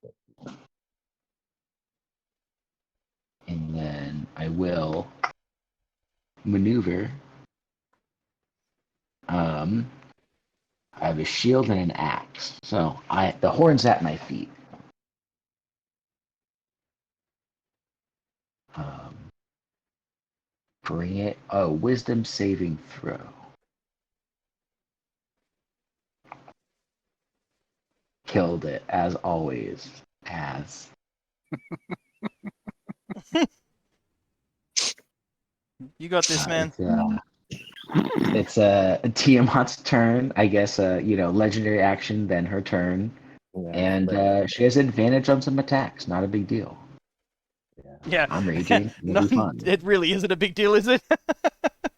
And then I will maneuver. I have a shield and an axe. So the horn's at my feet. Bring it. Oh, wisdom saving throw. Killed it, as always. You got this, man. It's Tiamat's turn. I guess, legendary action, then her turn. Yeah, And she has advantage on some attacks. Not a big deal. Yeah. I'm raging. It'll be fun. It really isn't a big deal, is it?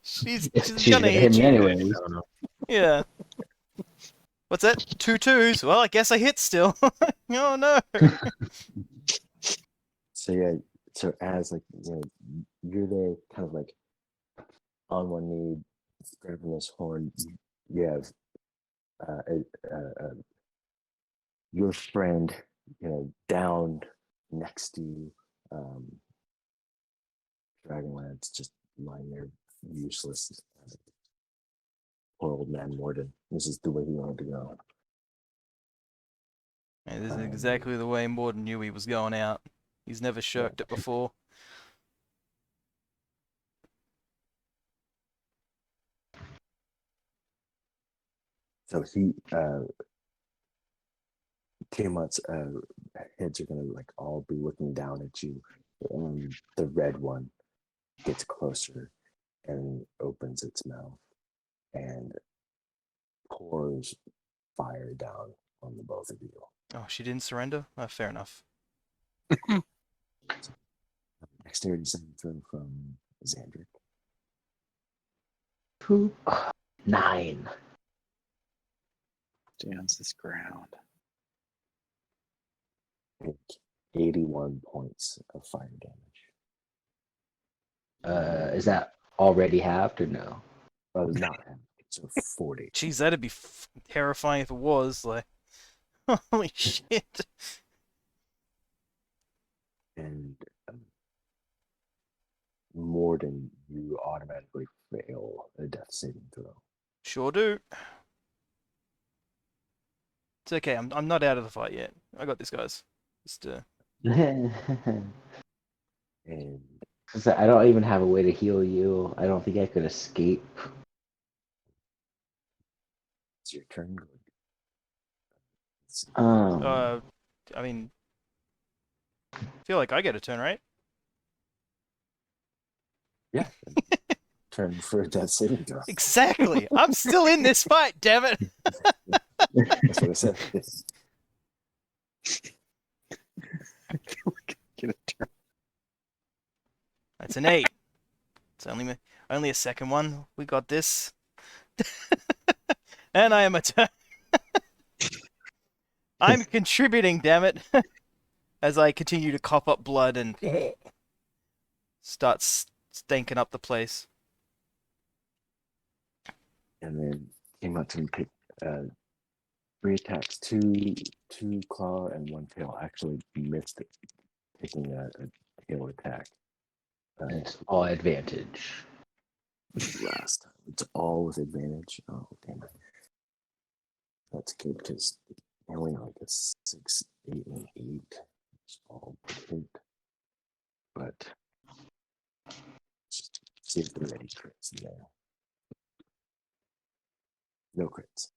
she's She's gonna hit hit me you. anyways. I don't know. Yeah. What's that? 2 2s? Well, I guess I hit still. Oh no. So yeah, so as like you're there, kind of like on one knee, grabbing this horn. You have your friend, down next to you, Dragonlance just lying there, useless. Poor old man Morden. This is the way he wanted to go. Yeah, this is exactly the way Morden knew he was going out. He's never shirked it before. So Tiamat's heads are gonna like all be looking down at you. The red one gets closer and opens its mouth and pours fire down on the both of you. Oh, she didn't surrender? Oh, fair enough. Dexterity saving throw from Xandric. 9. Stands this ground. 81 points of fire damage. Is that already halved or no? Not half, so 40. Jeez, that'd be terrifying if it was. Like, holy shit. And Morden, you automatically fail a death saving throw. Sure do. It's okay. I'm not out of the fight yet. I got this, guys. Just And I don't even have a way to heal you. I don't think I could escape. it's your turn. I mean, I feel like I get a turn, right? Yeah. Turn for a death saving throw. Exactly. I'm still in this fight, damn it. That's what I said. Get a turn. That's an 8. It's only a second one. We got this. And I am a turn. I'm contributing, damn it. As I continue to cough up blood and start stinking up the place. And then came out to pick 3 attacks, two claw and 1 tail. Actually missed it, taking a tail attack. It's all advantage. Last time. It's all with advantage. Oh, damn it. That's good because only like a 6, 8, and 8. It's all perfect. But just see if there are any crits in there. No crits.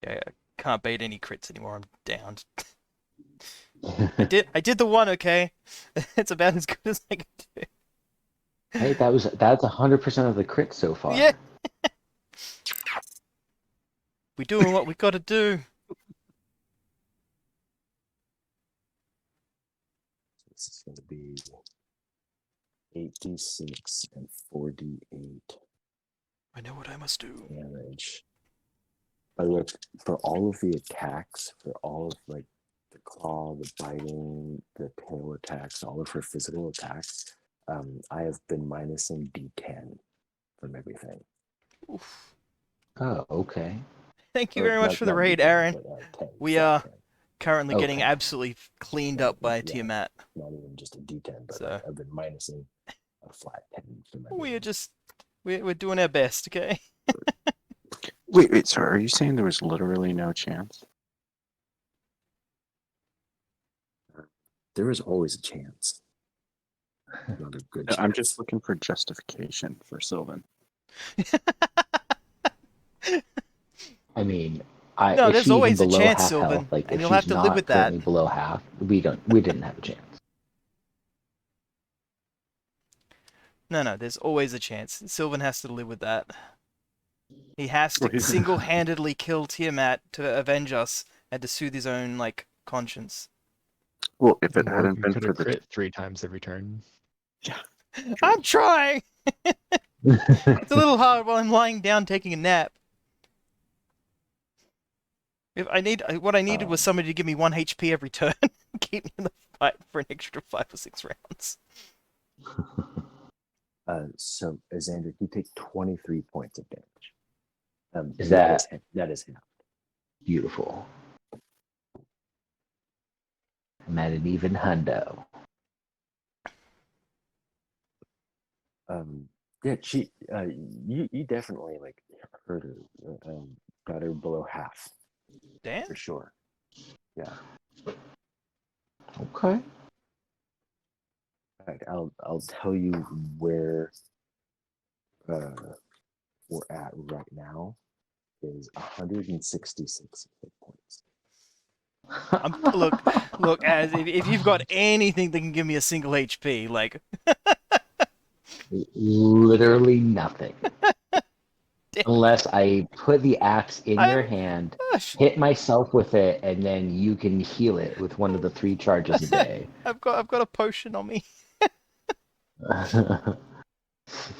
Yeah, I can't bait any crits anymore. I'm down. I did the one, okay? It's about as good as I can do. Hey, that's 100% of the crit so far. Yeah. We're doing what we gotta do. This is going to be 8d6 and 4d8 I know what I must do. damage. By the way, for all of the attacks, for all of like the claw, the biting, the tail attacks, all of her physical attacks, I have been minusing d10 from everything. Oof. Oh, okay. Thank you Or very much for the not raid, d10, Aaron. but 10, We flat are 10. currently getting Okay. absolutely cleaned Not up by even, yeah, Tiamat. not even just a d10, but So I've been minusing a flat 10 from we are everything. just we're doing our best, okay? Wait, sorry. Are you saying there was literally no chance? There is always a chance. Not a good No, chance. I'm just looking for justification for Sylvan. I mean, No, is there's she even always a below chance, half health? Sylvan, Like, and if you'll have she's to live not with that. currently below half, we didn't have a chance. No, there's always a chance. Sylvan has to live with that. He has Well, to he's- single-handedly kill Tiamat to avenge us and to soothe his own like conscience. Well, if it Or hadn't we been could for have the crit 3 times every turn. I'm trying. It's a little hard while I'm lying down taking a nap. What I needed was somebody to give me 1 HP every turn, keep me in the fight for an extra 5 or 6 rounds. So, Xander, you take 23 points of damage. Is And that that is half. beautiful? I'm at an even hundo. Yeah, you definitely like hurt her, got her below half Damn. for sure. Yeah. Okay. In fact, I'll tell you where we're at right now is 166 hit points. Look, as if you've got anything that can give me a single HP, like Literally nothing. damn, Unless I put the axe in I your have, hand, gosh, hit myself with it, and then you can heal it with one of the 3 charges a day. I've got a potion on me.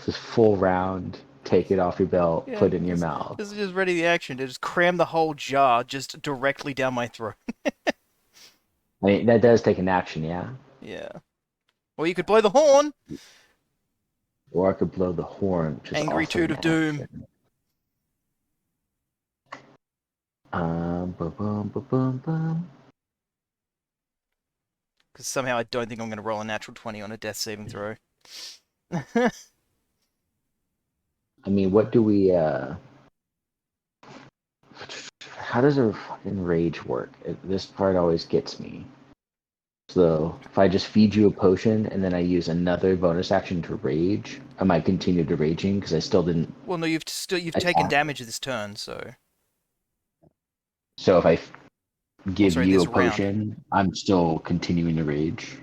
Just full round, take it off your belt, Yeah, put it in your mouth. this is just ready the action to just cram the whole jar just directly down my throat. I mean, that does take an action, yeah? Yeah. Or you could blow the horn. Or I could blow the horn, which is Angry also toot an of doom. action. Ba-bum, ba-bum, bum. Because somehow I don't think I'm going to roll a natural 20 on a death saving throw. I mean, what do we, how does a fucking rage work? This part always gets me. So, if I just feed you a potion and then I use another bonus action to rage, I might continue to raging because I still didn't Well, no, you've taken attack. damage this turn, so. So if I give sorry, you a this round. potion, I'm still continuing to rage.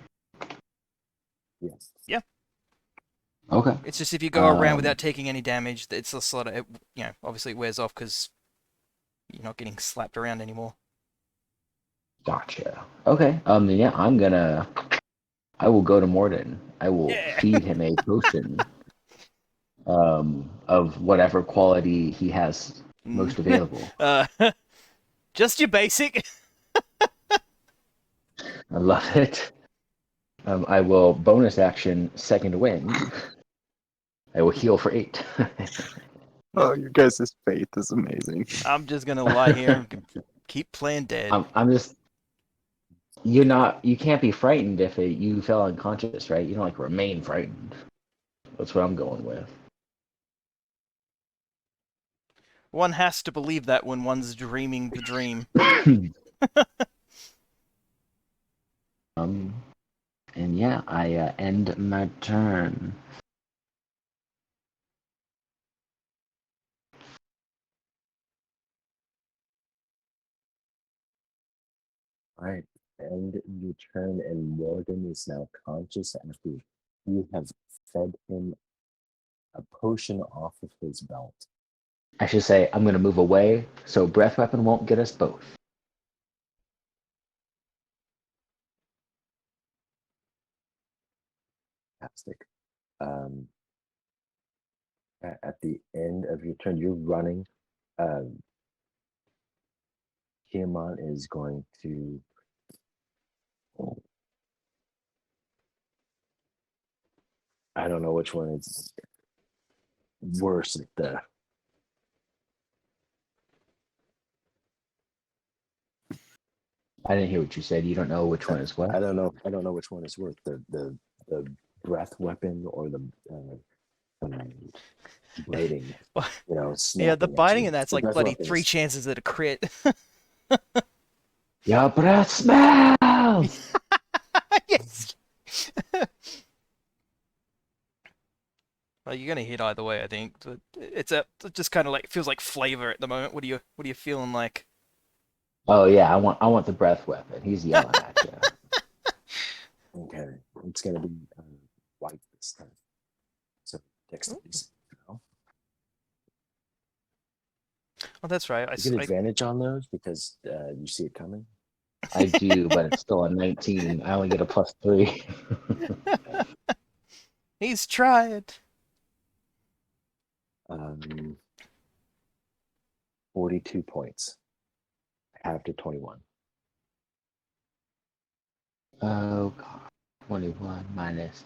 Yes. Yeah. Okay. It's just if you go around without taking any damage, it's a sort of, obviously it wears off because you're not getting slapped around anymore. Gotcha. Okay. Yeah, I will go to Morden. I will Yeah. feed him a potion of whatever quality he has most available. Just your basic. I love it. I will bonus action second wind. I will heal for 8. Oh, your guys' faith is amazing. I'm just gonna lie here and keep playing dead. I'm just you can't be frightened if you fell unconscious, right? You don't like remain frightened. That's what I'm going with. One has to believe that when one's dreaming the dream. And yeah, I end my turn. All right. end your turn, and Morgan is now conscious after you have fed him a potion off of his belt. I should say I'm gonna move away so breath weapon won't get us both. Fantastic. At the end of your turn, you're running. Kiamon is going to. I don't know which one is worse at the. I didn't hear what you said. You don't know which one is what? I don't know. I don't know which one is worse. The breath weapon or the biting. Well, You know, yeah, the snapping at biting you. and that's The like breath bloody weapon 3 is- chances at a crit. Your breath smells. Yes. Well, you're gonna hit either way, I think. But it just kind of like feels like flavor at the moment. What are you feeling like? Oh yeah, I want the breath weapon. He's yelling at you. Okay, it's gonna be white this time. So dexterity. Oh, that's right. You get advantage on those because you see it coming. I do, but it's still a 19. I only get a +3. He's tried. 42 points. Half to 21. Oh god. 21 minus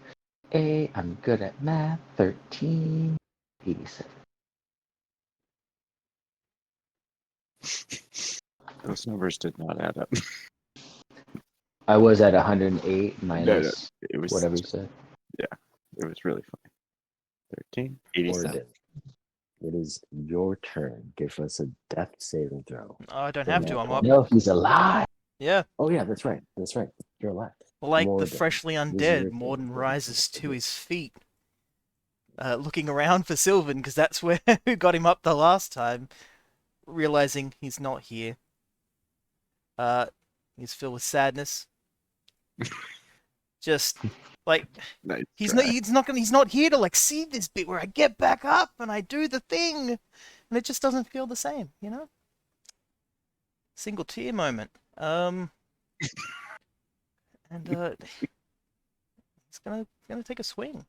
8. I'm good at math. 13. 87. Those numbers did not add up. I was at 108 minus it was whatever you said. Yeah, it was really funny. 13, 87. Morgan, it is your turn. Give us a death saving throw. Oh, I don't For have to. that I'm one. up. No, he's alive. Yeah. Oh yeah, that's right. That's right. You're alive. Like the Morgan, freshly this is undead, your Morden turn. rises to his feet, looking around for Sylvan, because that's where who got him up the last time, realizing he's not here. He's filled with sadness. Just like Nice he's try. he's not here to like see this bit where I get back up and I do the thing, and it just doesn't feel the same, you know. Single tear moment. And he's gonna take a swing.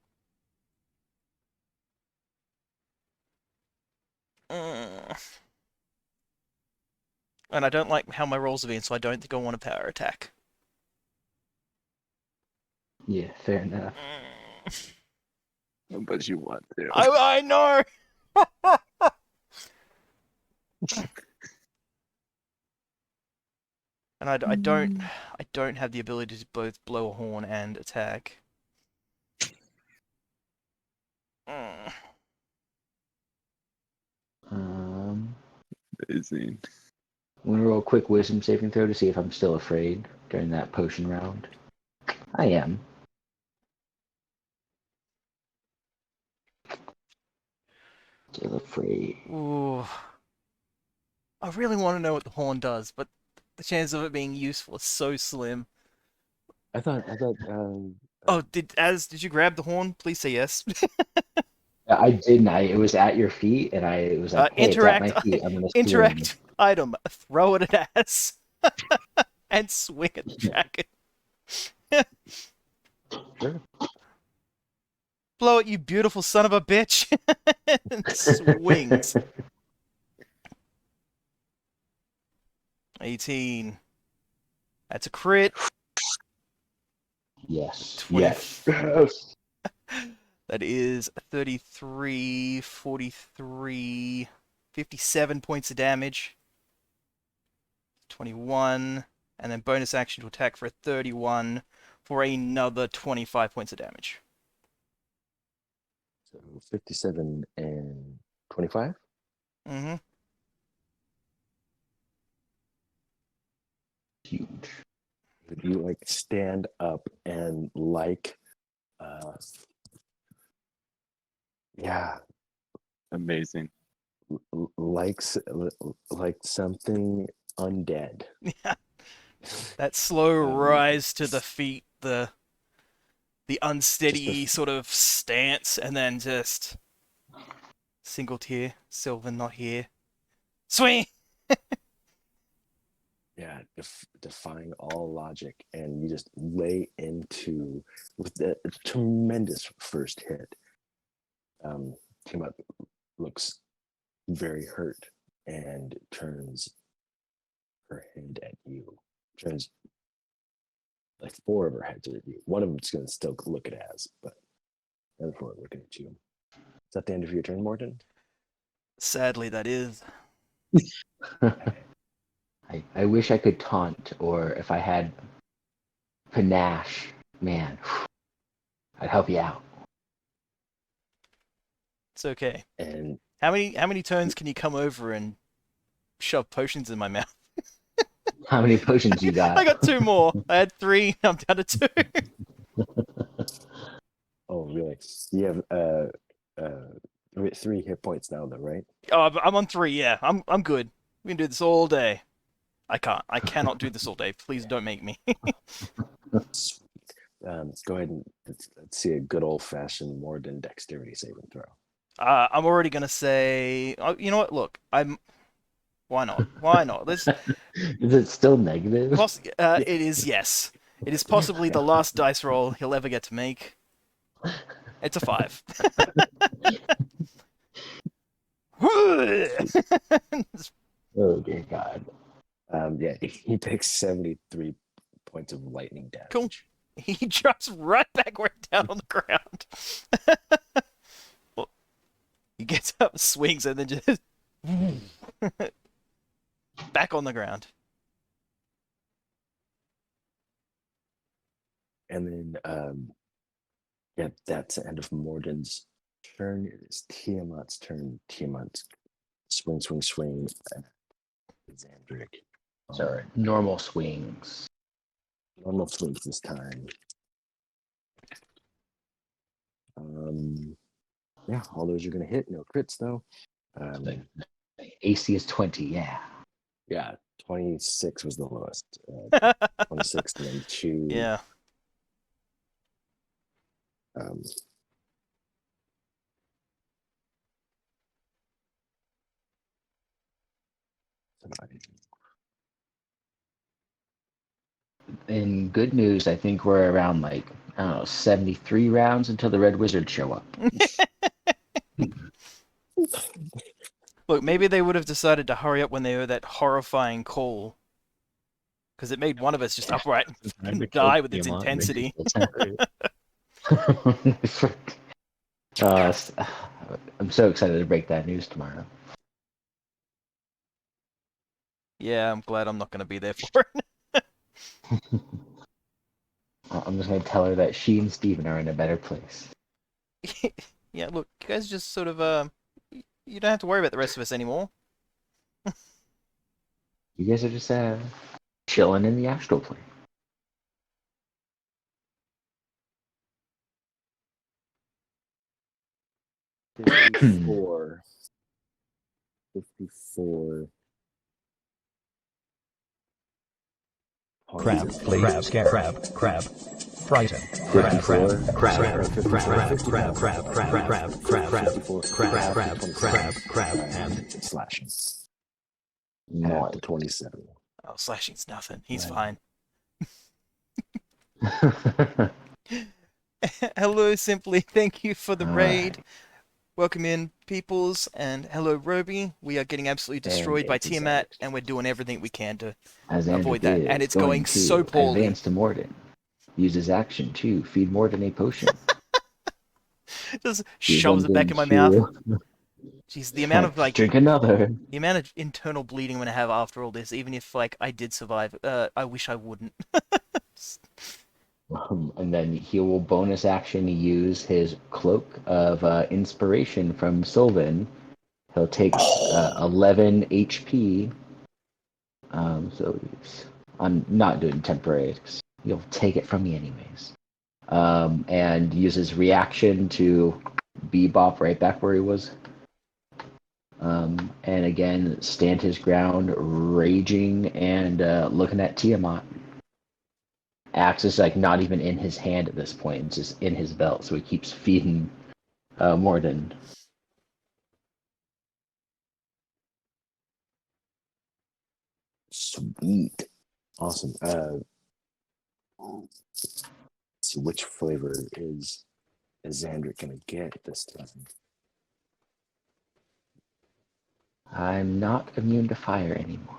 And I don't like how my rolls have been, so I don't think I want a power attack. Yeah, fair enough. But you want to. I know. And I don't have the ability to both blow a horn and attack. Amazing. I'm gonna roll a quick wisdom saving throw to see if I'm still afraid during that potion round. I am. Still afraid. Ooh. I really want to know what the horn does, but the chance of it being useful is so slim. I thought. Oh, did you grab the horn? Please say yes. I didn't. It was at your feet, and I was like, "Hey, it's at my feet. I'm gonna swing." Interact item. Throw it at ass. And swing at the dragon. Sure. Blow it, you beautiful son of a bitch. And swings. 18. That's a crit. Yes. 20. Yes. That is 33, 43, 57 points of damage. 21. And then bonus action to attack for a 31 for another 25 points of damage. So 57 and 25. Mm-hmm. Huge. You like stand up and like, yeah, Amazing. like something undead. Yeah. That slow Um, rise to the feet, the unsteady sort of stance, and then just single tier, Sylvan not here. Swing! Yeah, defying all logic, and you just lay into with the tremendous first hit. Tiamat looks very hurt and turns her head at you. Turns like 4 of her heads at you. One of them's going to still look at Az, but the other 4 are looking at you. Is that the end of your turn, Morton? Sadly, that is. I wish I could taunt, or if I had panache, man, I'd help you out. It's okay. And How many turns can you come over and shove potions in my mouth? How many potions you got? I got 2 more. I had 3. I'm down to 2. oh, really? You have 3 hit points now, though, right? Oh, I'm on 3. Yeah, I'm good. We can do this all day. I can't. I cannot do this all day. Please don't make me. Sweet. Go ahead and let's see a good old-fashioned Morden dexterity saving throw. I'm already gonna say. Oh, you know what? Look, Why not? Why not? Let's. Is it still negative? It is, yes. It is possibly the last dice roll he'll ever get to make. It's a 5. Oh dear God. Yeah, he takes 73 points of lightning damage. Cool. He drops right backward down on the ground. Well, he gets up, swings, and then just back on the ground. And then, yeah, that's the end of Morden's turn. It is Tiamat's turn. Tiamat swing. Xandric. Sorry, normal swings. Normal swings this time. Yeah, all those are gonna hit. No crits though. AC is 20. Yeah, 26 was the lowest. 26 and then 2. Yeah. In good news, I think we're around like, I don't know, 73 rounds until the Red Wizards show up. Look, maybe they would have decided to hurry up when they heard that horrifying call. Because it made one of us just upright and die with its intensity. I'm so excited to break that news tomorrow. Yeah, I'm glad I'm not going to be there for it. I'm just going to tell her that she and Steven are in a better place. Yeah, look, you guys just sort of, you don't have to worry about the rest of us anymore. You guys are just chilling in the astral plane. $54. Crab, please. Crab. Frighten. Crab. And slashing. Not to 27. Oh, slashing's nothing. He's fine. Hello, Simply. Thank you for the raid. Welcome in, peoples, and hello, Roby. We are getting absolutely destroyed by Tiamat, and we're doing everything we can to avoid that. And it's going so poorly. Advance to Morden. Use his action to feed Morden a potion. Just shoves it back in my mouth. Jeez, the amount of drink another. The amount of internal bleeding I'm gonna have after all this, even if I did survive, I wish I wouldn't. And then he will bonus action use his cloak of inspiration from Sylvan. He'll take 11 HP. So I'm not doing temporary. You'll take it from me anyways. And uses reaction to bebop right back where he was. And again, stand his ground, raging and looking at Tiamat. axe is like not even in his hand at this point; it's just in his belt. So he keeps feeding Morden. Sweet. Awesome. Let's see which flavor is Xander gonna get this time. I'm not immune to fire anymore.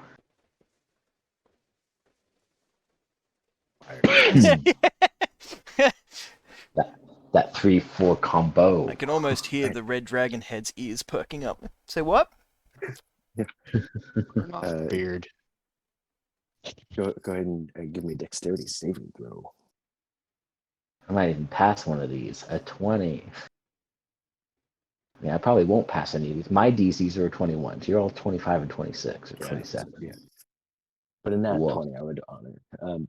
That 3-4 combo. I can almost hear the red dragon head's ears perking up. Say what? Beard. Go ahead and give me a dexterity saving throw. I might even pass one of these. A 20. Yeah, I probably won't pass any of these. My DCs are 21. So you're all 25 and 26 or 27. Yeah. But in that Whoa. 20, I would honor.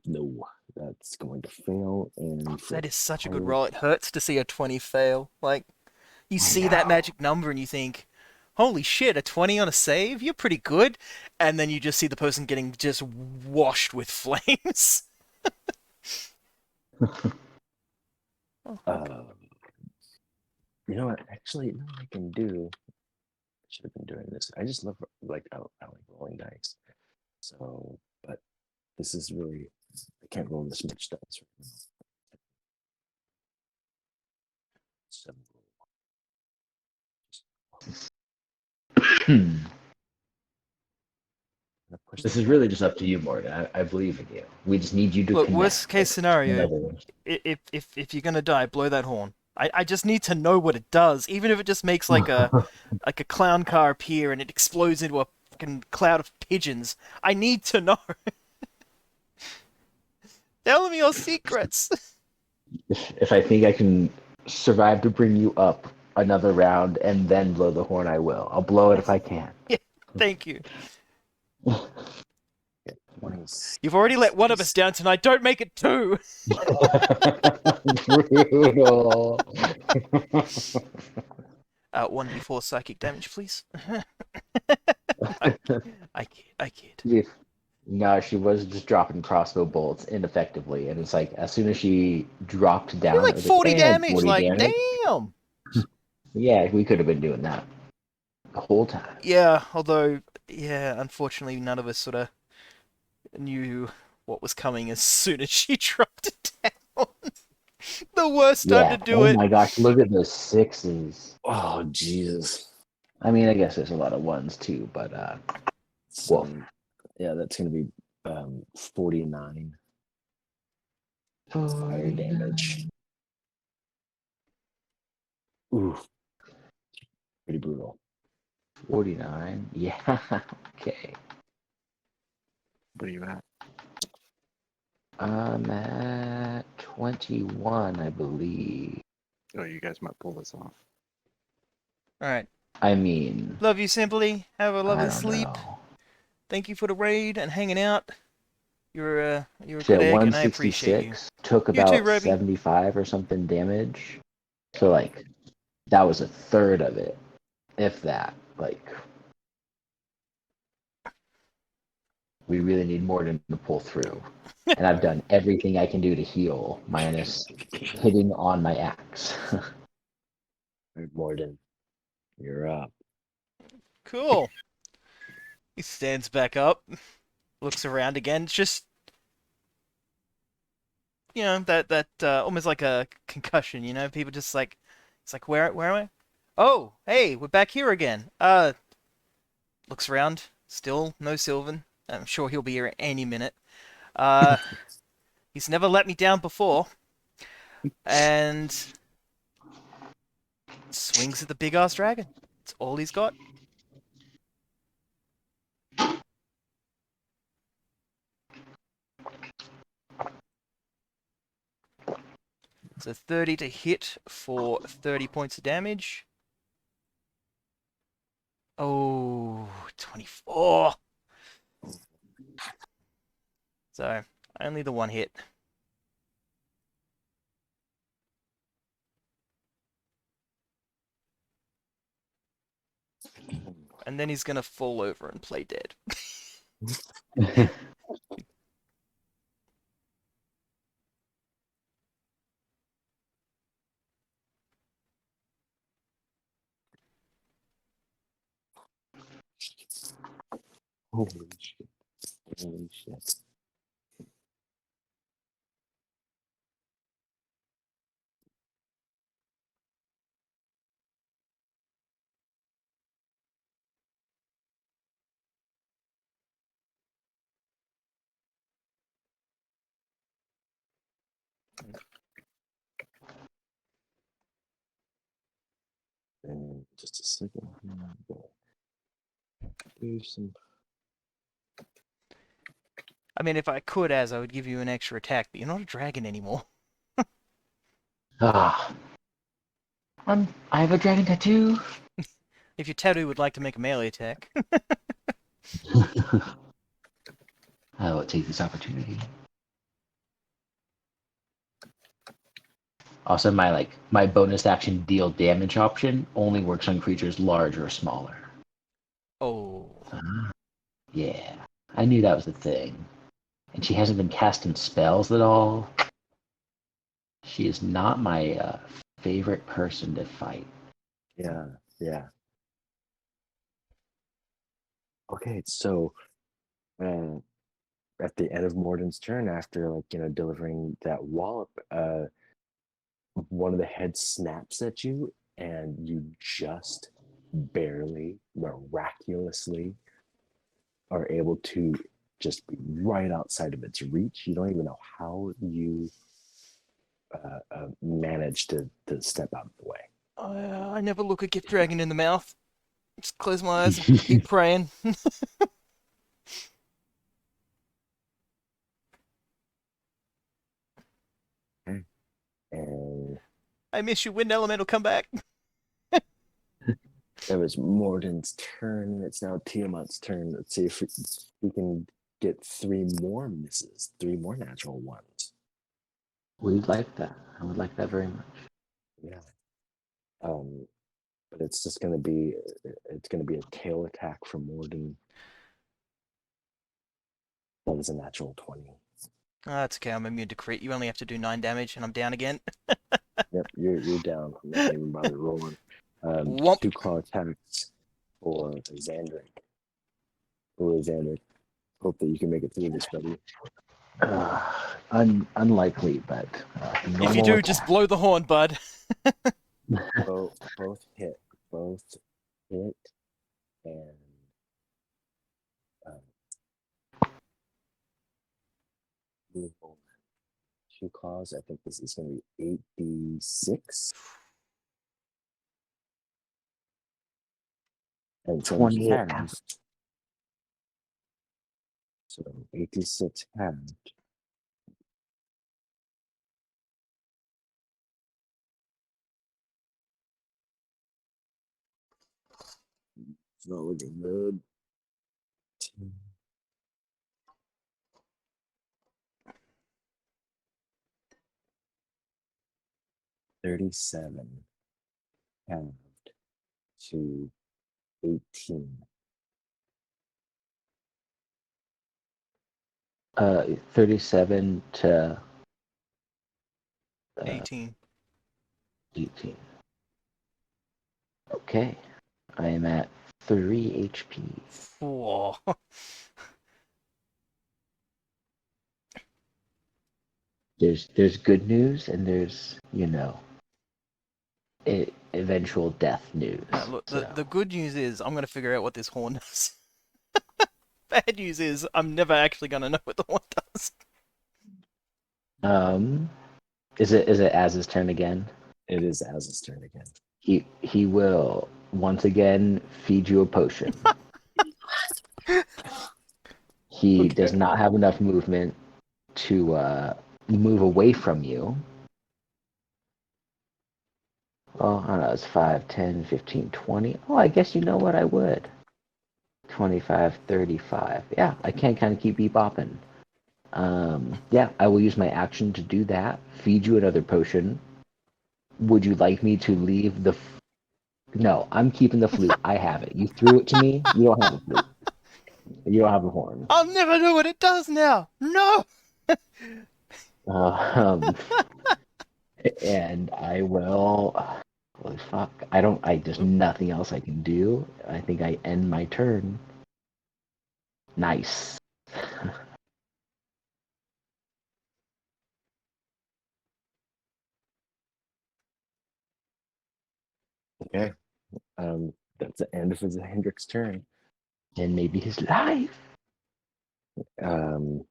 No, that's going to fail. And for That is such a good pirate- roll. It hurts to see a 20 fail. Like, you see that know. magic number and you think, holy shit, a 20 on a save? You're pretty good. And then you just see the person getting just washed with flames. You know what? Actually, you know what I can do? I should have been doing this. I just love I like rolling dice. So, but this is really I can't roll this much dice right now. So, This is really just up to you, Morgan. I believe in you. We just need you to Look, connect. worst case scenario, Whatever. if you're gonna die, blow that horn. I just need to know what it does, even if it just makes like a clown car appear and it explodes into a fucking cloud of pigeons. I need to know. Tell me your secrets. If I think I can survive to bring you up another round and then blow the horn, I will. I'll blow it if I can. Thank you. yeah, 20s. You've already let one of us down tonight. Don't make it two. Brutal. 1d4 psychic damage, please. I kid. No, she was just dropping crossbow bolts ineffectively, and it's like as soon as she dropped down, You're it like was 40 "Eh, damage. 40 Like, damage." damn. Yeah, we could have been doing that the whole time. Yeah, although, yeah, unfortunately, none of us sort of knew what was coming as soon as she dropped it down. The worst time to do oh it. my gosh, look at those sixes. Oh Jesus. I mean, I guess there's a lot of ones too, but So, Wolf. yeah, that's gonna be 49 fire damage. Ooh, pretty brutal. 49. Yeah. Okay. What are you at? I'm at 21, I believe. Oh, you guys might pull this off. Alright. I mean, Love you, Simply. Have a I lovely don't sleep. know. Thank you for the raid and hanging out. You're a She good at egg, and I appreciate you. 166, took You too, about Roby. 75 or something damage. So, like, that was a third of it, if that. Like, we really need Morden to pull through. And I've done everything I can do to heal, minus hitting on my axe. Morden, you're up. Cool. He stands back up, looks around again. It's just, you know, that almost like a concussion. You know, people just like, it's like, where am I? Oh, hey, we're back here again. Looks around. Still no Sylvan. I'm sure he'll be here any minute. He's never let me down before. And swings at the big ass dragon. It's all he's got. So 30 to hit for 30 points of damage. Oh, 24. So, only the one hit. And then he's gonna fall over and play dead. Holy shit. Holy shit. And just a second. Do some. I mean, if I could, I would give you an extra attack, but you're not a dragon anymore. Ah, I have a dragon tattoo. If your tattoo would like to make a melee attack. I will take this opportunity. Also, my bonus action deal damage option only works on creatures large or smaller. Oh. Yeah, I knew that was the thing. And she hasn't been casting spells at all. She is not my favorite person to fight. Yeah, yeah. Okay, so at the end of Morden's turn, after delivering that wallop, one of the heads snaps at you, and you just barely, miraculously, are able to just be right outside of its reach. You don't even know how you managed to step out of the way. I never look a gift dragon in the mouth. Just close my eyes and keep praying. And I miss you, wind elemental, come back. that was Morden's turn. It's now Tiamat's turn. Let's see if we can get 3 more misses, 3 more natural ones. We'd like that. I would like that very much. Yeah. But it's just gonna be a tail attack from Morden. That is a natural 20. That's okay, I'm immune to crit. You only have to do 9 damage and I'm down again. Yep, you're down. I'm not even bother rolling. Whomp. 2 claw attacks for Xandric. Oh, Xandric. Hope that you can make it through this, buddy. Unlikely, but If you do, just blow the horn, bud. Both hit. Both hit. And move on. 2 claws. I think this is going to be 8d6. And so 28 halved. So 86 halved. It's not looking good. 37 halved to 18. 37 to 18. 18. Okay. I am at 3 HP. Whoa. There's good news and there's, eventual death news. Look, the good news is I'm going to figure out what this horn does. Bad news is I'm never actually going to know what the horn does. Is it Az's turn again? It is Az's turn again. He will once again feed you a potion. He does not have enough movement to move away from you. Oh, I don't know, it's 5, 10, 15, 20. Oh, I guess you know what I would. 25, 35. Yeah, I can kind of keep bebopping. Yeah, I will use my action to do that. Feed you another potion. Would you like me to leave the... No, I'm keeping the flute. I have it. You threw it to me. You don't have a flute. You don't have a horn. I'll never know what it does now. No. And I will... Holy fuck. There's nothing else I can do. I think I end my turn. Nice. Okay. That's the end of his Hendrick's turn. And maybe his life. Um,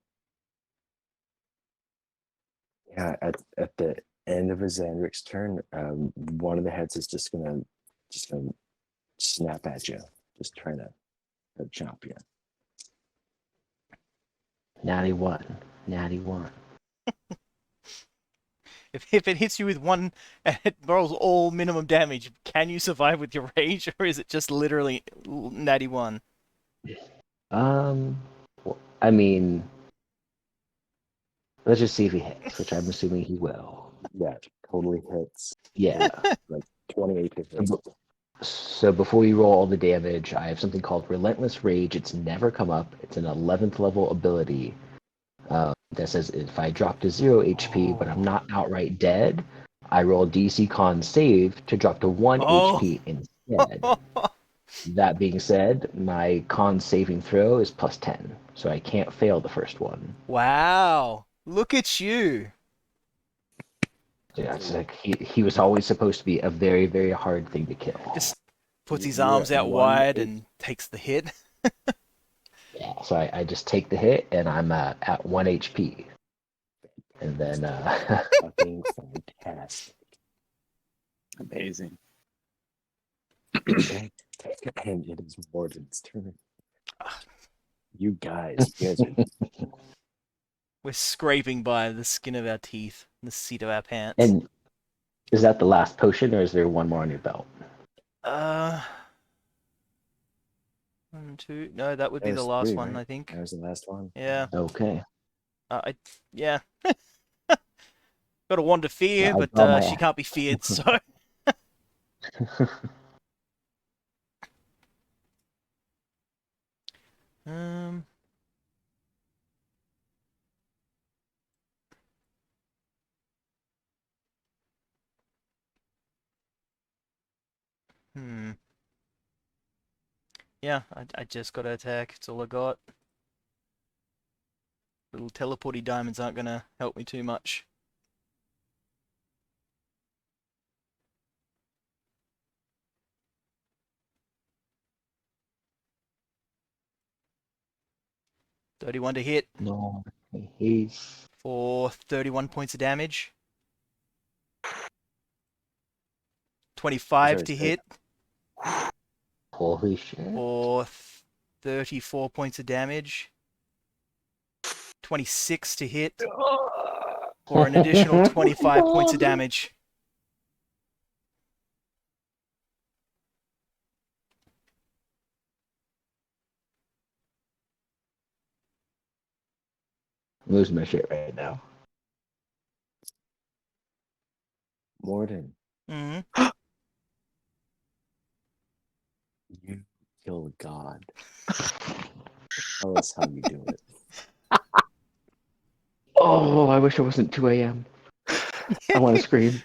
yeah, at the end of his Hendrick's turn, one of the heads is just gonna snap at you, just trying to chomp you. Natty one. Natty one. If it hits you with one and it rolls all minimum damage, can you survive with your rage, or is it just literally natty one? I mean, let's just see if he hits, which I'm assuming he will. Yeah, totally hits. Yeah. Like 28 to hit. So before you roll all the damage, I have something called Relentless Rage. It's never come up. It's an 11th level ability that says if I drop to 0 HP, but I'm not outright dead, I roll DC Con save to drop to 1 HP instead. That being said, my con saving throw is plus 10, so I can't fail the first one. Wow, look at you. Yeah, it's like he was always supposed to be a very, very hard thing to kill. Just puts his You're arms at out 1 wide and takes the hit. Yeah, so I just take the hit and I'm at 1 HP. And then Fucking fantastic. Amazing. Okay. And it is Morden's turn. You guys are We're scraping by the skin of our teeth, the seat of our pants. and is that the last potion or is there one more on your belt? 1, 2. No, that would be the last one, right? I think. That was the last one. Yeah. Okay. Yeah. Got a wand of fear, Well, I draw but my she can't be feared, so. um. Yeah, I just got to attack. It's all I got. Little teleporty diamonds aren't gonna help me too much. $31 to hit. No, he's For 31 points of damage. 25 Sorry, to say hit. holy shit. For 34 points of damage. 26 to hit. For an additional 25 points of damage. I'm losing my shit right now. Morden, Mm-hmm. you kill God. Tell us how you do it. Oh, I wish it wasn't 2 a.m. I want to scream.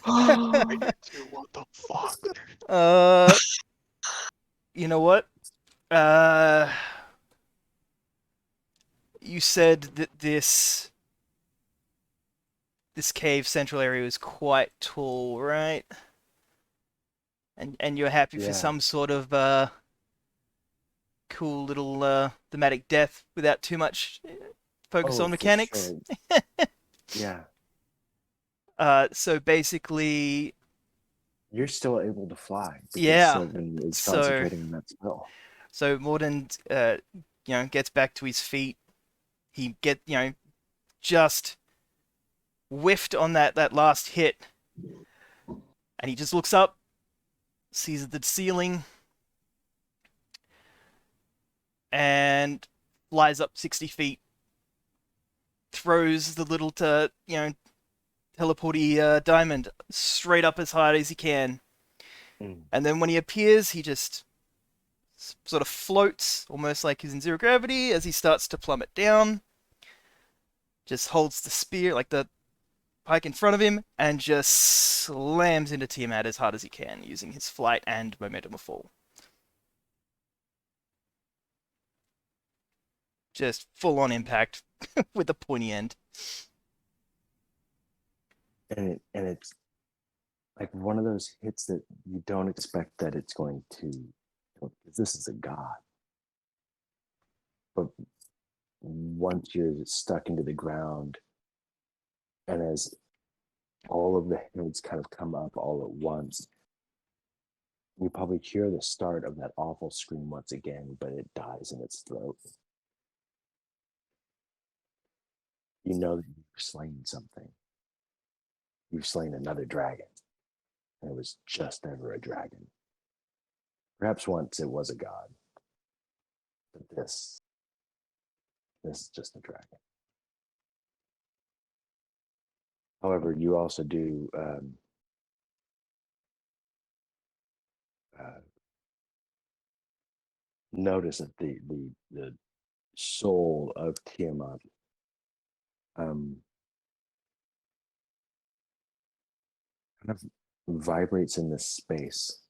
What the fuck? You know what? You said that this cave central area was quite tall, right? And you're happy for Yeah. some sort of cool little thematic death without too much focus on for mechanics. sure. Yeah. So basically, You're still able to fly because Yeah, Sylvan is so- concentrating on that spell. so Morden, gets back to his feet. He just whiffed on that last hit, and he just looks up, sees the ceiling, and flies up 60 feet. Throws the little teleporty diamond straight up as hard as he can. And then when he appears, he just sort of floats, almost like he's in zero gravity, as he starts to plummet down. Just holds the spear, like the pike in front of him, and just slams into Tiamat as hard as he can, using his flight and momentum of fall. Just full-on impact with a pointy end. And it's like one of those hits that you don't expect that it's going to, because this is a god. But once you're stuck into the ground, and as all of the heads kind of come up all at once, you probably hear the start of that awful scream once again, but it dies in its throat. You know that you've slain something. You've slain another dragon. And it was just never a dragon. Perhaps once it was a god. But this is just a dragon. However, you also do notice that the soul of Tiamat kind of vibrates in this space.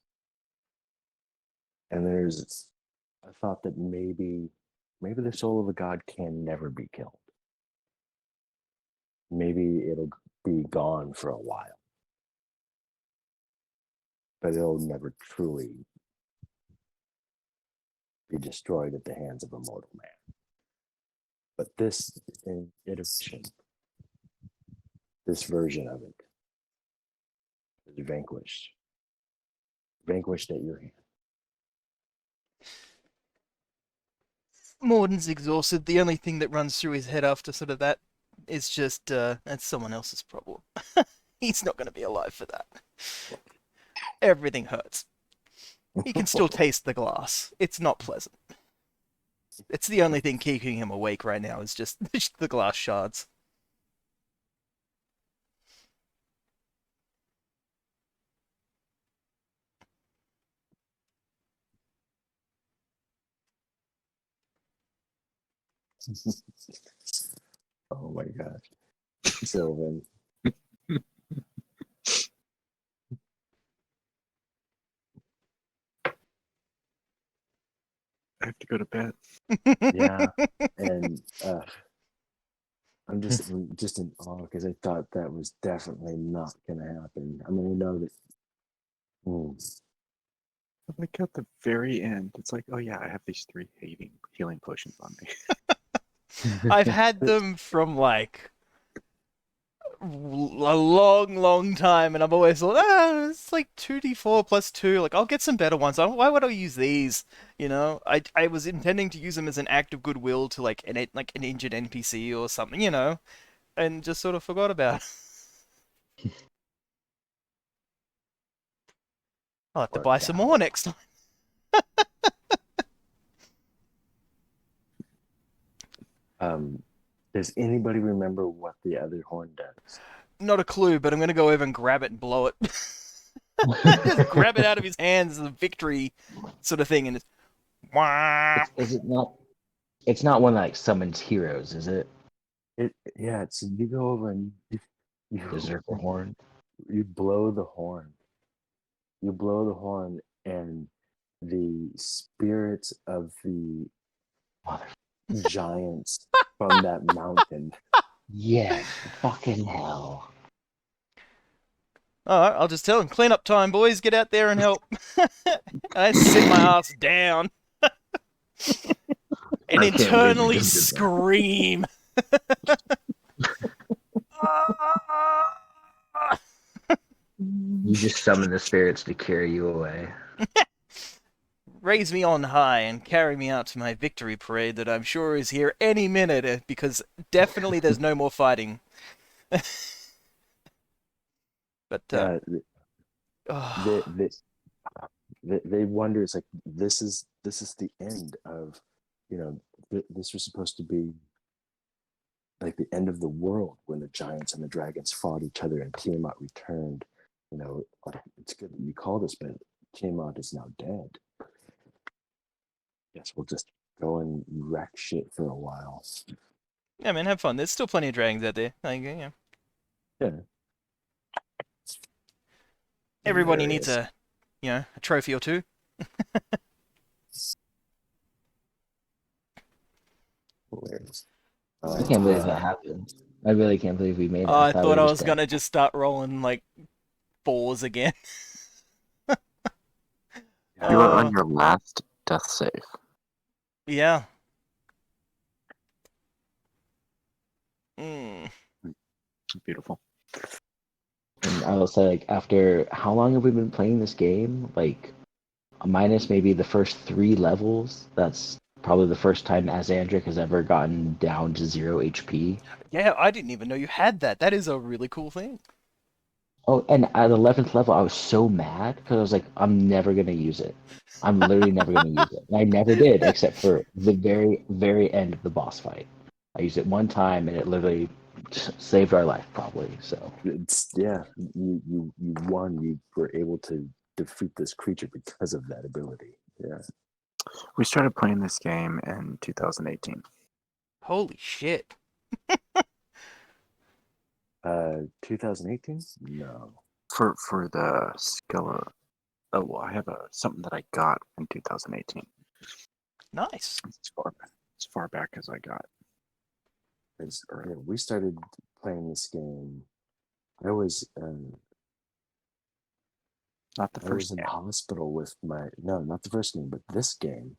And there's a thought that maybe the soul of a god can never be killed. Maybe it'll be gone for a while, but it'll never truly be destroyed at the hands of a mortal man. But this iteration, this version of it, is vanquished at your hand. Morden's exhausted. The only thing that runs through his head after sort of that is just, that's someone else's problem. He's not going to be alive for that. Everything hurts. He can still taste the glass. It's not pleasant. It's the only thing keeping him awake right now is just the glass shards. Oh my gosh. Sylvan. I have to go to bed. Yeah. And I'm just in awe because I thought that was definitely not gonna happen. I mean, I know that Like at the very end, it's like, oh yeah, I have these 3 healing potions on me. I've had them from like a long time, and I've always thought, it's like 2d4 plus 2. Like, I'll get some better ones. Why would I use these? You know, I was intending to use them as an act of goodwill to like an injured NPC or something, you know, and just sort of forgot about it. I'll have to buy some more next time. Does anybody remember what the other horn does? Not a clue, but I'm gonna go over and grab it and blow it. Just grab it out of his hands as a victory sort of thing, and Is it not? It's not one that like summons heroes, is it? Yeah, it's you go over and you Berserker horn. You blow the horn. You blow the horn, and the spirits of the giants from that mountain. Yes, fucking hell. Alright, I'll just tell him, clean up time, boys, get out there and help. I sit my ass down. And internally scream. You just summon the spirits to carry you away. Raise me on high and carry me out to my victory parade that I'm sure is here any minute, because definitely there's no more fighting. But they wonder. It's like this is the end of, you know, this was supposed to be like the end of the world when the giants and the dragons fought each other and Tiamat returned. You know, it's good that you call this, but Tiamat is now dead. Yes, we'll just go and wreck shit for a while. yeah, man, have fun. There's still plenty of dragons out there. Like, yeah. Yeah. Everybody needs a trophy or two. Hilarious. I can't believe that happened. I really can't believe we made it. I thought we thought were I just was dead. gonna just start rolling like fours again. You are on Oh, your last death save. yeah. Mm. Beautiful. And I will say, like, after how long have we been playing this game? Like, minus maybe the first 3 levels. That's probably the first time Azandric has ever gotten down to 0 HP. Yeah, I didn't even know you had that. That is a really cool thing. Oh, and at the 11th level, I was so mad because I was like, I'm never gonna use it. I'm literally never gonna use it. And I never did, except for the very, very end of the boss fight. I used it one time, and it literally saved our life, probably. So It's yeah, you won. You were able to defeat this creature because of that ability. Yeah. We started playing this game in 2018. Holy shit. 2018? No. For the Skella. Oh well, I have something that I got in 2018. Nice. As far back as I got. It's earlier. We started playing this game. I was Not the I first was in game. hospital with my not the first game, but this game.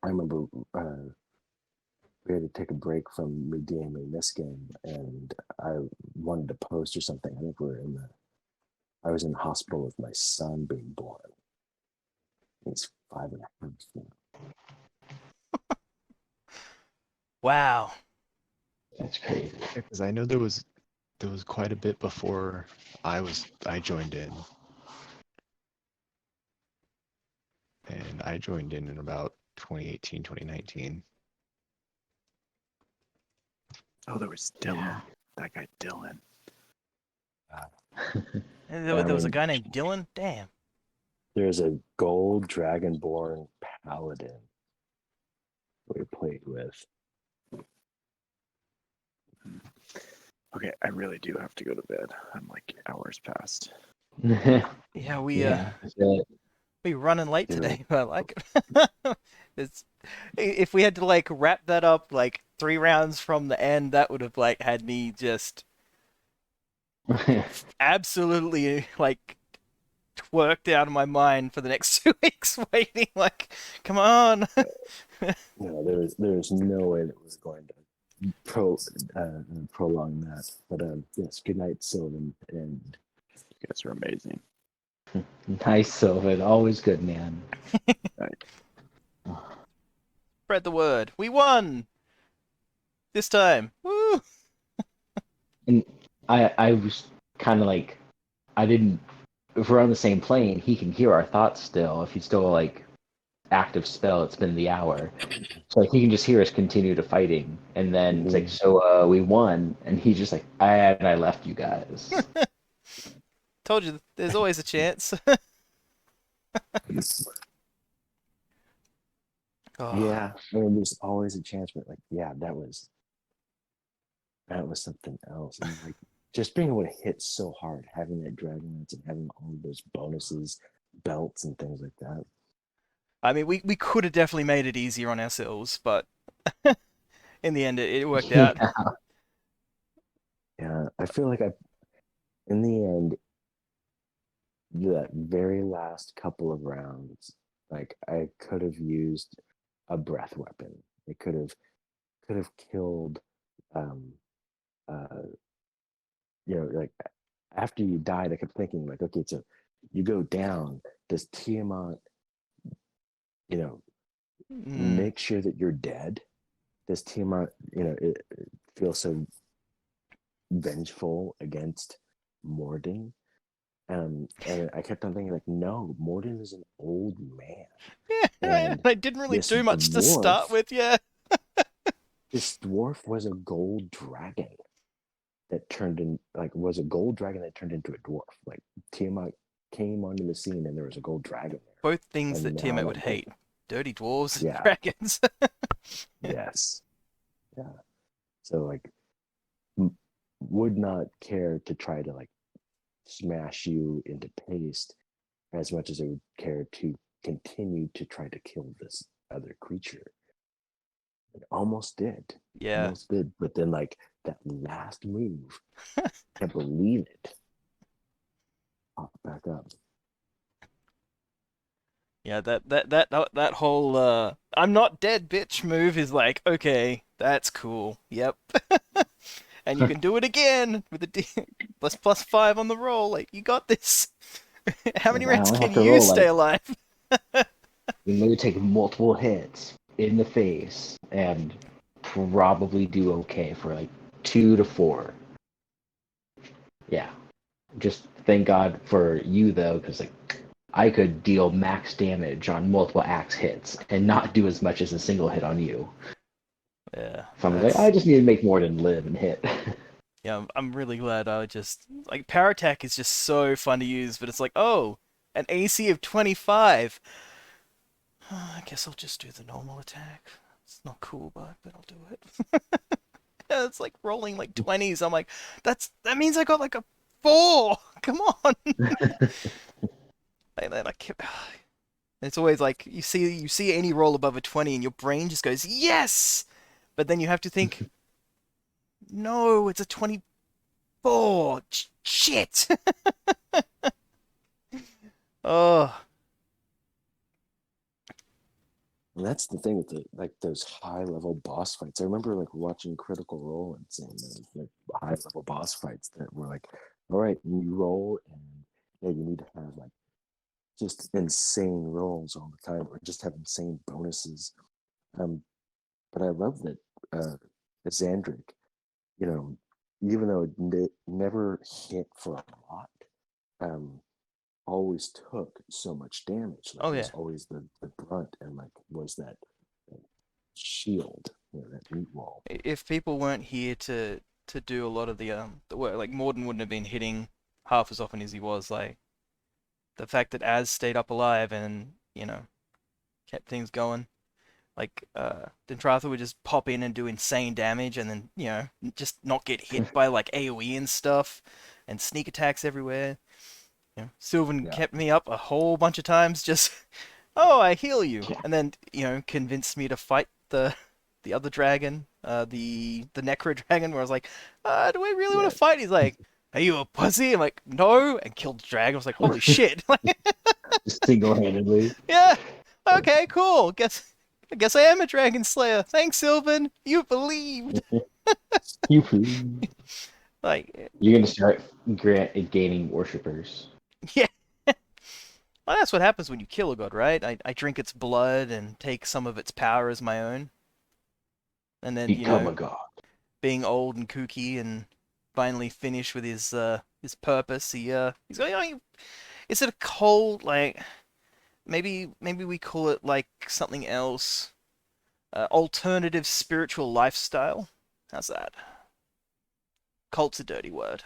I remember we had to take a break from me DMing this game, and I wanted to post or something. I think I was in the hospital with my son being born. He's 5.5 now. Wow. that's crazy. Because I know there was quite a bit before I joined in. And I joined in about 2018, 2019. Oh, there was Dylan. That guy Dylan. And I there was a mean, guy named Dylan? Damn. There's a gold dragonborn paladin we played with. Okay, I really do have to go to bed. I'm like hours past. Yeah, we Yeah, I feel it. we running late Do today, but I like it. It's if we had to like wrap that up like 3 rounds from the end, that would have like had me just absolutely like worked out of my mind for the next 2 weeks waiting like come on. No, there was no way that was going to prolong that. But yes, good night, Sylvan, and You guys are amazing. Nice, Sylvan. Always good, man. Spread the word. We won this time. Woo! And I was kind of like, I didn't. If we're on the same plane, he can hear our thoughts still. If he's still like active spell, it's been the hour, so like, he can just hear us continue to fighting. And then it's like, so we won, and he's just like, I left you guys. Told you there's always a chance. Oh, yeah, I mean, there's always a chance. But like, yeah, that was something else. And like, just being able to hit so hard, having that dragon lance and having all of those bonuses, belts, and things like that. I mean, we could have definitely made it easier on ourselves, but in the end, it worked Yeah. out. Yeah, I feel like in the end, that very last couple of rounds, like I could have used a breath weapon. It could have killed, um, uh, like after you died, I kept thinking like, okay, so you go down. Does Tiamat, you know, Mm. make sure that you're dead? Does Tiamat, it feel so vengeful against Morden? And I kept on thinking like, no, Morden is an old man, Yeah, and I didn't really this do much to start dwarf, with, yeah. this dwarf was a gold dragon that turned in like was a gold dragon that turned into a dwarf. Like Tiamat came onto the scene and there was a gold dragon there. Both things And that now Tiamat I'm would like, hate. Dirty dwarves and yeah, dragons. yes, yeah. So like, would not care to try to like smash you into paste as much as I would care to continue to try to kill this other creature. It almost did. Yeah. Almost did. But then like that last move, can't believe it. Pop back up. Yeah, that whole I'm not dead bitch move is like, okay, that's cool. Yep. And you can do it again with a +5 on the roll. Like, you got this. How many I rounds only can have to you roll stay like alive? you maybe take multiple hits in the face and probably do okay for like 2 to 4. Yeah. Just thank God for you though, because like I could deal max damage on multiple axe hits and not do as much as a single hit on you. Yeah, So I'm like, that's I just need to make more than live and hit. yeah. I'm really glad I just like power attack is just so fun to use, but it's like, oh, an AC of 25. I guess I'll just do the normal attack. It's not cool, but I'll do it. Yeah, it's like rolling like 20s. I'm like, that means I got like a 4. Come on. And then I kept. It's always like you see any roll above a 20 and your brain just goes yes, but then you have to think, no, it's a 24. Shit. Oh And that's the thing with the like those high level boss fights. I remember like watching Critical Role and seeing those like high level boss fights that were like, all right, you roll and yeah, you need to have like just insane rolls all the time or just have insane bonuses. Um, but I love that Xandric, you know, even though it never hit for a lot, um, always took so much damage. Like oh it yeah. was always the brunt and like was that shield, that meat wall. If people weren't here to do a lot of the work, like Morden wouldn't have been hitting half as often as he was. Like the fact that Az stayed up alive and kept things going. Like Dentratha would just pop in and do insane damage, and then just not get hit by like AOE and stuff, and sneak attacks everywhere. Sylvan Yeah. kept me up a whole bunch of times. Just I heal you, Yeah. and then convinced me to fight the other dragon, the Necro dragon, where I was like, do I really want Yeah. to fight? He's like, are you a pussy? I'm like, no, and killed the dragon. I was like, holy shit! Single handedly. Yeah. Okay, cool. I guess I am a dragon slayer. Thanks, Sylvan. You believed. You Like, You're gonna start gaining worshippers. yeah. Well, that's what happens when you kill a god, right? I drink its blood and take some of its power as my own. And then, Become a god. being old and kooky and finally finished with his purpose, he's going, is it a cold, like, maybe we call it like something else, alternative spiritual lifestyle? How's that? Cult's a dirty word.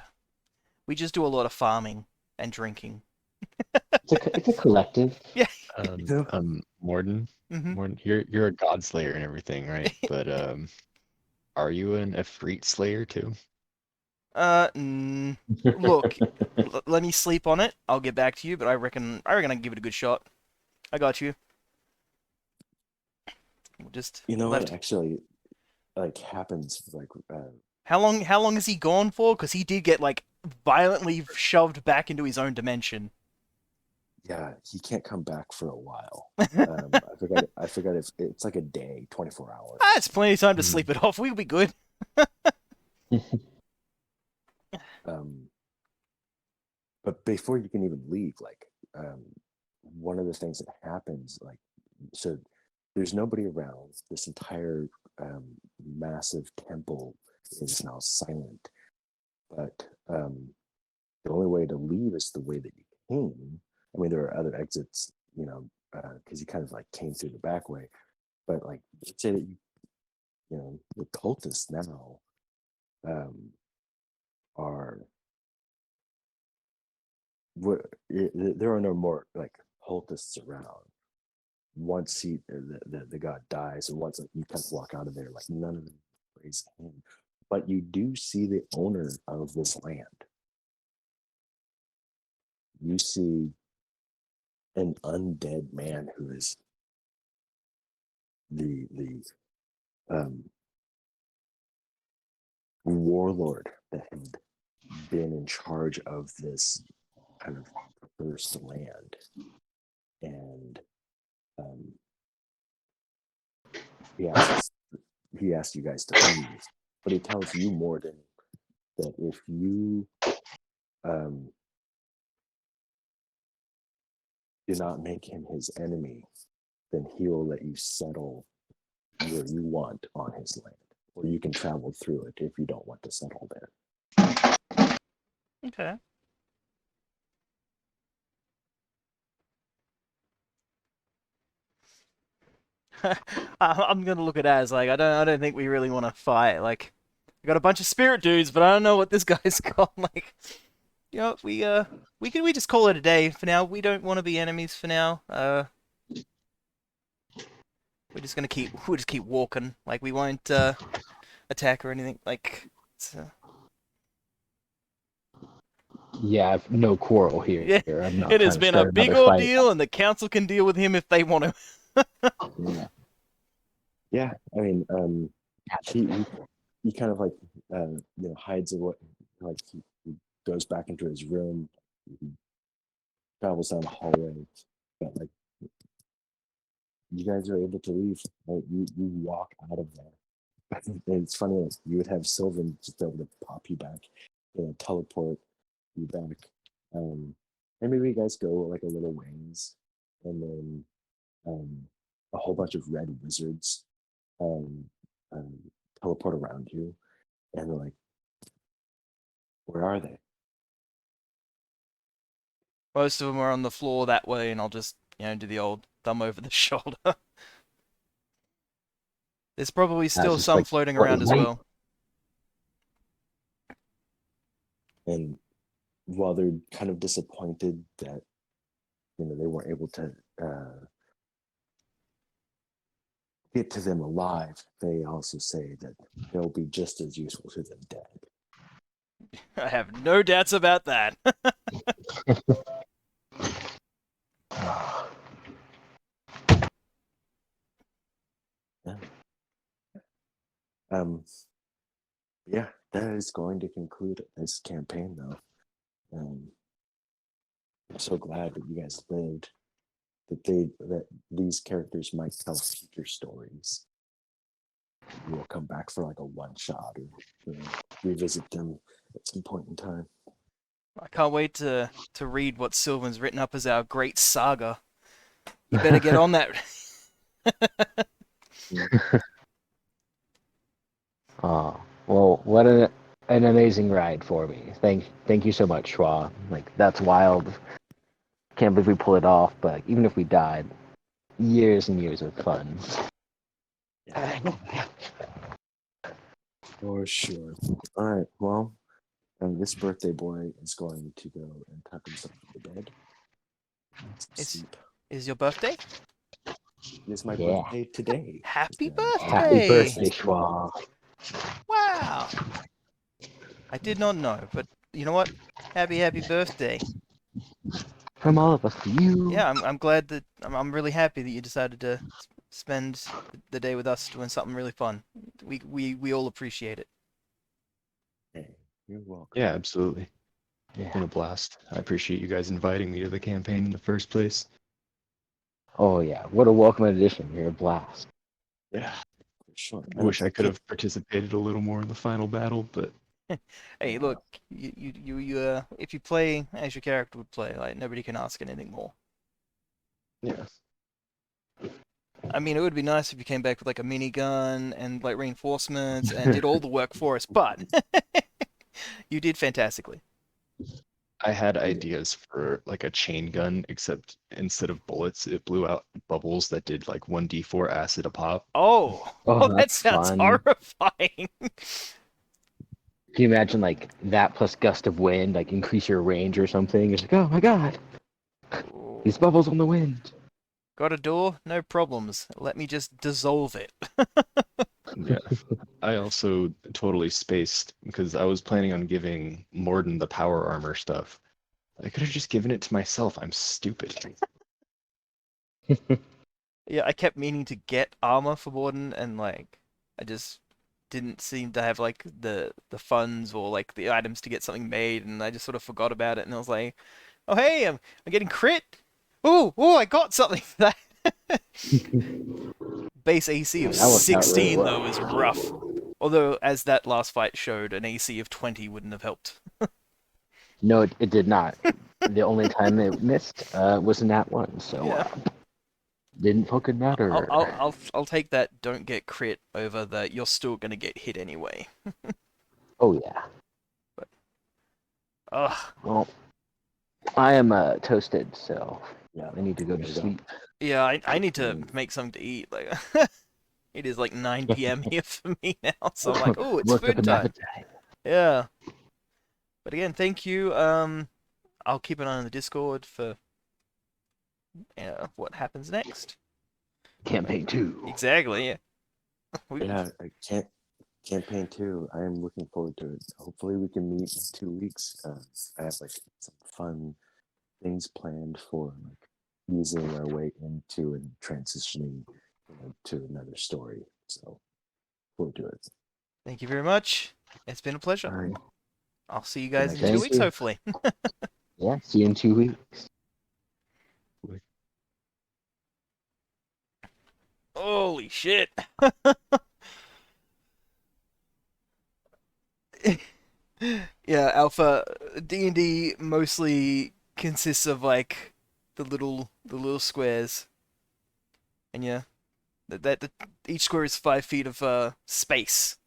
We just do a lot of farming and drinking. It's a collective. Yeah. Morden, Hmm. Morden, you're a god slayer and everything, right? But are you an Efreet slayer too? Look, let me sleep on it. I'll get back to you, but I reckon I can give it a good shot. I got you. We'll just You know left. what actually like happens like How long is he gone for? Because he did get like violently shoved back into his own dimension. yeah, he can't come back for a while. Ah, I forgot if it's like a day, 24 hours. it's plenty of time to Hmm. sleep it off. We'll be good. Um, but before you can even leave, like one of the things that happens, like so there's nobody around. This entire massive temple is now silent. But the only way to leave is the way that you came. I mean, there are other exits, because you kind of like came through the back way. But like, let's say that the cultists now are there are no more like cultists around. Once the god dies, and once you kind of walk out of there, like none of them praise him. But you do see the owner of this land. You see an undead man who is the warlord that had been in charge of this kind of cursed land, and he asked you guys to leave, but he tells you, Morden, that if you do not make him his enemy, then he will let you settle where you want on his land, or you can travel through it if you don't want to settle there. Okay. I'm gonna look at it as like I don't think we really want to fight. Like, we got a bunch of spirit dudes, but I don't know what this guy's got. Like, you know, we just call it a day for now. We don't want to be enemies for now. We'll just keep walking. Like, we won't attack or anything. Like, Yeah, I've no quarrel here. yeah, I'm not it trying has to been a start big another fight. ordeal, and the council can deal with him if they want to. Yeah, I mean, he kind of like hides away, like he goes back into his room, he travels down the hallway, but like you guys are able to leave. Like, you walk out of there. And it's funny, like, you would have Sylvan just able to pop you back, teleport you back, and maybe you guys go like a little ways, and then a whole bunch of red wizards um, teleport around you, and they're like, where are they? Most of them are on the floor that way, and I'll just do the old thumb over the shoulder. There's probably still just some like, floating what, around as wait. well. And while they're kind of disappointed that they weren't able to get to them alive, they also say that they'll be just as useful to them dead. I have no doubts about that. Yeah, that is going to conclude this campaign, though. I'm so glad that you guys lived. That these characters might tell future stories. We'll come back for like a one shot, or revisit them at some point in time. I can't wait to read what Sylvan's written up as our great saga. You better get on that. Oh, well, what an amazing ride for me. Thank you so much, Schwa. Like, that's wild. Can't believe we pulled it off, but even if we died, years and years of fun. For sure. All right. Well, this birthday boy is going to go and tuck himself to bed. Is your birthday? It is my birthday today. Happy birthday! Happy birthday, Schwa. Wow. I did not know, but you know what? Happy birthday. From all of us to you. Yeah, I'm glad that I'm really happy that you decided to spend the day with us doing something really fun. We all appreciate it. Hey, you're welcome. Yeah, absolutely. Yeah. It's been a blast. I appreciate you guys inviting me to the campaign in the first place. Oh yeah, what a welcome addition. You're a blast. Yeah, for sure. I wish I could have participated a little more in the final battle, but Hey, look, you if you play as your character would play, like nobody can ask anything more. yeah. I mean, it would be nice if you came back with like a minigun and like reinforcements and did all the work for us, but you did fantastically. I had ideas for like a chain gun, except instead of bullets, it blew out bubbles that did like 1d4 acid a pop. Oh, that that's sounds fun. horrifying. Can you imagine like that plus gust of wind, like increase your range or something? It's like, oh my god, these bubbles on the wind. Got a door? No problems. Let me just dissolve it. Yeah. I also totally spaced because I was planning on giving Morden the power armor stuff. I could have just given it to myself. I'm stupid. Yeah, I kept meaning to get armor for Morden, and like, I just didn't seem to have like the funds or like the items to get something made, and I just sort of forgot about it. And I was like, oh hey, I'm getting crit. Oh, I got something for that. Base AC of That worked out really 16 well. though is rough. Although, as that last fight showed, an AC of 20 wouldn't have helped. No, it did not. The only time it missed was in that one, so Yeah. didn't fucking matter. I'll take that. Don't get crit over that. You're still gonna get hit anyway. Oh yeah. Ugh. Well, I am toasted, so Yeah. I need to go to There you go. sleep. Yeah, I need to make something to eat. Like, it is like 9 p.m. here for me now, so I'm like, oh, it's Worked up food an time. appetite. Yeah. But again, thank you. I'll keep an eye on the Discord for what happens next. Campaign 2. Exactly. Yeah. Yeah, I can't. Campaign 2. I am looking forward to it. Hopefully, we can meet in 2 weeks. I have like some fun things planned for like easing our way into and transitioning, to another story. So we'll do it. Thank you very much. It's been a pleasure. All right. I'll see you guys night, in guys. 2 Thank weeks, you. hopefully. Yeah, see you in 2 weeks. Holy shit. Yeah, Alpha D&D mostly consists of like the little squares, and yeah, that each square is 5 feet of space.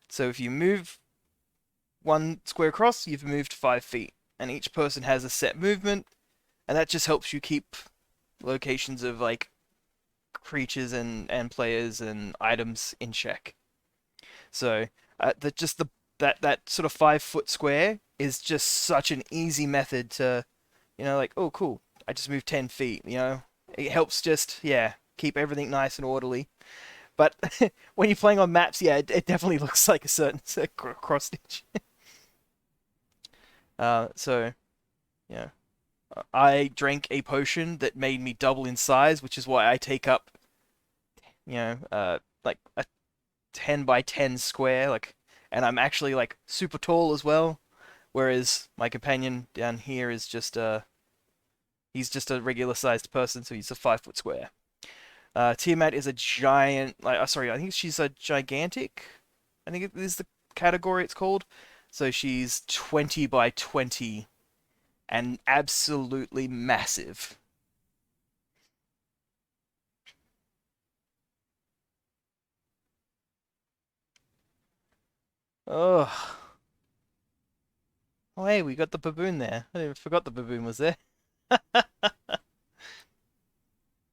So if you move one square across, you've moved 5 feet, and each person has a set movement, and that just helps you keep locations of like creatures and players and items in check. So that sort of 5 foot square is just such an easy method to, like, oh cool, I just moved 10 feet. It helps just keep everything nice and orderly. But when you're playing on maps, it definitely looks like a certain cross stitch. So yeah, I drank a potion that made me double in size, which is why I take up, like a 10 by 10 square, like, and I'm actually like super tall as well, whereas my companion down here is just he's just a regular sized person, so he's a 5 foot square. Tiamat is a giant, like, sorry, I think she's a gigantic. I think it is the category it's called. So she's 20 by 20 and absolutely massive. Ugh. Oh, hey, we got the baboon there. I forgot the baboon was there.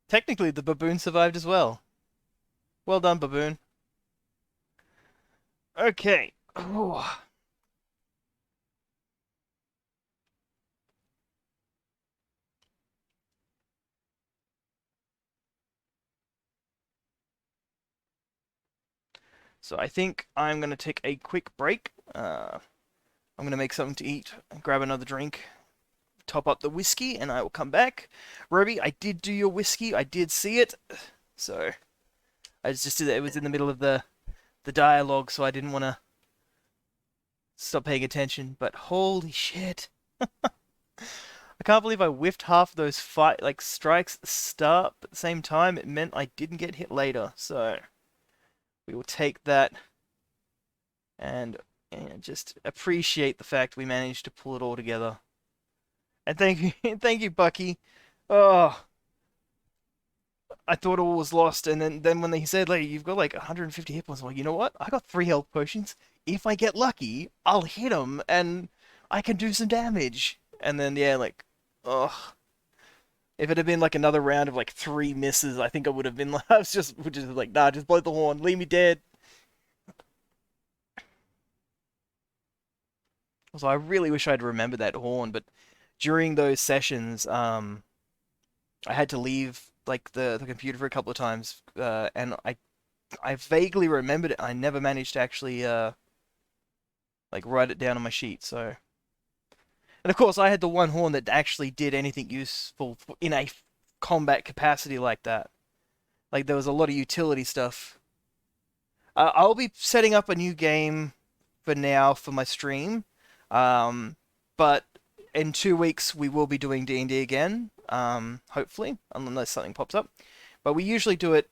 Technically, the baboon survived as well. Well done, baboon. Okay. Oh. So I think I'm going to take a quick break. I'm going to make something to eat, grab another drink, top up the whiskey, and I will come back. Roby, I did do your whiskey. I did see it. So I just did it. It was in the middle of the dialogue, so I didn't want to stop paying attention. But holy shit. I can't believe I whiffed half of those strikes at the start, but at the same time, it meant I didn't get hit later. So we will take that and just appreciate the fact we managed to pull it all together. And thank you, thank you, Bucky. Oh, I thought all was lost, and then when they said, like, you've got like 150 hit points, I'm like, you know what? I got 3 health potions. If I get lucky, I'll hit them, and I can do some damage. And then oh, if it had been like another round of like 3 misses, I think I would have been like, I was just like, nah, just blow the horn, leave me dead. So I really wish I'd remembered that horn, but during those sessions, I had to leave like the computer for a couple of times, and I vaguely remembered it. I never managed to actually like write it down on my sheet. So, and of course, I had the one horn that actually did anything useful in a combat capacity like that. Like there was a lot of utility stuff. I'll be setting up a new game for now for my stream, but in 2 weeks we will be doing D&D again, hopefully, unless something pops up. But we usually do it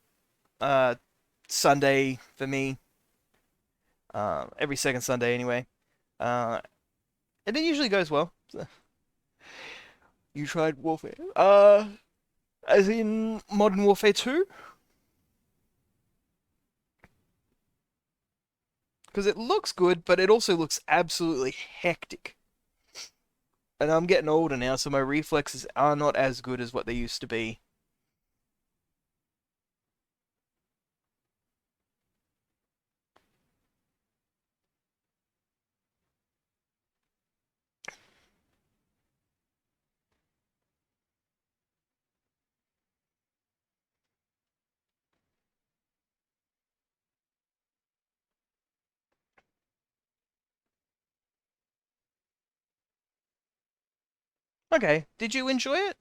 Sunday for me, every second Sunday anyway, and it usually goes well. You tried Warfare? As in Modern Warfare 2? Because it looks good, but it also looks absolutely hectic. And I'm getting older now, so my reflexes are not as good as what they used to be. Okay, did you enjoy it?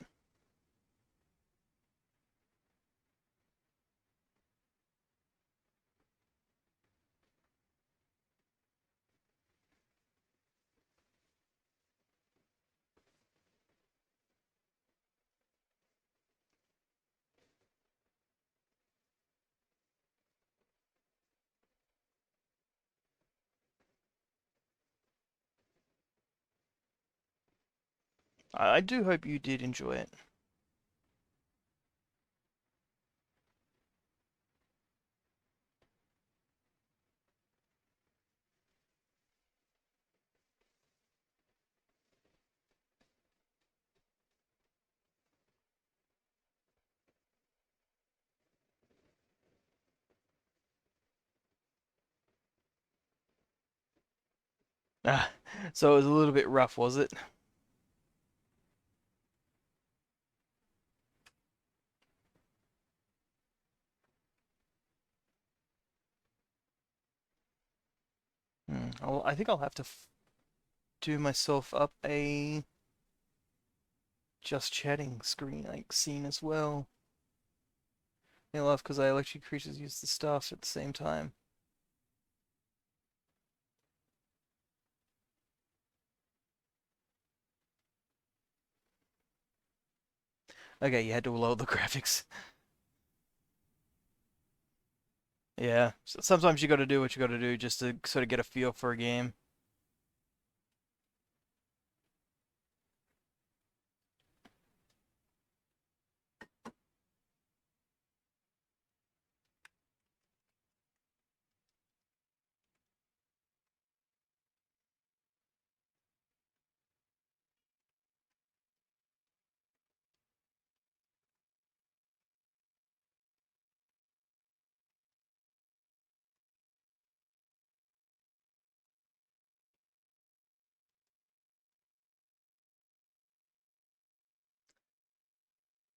I do hope you did enjoy it. Ah, so it was a little bit rough, was it? Well, I think I'll have to do myself up a just chatting screen like scene as well. I love because I electric creatures use the stuff at the same time. Okay, you had to lower the graphics. Yeah, sometimes you got to do what you got to do just to sort of get a feel for a game.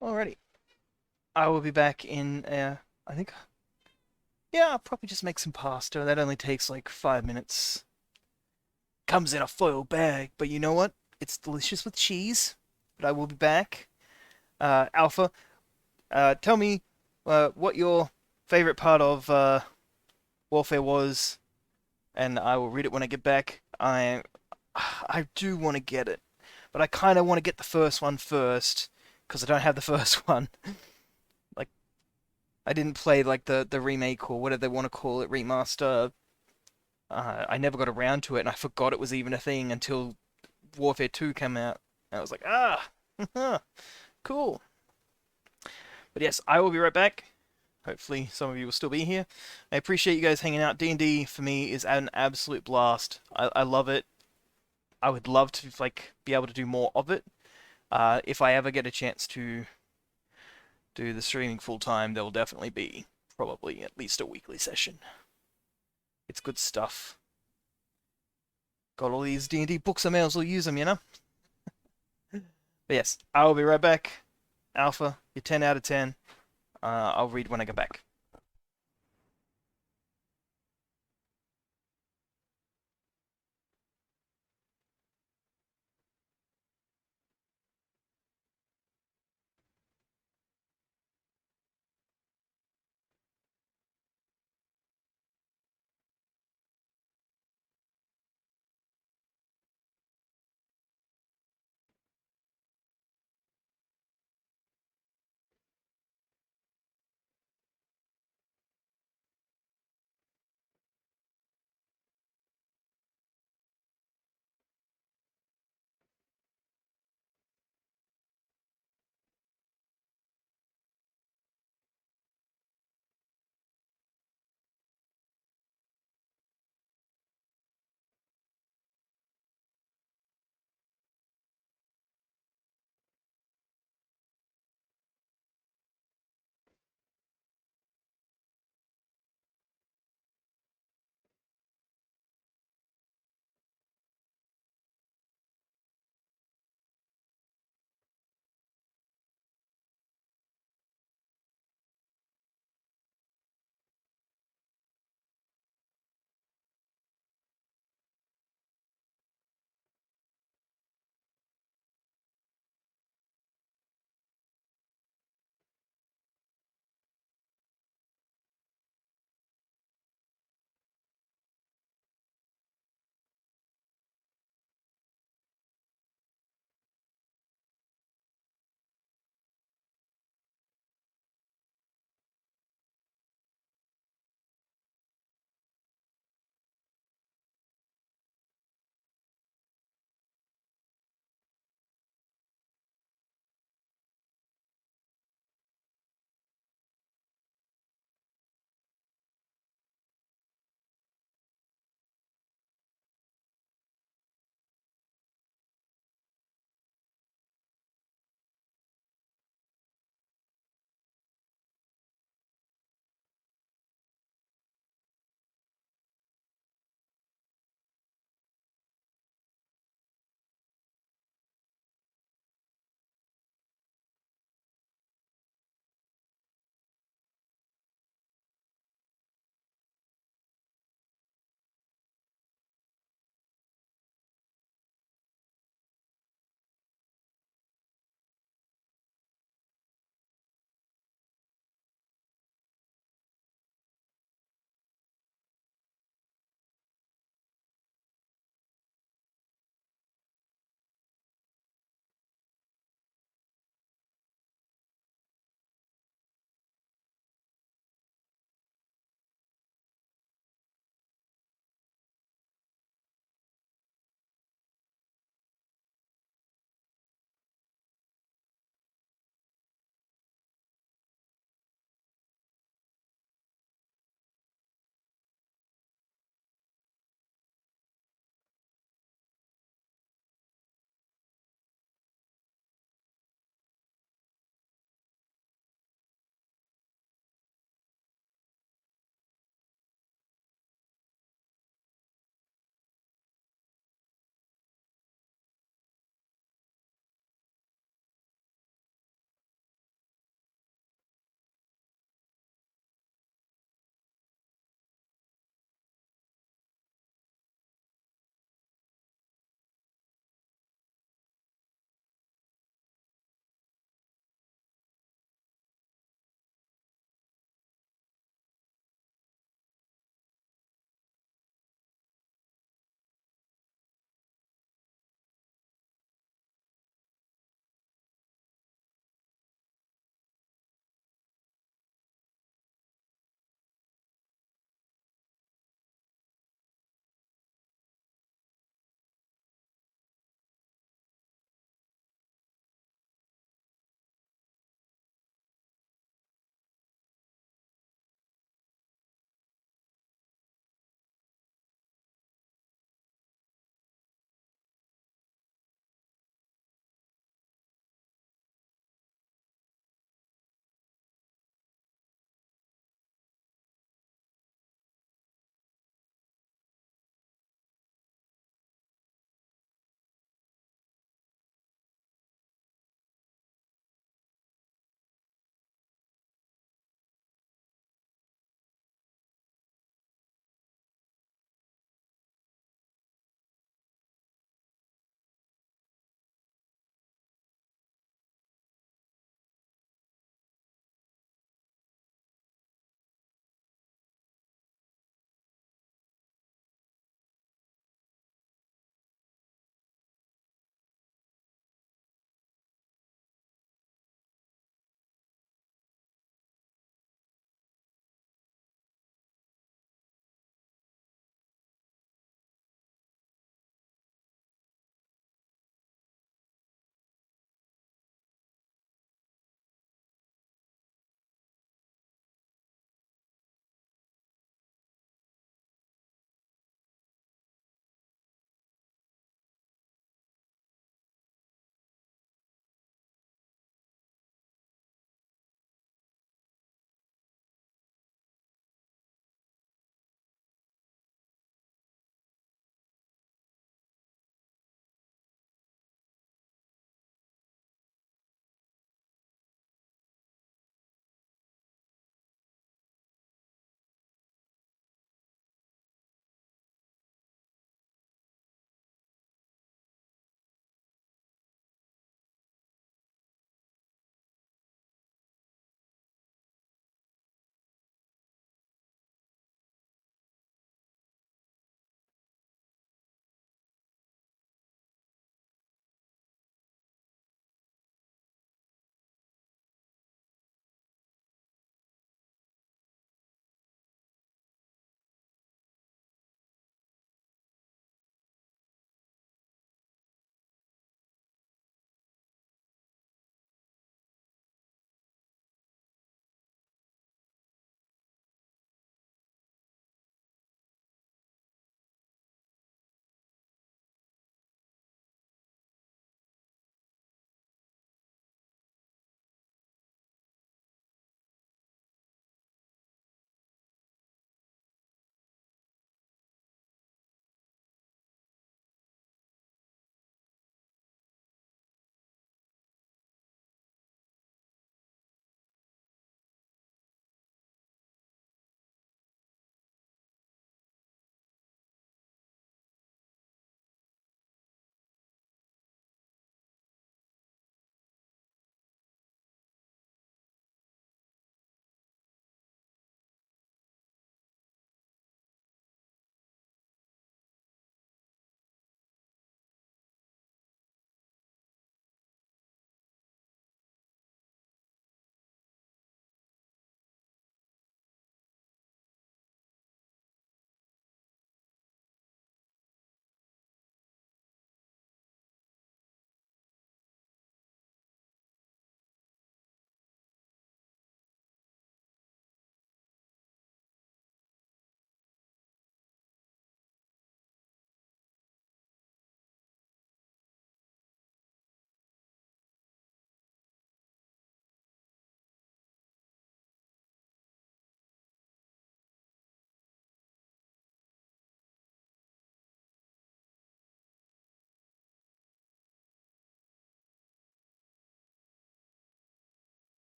Alrighty, I will be back in. I think. Yeah, I'll probably just make some pasta. That only takes like 5 minutes. Comes in a foil bag, but you know what? It's delicious with cheese. But I will be back. Alpha, tell me what your favorite part of Warfare was, and I will read it when I get back. I do want to get it, but I kind of want to get the first one first because I don't have the first one. Like, I didn't play like the remake or whatever they want to call it, remaster. I never got around to it, and I forgot it was even a thing until Warfare 2 came out. And I was like, ah, cool. But yes, I will be right back. Hopefully some of you will still be here. I appreciate you guys hanging out. D&D for me is an absolute blast. I love it. I would love to like be able to do more of it. If I ever get a chance to do the streaming full time, there will definitely be probably at least a weekly session. It's good stuff. Got all these D&D books, I may as well use them, you know? But yes, I will be right back. Alpha, you're 10 out of 10. I'll read when I get back.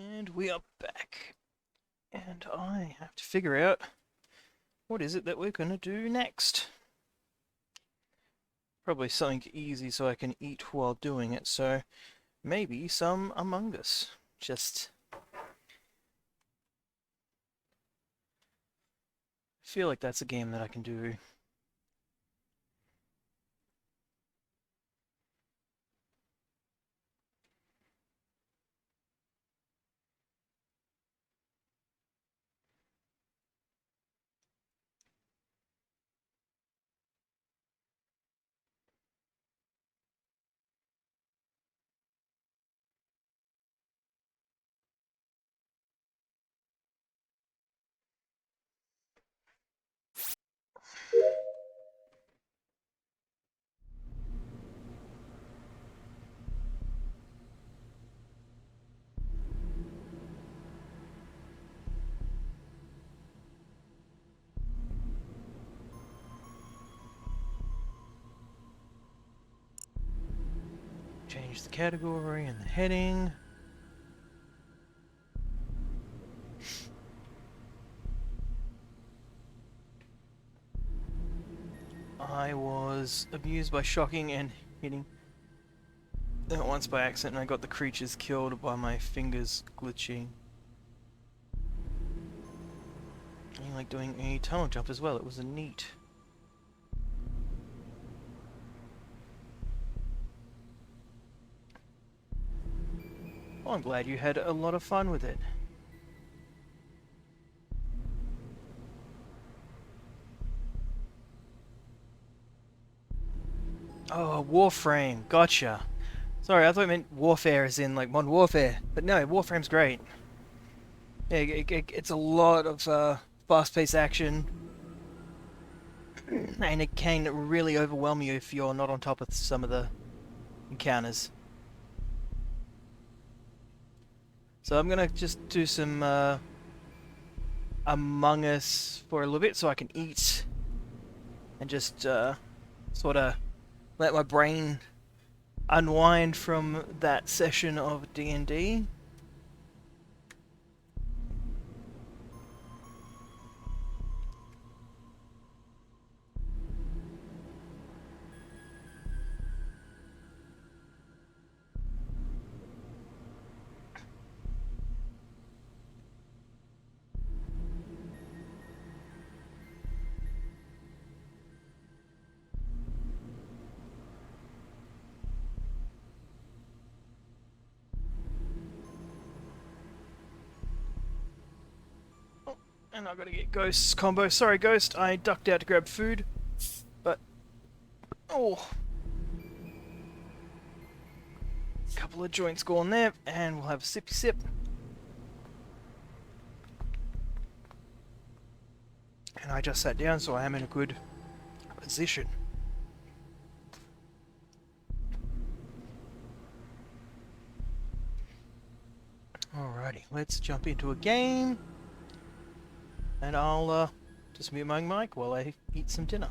And we are back. And I have to figure out what is it that we're going to do next. Probably something easy so I can eat while doing it, so maybe some Among Us. Just feel like that's a game that I can do. Change the category and the heading. I was abused by shocking and hitting once by accident, and I got the creatures killed by my fingers glitching. I like doing a tunnel jump as well, it was a neat. Well, I'm glad you had a lot of fun with it. Oh, Warframe, gotcha. Sorry, I thought it meant Warfare as in like Modern Warfare, but no, Warframe's great. Yeah, it's a lot of fast-paced action, and it can really overwhelm you if you're not on top of some of the encounters. So I'm gonna just do some Among Us for a little bit so I can eat and just sort of let my brain unwind from that session of D&D. And I've got to get Ghost's combo. Sorry, Ghost, I ducked out to grab food. But, oh. Couple of joints gone there, and we'll have a sippy sip. And I just sat down, so I am in a good position. Alrighty, let's jump into a game. And I'll just mute my mic while I eat some dinner.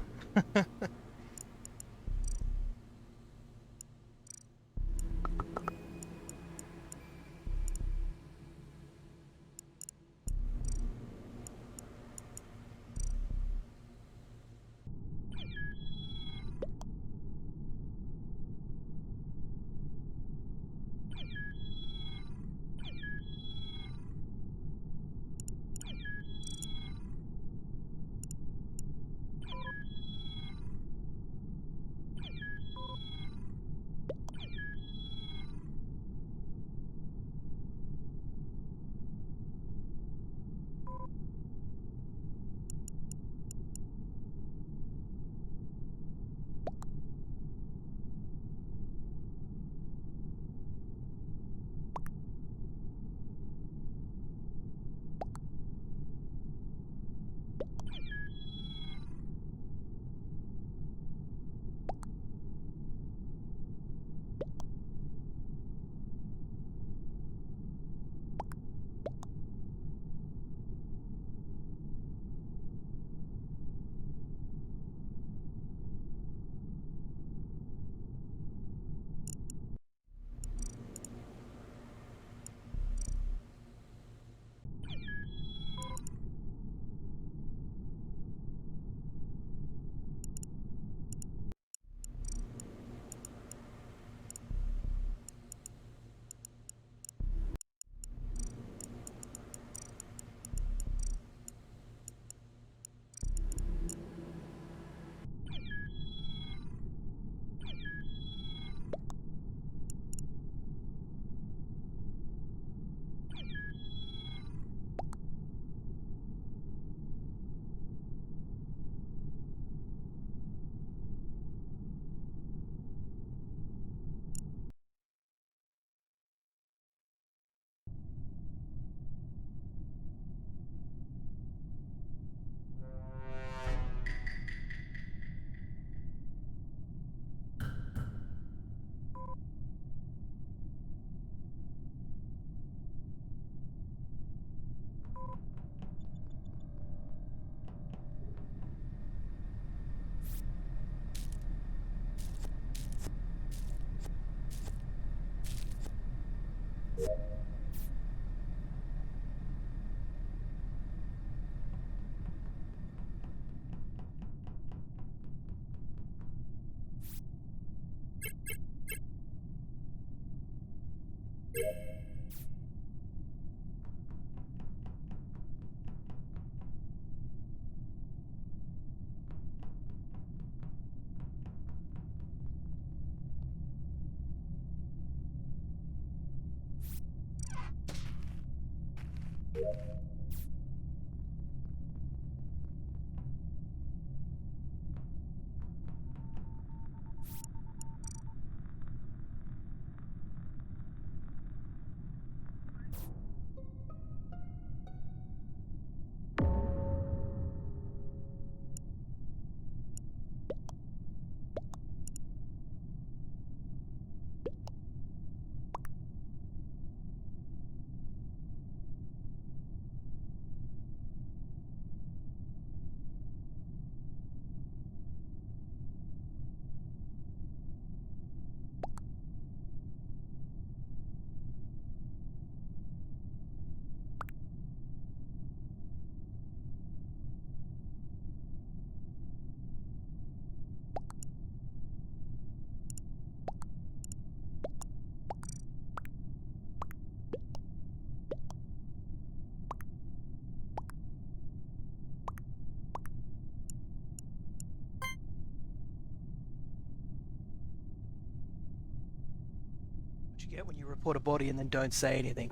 get when you report a body and then don't say anything.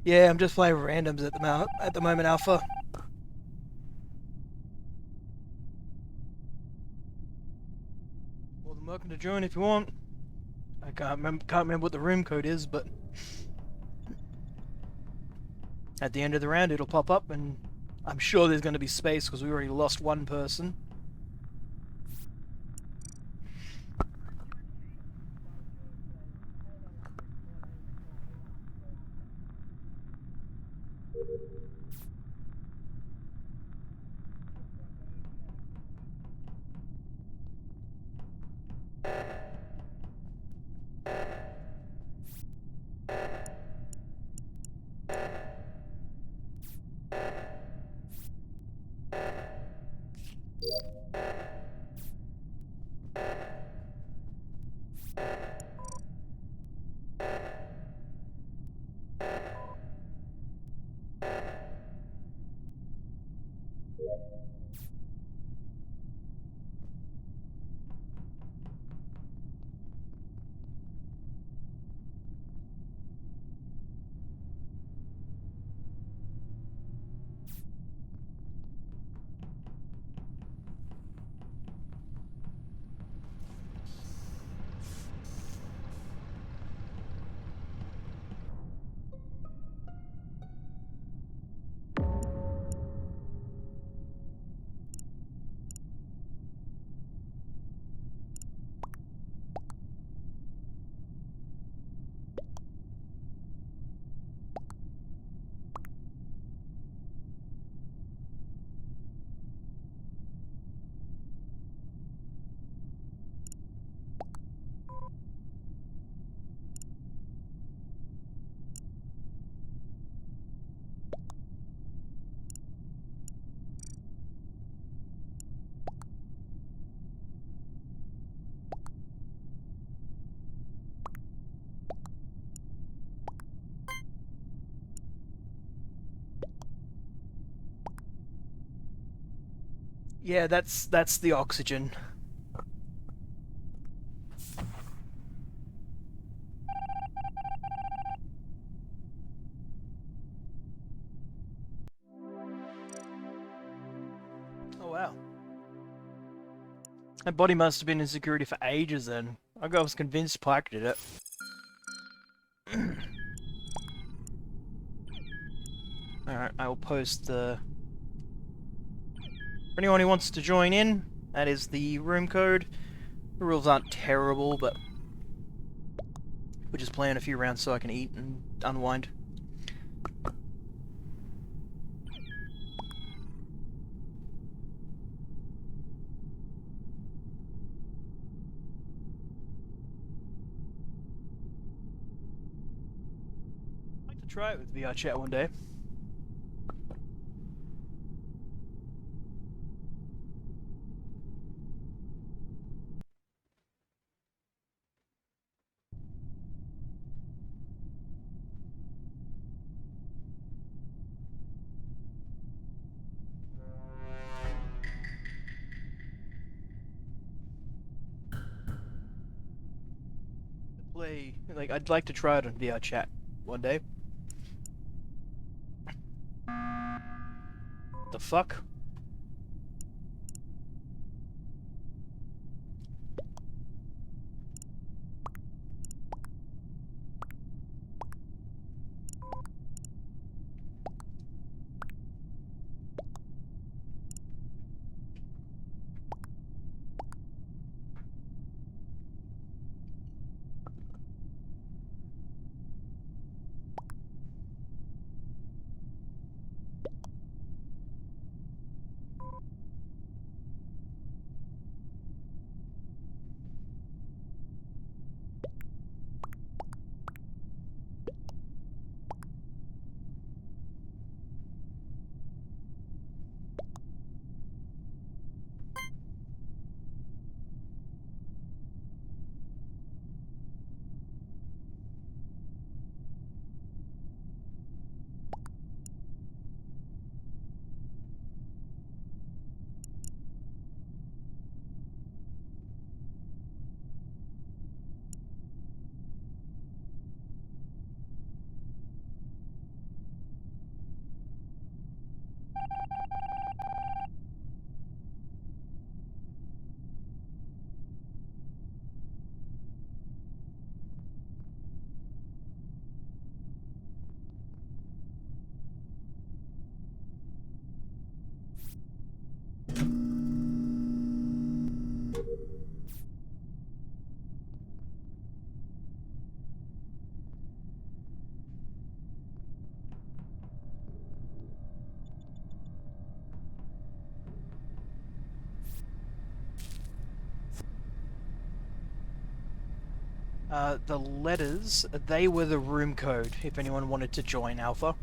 Yeah, I'm just playing randoms at the moment, Alpha. More than welcome to join if you want. I can't remember what the room code is, but at the end of the round it'll pop up, and I'm sure there's going to be space because we already lost one person. Yeah, that's the oxygen. Oh wow. That body must have been in security for ages then. I was convinced Pike did it. Alright, I will post the... For anyone who wants to join in, that is the room code. The rules aren't terrible, but we're just playing a few rounds so I can eat and unwind. I'd like to try it with VR chat one day. I'd like to try it on VR chat one day. The fuck? The letters, they were the room code, if anyone wanted to join Alpha.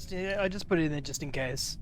Good. I just put it in there just in case.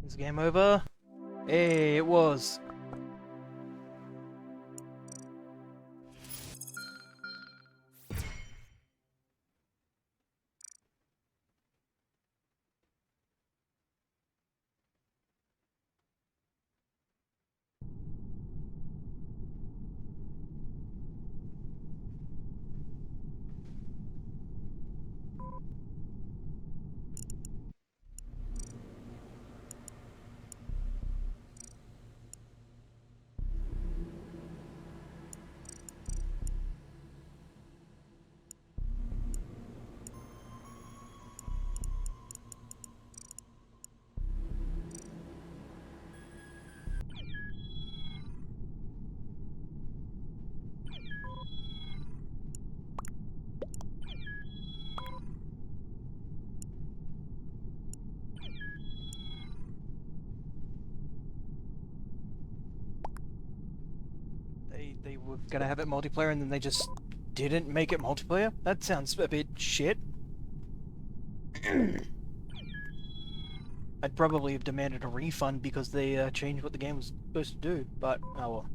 Is the game over? Hey, it was. They were gonna have it multiplayer and then they just didn't make it multiplayer? That sounds a bit shit. I'd probably have demanded a refund because they changed what the game was supposed to do, but oh well.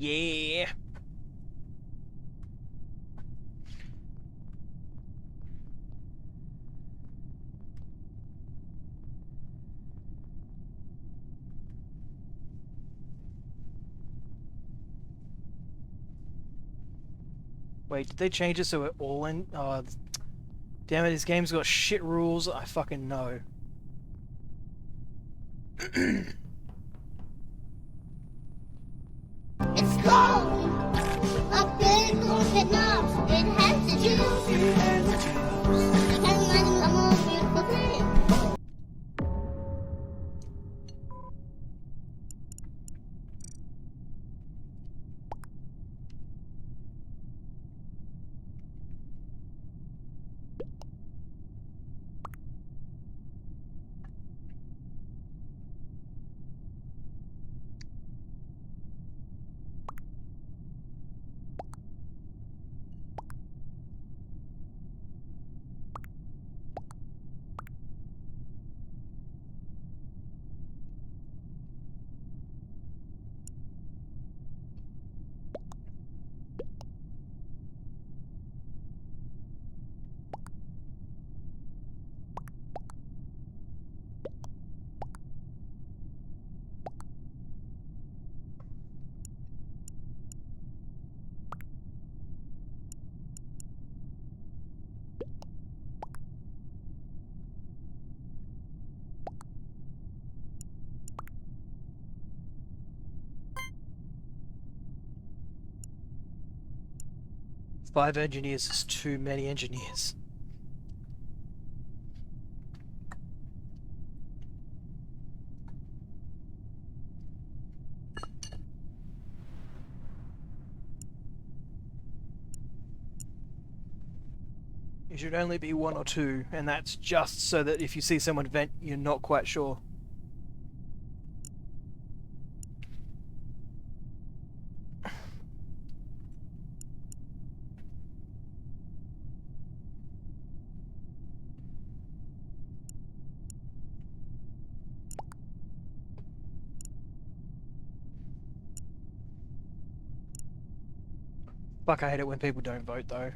Yeah. Wait, did they change it so it all in? Oh, damn it! This game's got shit rules. I fucking know. It's cold. A big open knob. It has the juice. I can't imagine a more beautiful thing. 5 engineers is too many engineers. It should only be 1 or 2, and that's just so that if you see someone vent, you're not quite sure. Fuck, I hate it when people don't vote, though.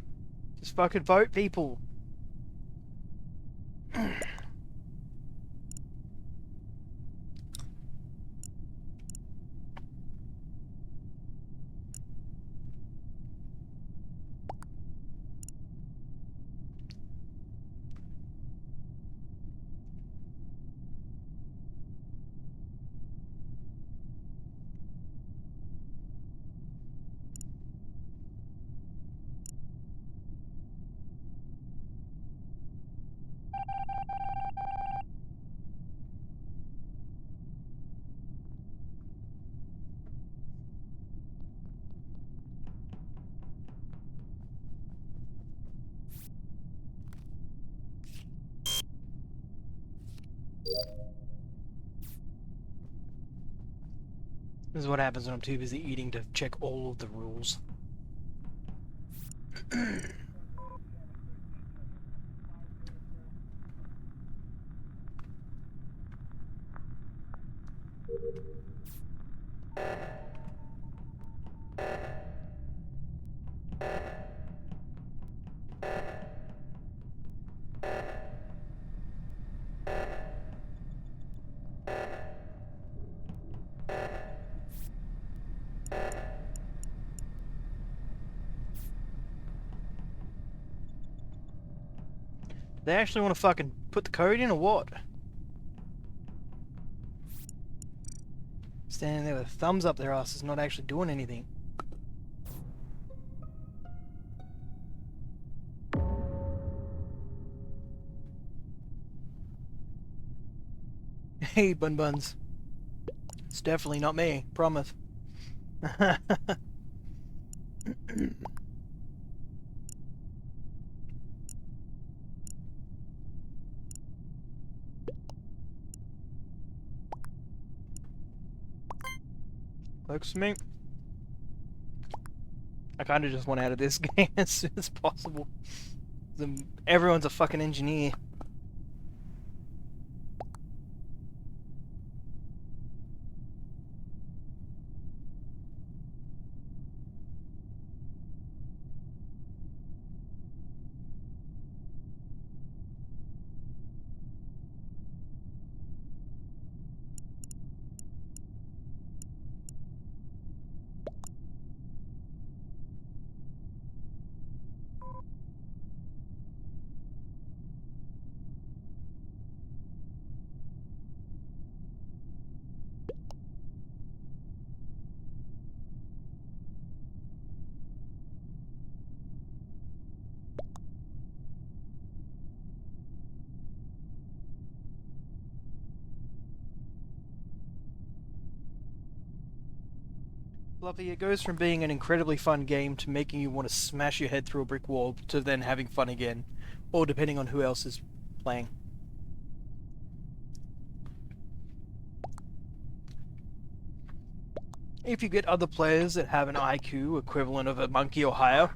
Just fucking vote, people! This is what happens when I'm too busy eating to check all of the rules. They actually want to fucking put the code in or what? Standing there with thumbs up their asses, not actually doing anything. Hey, Bun Buns. It's definitely not me, promise. Looks to me. I kind of just want out of this game as soon as possible. Everyone's a fucking engineer. Fluffy, it goes from being an incredibly fun game to making you want to smash your head through a brick wall to then having fun again, or depending on who else is playing. If you get other players that have an IQ equivalent of a monkey or higher,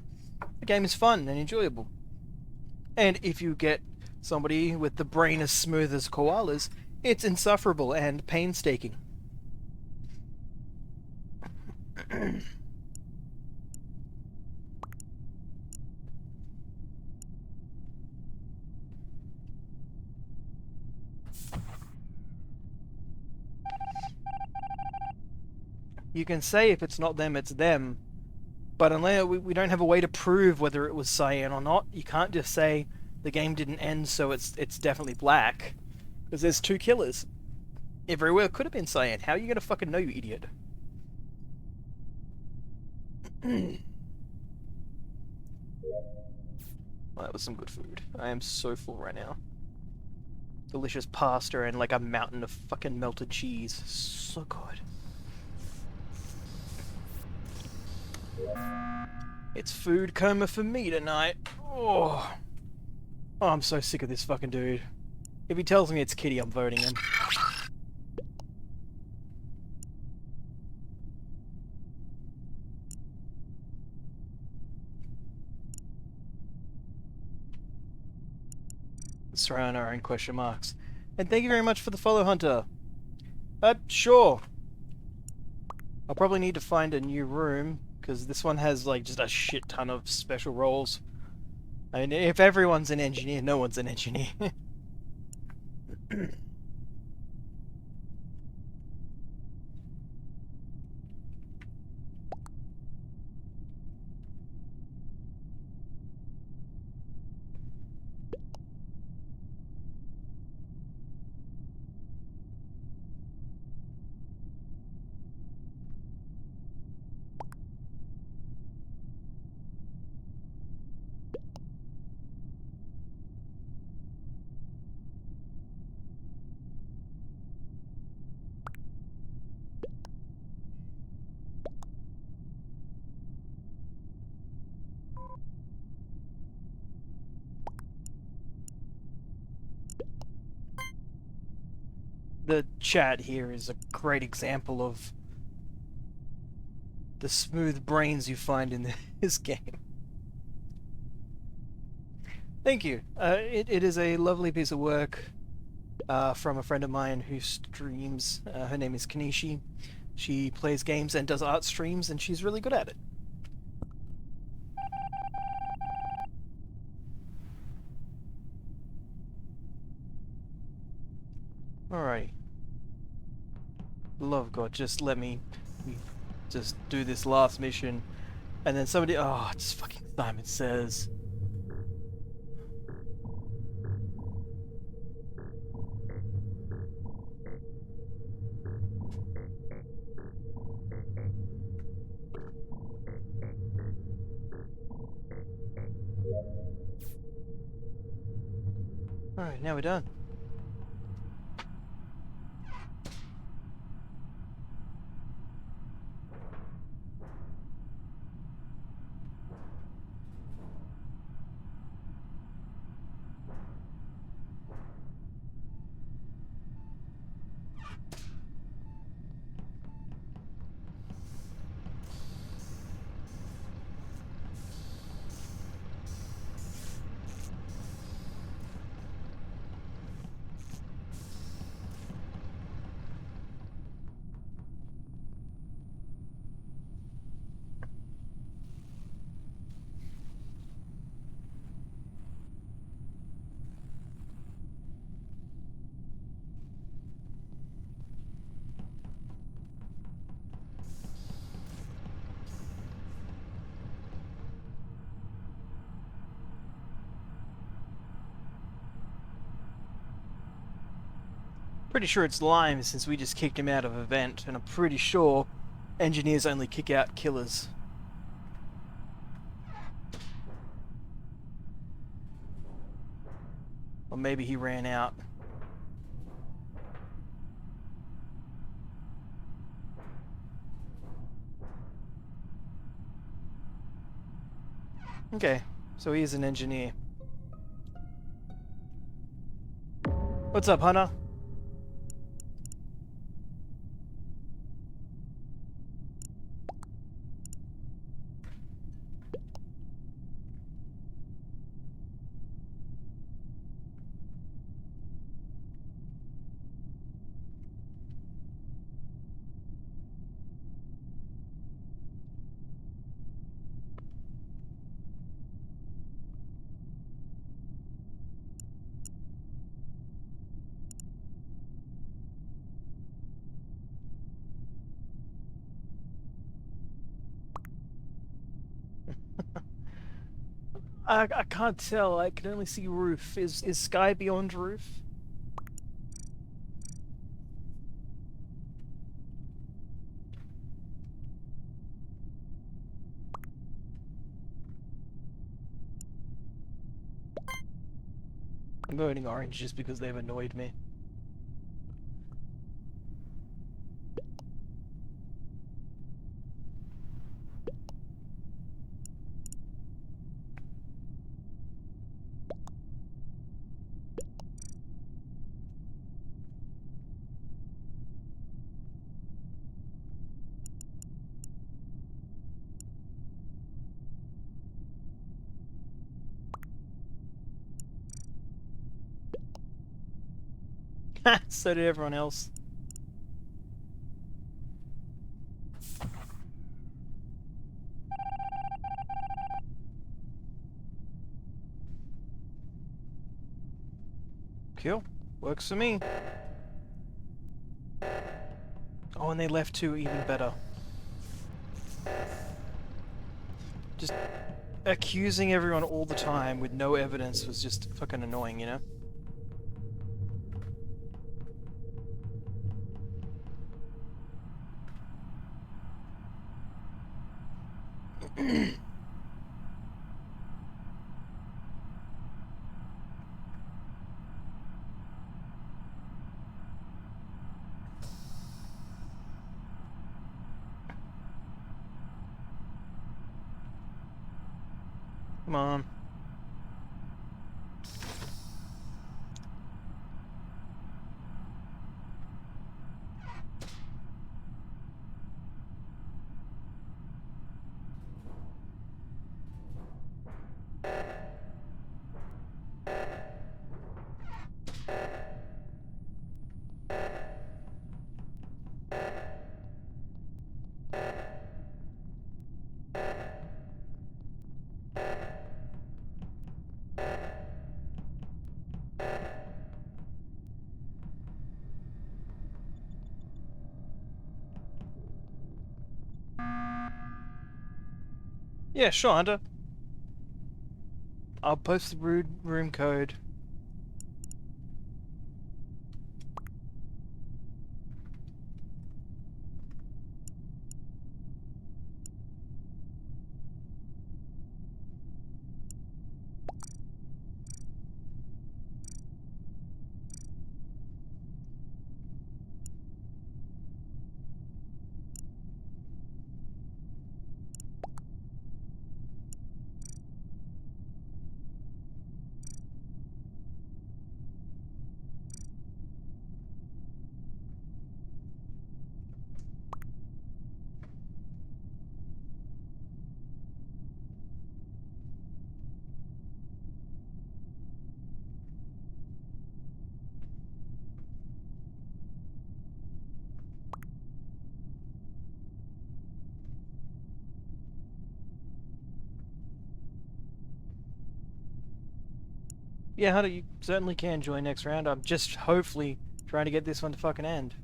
the game is fun and enjoyable. And if you get somebody with the brain as smooth as koalas, it's insufferable and painstaking. You can say if it's not them, it's them, but unless we don't have a way to prove whether it was cyan or not, you can't just say the game didn't end, so it's definitely black, because there's 2 killers. It very well could have been cyan. How are you gonna fucking know, you idiot? Well, that was some good food. I am so full right now. Delicious pasta and like a mountain of fucking melted cheese. So good. It's food coma for me tonight. Oh, I'm so sick of this fucking dude. If he tells me it's Kitty, I'm voting him. Let's throw in our own question marks. And thank you very much for the follow, Hunter. Sure. I'll probably need to find a new room, because this one has like just a shit ton of special roles. I mean, if everyone's an engineer, no one's an engineer. The chat here is a great example of the smooth brains you find in this game. Thank you. It is a lovely piece of work from a friend of mine who streams. Her name is Kanishi. She plays games and does art streams, and she's really good at it. Alrighty. Love God, just let me just do this last mission. And then somebody, oh, it's fucking Simon Says. Alright, now we're done. Pretty sure it's Lime since we just kicked him out of event, and I'm pretty sure engineers only kick out killers. Or maybe he ran out. Okay, so he is an engineer. What's up, Hunter? I can't tell. I can only see roof. Is sky beyond roof? I'm voting orange just because they've annoyed me. So did everyone else. Cool. Works for me. Oh, and they left too, even better. Just accusing everyone all the time with no evidence was just fucking annoying, you know? Come on. Yeah, sure, Hunter. I'll post the room code. Yeah, Hunter, you certainly can join next round. I'm just hopefully trying to get this one to fucking end.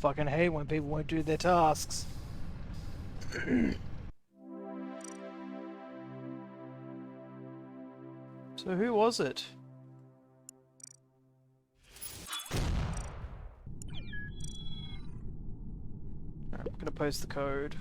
fucking hate when people won't do their tasks. So who was it? Alright, I'm gonna post the code.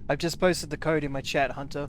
I've just posted the code in my chat, Hunter.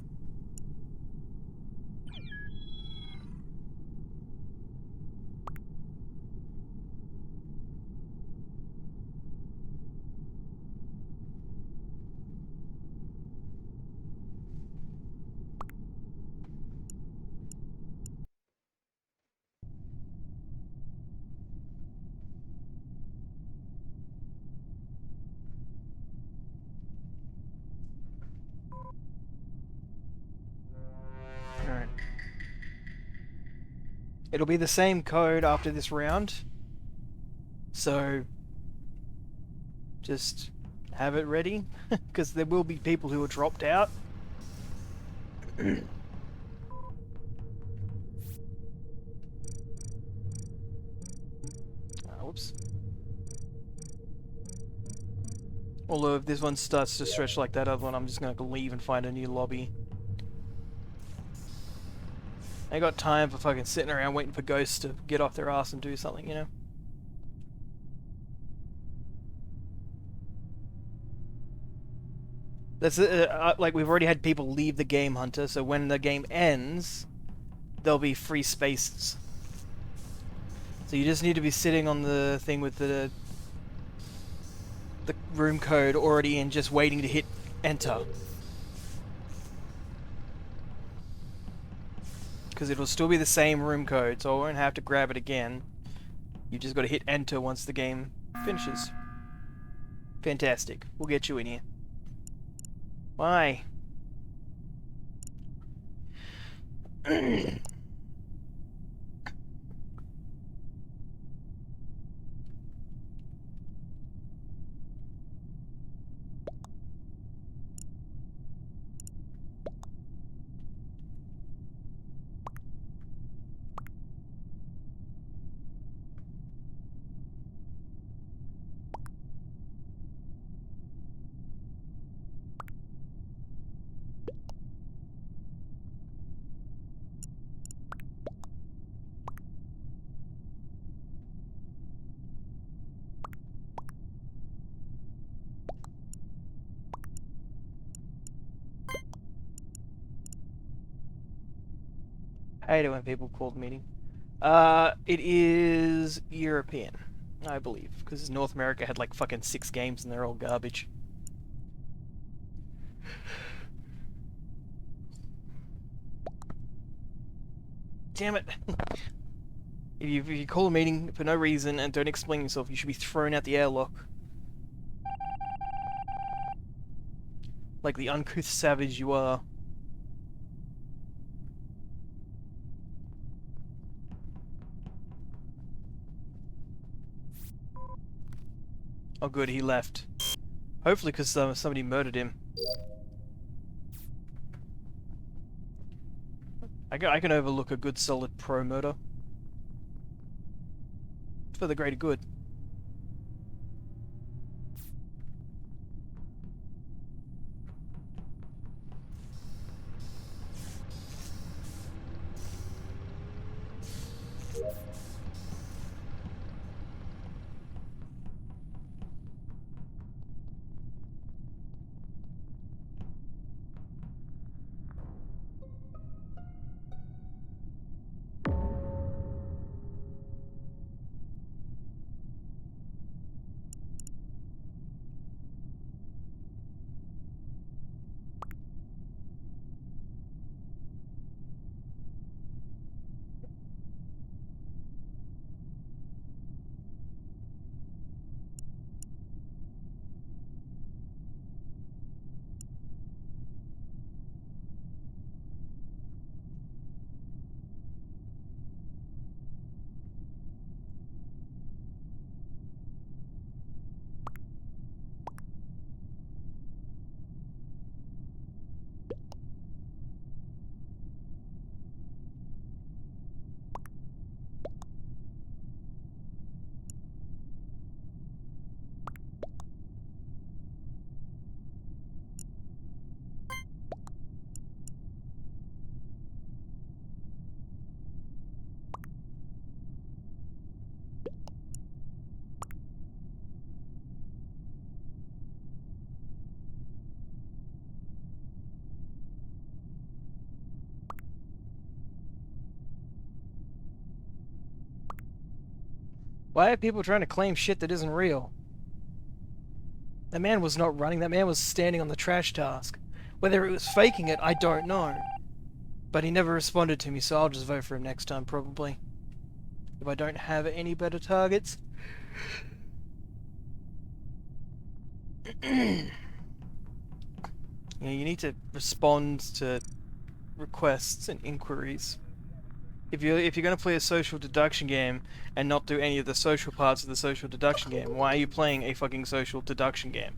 Alright. It'll be the same code after this round. So just have it ready, because there will be people who are dropped out. Whoops. Although if this one starts to stretch like that other one, I'm just going to leave and find a new lobby. I ain't got time for fucking sitting around waiting for ghosts to get off their ass and do something, you know? That's like we've already had people leave the game, Hunter, so when the game ends, there'll be free spaces. So you just need to be sitting on the thing with the room code already and just waiting to hit enter. Because it'll still be the same room code, so I won't have to grab it again. You've just got to hit enter once the game finishes. Fantastic. We'll get you in here. Why? I hate it when people call the meeting. It is European, I believe, because North America had like fucking 6 games and they're all garbage. Damn it! If you call a meeting for no reason and don't explain yourself, you should be thrown out the airlock. Like the uncouth savage you are. Oh good, he left. Hopefully because somebody murdered him. I can overlook a good solid pro murder. For the greater good. Why are people trying to claim shit that isn't real? That man was not running, that man was standing on the trash task. Whether he was faking it, I don't know. But he never responded to me, so I'll just vote for him next time, probably. If I don't have any better targets. Yeah, you need to respond to requests and inquiries. If you're going to play a social deduction game and not do any of the social parts of the social deduction game, why are you playing a fucking social deduction game?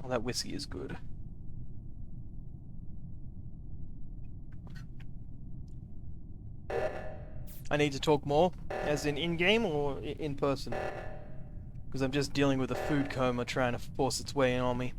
Oh, that whiskey is good. I need to talk more, as in game or in person? Because I'm just dealing with a food coma trying to force its way in on me.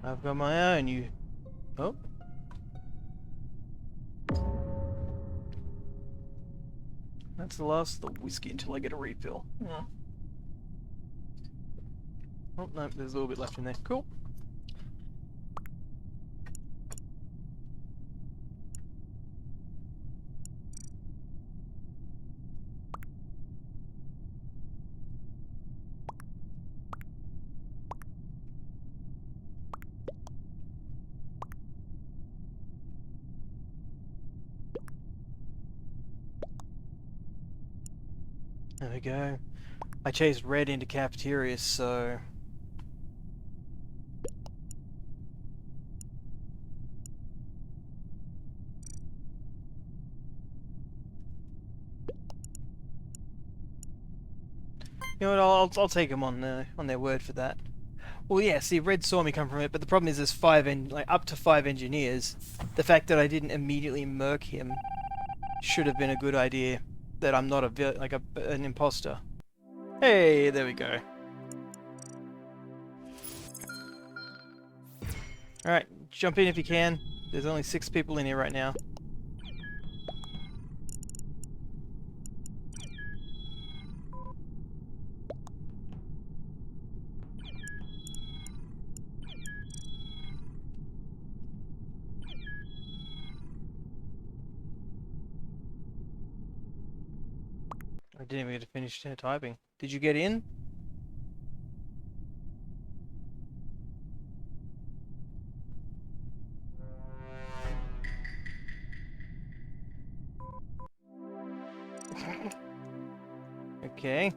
I've got my own, you... Oh? That's the last of the whiskey until I get a refill. Yeah. Oh, no, there's a little bit left in there. Cool. There we go. I chased red into cafeterias, so... You know what, I'll take them on their word for that. Well, yeah, see, Red saw me come from it, but the problem is there's up to 5 engineers. The fact that I didn't immediately murk him should have been a good idea. That I'm not an imposter. Hey, there we go. Alright, jump in if you can. There's only 6 people in here right now. I didn't even get to finish typing. Did you get in? Okay.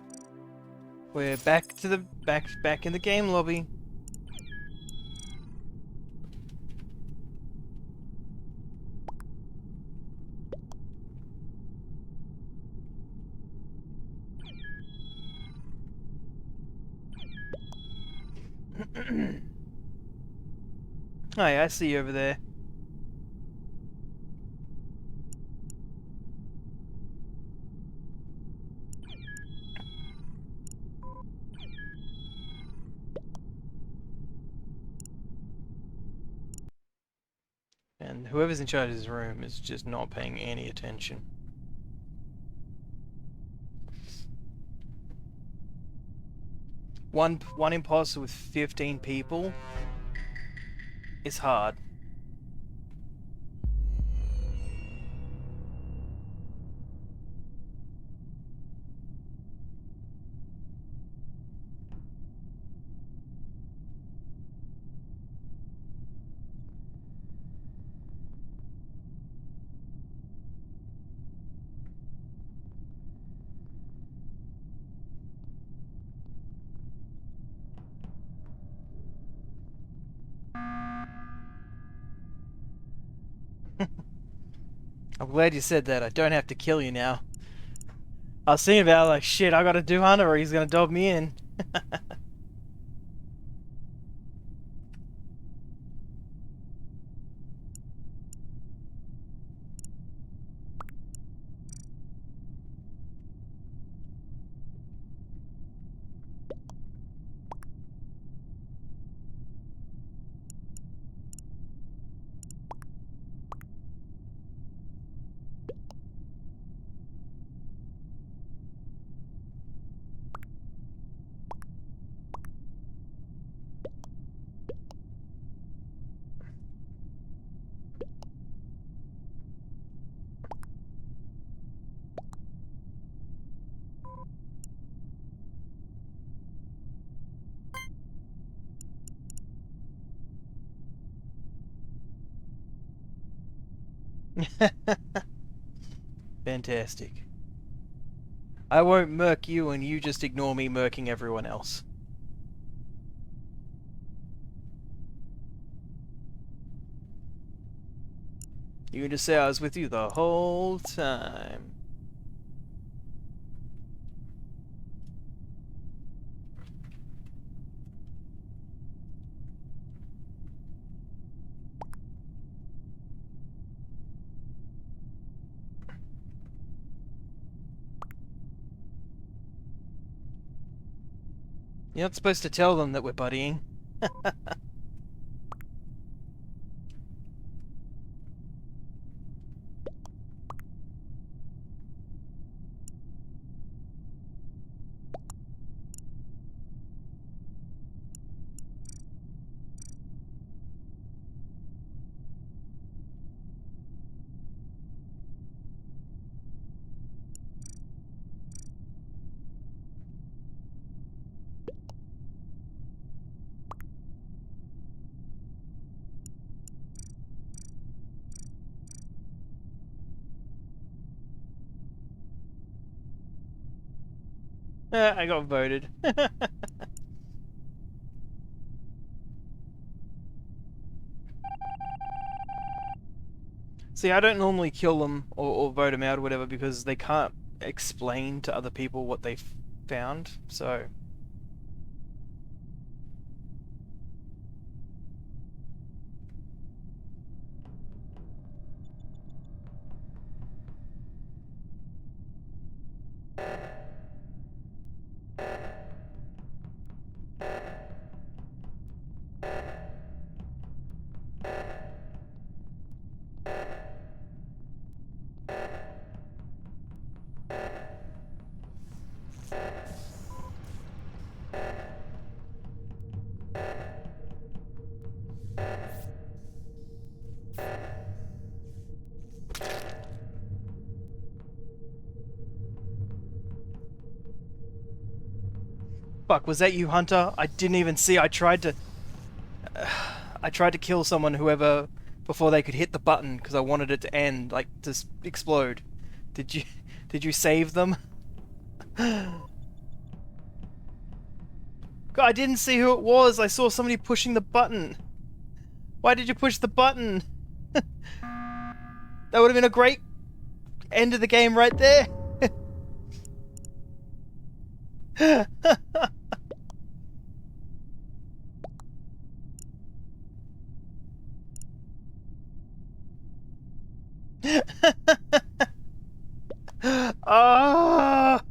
We're back in the game lobby. Hi, I see you over there. And whoever's in charge of this room is just not paying any attention. One imposter with 15 people is hard. I'm glad you said that. I don't have to kill you now. I was thinking about like, shit, I gotta do Hunter or he's gonna dob me in. Fantastic. I won't murk you and you just ignore me murking everyone else. You can just say I was with you the whole time. You're not supposed to tell them that we're buddying. I got voted. See, I don't normally kill them or vote them out or whatever because they can't explain to other people what they found, so... Fuck, was that you, Hunter? I didn't even see. I tried to... I tried to kill someone, whoever, before they could hit the button, because I wanted it to end, like, to explode. Did you... Did you save them? God, I didn't see who it was. I saw somebody pushing the button. Why did you push the button? That would have been a great end of the game right there. Ah!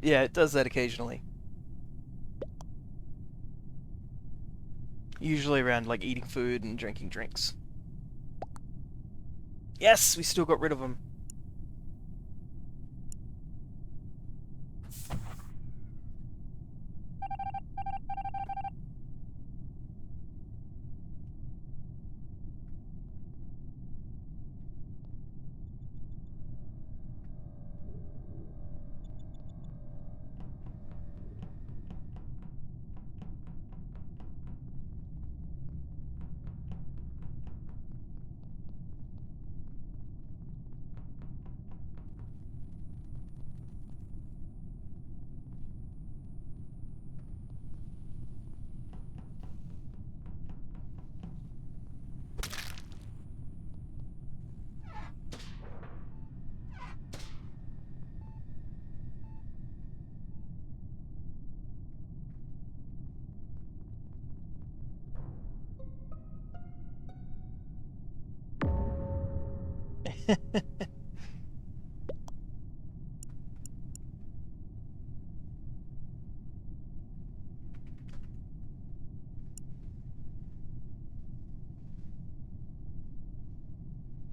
Yeah, it does that occasionally. Usually around, like, eating food and drinking drinks. Yes, we still got rid of them.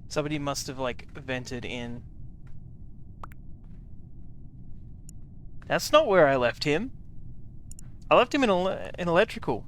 Somebody must have, like, vented in. That's not where I left him. I left him in electrical.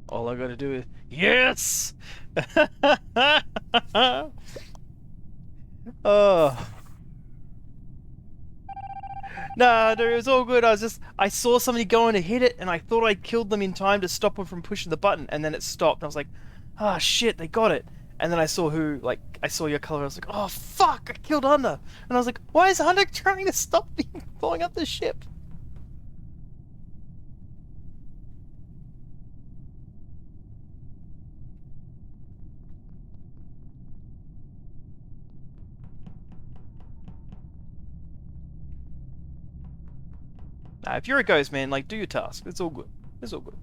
All I gotta do is yes. Oh. Nah, no, it was all good. I saw somebody going to hit it, and I thought I killed them in time to stop them from pushing the button, and then it stopped. And I was like, ah, shit, they got it. And then I saw I saw your color. I was like, oh fuck, I killed Hunter. And I was like, why is Hunter trying to stop me from blowing up the ship? Nah, if you're a ghost, man, like, do your task. It's all good. It's all good.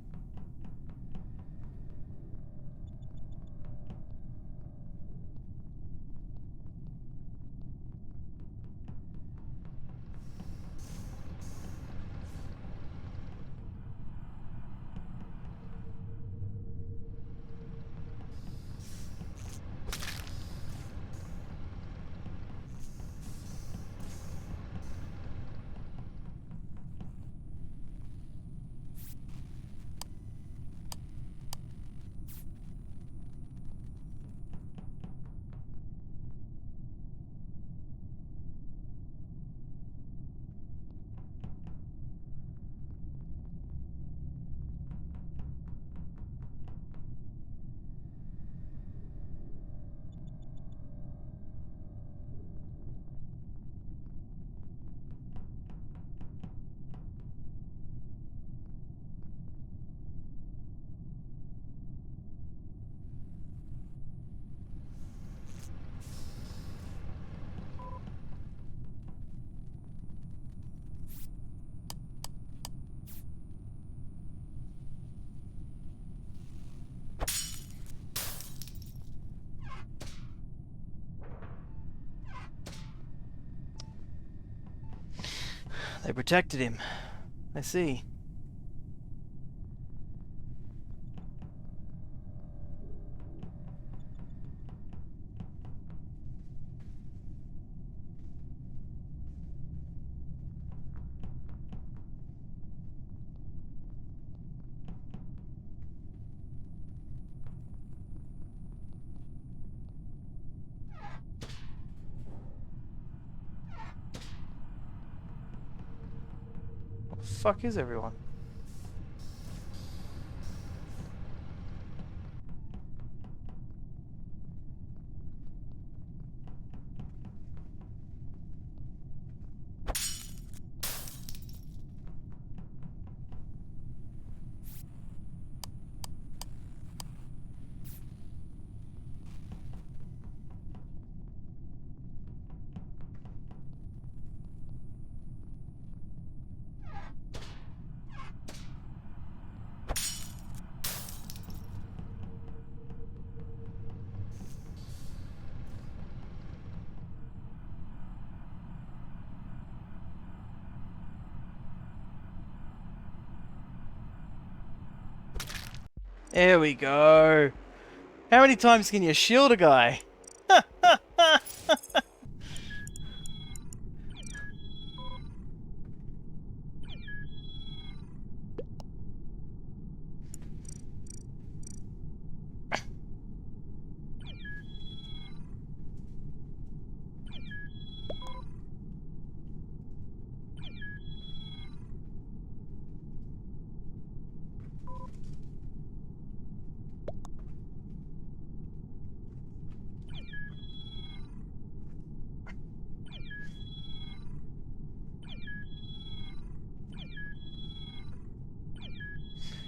They protected him. I see. What the fuck is everyone? There we go. How many times can you shield a guy?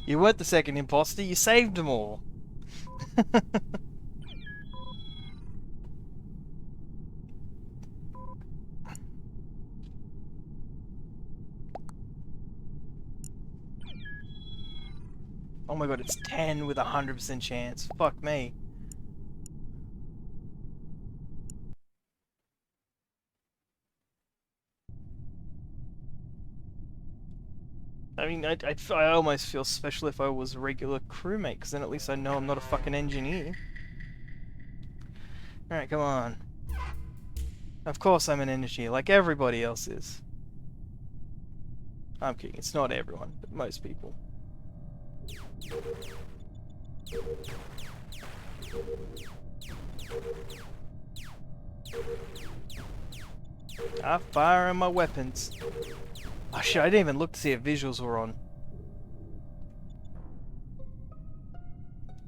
You weren't the second imposter, you saved them all. Oh my god, it's 10 with a 100% chance. Fuck me. I mean, I almost feel special if I was a regular crewmate, because then at least I know I'm not a fucking engineer. Alright, come on. Of course I'm an engineer, like everybody else is. I'm kidding, it's not everyone, but most people. I'm firing my weapons. Oh shit, I didn't even look to see if visuals were on.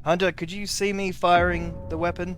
Hunter, could you see me firing the weapon?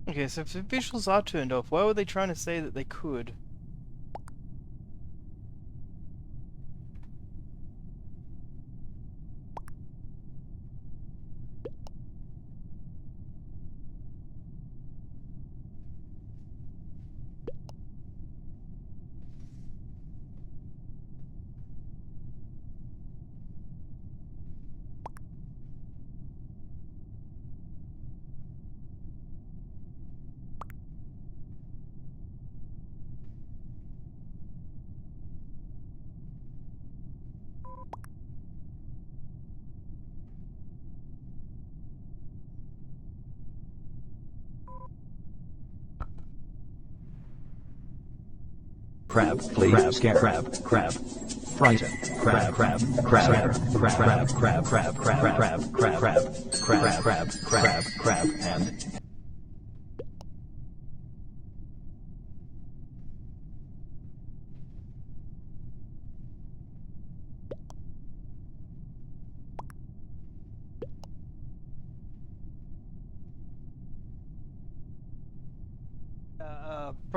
Okay, so if the visuals are turned off, why were they trying to say that they could? Crab, please. Crab, scare, crab. Frighten, crab, and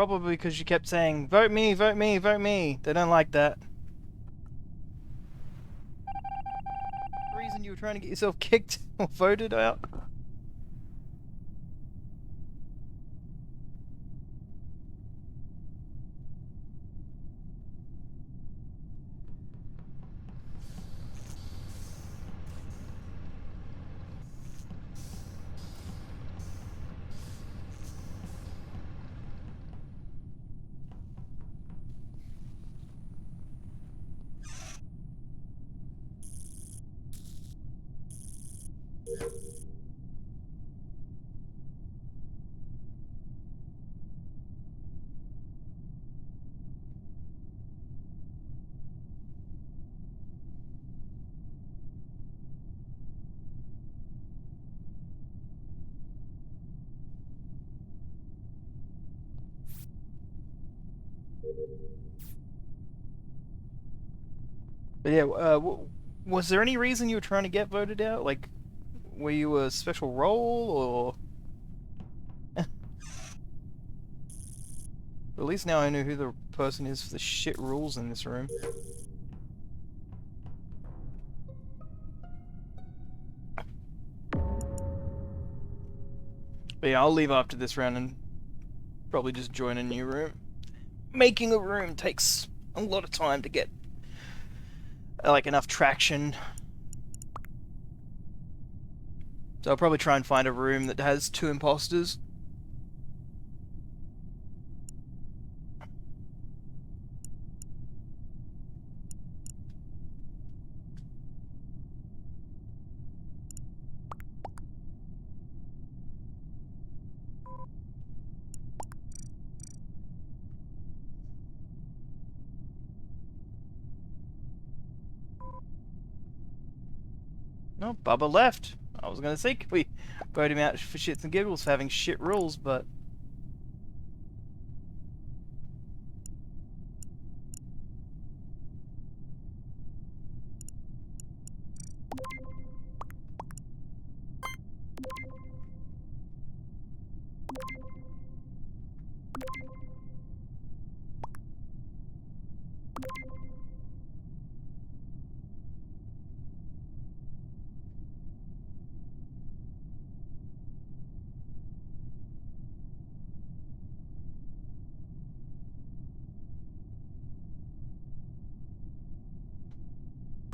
Probably because you kept saying, vote me, vote me, vote me. They don't like that. The reason you were trying to get yourself kicked or voted out? But yeah, was there any reason you were trying to get voted out? Like, were you a special role, or... At least now I know who the person is for the shit rules in this room. But yeah, I'll leave after this round and probably just join a new room. Making a room takes a lot of time to get like enough traction. So I'll probably try and find a room that has 2 imposters. No, Bubba left. I was gonna say, could we vote him out for shits and giggles for having shit rules, but...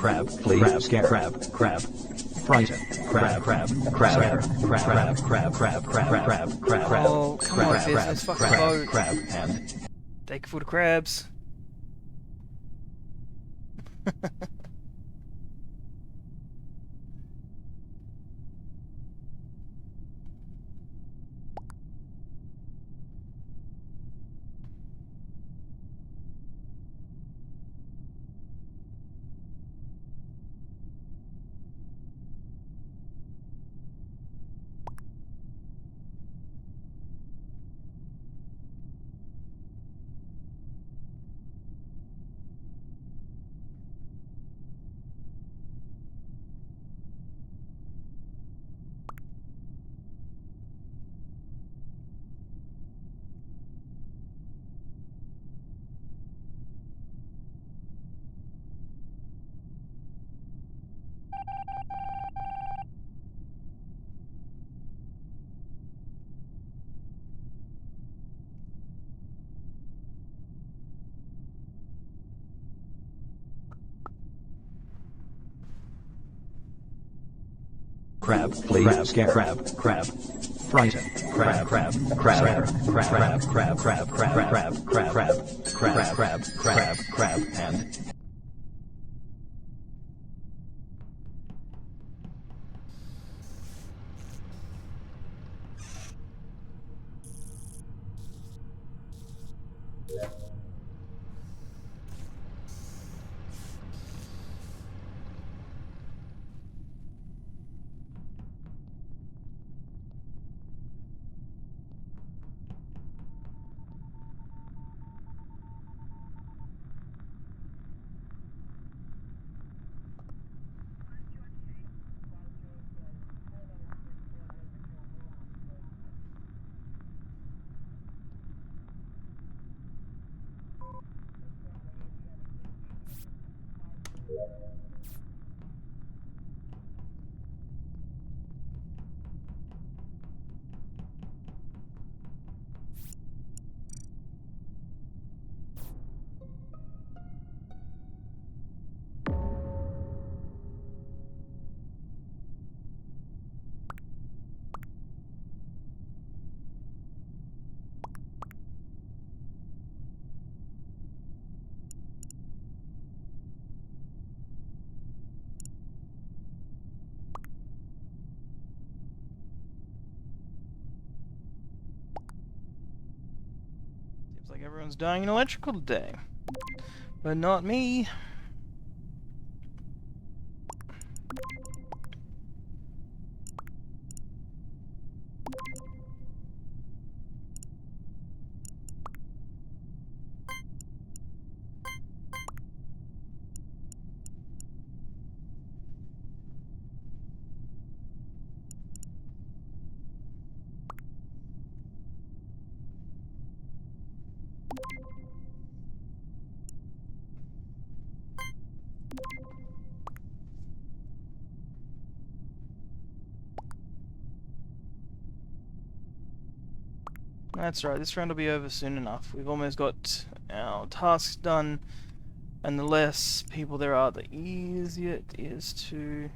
Crab, please. Crab, scare. Crab, crab. Frighten. Crab, crab, crab, crab, crab, crab, crab, crab, crab, crab. Oh, come on, business, fucking vote. Crab, and Take a foot of crabs. crab, please. Crab, scare. Crab, crab. Frighten. Crab, crab, crab, crab, crab, crab, crab, crab, crab, crab, crab, crab, crab, crab, and Seems like everyone's dying in electrical today. But not me. That's right, this round will be over soon enough. We've almost got our tasks done. And the less people there are, the easier it is to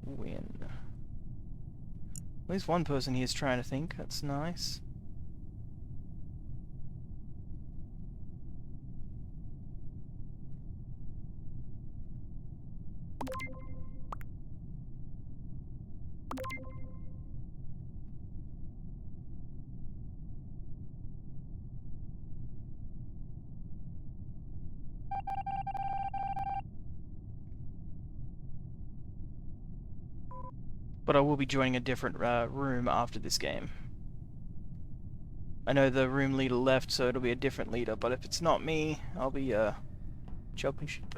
win. At least one person here is trying to think. That's nice. But I will be joining a different room after this game. I know the room leader left, so it'll be a different leader, but if it's not me, I'll be jumping ship.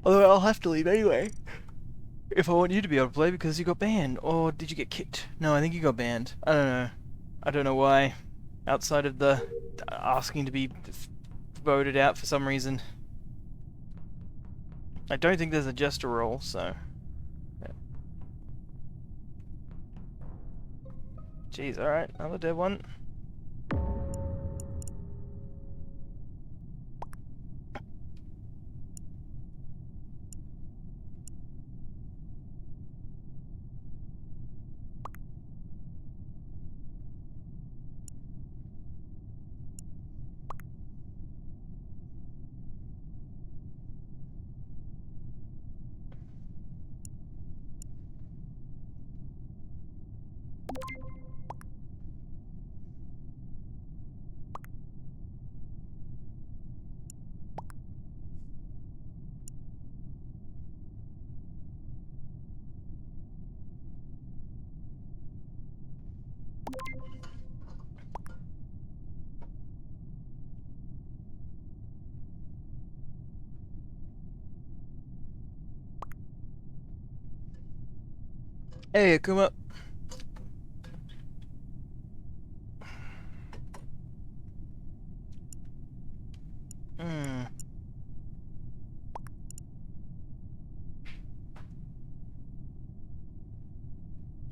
Although I'll have to leave anyway. If I want you to be able to play because you got banned. Or did you get kicked? No, I think you got banned. I don't know. I don't know why. Outside of the asking to be voted out for some reason. I don't think there's a jester role, so... yeah. Jeez, alright, another dead one. Hey, Akuma.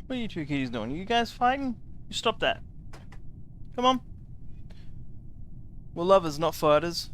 What are you two kitties doing? You guys fighting? You stop that. Come on. We're lovers, not fighters.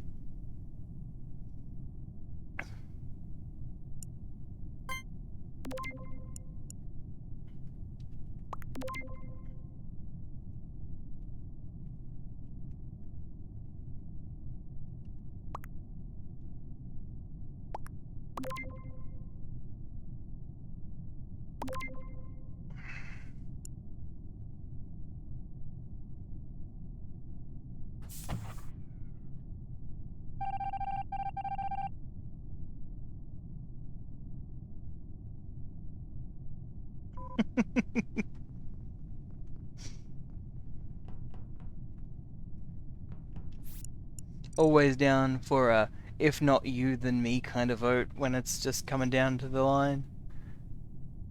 Always down for a if not you then me kind of vote when it's just coming down to the line.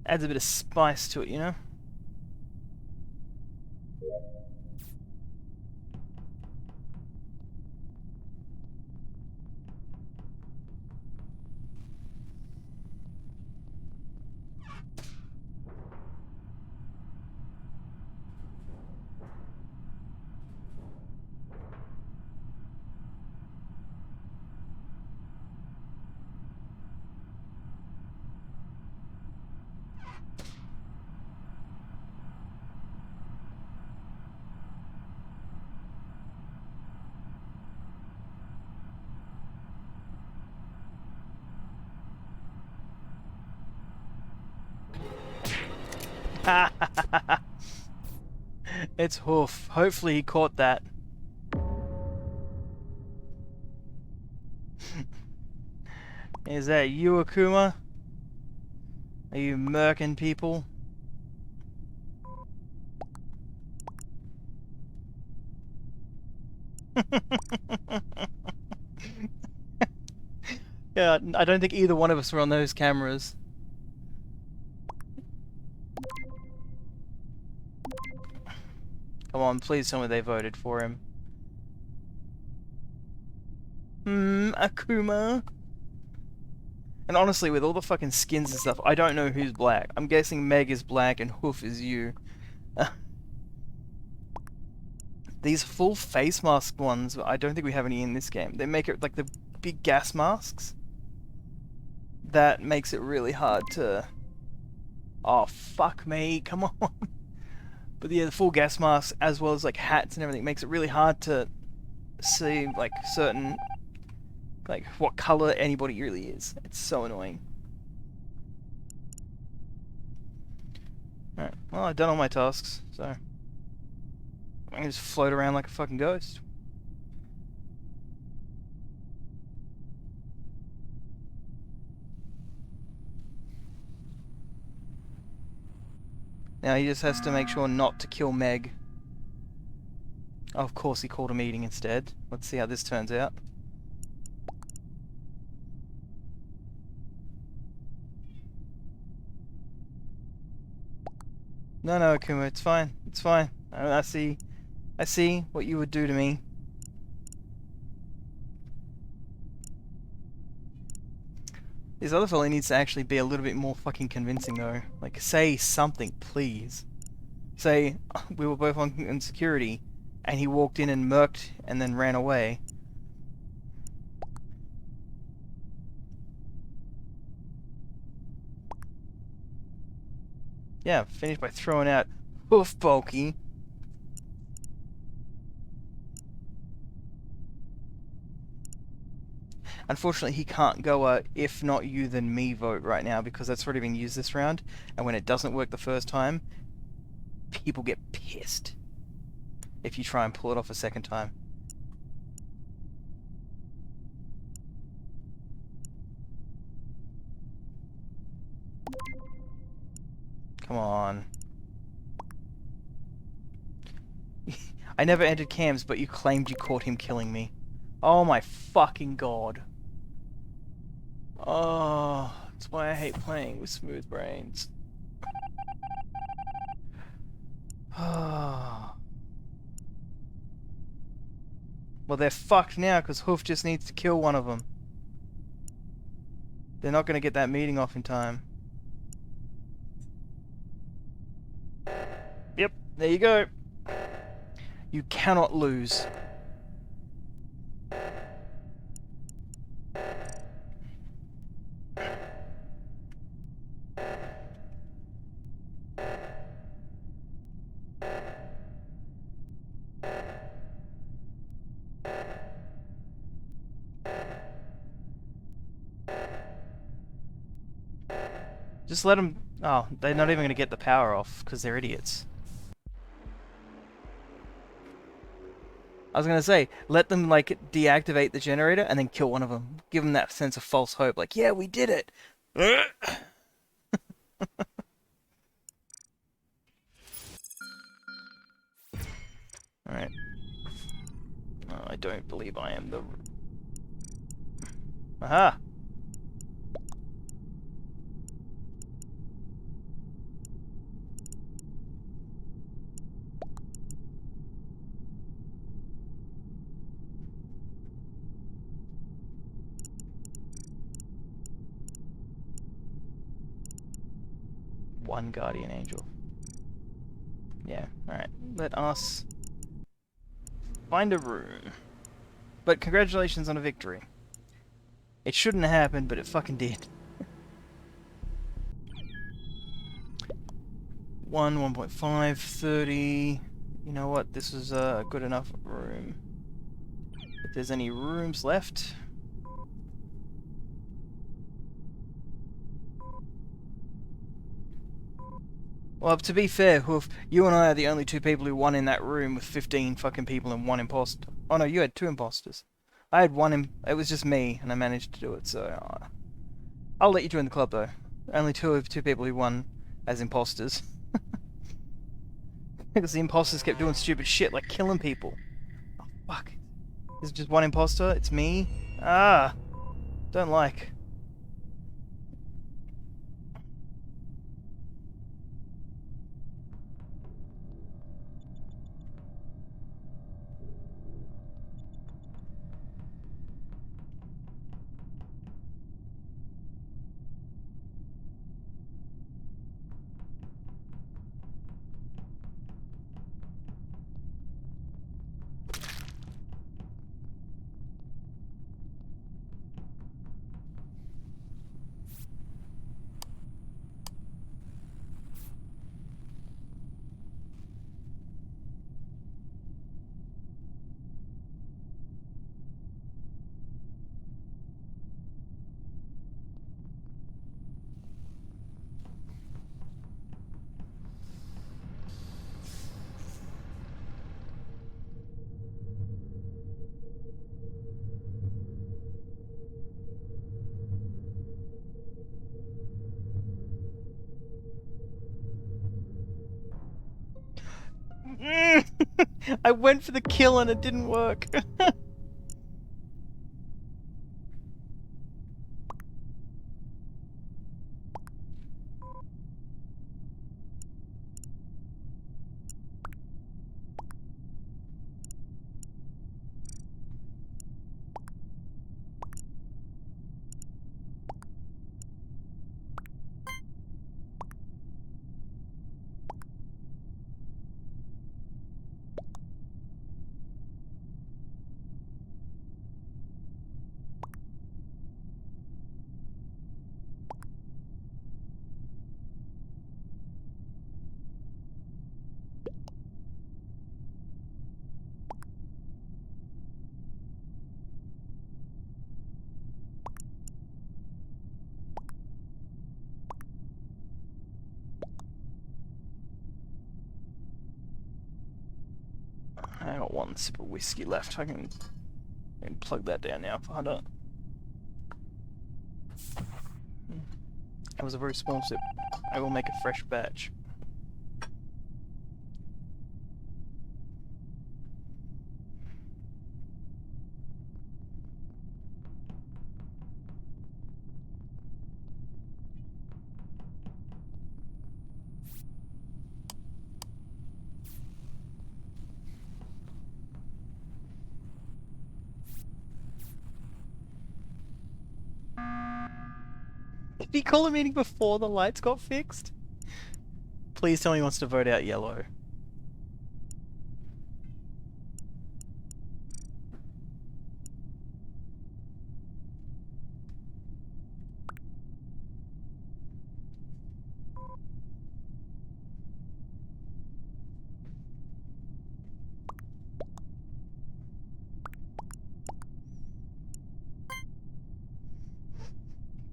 Adds a bit of spice to it, you know? It's Hoof. Hopefully he caught that. Is that you, Akuma? Are you murking people? Yeah, I don't think either one of us were on those cameras. Come on, please tell me they voted for him. Akuma. And honestly, with all the fucking skins and stuff, I don't know who's black. I'm guessing Meg is black and Hoof is you. These full face mask ones, I don't think we have any in this game. They make it like the big gas masks. That makes it really hard to... Oh, fuck me, come on. But yeah, the full gas masks, as well as like hats and everything, makes it really hard to see like certain... like what color anybody really is. It's so annoying. Alright, well I've done all my tasks, so... I can just float around like a fucking ghost. Now he just has to make sure not to kill Meg. Oh, of course he called a meeting instead. Let's see how this turns out. No, no, Akuma, it's fine. It's fine. I see what you would do to me. This other fella needs to actually be a little bit more fucking convincing, though. Like, say something, please. Say, we were both on security, and he walked in and murked and then ran away. Yeah, finish by throwing out hoof bulky. Unfortunately, he can't go if not you then me vote right now because that's already been used this round, and when it doesn't work the first time, people get pissed if you try and pull it off a second time. Come on. I never entered cams, but you claimed you caught him killing me. Oh my fucking god. Oh, that's why I hate playing with smooth brains. Well, they're fucked now because Hoof just needs to kill one of them. They're not going to get that meeting off in time. Yep, there you go. You cannot lose. Just let them... Oh, they're not even going to get the power off because they're idiots. I was going to say, let them, like, deactivate the generator and then kill one of them. Give them that sense of false hope. Like, yeah, we did it! Alright. Oh, I don't believe I am the... Aha! One guardian angel. Yeah, alright. Let us find a room. But congratulations on a victory. It shouldn't have happened, but it fucking did. 1.5, 30. You know what? This is a good enough room. If there's any rooms left. Well, to be fair, Hoof, you and I are the only two people who won in that room with 15 fucking people and one imposter. Oh no, you had two imposters. I had one. It was just me, and I managed to do it. So I'll let you join the club, though. Only two people who won as imposters. Because the imposters kept doing stupid shit like killing people. Oh, fuck. Is it just one imposter? It's me? Ah! Don't like. I went for the kill and it didn't work. I got one sip of whiskey left. I can plug that down now for Hunter. That was a very small sip. I will make a fresh batch. Did he call a meeting before the lights got fixed? Please tell me he wants to vote out yellow.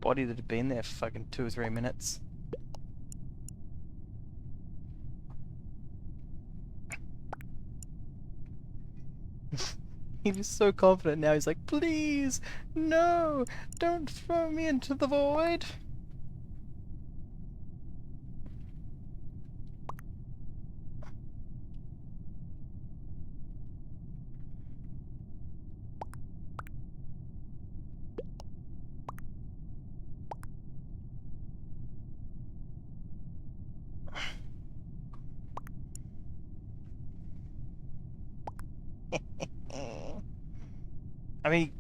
Body that had been there for fucking 2 or 3 minutes. He was so confident now, he's like, please, no, don't throw me into the void. I mean...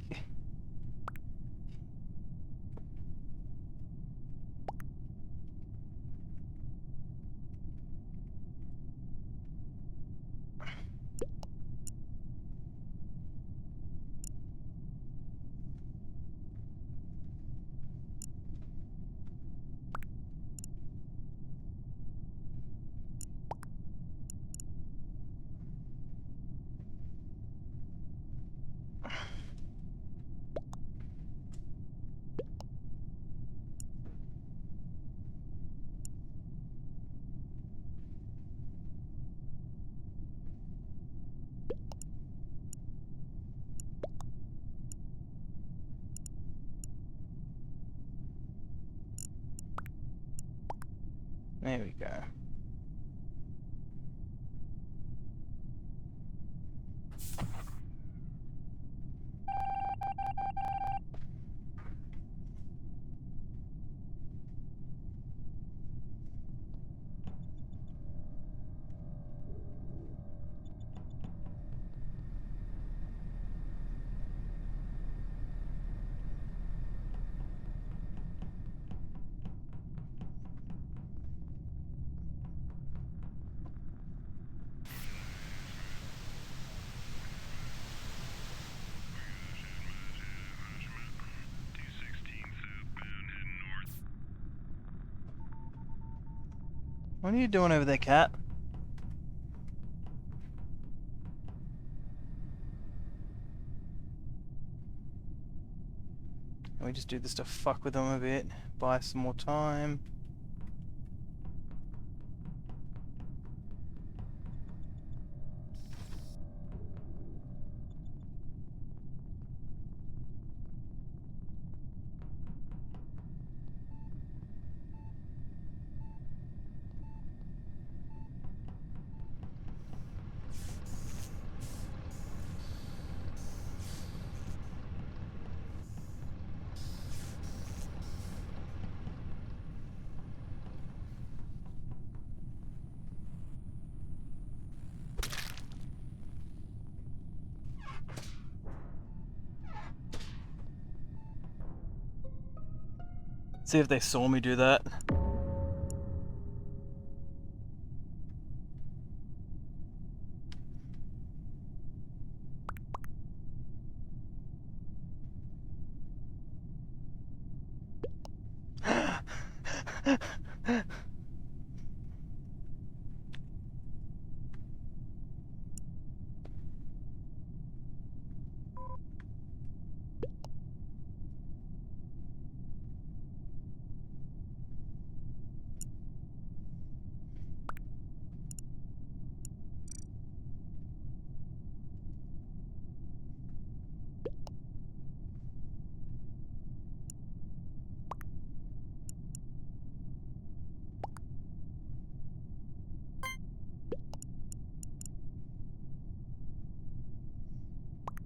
There we go. What are you doing over there, cat? Can we just do this to fuck with them a bit? Buy some more time? See if they saw me do that.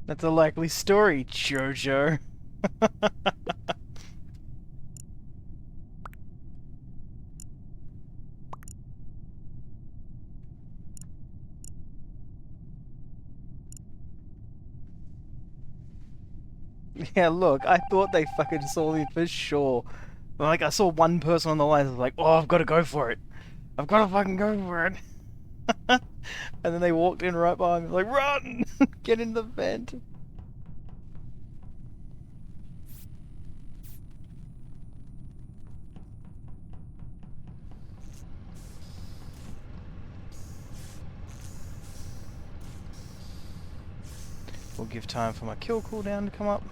That's a likely story, Jojo. Yeah, look, I thought they fucking saw me for sure. But, like, I saw one person on the line, I was like, oh, I've got to go for it. I've got to fucking go for it. And then they walked in right behind me, like, run! Get in the vent. We'll give time for my kill cooldown to come up.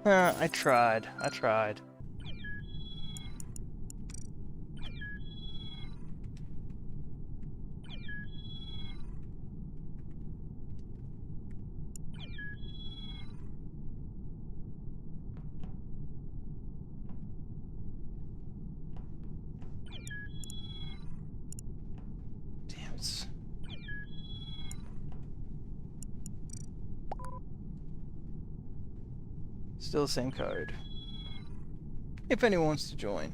I tried. Damn it. Still the same code. If anyone wants to join.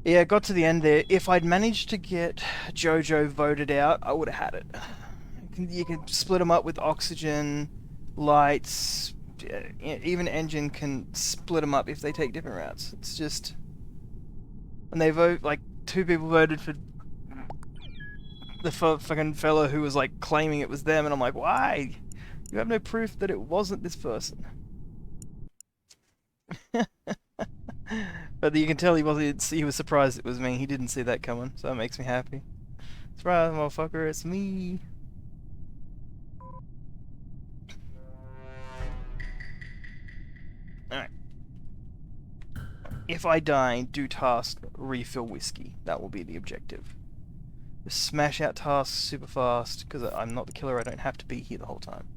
Yeah, got to the end there. If I'd managed to get Jojo voted out, I would have had it. You can split them up with oxygen, lights, even engine can split them up if they take different routes. It's just... When they vote, like, 2 people voted for the fucking fellow who was, like, claiming it was them, and I'm like, why? You have no proof that it wasn't this person. But you can tell he was surprised it was me. He didn't see that coming, so that makes me happy. That's right, motherfucker, it's me. Alright. If I die, do task, refill whiskey. That will be the objective. Just smash out tasks super fast, because I'm not the killer, I don't have to be here the whole time.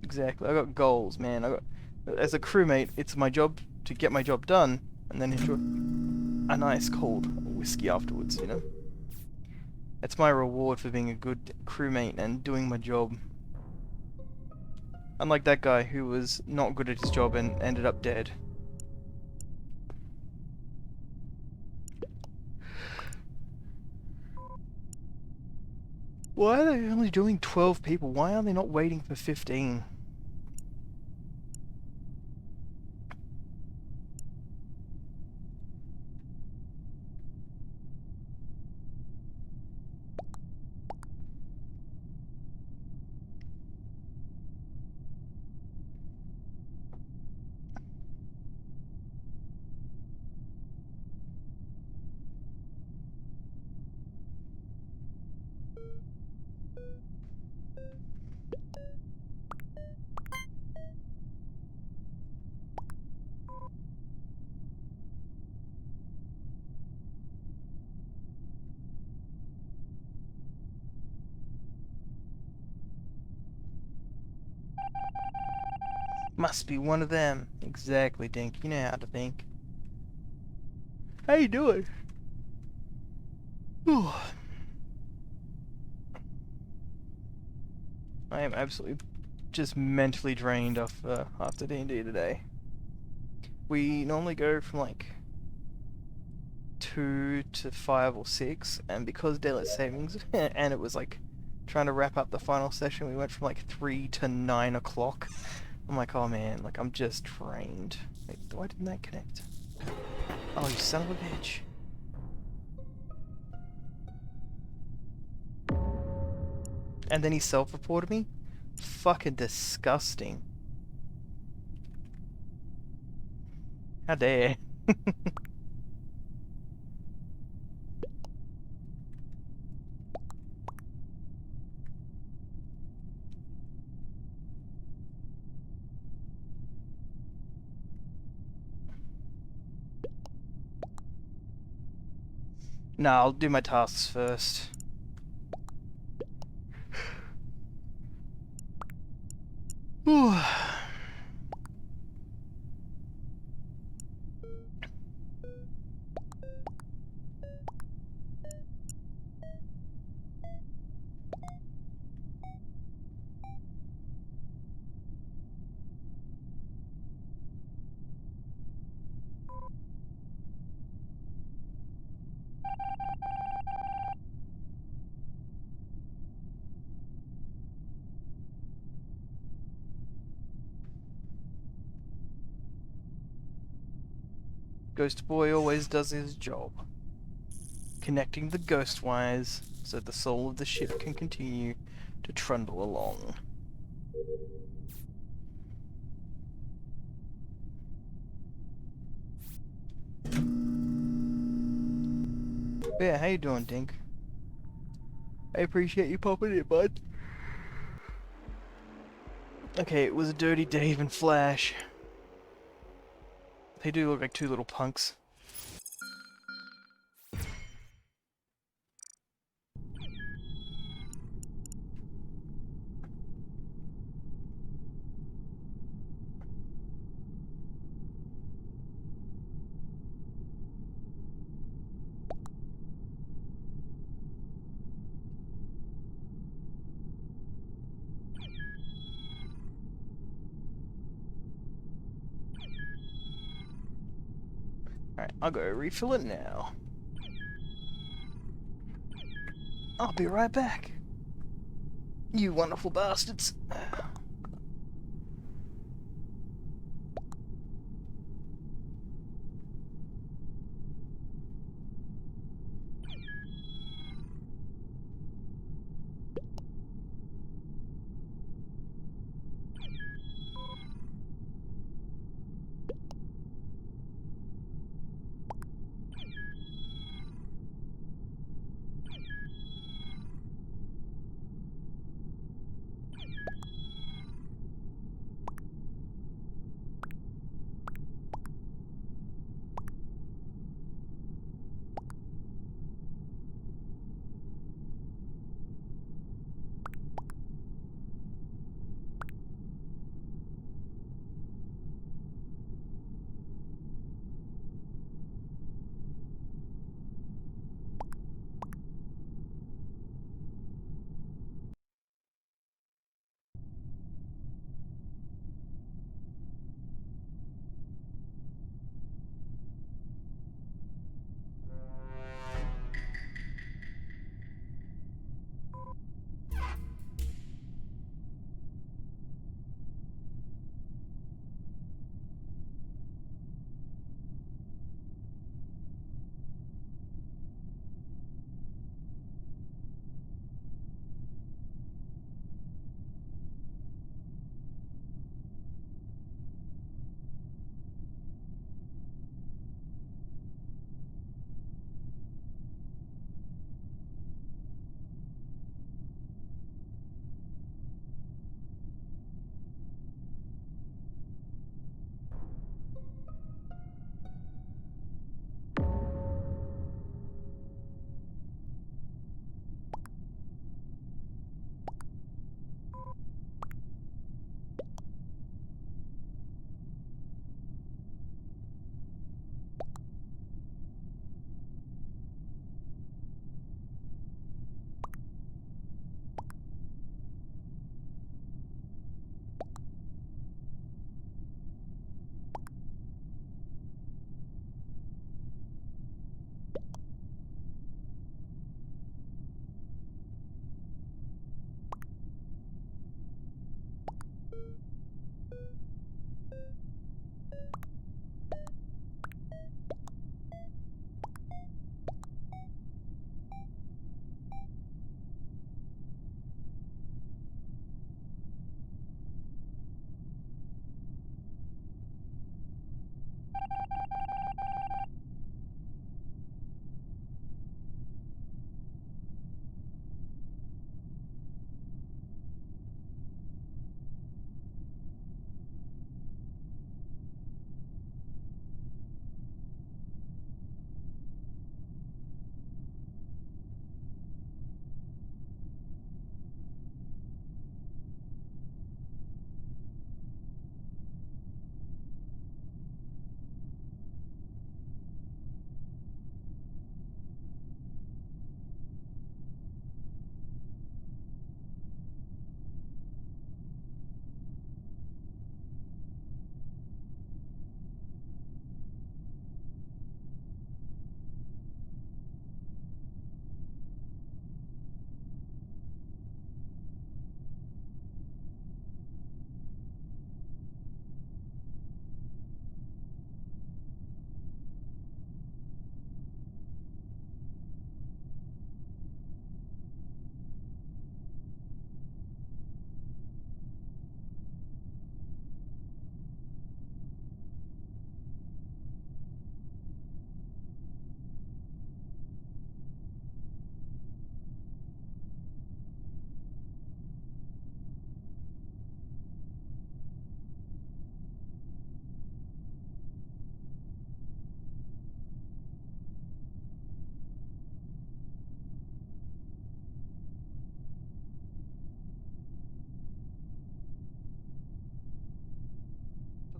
Exactly. I got goals, man. As a crewmate, it's my job to get my job done, and then enjoy a nice cold whiskey afterwards, you know? It's my reward for being a good crewmate and doing my job. Unlike that guy who was not good at his job and ended up dead. Why are they only doing 12 people? Why are they not waiting for 15? Must be one of them. Exactly, Dink. You know how to think. How you doing? Whew. I am absolutely just mentally drained off after D&D today. We normally go from like 2 to 5 or 6, and because daylight savings, and it was like trying to wrap up the final session, we went from like 3 to 9 o'clock. I'm like, oh man, like I'm just drained. Wait, why didn't that connect? Oh, you son of a bitch. And then he self-reported me? Fucking disgusting. How dare. Nah, I'll do my tasks first. Whew. Ghost Boy always does his job. Connecting the ghost wires so the soul of the ship can continue to trundle along. Yeah, how you doing, Dink? I appreciate you popping in, bud. Okay, it was a Dirty Dave and Flash. They do look like two little punks. Alright, I'll go refill it now. I'll be right back. You wonderful bastards.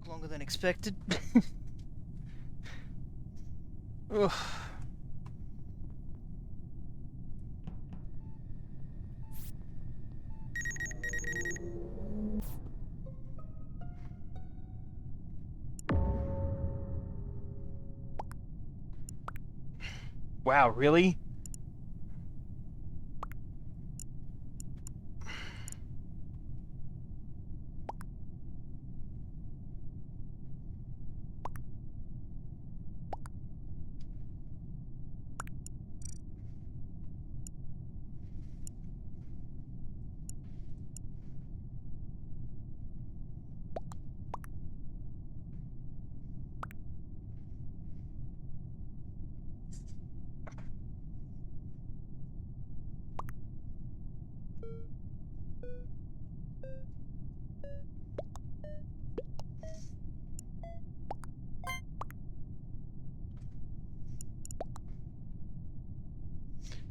took longer than expected. Ugh. Wow, really?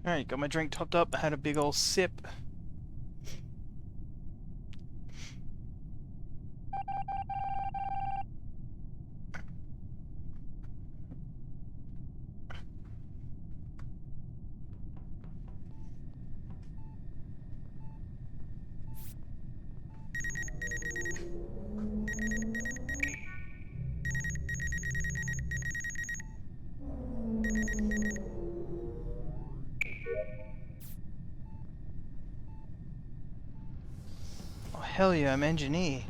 Alright, got my drink topped up, had a big old sip. Oh hell yeah, I'm engineer.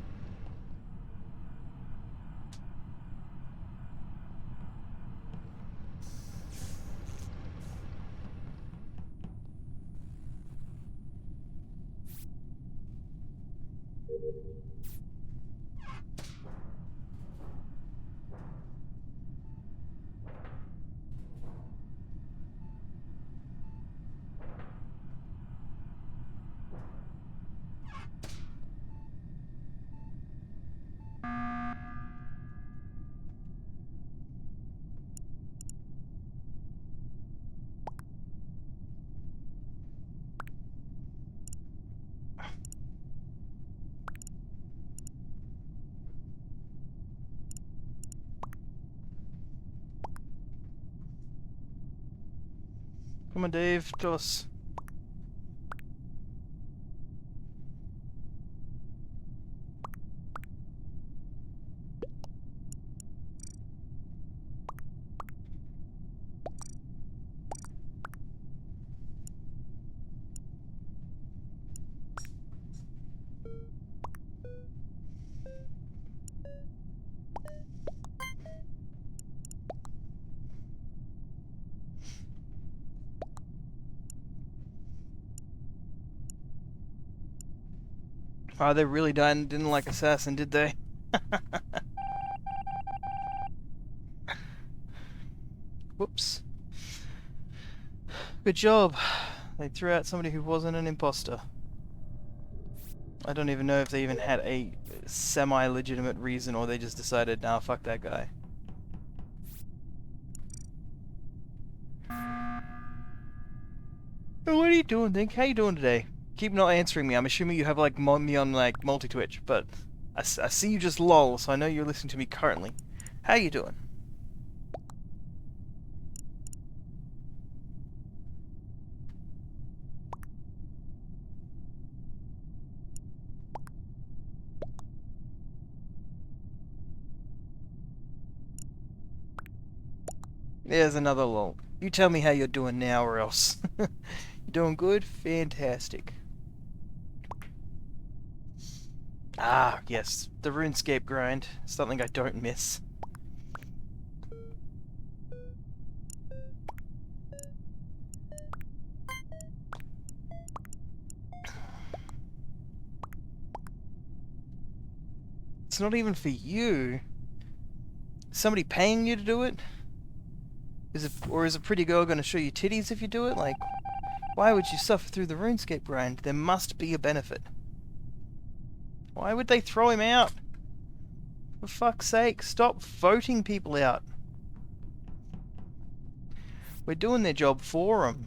Come on, Dave, tell us. Oh, they really didn't like Assassin, did they? Whoops. Good job. They threw out somebody who wasn't an imposter. I don't even know if they even had a semi-legitimate reason or they just decided, nah, fuck that guy. Oh, what are you doing, Dink? How you doing today? Keep not answering me. I'm assuming you have like me on like multi-twitch, but I see you just lol, so I know you're listening to me currently. How you doing? There's another lol. You tell me how you're doing now or else. You doing good? Fantastic. Ah, yes. The RuneScape grind. Something I don't miss. It's not even for you. Is somebody paying you to do it? Or is a pretty girl going to show you titties if you do it? Like, why would you suffer through the RuneScape grind? There must be a benefit. Why would they throw him out? For fuck's sake, stop voting people out. We're doing their job for them.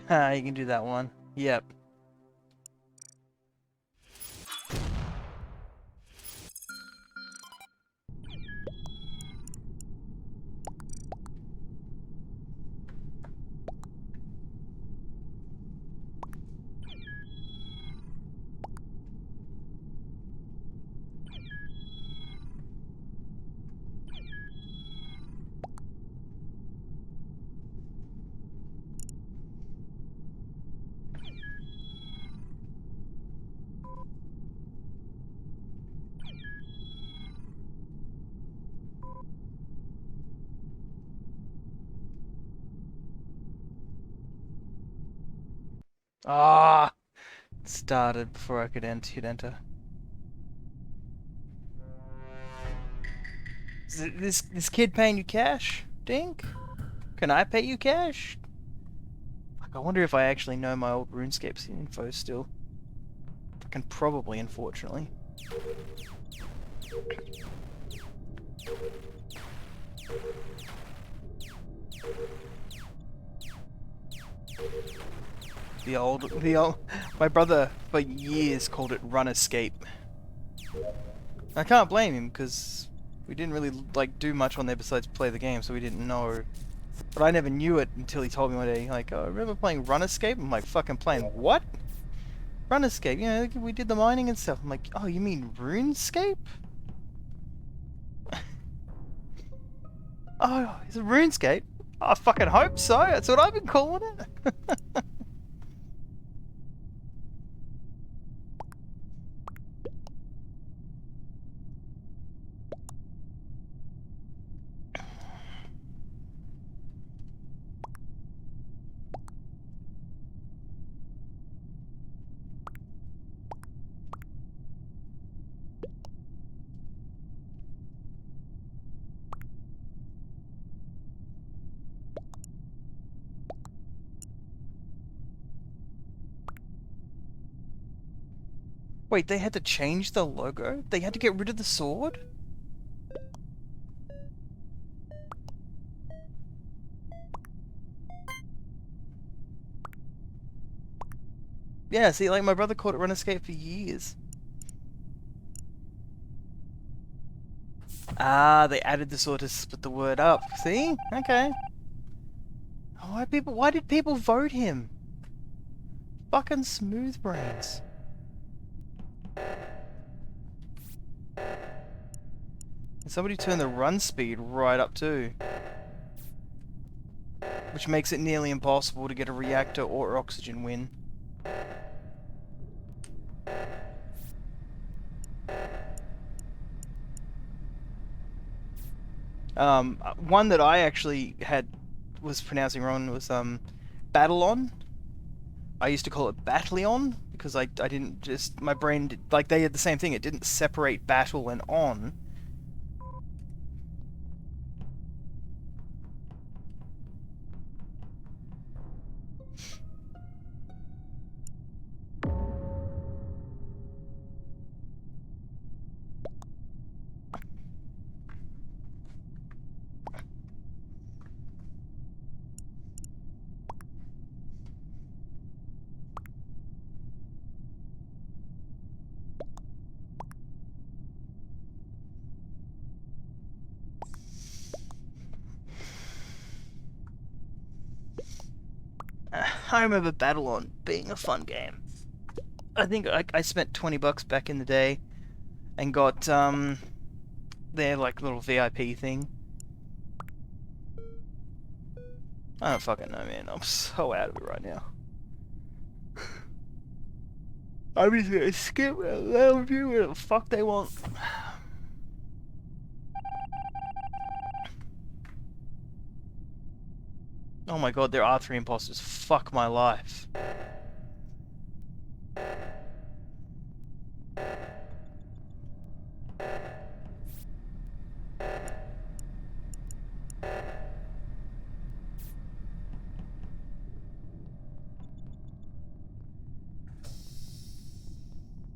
Ah, you can do that one. Yep. Ah, it started before I could hit enter. Is this kid paying you cash, Dink? Can I pay you cash? Fuck, I wonder if I actually know my old RuneScape info still. I can probably, unfortunately. My brother for years called it Run Escape. I can't blame him because we didn't really like do much on there besides play the game, so we didn't know. But I never knew it until he told me one day, like, oh, remember playing Run Escape? I'm like, fucking playing what? Run Escape, you know, we did the mining and stuff. I'm like, oh, you mean RuneScape? Oh, is it RuneScape? I fucking hope so. That's what I've been calling it. Wait, they had to change the logo? They had to get rid of the sword? Yeah, see, like, my brother called it Run Escape for years. Ah, they added the sword to split the word up. See? Okay. Why did people vote him? Fucking smooth brains. And somebody turned the run speed right up too. Which makes it nearly impossible to get a reactor or oxygen win. One that I actually was pronouncing wrong was Battlon. I used to call it Battleon because I didn't just, my brain like they had the same thing. It didn't separate battle and on. I remember Battlon being a fun game. I think I spent $20 back in the day and got their like little VIP thing. I don't fucking know, man. I'm so out of it right now. I'm just gonna skip it. Let them do whatever the fuck they want. Oh my god, there are 3 imposters. Fuck my life.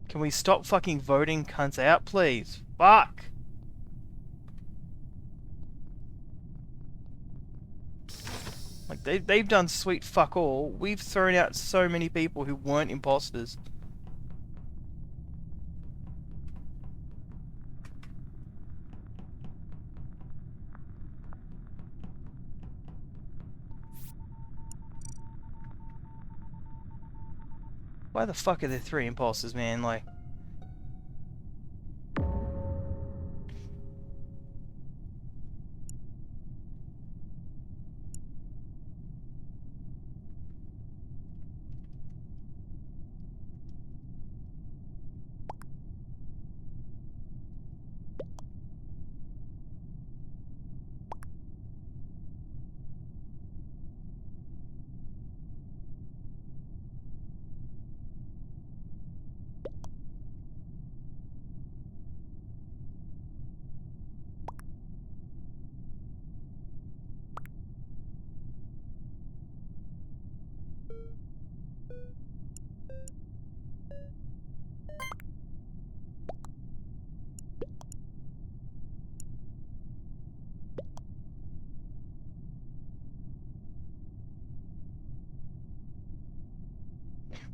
Can we stop fucking voting cunts out, please? Fuck! Like, they've done sweet fuck all. We've thrown out so many people who weren't imposters. Why the fuck are there 3 imposters, man? Like...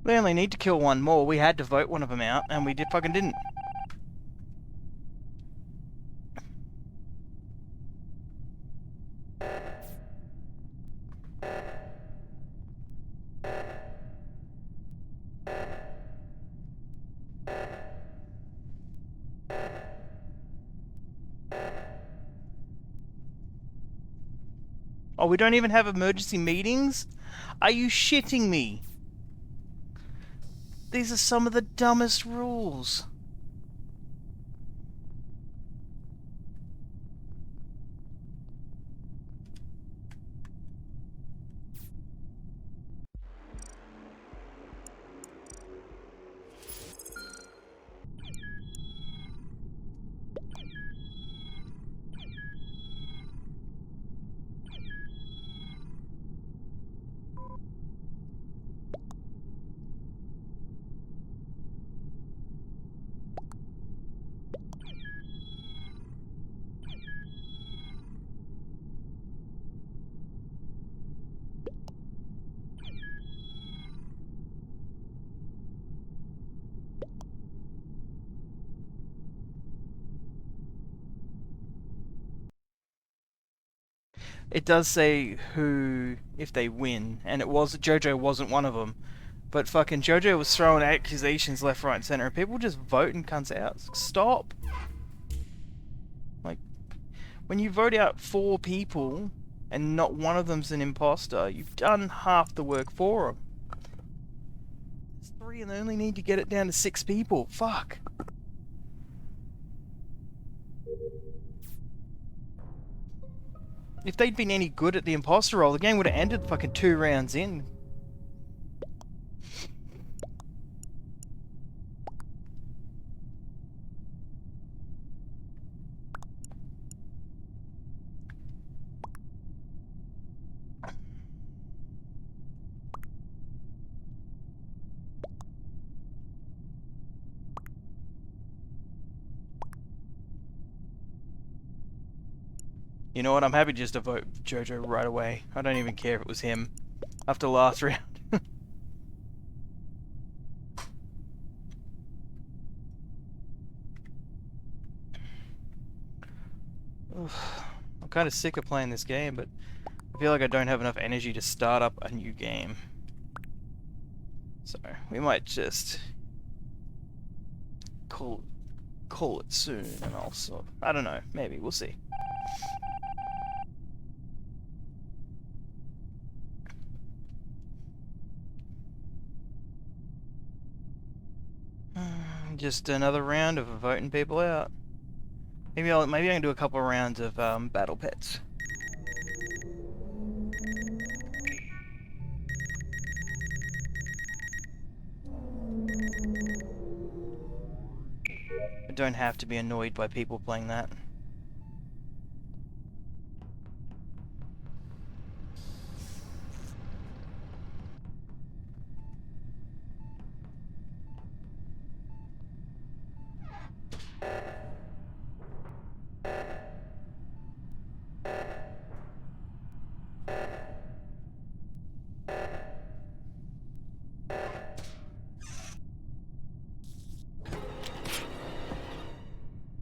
We only need to kill 1 more. We had to vote one of them out, and we fucking didn't. Oh, we don't even have emergency meetings? Are you shitting me? These are some of the dumbest rules. It does say who, if they win, and it was Jojo wasn't one of them. But fucking Jojo was throwing accusations left, right, and center, and people just voting cunts out. Stop. Like, when you vote out 4 people and not one of them's an imposter, you've done half the work for them. There's 3 and they only need to get it down to 6 people. Fuck. If they'd been any good at the imposter role, the game would have ended fucking 2 rounds in. You know what, I'm happy just to vote Jojo right away. I don't even care if it was him. After last round. I'm kind of sick of playing this game, but I feel like I don't have enough energy to start up a new game. So, we might just call call it soon, and I'll sort. I don't know. Maybe we'll see. Just another round of voting people out. Maybe I can do a couple of rounds of battle pets. I don't have to be annoyed by people playing that.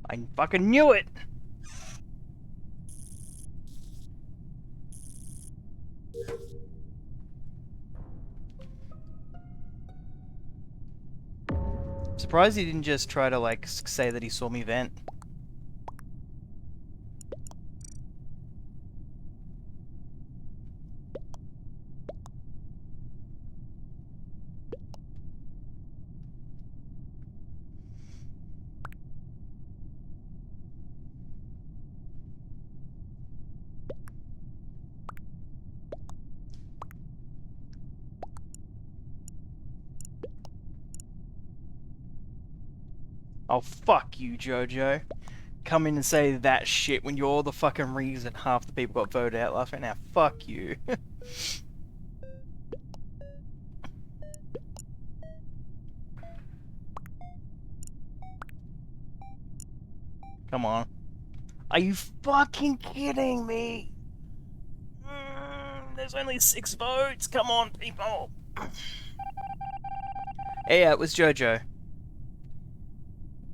I fucking knew it! Surprised he didn't just try to, like, say that he saw me vent. Oh, fuck you, Jojo. Come in and say that shit when you're the fucking reason half the people got voted out last night. Now, fuck you. Come on. Are you fucking kidding me? There's only 6 votes. Come on, people. Yeah, it was Jojo.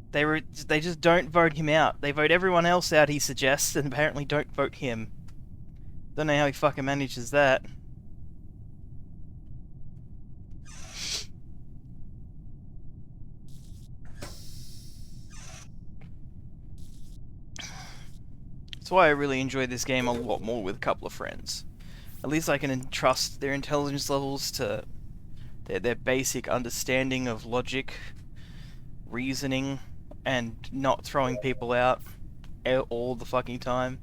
They just don't vote him out. They vote everyone else out he suggests, and apparently don't vote him. Don't know how he fucking manages that. That's why I really enjoy this game a lot more with a couple of friends. At least I can entrust their intelligence levels to their basic understanding of logic, reasoning, and not throwing people out all the fucking time.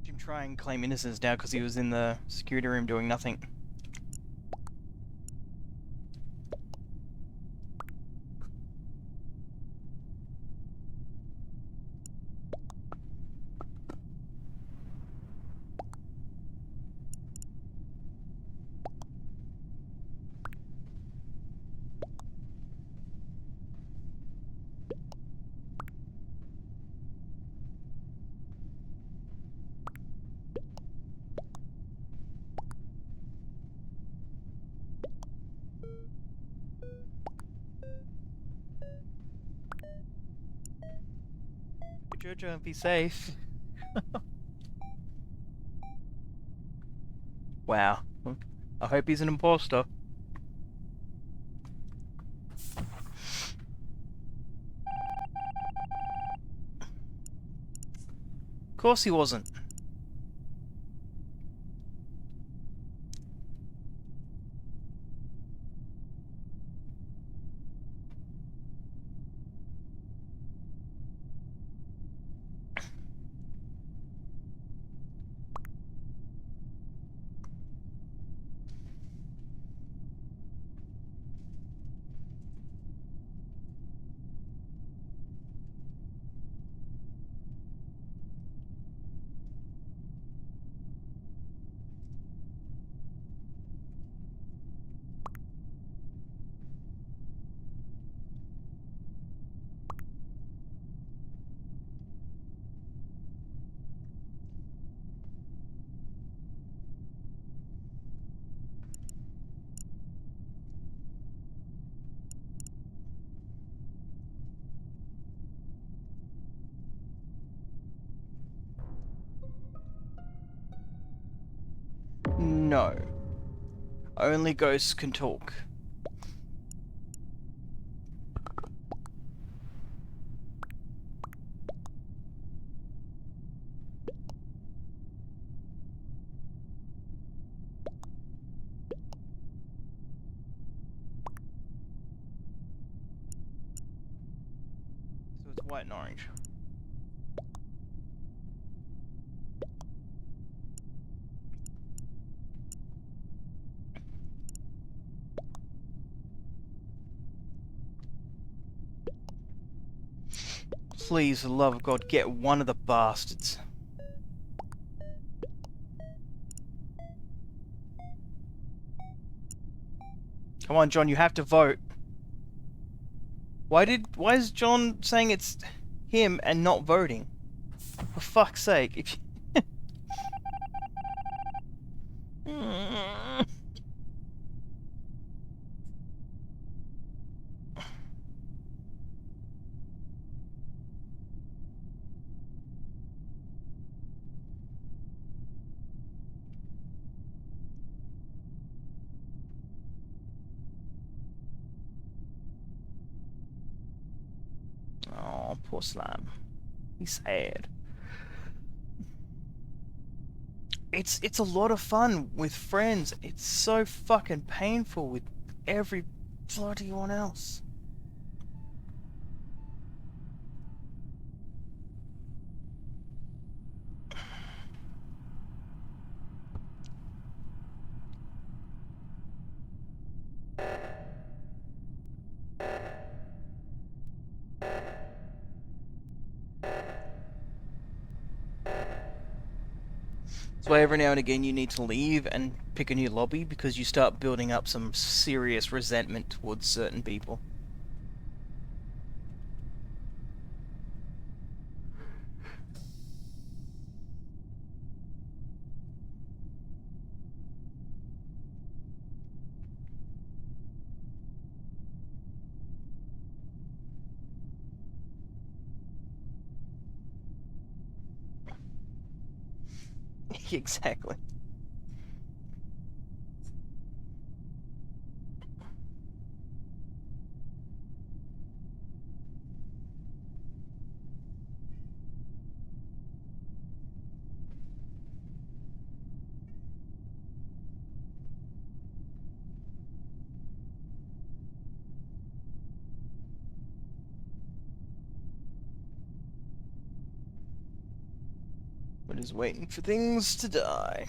Him try and claim innocence now because he was in the security room doing nothing. Jojo, be safe. Wow. I hope he's an imposter. Of course he wasn't. No. Only ghosts can talk. So it's white and orange. Please, for the love of God, get one of the bastards. Come on, John, you have to vote. Why is John saying it's him and not voting? For fuck's sake. If you... Oh, poor Slime. He's sad. It's a lot of fun with friends. It's so fucking painful with every bloody one else. That's why every now and again you need to leave and pick a new lobby because you start building up some serious resentment towards certain people. Exactly. We're just waiting for things to die.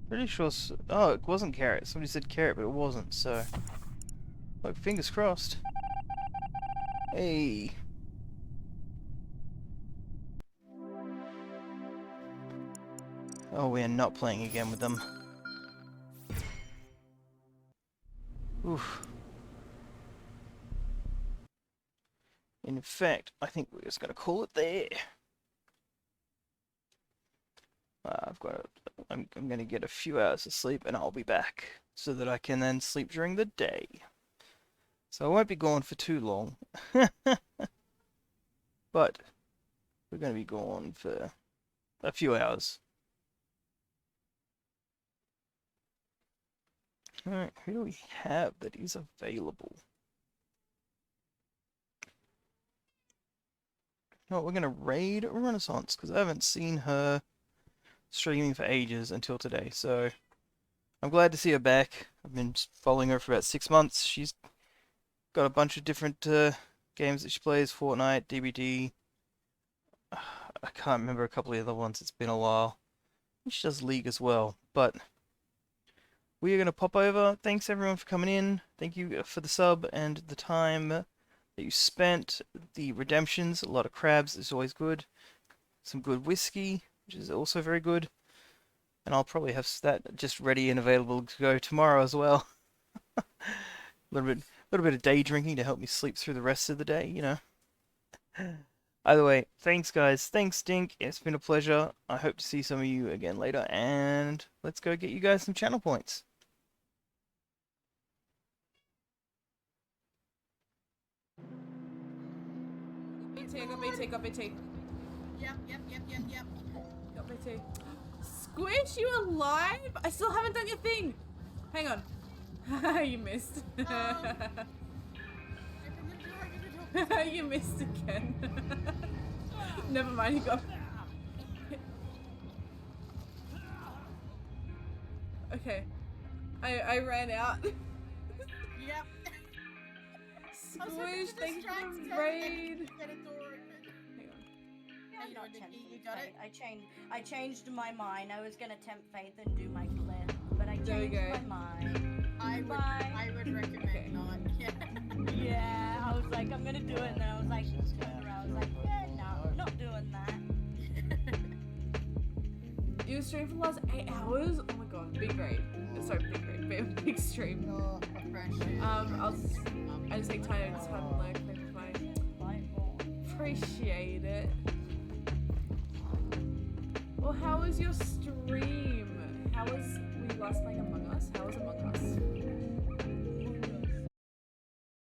Pretty sure. Oh, it wasn't carrot. Somebody said carrot, but it wasn't. So, look, fingers crossed. Hey. Oh, we are not playing again with them. Oof. In fact, I think we're just gonna call it there. I'm gonna get a few hours of sleep and I'll be back so that I can then sleep during the day. So I won't be gone for too long. But we're gonna be gone for a few hours. Alright, who do we have that is available? No, we're gonna raid Renaissance because I haven't seen her streaming for ages until today. So I'm glad to see her back. I've been following her for about 6 months. She's got a bunch of different games that she plays: Fortnite, DBD. I can't remember a couple of the other ones. It's been a while. She does League as well. But we are gonna pop over. Thanks everyone for coming in. Thank you for the sub and the time that you spent. The redemptions, a lot of crabs is always good. Some good whiskey, which is also very good. And I'll probably have that just ready and available to go tomorrow as well. A little bit of day drinking to help me sleep through the rest of the day, you know. Either way, thanks guys. Thanks Dink. It's been a pleasure. I hope to see some of you again later. And let's go get you guys some channel points. BT, I got BT, got BT. Yep. Got BT. Squish, you alive? I still haven't done your thing. Hang on. You missed. You missed again. Never mind, you got. Okay. I ran out. Yep. Squish, thank you for the raid. Get a door open. Hang on. Hey, you Not Nikki, tempting you got fate. it? I changed my mind. I was gonna tempt fate and do my clip, but I There we changed go. my mind. I would recommend Okay. not. Yeah. Yeah, I was like, I'm gonna do it, and then I was like, turned around, I was like, yeah, no, not doing that. You streamed for the last 8 hours? Oh my god, big raid. Sorry, big raid, big stream. Not a fresh. I just take time to just have a look and appreciate it. Well, how was your stream? How was, were you last playing Among Us? How was Among Us?